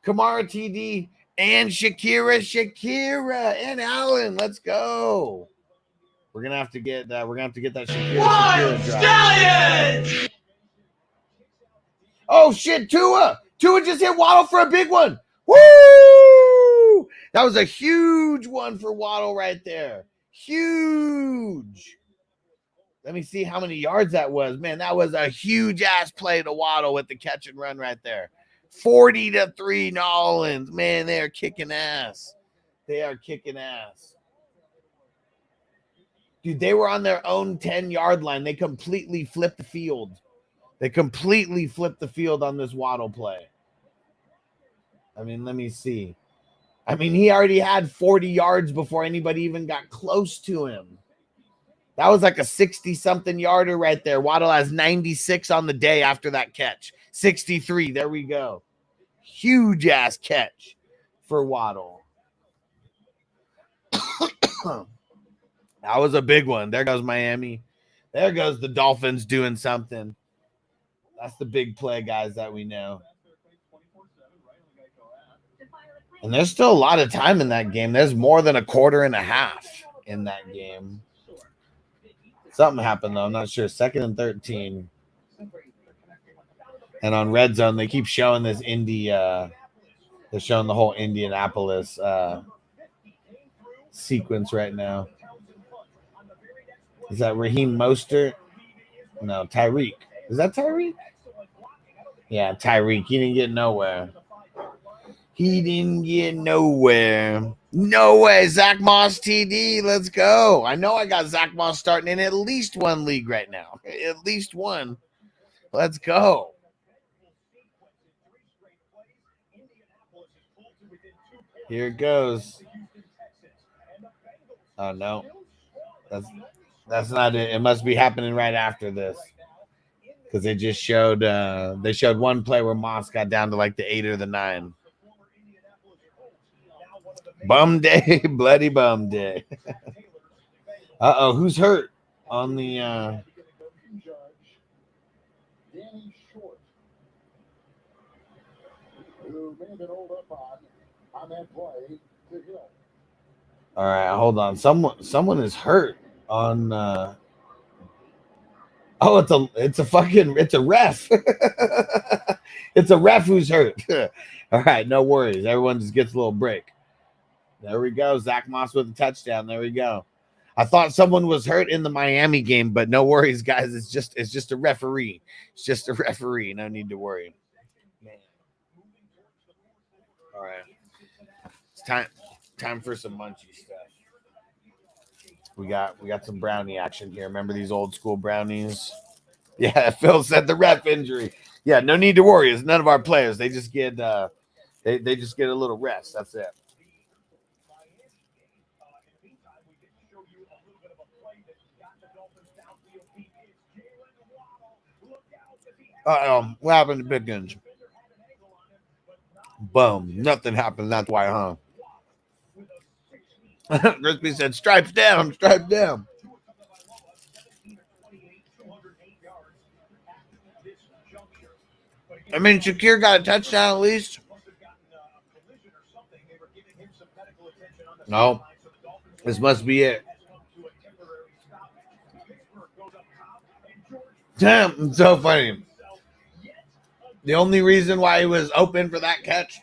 Kamara TD and Shakira and Allen. Let's go. We're gonna have to get that Shakira drop. Oh shit, Tua just hit Waddle for a big one. Woo! That was a huge one for Waddle right there. Huge. Let me see how many yards that was. Man, that was a huge ass play to Waddle with the catch and run right there. 40-3 New Orleans. Man, they are kicking ass. They are kicking ass. Dude, they were on their own 10-yard line. They completely flipped the field. They completely flipped the field on this Waddle play. I mean, let me see. I mean, he already had 40 yards before anybody even got close to him. That was like a 60-something yarder right there. Waddle has 96 on the day after that catch. 63. There we go. Huge ass catch for Waddle. That was a big one. There goes Miami. There goes the Dolphins doing something. That's the big play, guys, that we know. And there's still a lot of time in that game. There's more than a quarter and a half in that game. Something happened, though. I'm not sure. 2nd and 13. And on Red Zone, they keep showing this Indy. They're showing the whole Indianapolis sequence right now. Is that Raheem Mostert? No, Tyreek. Is that Tyreek? Yeah, Tyreek. He didn't get nowhere. He didn't get nowhere. No way. Zach Moss TD. Let's go. I know I got Zach Moss starting in at least one league right now. At least one. Let's go. Here it goes. Oh, no. That's not it. It must be happening right after this. Because they just showed they showed one play where Moss got down to like the 8 or the 9. Bum day, bloody bum day. Uh-oh, who's hurt on the All right, hold on. Someone is hurt on Oh, it's a ref. It's a ref who's hurt. All right, no worries. Everyone just gets a little break. There we go. Zach Moss with a touchdown. There we go. I thought someone was hurt in the Miami game, but no worries, guys. It's just a referee. It's just a referee. No need to worry. All right. It's time for some munchy stuff. We got some brownie action here. Remember these old school brownies? Yeah, Phil said the ref injury. Yeah, no need to worry. It's none of our players. They just get they just get a little rest. That's it. What happened to Pickens? Boom. Nothing happened. That's why, huh? Crispy said, stripes down, stripes down. I mean, Shakir got a touchdown at least. No, this must be it. Damn, it's so funny. The only reason why he was open for that catch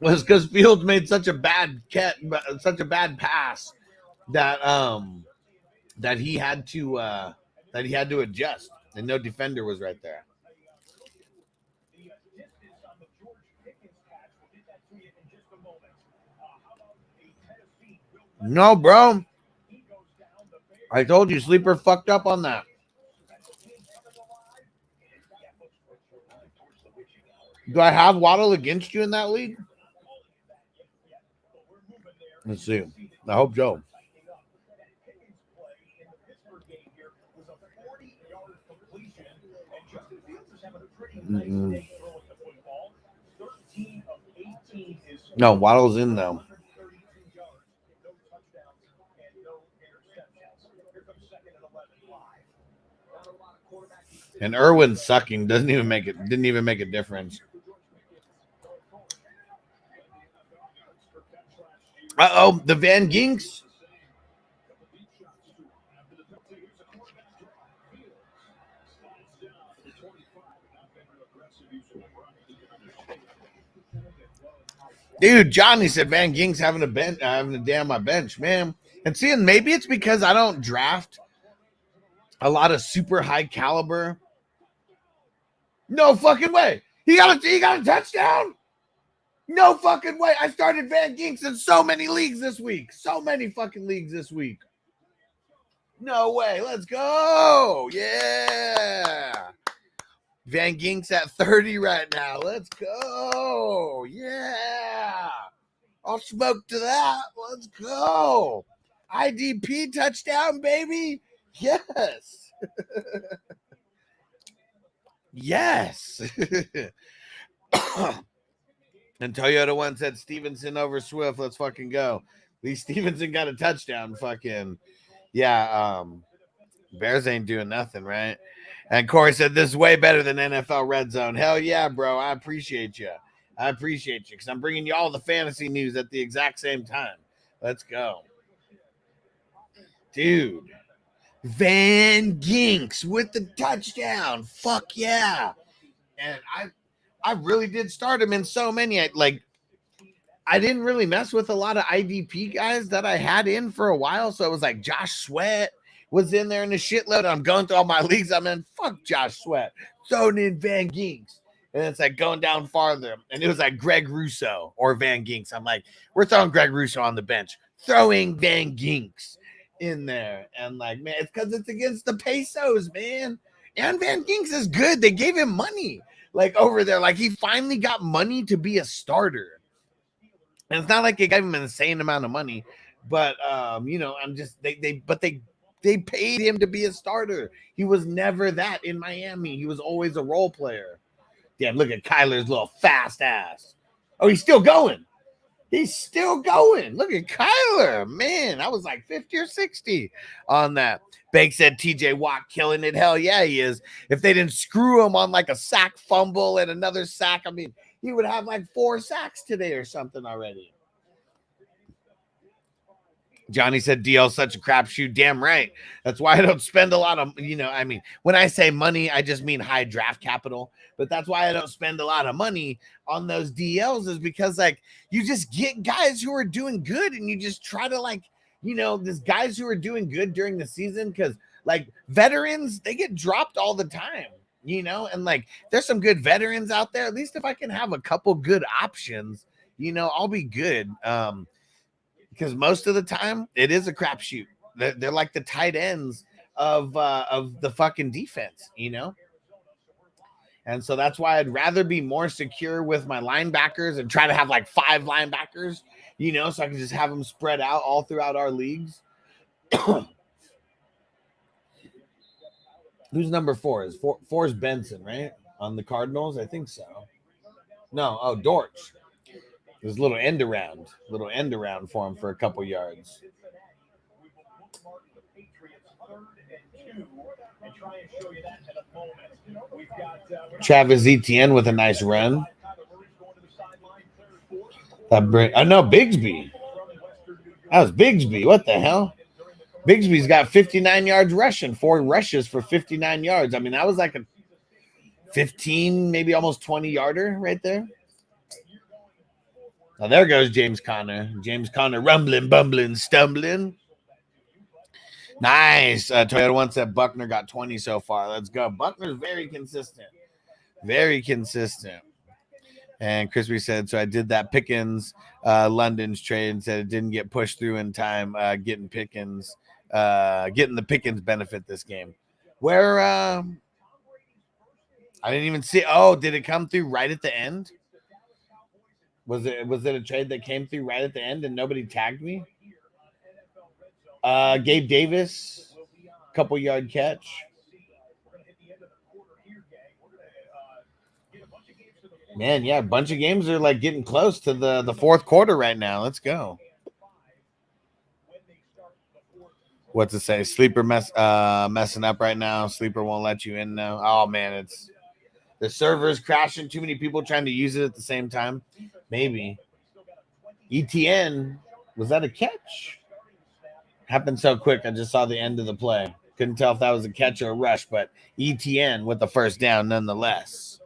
was because Fields made such a bad catch, such a bad pass that that he had to adjust, and no defender was right there. No, bro. I told you, Sleeper fucked up on that. Do I have Waddle against you in that league? Let's see. I hope so. No, Waddle's in though. And Irwin sucking didn't even make a difference. Uh-oh, the Van Ginks. Dude, Johnny said Van Ginks having a day on my bench, man. And seeing maybe it's because I don't draft a lot of super high caliber. No fucking way. He got a touchdown. No fucking way. I started Van Ginks in so many leagues this week. So many fucking leagues this week. No way. Let's go. Yeah. Van Ginks at 30 right now. Let's go. Yeah. I'll smoke to that. Let's go. IDP touchdown, baby. Yes. Yes. And Toyota One said Stevenson over Swift. Let's fucking go. Lee Stevenson got a touchdown. Fucking yeah. Bears ain't doing nothing, right? And Corey said this is way better than NFL Red Zone. Hell yeah, bro. I appreciate you. Because I'm bringing you all the fantasy news at the exact same time. Let's go. Dude. Van Ginks with the touchdown. Fuck yeah. And I really did start him in so many. I didn't really mess with a lot of IDP guys that I had in for a while. So it was like Josh Sweat was in there in a shitload. I'm going through all my leagues. I'm in. Fuck Josh Sweat. Throwing in Van Ginks. And it's like going down farther. And it was like Greg Russo or Van Ginks. I'm like, we're throwing Greg Russo on the bench. Throwing Van Ginks in there. And like, man, it's because it's against the pesos, man. And Van Ginks is good. They gave him money. Like over there. Like he finally got money to be a starter. And it's not like they gave him an insane amount of money. But I'm just they paid him to be a starter. He was never that in Miami. He was always a role player. Damn, look at Kyler's little fast ass. Oh, he's still going. He's still going. Look at Kyler. Man, I was like 50 or 60 on that. Bank said TJ Watt killing it. Hell yeah, he is. If they didn't screw him on like a sack fumble and another sack, I mean, he would have like 4 sacks today or something already. Johnny said DL's such a crapshoot. Damn right. That's why I don't spend a lot of, when I say money, I just mean high draft capital. But that's why I don't spend a lot of money on those DLs is because, like, you just get guys who are doing good and you just try to, there's guys who are doing good during the season because, like, veterans, they get dropped all the time, and, like, there's some good veterans out there. At least if I can have a couple good options, I'll be good. Because most of the time it is a crapshoot. They're like the tight ends of the fucking defense, And so that's why I'd rather be more secure with my linebackers and try to have like 5 linebackers, so I can just have them spread out all throughout our leagues. Who's number 4? Four is Benson, right? On the Cardinals, I think so. No, Dortch. There's a little end around for him for a couple yards. Travis Etienne with a nice run. That bring no Bigsby. That was Bigsby. What the hell? Bigsby's got 59 yards rushing, 4 rushes for 59 yards. I mean, that was like a 15, maybe almost 20 yarder right there. Now there goes James Conner. James Conner rumbling, bumbling, stumbling. Nice. Toyota One said Buckner got 20 so far. Let's go. Buckner's very consistent. Very consistent. And Crispy said, so I did that Pickens London's trade and said it didn't get pushed through in time, getting the Pickens benefit this game. Where I didn't even see. Oh, did it come through right at the end? Was it a trade that came through right at the end and nobody tagged me? Gabe Davis, couple yard catch. Man, yeah, a bunch of games are like getting close to the fourth quarter right now. Let's go. What's it say? Sleeper messing up right now. Sleeper won't let you in now. Oh man, it's the server's crashing. Too many people trying to use it at the same time. Maybe. ETN, was that a catch? Happened so quick. I just saw the end of the play. Couldn't tell if that was a catch or a rush, but ETN with the first down nonetheless.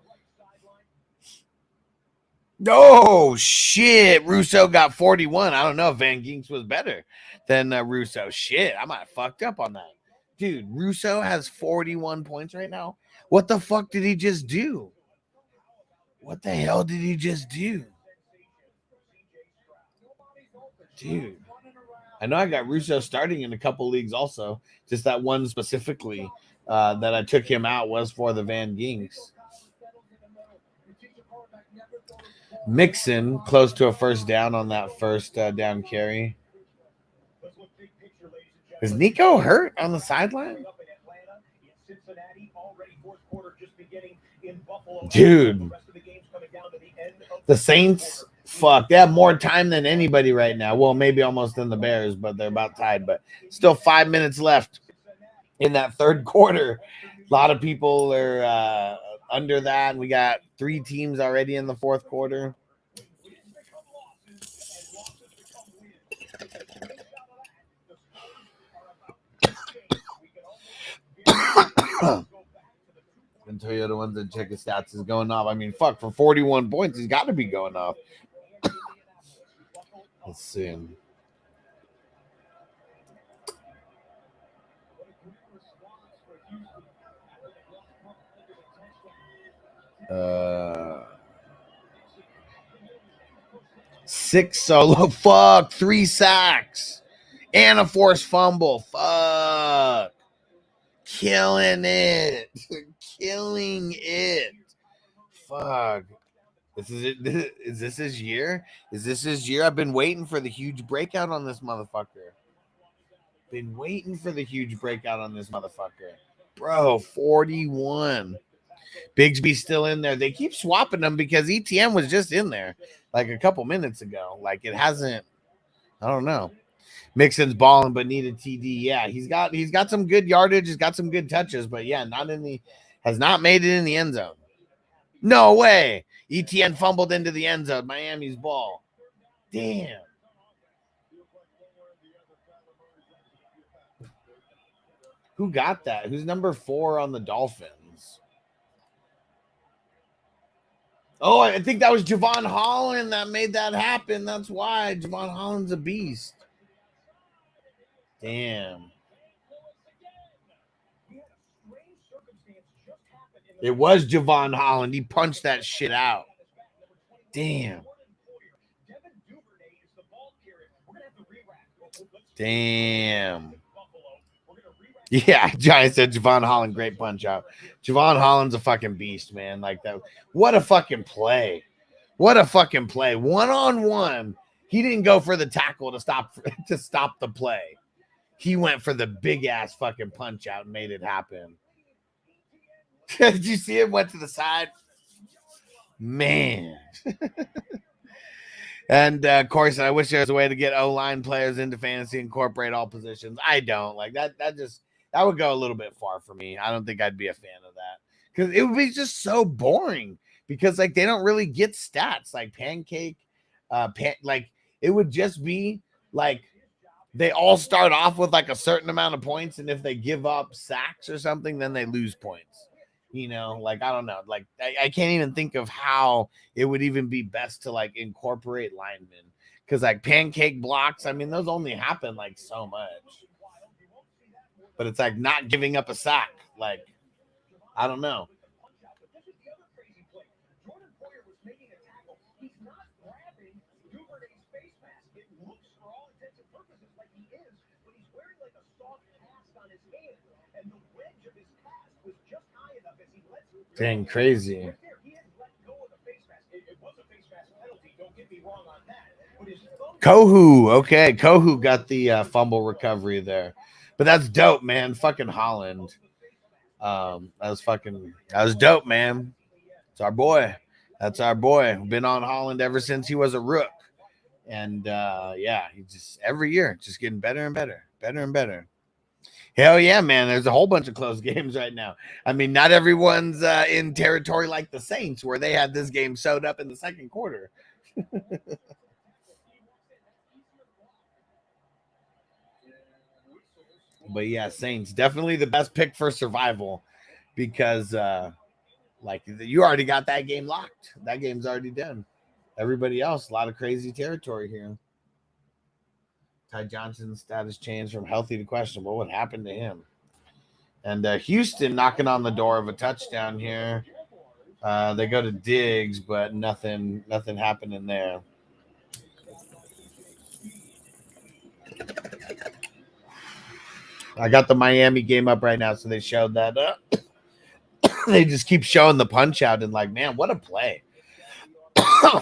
Oh, shit. Russo got 41. I don't know if Van Ginks was better than Russo. Shit, I might have fucked up on that. Dude, Russo has 41 points right now. What the fuck did he just do? What the hell did he just do? Dude, I know I got Russo starting in a couple leagues also. Just that one specifically that I took him out was for the Van Ginks. Mixon close to a first down on that first down carry. Is Nico hurt on the sideline? Dude, the Saints, fuck, they have more time than anybody right now. Well, maybe almost than the Bears, but they're about tied. But still 5 minutes left in that third quarter. A lot of people are under that. We got 3 teams already in the fourth quarter. And Toyota Ones that check his stats is going off. I mean, fuck, for 41 points, he's got to be going off. Let's see. Six solo. Fuck. 3 sacks. And a forced fumble. Fuck. Killing it. Killing it. Fuck. This is it. Is this his year? Is this his year? I've been waiting for the huge breakout on this motherfucker. Been waiting for the huge breakout on this motherfucker. Bro, 41. Bigsby's still in there. They keep swapping them because ETN was just in there like a couple minutes ago. Like it hasn't, I don't know. Mixon's balling, but needed TD. Yeah, he's got some good yardage. He's got some good touches, but yeah, has not made it in the end zone. No way. ETN fumbled into the end zone. Miami's ball. Damn. Who got that? Who's number 4 on the Dolphins? Oh, I think that was Javon Holland that made that happen. That's why. Javon Holland's a beast. Damn. It was Javon Holland. He punched that shit out. Damn. Damn. Yeah, Giant said Javon Holland, great punch out. Javon Holland's a fucking beast, man. Like that. What a fucking play. What a fucking play. 1-on-1. He didn't go for the tackle to stop the play. He went for the big ass fucking punch out and made it happen. Did you see him? Went to the side. Man. And of course, I wish there was a way to get O-line players into fantasy, incorporate all positions. I don't like that. That would go a little bit far for me. I don't think I'd be a fan of that because it would be just so boring because like they don't really get stats like Pancake. like it would just be like they all start off with like a certain amount of points, and if they give up sacks or something, then they lose points. You know, like I don't know, like I can't even think of how it would even be best to like incorporate linemen, because like pancake blocks, I mean, those only happen like so much, but it's like not giving up a sack. Like I don't know. Dang, crazy. Kohu, okay, Kohu got the fumble recovery there, but that's dope, man. Fucking Holland, that was dope, man. It's our boy. That's our boy. Been on Holland ever since he was a rook, and yeah, he just every year just getting better and better, better and better. Hell yeah, man. There's a whole bunch of close games right now. I mean, not everyone's in territory like the Saints, where they had this game sewed up in the second quarter. But yeah, Saints, definitely the best pick for survival, because like you already got that game locked. That game's already done. Everybody else, a lot of crazy territory here. Ty Johnson's status changed from healthy to questionable. What happened to him? And Houston knocking on the door of a touchdown here. They go to Diggs, but nothing happening there. I got the Miami game up right now, so they showed that. They just keep showing the punch out, and like, man, what a play!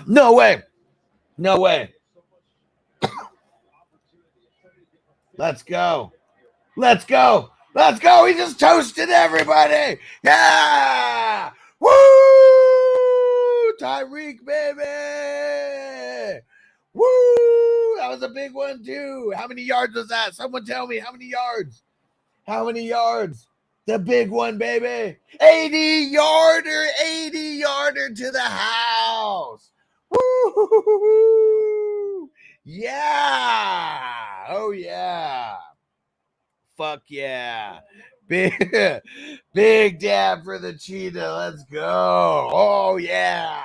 No way, no way. Let's go, let's go, let's go. He just toasted everybody. Yeah, woo, Tyreek, baby. Woo! That was a big one too. How many yards was that? Someone tell me how many yards. How many yards? The big one, baby. 80-yarder to the house. Woo! Yeah. Oh yeah. Fuck yeah. Big dab for the cheetah. Let's go. Oh yeah.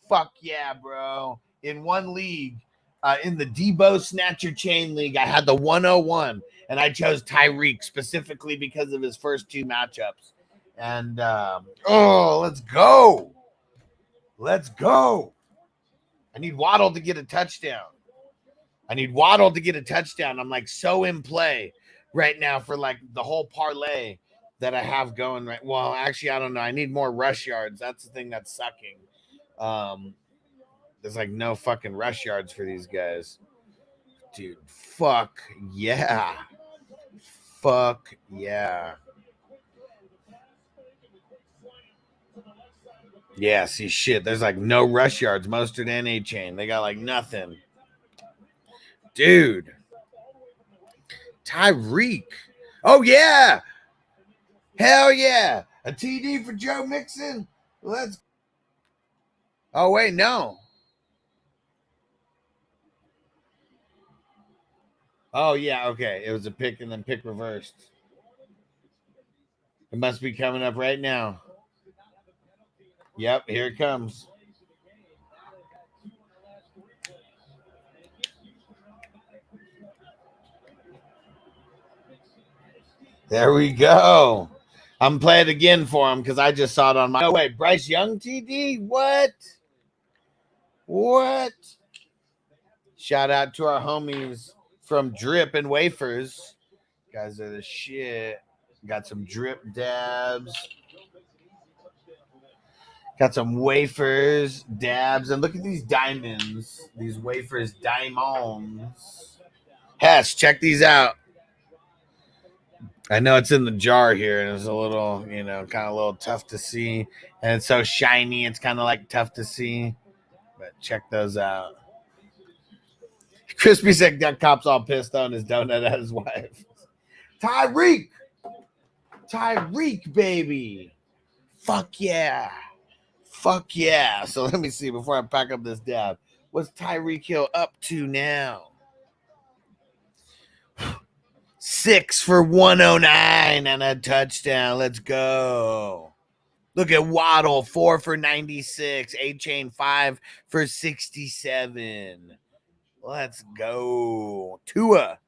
Fuck yeah, bro. In one league, in the Debo Snatcher Chain League, I had the 101, and I chose Tyreek specifically because of his first two matchups. And, let's go. Let's go. I need Waddle to get a touchdown. I'm like so in play right now for like the whole parlay that I have going right. Well, actually, I don't know. I need more rush yards. That's the thing that's sucking. There's like no fucking rush yards for these guys. Dude, fuck yeah. Fuck yeah. Yeah, see shit. There's like no rush yards, Mostert and A-Chain. They got like nothing. Dude. Tyreek. Oh yeah. Hell yeah. A TD for Joe Mixon. Let's. Oh wait, no. Oh, yeah, okay. It was a pick and then pick reversed. It must be coming up right now. Yep, here it comes. There we go. I'm playing it again for him because I just saw it on my. Oh, wait, Bryce Young TD? What? Shout out to our homies from Drip and Wafers. Guys are the shit. Got some drip dabs. Got some wafers, dabs, and look at these diamonds. These wafers, diamonds. Hess, check these out. I know it's in the jar here, and it's a little, kind of a little tough to see. And it's so shiny, it's kind of like tough to see. But check those out. Crispy said that cop's all pissed on his donut at his wife. Tyreek, baby. Fuck yeah. So let me see before I pack up this dab. What's Tyreek Hill up to now? 6 for 109 and a touchdown. Let's go. Look at Waddle, 4 for 96. A-Chain, 5 for 67. Let's go. Tua,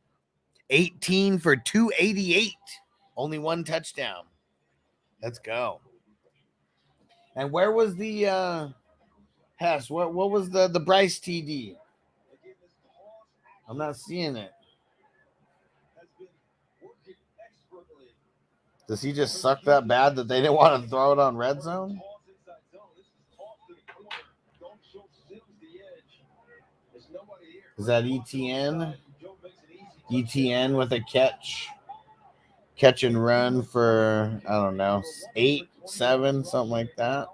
18 for 288. Only 1 touchdown. Let's go. And where was the Hess? What was the Bryce TD? I'm not seeing it. Does he just suck that bad that they didn't want to throw it on red zone? Is that ETN? ETN with a catch and run for, I don't know, 8, 7, something like that.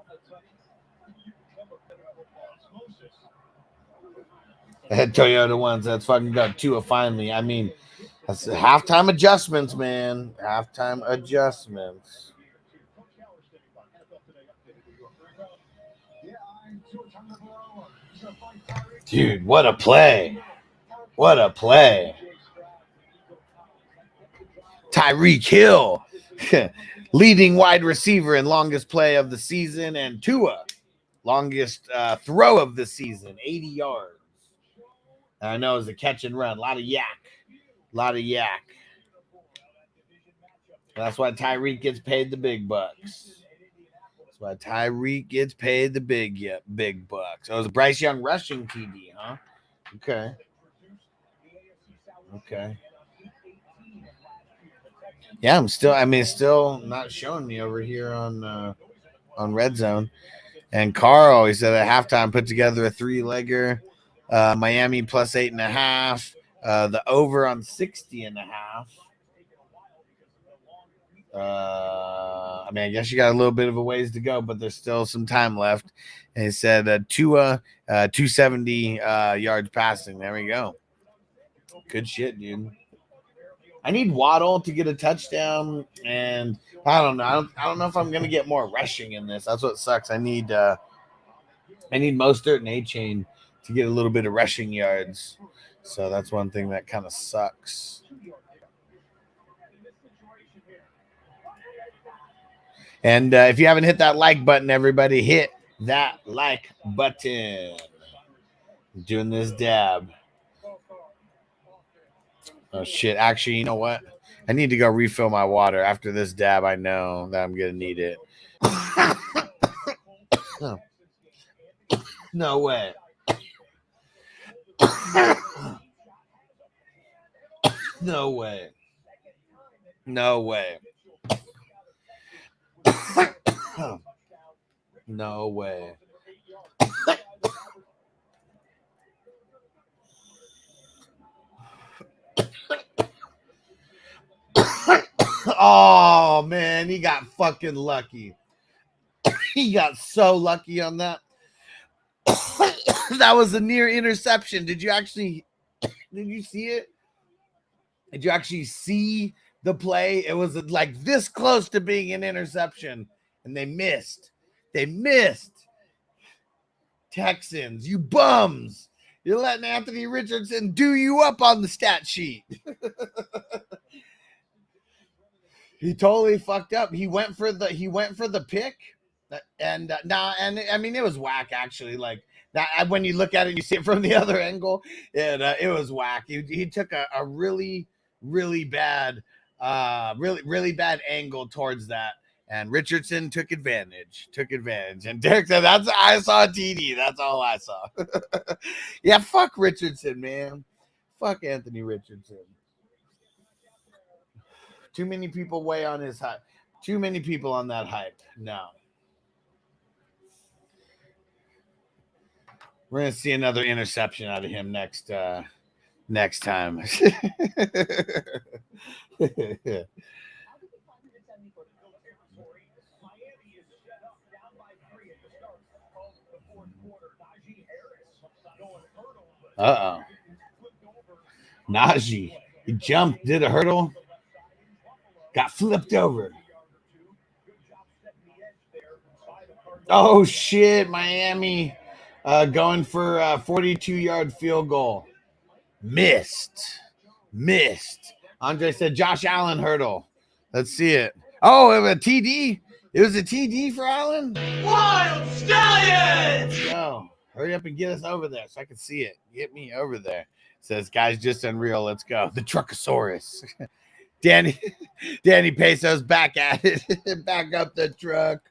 I had Toyota ones. That's fucking got Tua finally. I mean, that's halftime adjustments, man. Halftime adjustments. Dude, what a play. What a play. Tyreek Hill, leading wide receiver and longest play of the season, and Tua, longest throw of the season, 80 yards. I know it's a catch and run, a lot of yak. That's why Tyreek gets paid the big bucks. That's why Tyreek gets paid the big bucks. Oh, it was a Bryce Young rushing TD, huh? Okay. Yeah, I'm still not showing me over here on Red Zone. And Carl, he said at halftime put together a 3-legger. Miami plus 8.5. The over on 60.5. I guess you got a little bit of a ways to go, but there's still some time left. And he said Tua 270 yards passing. There we go. Good shit, dude. I need Waddle to get a touchdown, and I don't know. I don't know if I'm gonna get more rushing in this. That's what sucks. I need Mostert and A-Chain to get a little bit of rushing yards. So that's one thing that kind of sucks. And if you haven't hit that like button, everybody hit that like button. I'm doing this dab. Oh, shit. Actually, you know what? I need to go refill my water. After this dab, I know that I'm going to need it. No way. No way. No way. No way. Oh, man, he got fucking lucky. He got so lucky on that. That was a near interception. Did you see it? Did you actually see the play? It was like this close to being an interception, and they missed. Texans, you bums. You're letting Anthony Richardson do you up on the stat sheet. He totally fucked up. He went for the pick, and it was whack actually. Like that, when you look at it, you see it from the other angle. It was whack. He took a really bad, really bad angle towards that, and Richardson took advantage. And Derek said, I saw TD. That's all I saw. Yeah, fuck Richardson, man. Fuck Anthony Richardson. Too many people weigh on his hype. Too many people on that hype. No. We're going to see another interception out of him next time. Uh-oh. Najee. He jumped, did a hurdle. Got flipped over. Oh, shit, Miami. Going for a 42-yard field goal. Missed. Andre said Josh Allen hurdle. Let's see it. Oh, it was a TD. It was a TD for Allen. Wild Stallions! Let's go. Hurry up and get us over there so I can see it. Get me over there. Says, guys, just unreal. Let's go. The Truckosaurus. Danny Peso's back at it. Back up the truck.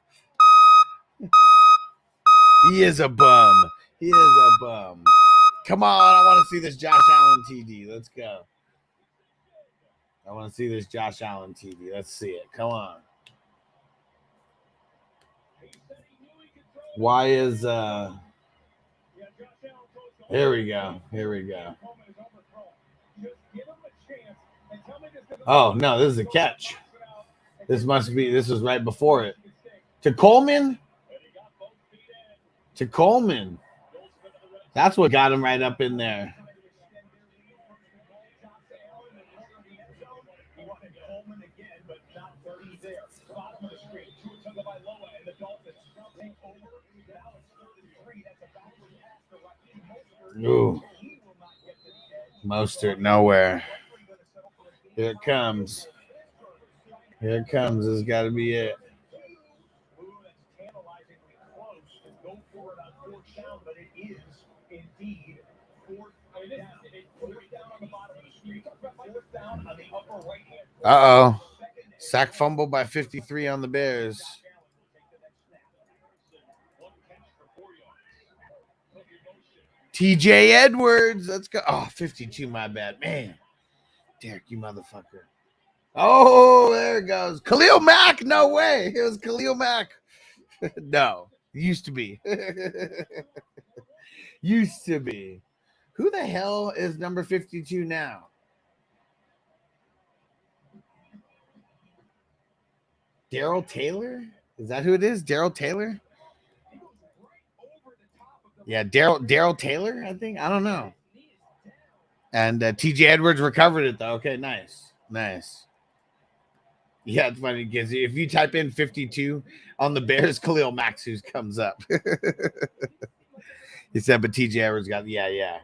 He is a bum. Come on. I want to see this Josh Allen TD. Let's go. I want to see this Josh Allen TD. Let's see it. Come on. Why is here we go. Oh no, this is a catch. This was right before it. To Coleman. That's what got him right up in there. Ooh. Mostert nowhere. Here it comes. This has got to be it. Uh-oh. Sack fumble by 53 on the Bears. TJ Edwards. Let's go. Oh, 52, my bad. Man. Derek, you motherfucker. Oh, there it goes. Khalil Mack. No way. It was Khalil Mack. No. Used to be. Who the hell is number 52 now? Daryl Taylor? Is that who it is? Daryl Taylor? Yeah, Daryl Taylor, I think. I don't know. And TJ Edwards recovered it, though. Okay, nice. Yeah, it's funny because if you type in 52 on the Bears, Khalil Mack comes up. He said, but TJ Edwards got, yeah.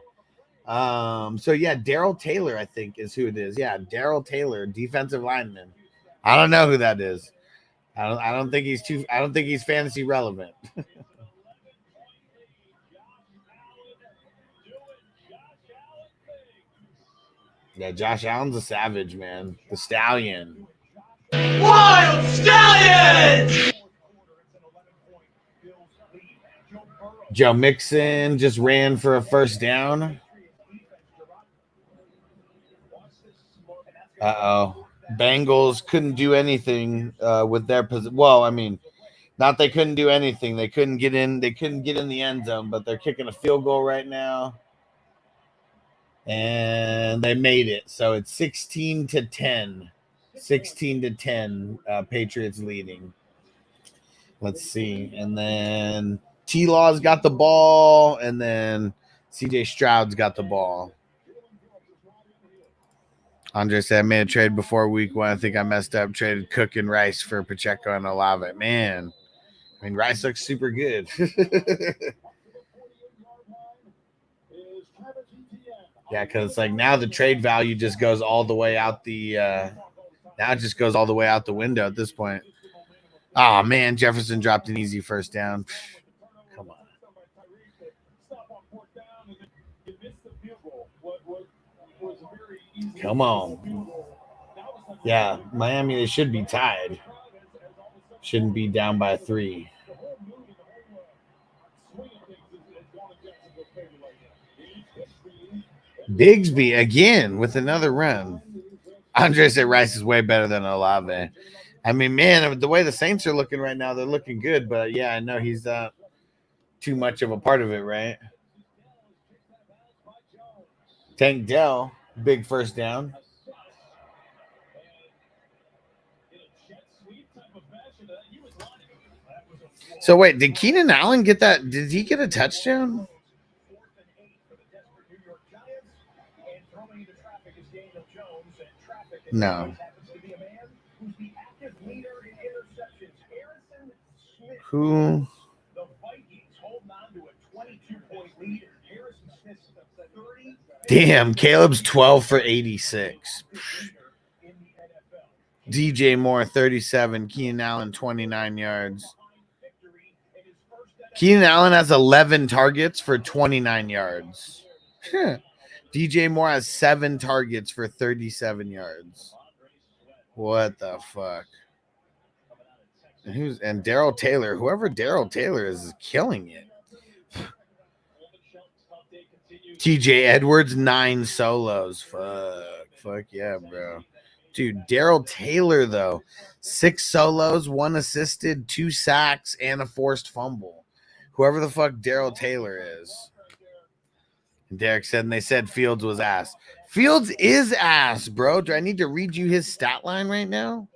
So, yeah, Daryl Taylor, I think, is who it is. Yeah, Daryl Taylor, defensive lineman. I don't know who that is. I don't think he's fantasy relevant. Yeah, Josh Allen's a savage, man. The Stallion. Wild Stallions! Joe Mixon just ran for a first down. Uh-oh. Bengals couldn't do anything with their position. Well, I mean, not they couldn't do anything. They couldn't get in the end zone, but they're kicking a field goal right now. And they made it. So it's 16-10. 16-10. Patriots leading. Let's see. And then T-Law's got the ball, and then CJ Stroud's got the ball. Andre said, I made a trade before week 1. I think I messed up. Traded Cook and Rice for Pacheco and Olave. Man, I mean, Rice looks super good. Yeah, because it's like now the trade value just goes all the way out the now it just goes all the way out the window at this point. Oh, man, Jefferson dropped an easy first down. Come on. Come on. Yeah, Miami, they should be tied. Shouldn't be down by 3. Bigsby again with another run. Andre said Rice is way better than Olave. I mean, man, the way the Saints are looking right now, they're looking good. But, yeah, I know he's too much of a part of it, right? Tank Dell, big first down. So, wait, did Keenan Allen get that? Did he get a touchdown? No. Who? Damn, Caleb's 12 for 86. DJ Moore, 37. Keenan Allen, 29 yards. Keenan Allen has 11 targets for 29 yards. DJ Moore has 7 targets for 37 yards. What the fuck? And Daryl Taylor, whoever Daryl Taylor is killing it. TJ Edwards, 9 solos. Fuck yeah, bro. Dude, Daryl Taylor, though, 6 solos, 1 assisted, 2 sacks, and a forced fumble. Whoever the fuck Daryl Taylor is. And Derek said, and they said Fields was ass. Fields is ass, bro. Do I need to read you his stat line right now?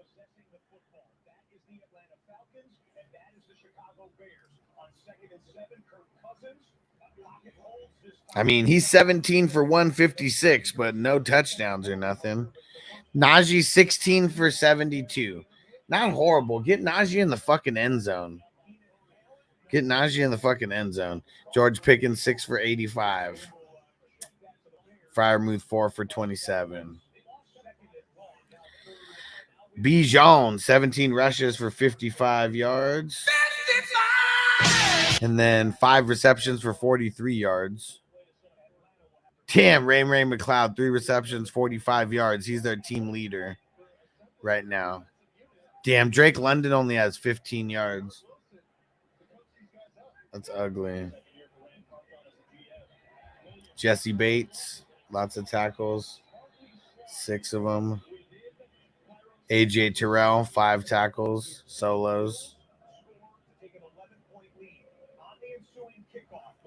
I mean, he's 17 for 156, but no touchdowns or nothing. Najee 16 for 72. Not horrible. Get Najee in the fucking end zone. Get Najee in the fucking end zone. George Pickens 6 for 85. Freiermuth 4 for 27. Bijan 17 rushes for 55 yards. And then 5 receptions for 43 yards. Damn, Ray McLeod, 3 receptions, 45 yards. He's their team leader right now. Damn, Drake London only has 15 yards. That's ugly. Jesse Bates, lots of tackles, 6 of them. AJ Terrell, 5 tackles, solos.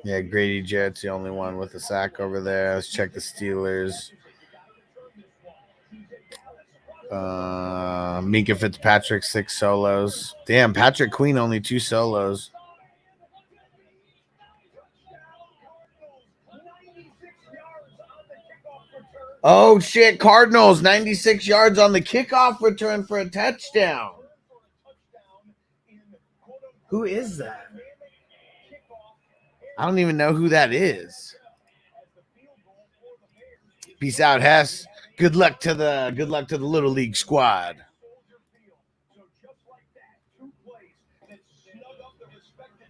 Yeah, Grady Jarrett's the only one with a sack over there. Let's check the Steelers. Minka Fitzpatrick, 6 solos. Damn, Patrick Queen, only 2 solos. Oh, shit. Cardinals, 96 yards on the kickoff return for a touchdown. Who is that? I don't even know who that is. Peace out, Hess. Good luck to the Little League squad.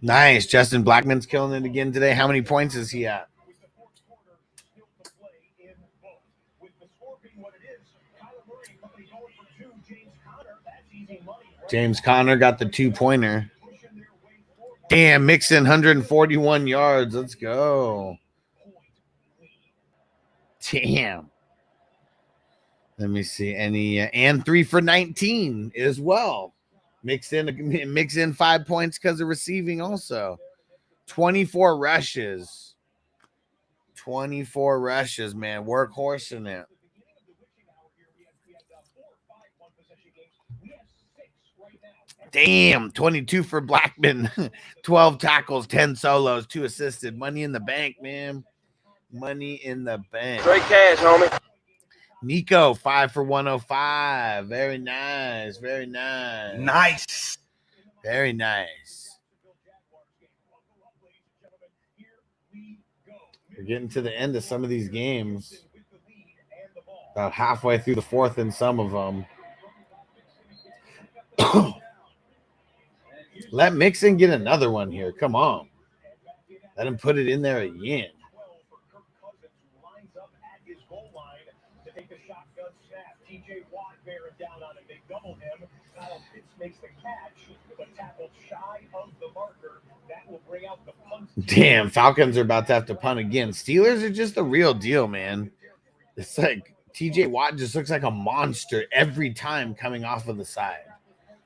Nice. Justin Blackman's killing it again today. How many points is he at? James Conner got the 2-pointer. Damn, Mixon, 141 yards. Let's go. Damn. Let me see. And 3 for 19 as well. Mix in 5 points because of receiving also. 24 rushes. 24 rushes, man. Workhorse in it. Damn, 22 for Blackman, 12 tackles, 10 solos, 2 assisted. Money in the bank, man. Money in the bank. Straight cash, homie. Nico, 5 for 105. Very nice. Very nice. Nice. Very nice. We're getting to the end of some of these games. About halfway through the fourth in some of them. Let Mixon get another one here. Come on. Let him put it in there again. Damn, Falcons are about to have to punt again. Steelers are just the real deal, man. It's like TJ Watt just looks like a monster every time coming off of the side.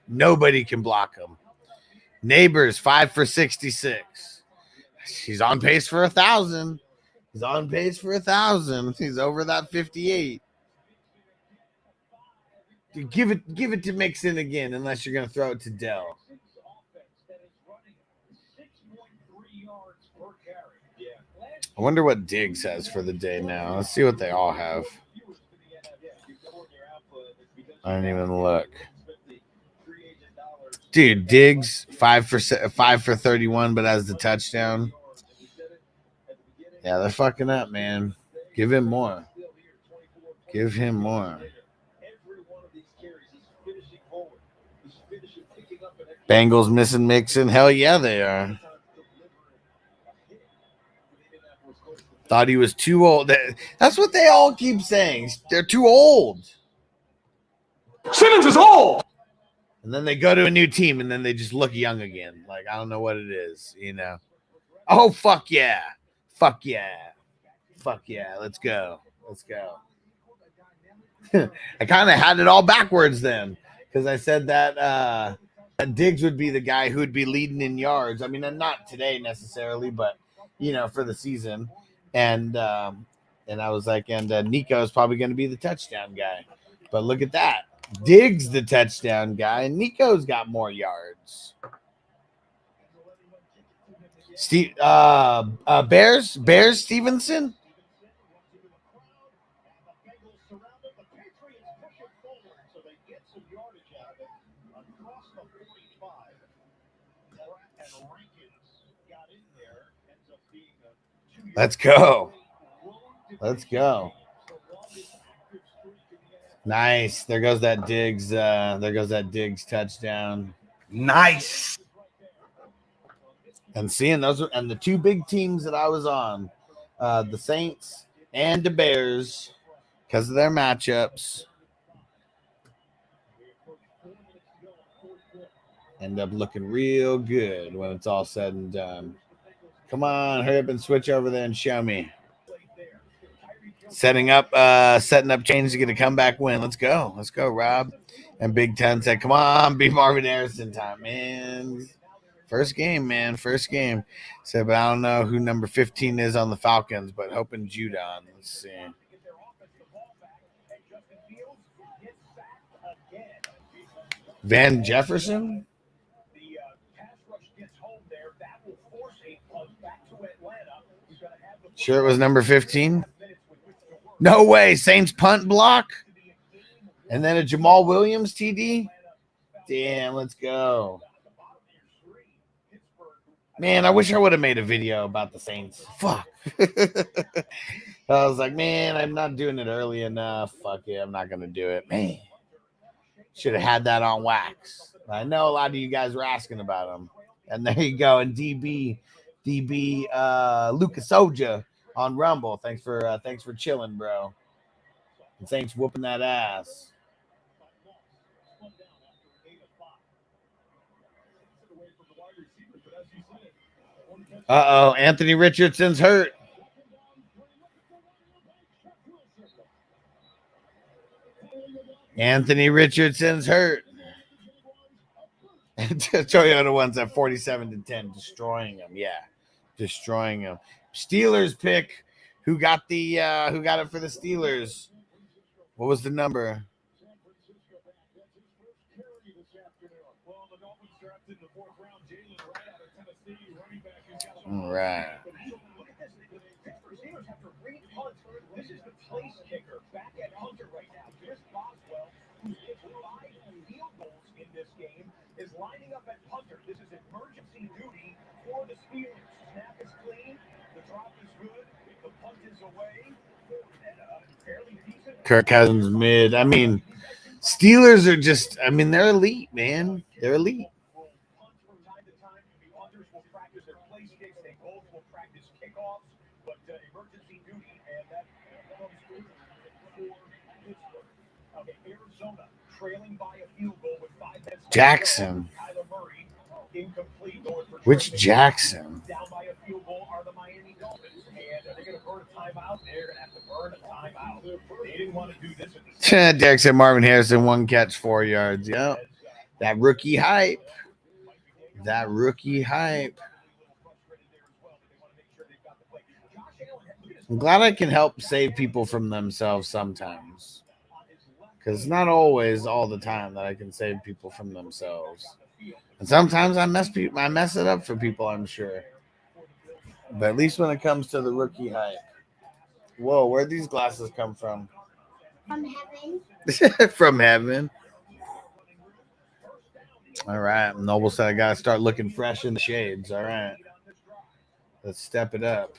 Nobody can block him. Neighbors, 5 for 66. He's on pace for 1,000. He's on pace for 1,000. He's over that 58. Dude, give it to Mixon again, unless you're gonna throw it to Dell. I wonder what Diggs has for the day now. Let's see what they all have. I didn't even look. Dude, Diggs 5 for 31, but has the touchdown. Yeah, they're fucking up, man. Give him more. Give him more. Bengals missing Mixon. Hell yeah, they are. Thought he was too old. That's what they all keep saying. They're too old. Simmons is old. And then they go to a new team and then they just look young again. Like, I don't know what it is, you know. Oh, fuck yeah. Fuck yeah. Fuck yeah. Let's go. Let's go. I kind of had it all backwards then because I said that Diggs would be the guy who would be leading in yards. I mean, not today necessarily, but, you know, for the season. And I was like, and Nico is probably going to be the touchdown guy. But look at that. Diggs the touchdown guy, and Nico's got more yards. Steve, Bears Stevenson. Let's go. Let's go. Nice. There goes that Diggs. There goes that Diggs touchdown. Nice. And seeing those are, and the two big teams that I was on, the Saints and the Bears, because of their matchups, end up looking real good when it's all said and done. Come on, hurry up and switch over there and show me. Setting up change to get a comeback win. Let's go. Let's go, Rob. And Big Ten said, come on, be Marvin Harrison time, man. First game, man. First game. Said, but I don't know who number 15 is on the Falcons, but hoping Judon. Let's see. Van Jefferson? Sure it was number 15? No way. Saints punt block? And then a Jamal Williams TD? Damn, let's go. Man, I wish I would have made a video about the Saints. Fuck. I was like, man, I'm not doing it early enough. Fuck it, I'm not going to do it. Man, should have had that on wax. I know a lot of you guys were asking about them. And there you go. And DB Lucas Oja on Rumble. Thanks for chilling, bro. And Saints whooping that ass. Uh-oh, Anthony Richardson's hurt. Anthony Richardson's hurt. Toyota one's at 47-10, destroying them. Yeah, destroying them. Steelers pick. Who got it for the Steelers? What was the number? All right. This is the place kicker back at Hunter right now. Chris Boswell, who hit 5 field goals in this game, is lining up at Hunter. This is emergency duty for the Steelers. Snap is clean. The drop is good. The punt is away. Fairly decent. Kirk Cousins mid. I mean, Steelers are just, I mean, they're elite, man. They're elite. Jackson. Which Jackson? Derek said Marvin Harrison, 1 catch, 4 yards. Yep. That rookie hype. That rookie hype. I'm glad I can help save people from themselves sometimes. Because it's not always all the time that I can save people from themselves. And sometimes I mess it up for people, I'm sure. But at least when it comes to the rookie hype. Whoa, where'd these glasses come from? From heaven. From heaven. All right. Noble said I got to start looking fresh in the shades. All right. Let's step it up.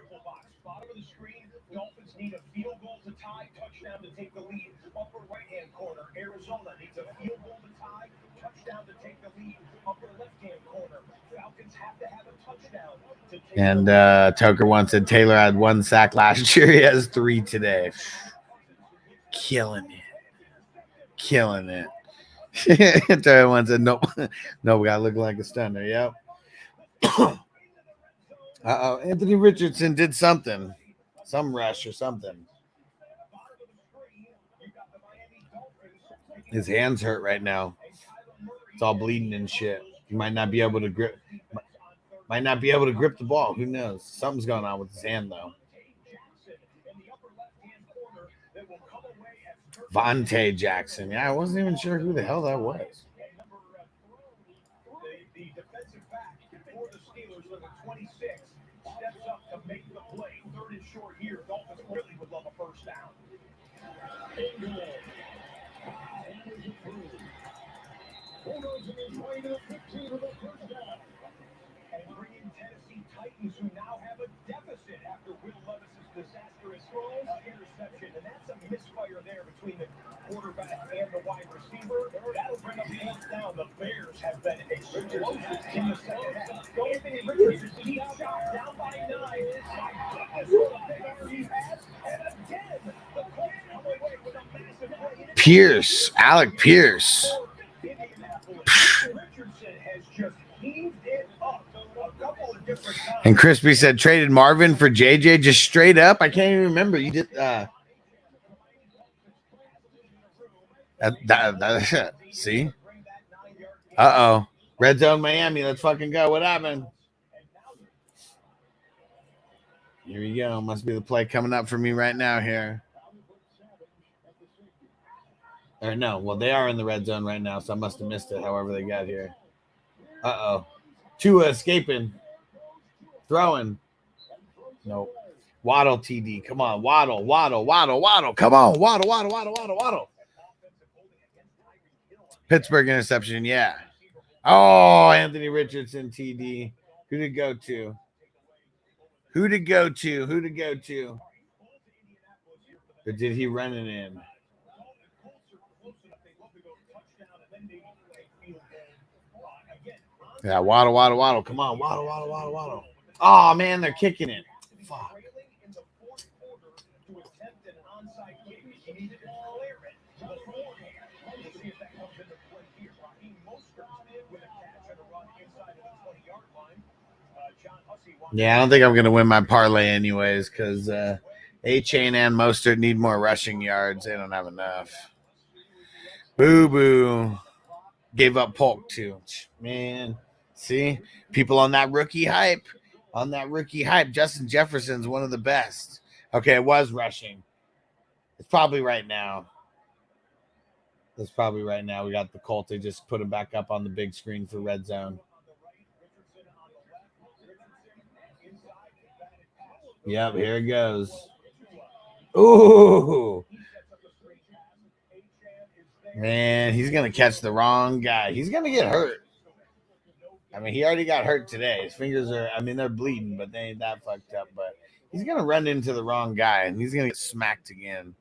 triple box. Bottom of the screen, Dolphins need a field goal to tie, touchdown to take the lead. Upper right-hand corner, Arizona needs a field goal to tie, touchdown to take the lead. Upper left-hand corner, Falcons have to have a touchdown to take And Toker once said Taylor had 1 sack last year. He has 3 today. Killing it. Taylor once said, nope, we gotta look like a stunner. Yep. Anthony Richardson did something, some rush or something. His hands hurt right now. It's all bleeding and shit. He might not be able to grip the ball. Who knows? Something's going on with his hand though. Vontae Jackson. Yeah, I wasn't even sure who the hell that was. the defensive back for the Steelers, number 26, steps up to make the play. 3rd and short here. Dolphins really would love a first down. Bulldogs in his way to the 15 with a first down. And bring in Tennessee Titans, who now have a deficit after Will Levis's disastrous interception. And that's a misfire there between the quarterback and the wide receiver. That'll bring up the fourth down. The Bears have been explosive in the second half. Anthony Richardson, deep shot, down by 9. My goodness, what a big arm he has. And again, the Colts come away with a massive play. Pierce, Alec Pierce. And Crispy said traded Marvin for JJ just straight up. I can't even remember. You did see? Uh-oh. Red zone Miami. Let's fucking go. What happened? Here we go. Must be the play coming up for me right now here. Or no, well, they are in the red zone right now, so I must have missed it however they got here. Uh-oh. Tua escaping. Throwing. Nope. Waddle TD. Come on. Waddle. Come on. Waddle. Pittsburgh interception. Yeah. Oh, Anthony Richardson TD. Who to go to? Or did he run it in? Yeah, Waddle. Come on, Waddle. Oh, man, they're kicking it. Fuck. Yeah, I don't think I'm going to win my parlay anyways because A-Chain and Mostert need more rushing yards. They don't have enough. Boo-boo. Gave up Polk, too. Man. See, people on that rookie hype. Justin Jefferson's one of the best. Okay, it was rushing. It's probably right now. We got the Colt. They just put him back up on the big screen for red zone. Yep, here it goes. Ooh. Man, he's going to catch the wrong guy. He's going to get hurt. I mean, he already got hurt today. His fingers are, they're bleeding, but they ain't that fucked up. But he's going to run into the wrong guy, and he's going to get smacked again.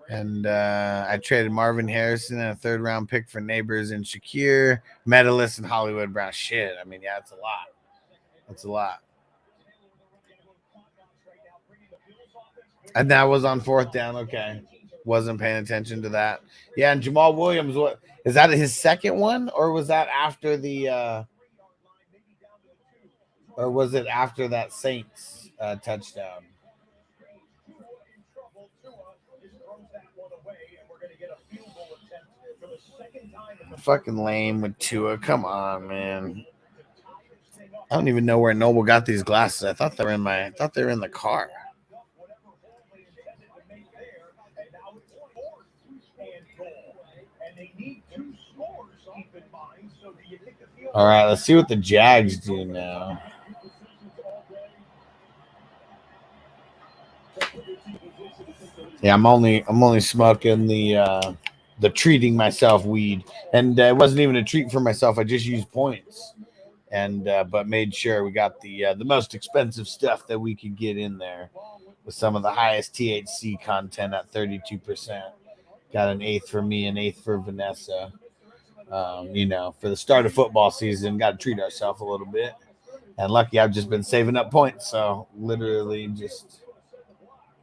And I traded Marvin Harrison and a 3rd-round pick for Neighbors and Shakir, Medalist, and Hollywood Brown. Shit, yeah, it's a lot. And that was on 4th down. Okay. Wasn't paying attention to that. Yeah, and Jamal Williams, what is that his second one, or was that after the or was it after that Saints touchdown? Fucking lame with Tua. Come on, man. I don't even know where Noble got these glasses. I thought they were in the car. All right, let's see what the Jags do now. Yeah, I'm only smoking the treating myself weed, and it wasn't even a treat for myself. I just used points, and but made sure we got the most expensive stuff that we could get in there with some of the highest THC content at 32%. Got an eighth for me, an eighth for Vanessa. You know, for the start of football season, got to treat ourselves a little bit. And lucky, I've just been saving up points, so literally just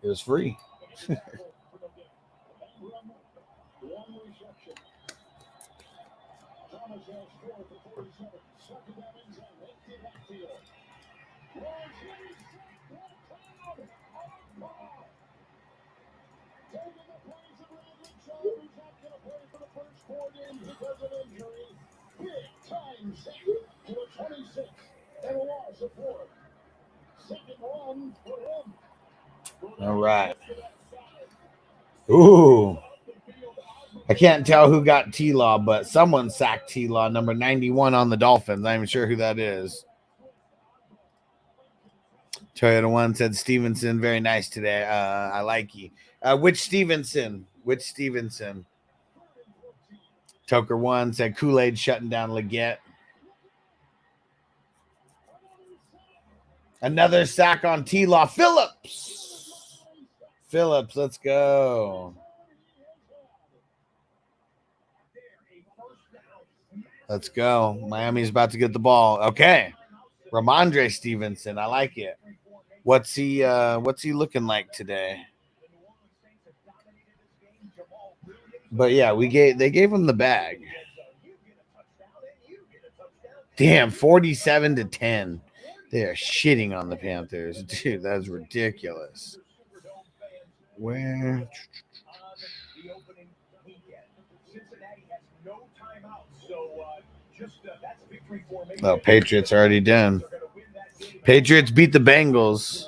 it was free. All right. Ooh. I can't tell who got T-Law, but someone sacked T-Law, number 91 on the Dolphins. I'm sure who that is. Toyota One said Stevenson, very nice today. I like you. Which Stevenson? Which Stevenson? Toker One said Kool-Aid shutting down Leggett. Another sack on T-Law. Phillips, let's go. Let's go. Miami's about to get the ball. Okay. Ramondre Stevenson. I like it. What's he looking like today? But yeah, they gave him the bag. Damn, 47-10. They are shitting on the Panthers. Dude, that's ridiculous. Where? Oh, Patriots already done. Patriots beat the Bengals.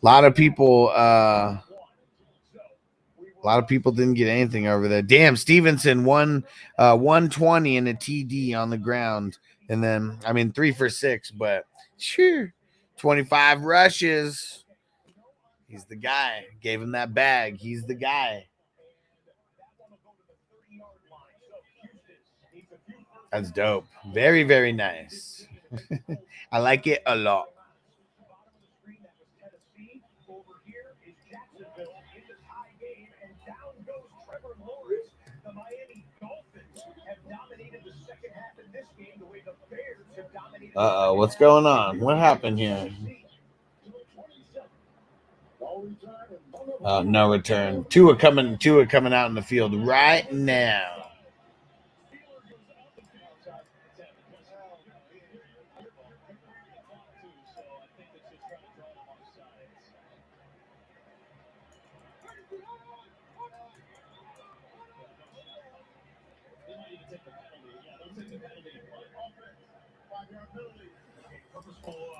A lot of people didn't get anything over there. Damn, Stevenson won 120 and a TD on the ground. And then, 3 for 6, but sure, 25 rushes. He's the guy. Gave him that bag. He's the guy. That's dope. Very, very nice. I like it a lot. Uh-oh, what's going on? What happened here? No return. Tua coming out in the field right now.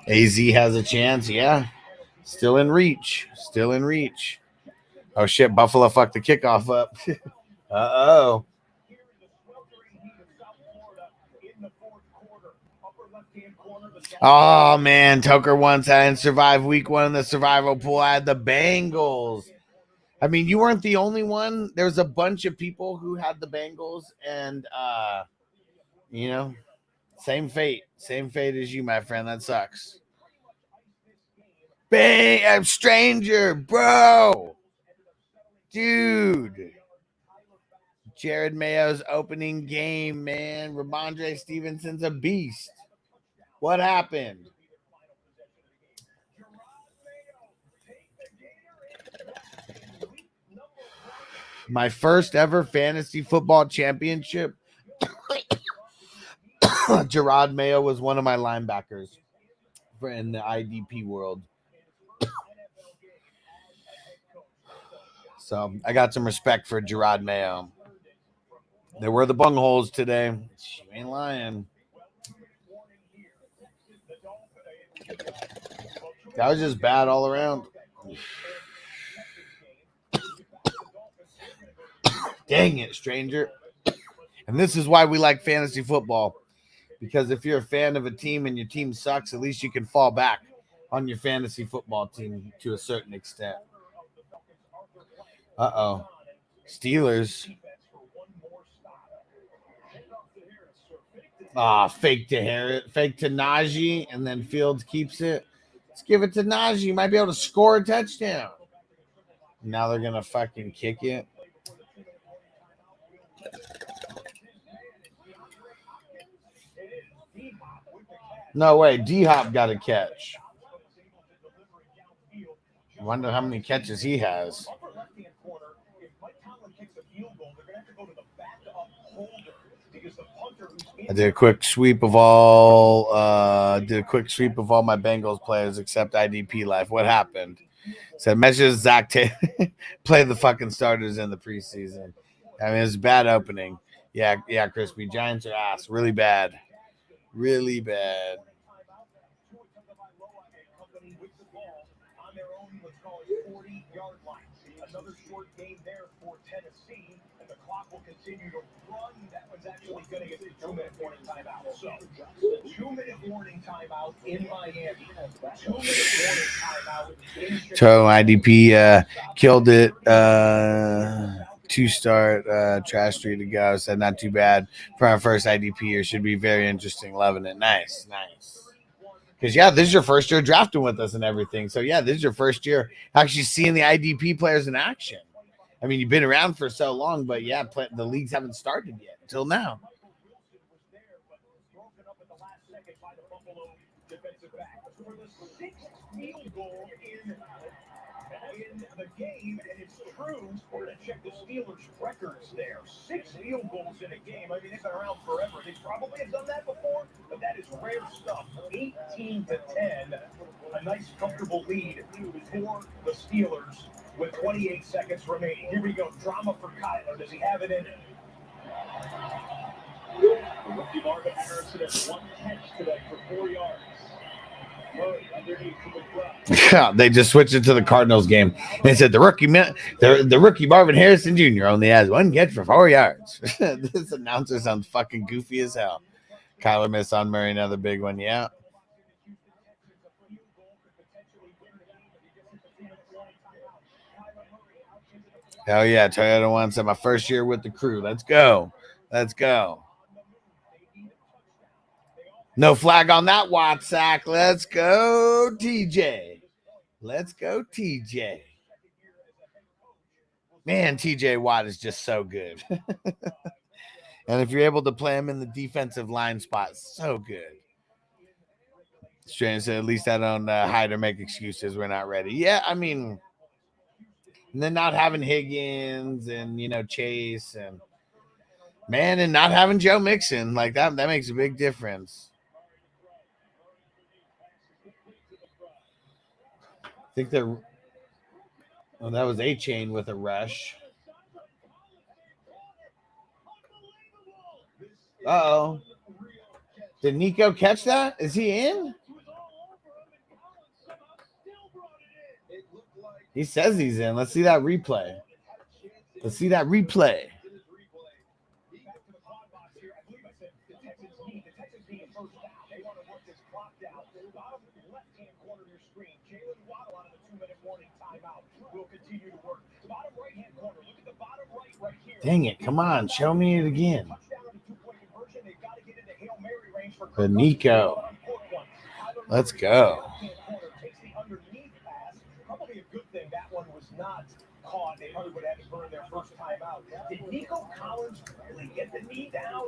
AZ has a chance, yeah. Still in reach. Oh, shit, Buffalo fucked the kickoff up. Uh-oh. Oh, man, Toker once I didn't survive week 1 in the survival pool. I had the Bengals. You weren't the only one. There was a bunch of people who had the Bengals, and, same fate. Same fate as you, my friend. That sucks. Bang! I'm stranger, bro. Dude. Jared Mayo's opening game, man. Ramondre Stevenson's a beast. What happened? My first ever fantasy football championship. Gerard Mayo was one of my linebackers in the IDP world. So I got some respect for Gerard Mayo. There were the bungholes today. She ain't lying. That was just bad all around. Dang it, stranger. And this is why we like fantasy football. Because if you're a fan of a team and your team sucks, at least you can fall back on your fantasy football team to a certain extent. Uh-oh. Steelers. Fake to Harris, fake to Najee, and then Fields keeps it. Let's give it to Najee. You might be able to score a touchdown. Now they're gonna fucking kick it. No way, D-Hop got a catch. I wonder how many catches he has. I did a quick sweep of all my Bengals players except IDP Life. What happened? Said measures Zach Taylor play the fucking starters in the preseason. I mean, it's a bad opening. Yeah, Crispy. Giants are ass. Really bad. Really bad. Another short game there for Tennessee, and the clock will continue to run. That one's actually going to get a 2-minute warning timeout. So, 2-minute warning timeout in Miami. 2-minute warning timeout in Chicago. So IDP killed it. 2-start trash 3 to go. Said not too bad for our first IDP year. Should be very interesting. Loving it. Nice. Because, this is your first year drafting with us and everything. So, this is your first year actually seeing the IDP players in action. I mean, you've been around for so long, but, the leagues haven't started yet until now. In the game, and it's true. We're going to check the Steelers' records there. 6 field goals in a game. I mean, they've been around forever. They probably have done that before, but that is rare stuff. 18-10. A nice, comfortable lead for the Steelers with 28 seconds remaining. Here we go. Drama for Kyler. Does he have it in it? The rookie Marvin Harrison has 1 catch today for 4 yards. They just switched it to the Cardinals game. They said the rookie Marvin Harrison Jr. only has 1 catch for 4 yards. This announcer sounds fucking goofy as hell. Kyler missed on Murray, another big one. Yeah. Hell yeah, Toyota One said my first year with the crew. Let's go. No flag on that Watt sack. Let's go, TJ. Man, TJ Watt is just so good. And if you're able to play him in the defensive line spot, so good. Strange said, at least I don't hide or make excuses. We're not ready. Yeah, I mean, and then not having Higgins and, Chase and not having Joe Mixon, like that makes a big difference. I think that was A-Chain with a rush. Uh-oh. Did Nico catch that? Is he in? He says he's in. Let's see that replay. Dang it. Come on. Show me it again. For Nico. Let's go. Probably a good thing that one was not caught. They probably would have had to burn their first time out. Did Nico Collins really get the knee down?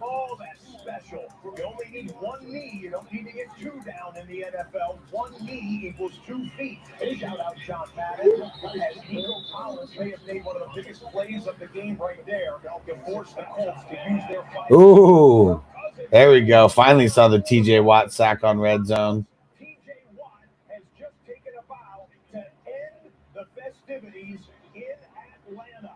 Oh, that's special. You only need 1 knee. You don't need to get 2 down in the NFL. 1 knee equals 2 feet. Shout out John Madden. As Nico Collins may have made one of the biggest plays of the game right there to help force the Colts to use their fight. Ooh, there we go. Finally saw the TJ Watt sack on red zone. Festivities in Atlanta.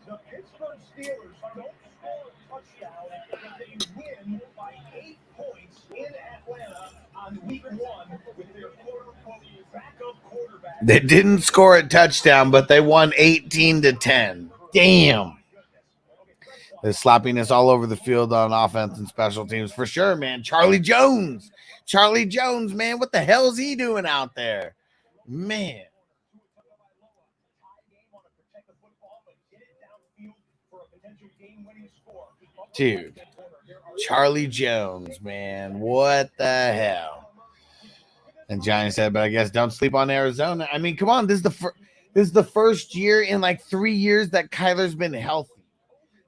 The Pittsburgh Steelers don't score a touchdown, but they win by 8 points in Atlanta on week 1 with their quote-unquote backup quarterback. They didn't score a touchdown, but they won 18-10. Damn. There's sloppiness all over the field on offense and special teams for sure, man. Charlie Jones, man. What the hell is he doing out there? Man. Dude, Charlie Jones, man, what the hell? And Johnny said, but I guess don't sleep on Arizona. I mean, come on, this is the first year in like 3 years that Kyler's been healthy.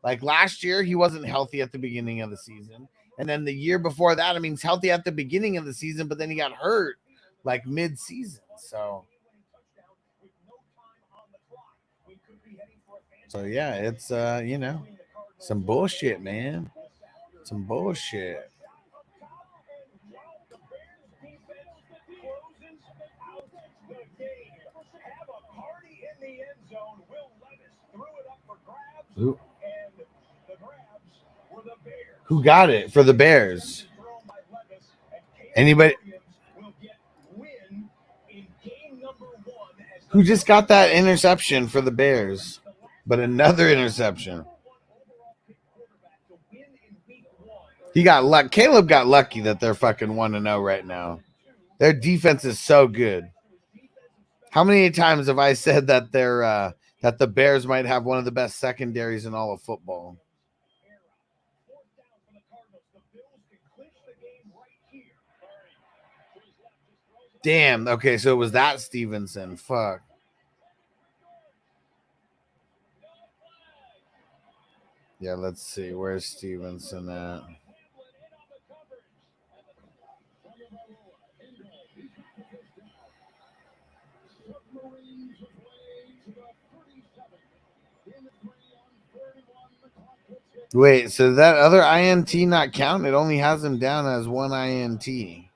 Like last year, he wasn't healthy at the beginning of the season. And then the year before that, I mean, he's healthy at the beginning of the season, but then he got hurt like mid-season. So yeah, it's you know, some bullshit, man. Some bullshit. Ooh. Who got it for the Bears? Anybody? Who just got that interception for the Bears? But another interception. He got luck. Caleb got lucky that they're fucking 1-0 right now. Their defense is so good. How many times have I said that that the Bears might have one of the best secondaries in all of football? Damn. Okay, so it was that Stevenson. Fuck. Yeah, let's see. Where's Stevenson at? Wait, so that other INT not count? It only has him down as one INT. He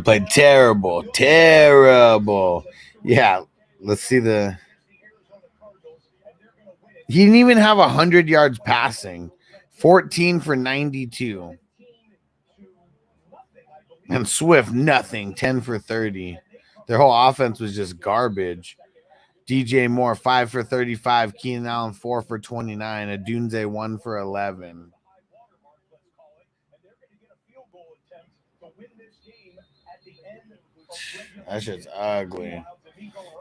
played terrible. Terrible. Yeah, let's see the... He didn't even have 100 yards passing. 14 for 92. And Swift, nothing. 10 for 30. Their whole offense was just garbage. DJ Moore, 5 for 35. Keenan Allen, 4 for 29. Adunze, 1 for 11. That shit's ugly.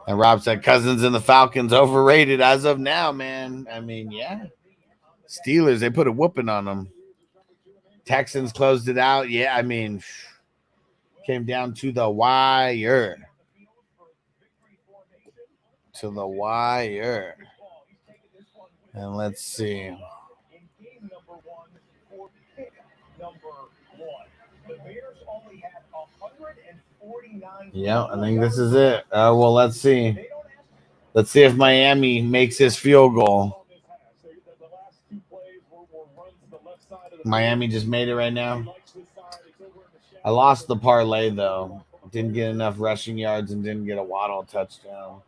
And Rob said Cousins and the Falcons overrated as of now, man. I mean, yeah. Steelers, they put a whooping on them. Texans closed it out. Yeah, I mean... Came down to the wire. To the wire. And let's see. Yeah, I think this is it. Well, let's see. Let's see if Miami makes his field goal. Miami just made it right now. I lost the parlay, though. Didn't get enough rushing yards and didn't get a Waddle touchdown.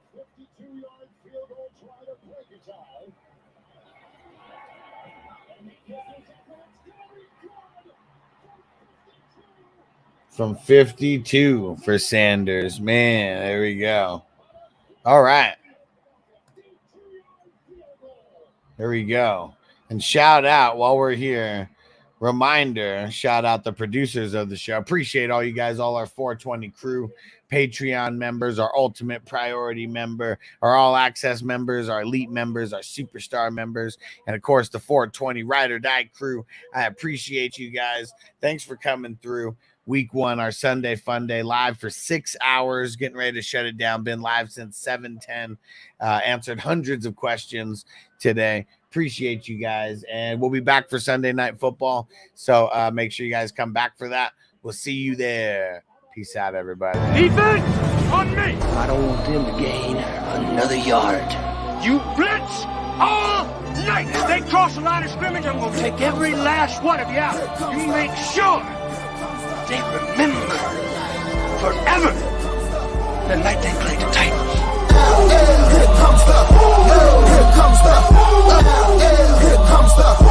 From 52 for Sanders. Man, there we go. All right. There we go. And shout out while we're here. Reminder, shout out the producers of the show. Appreciate all you guys, all our 420 crew, Patreon members, our ultimate priority member, our all access members, our elite members, our superstar members, and of course the 420 Ride or Die crew. I appreciate you guys. Thanks for coming through. Week 1, our Sunday fun day, live for 6 hours, getting ready to shut it down. Been live since 7:10. Answered hundreds of questions today. Appreciate you guys, and we'll be back for Sunday Night Football. So make sure you guys come back for that. We'll see you there. Peace out, everybody. Defense on me. I don't want them to gain another yard. You blitz all night. If they cross the line of scrimmage, I'm going to take every last one of you out. You make sure they remember forever the night they played the Titans. Here comes the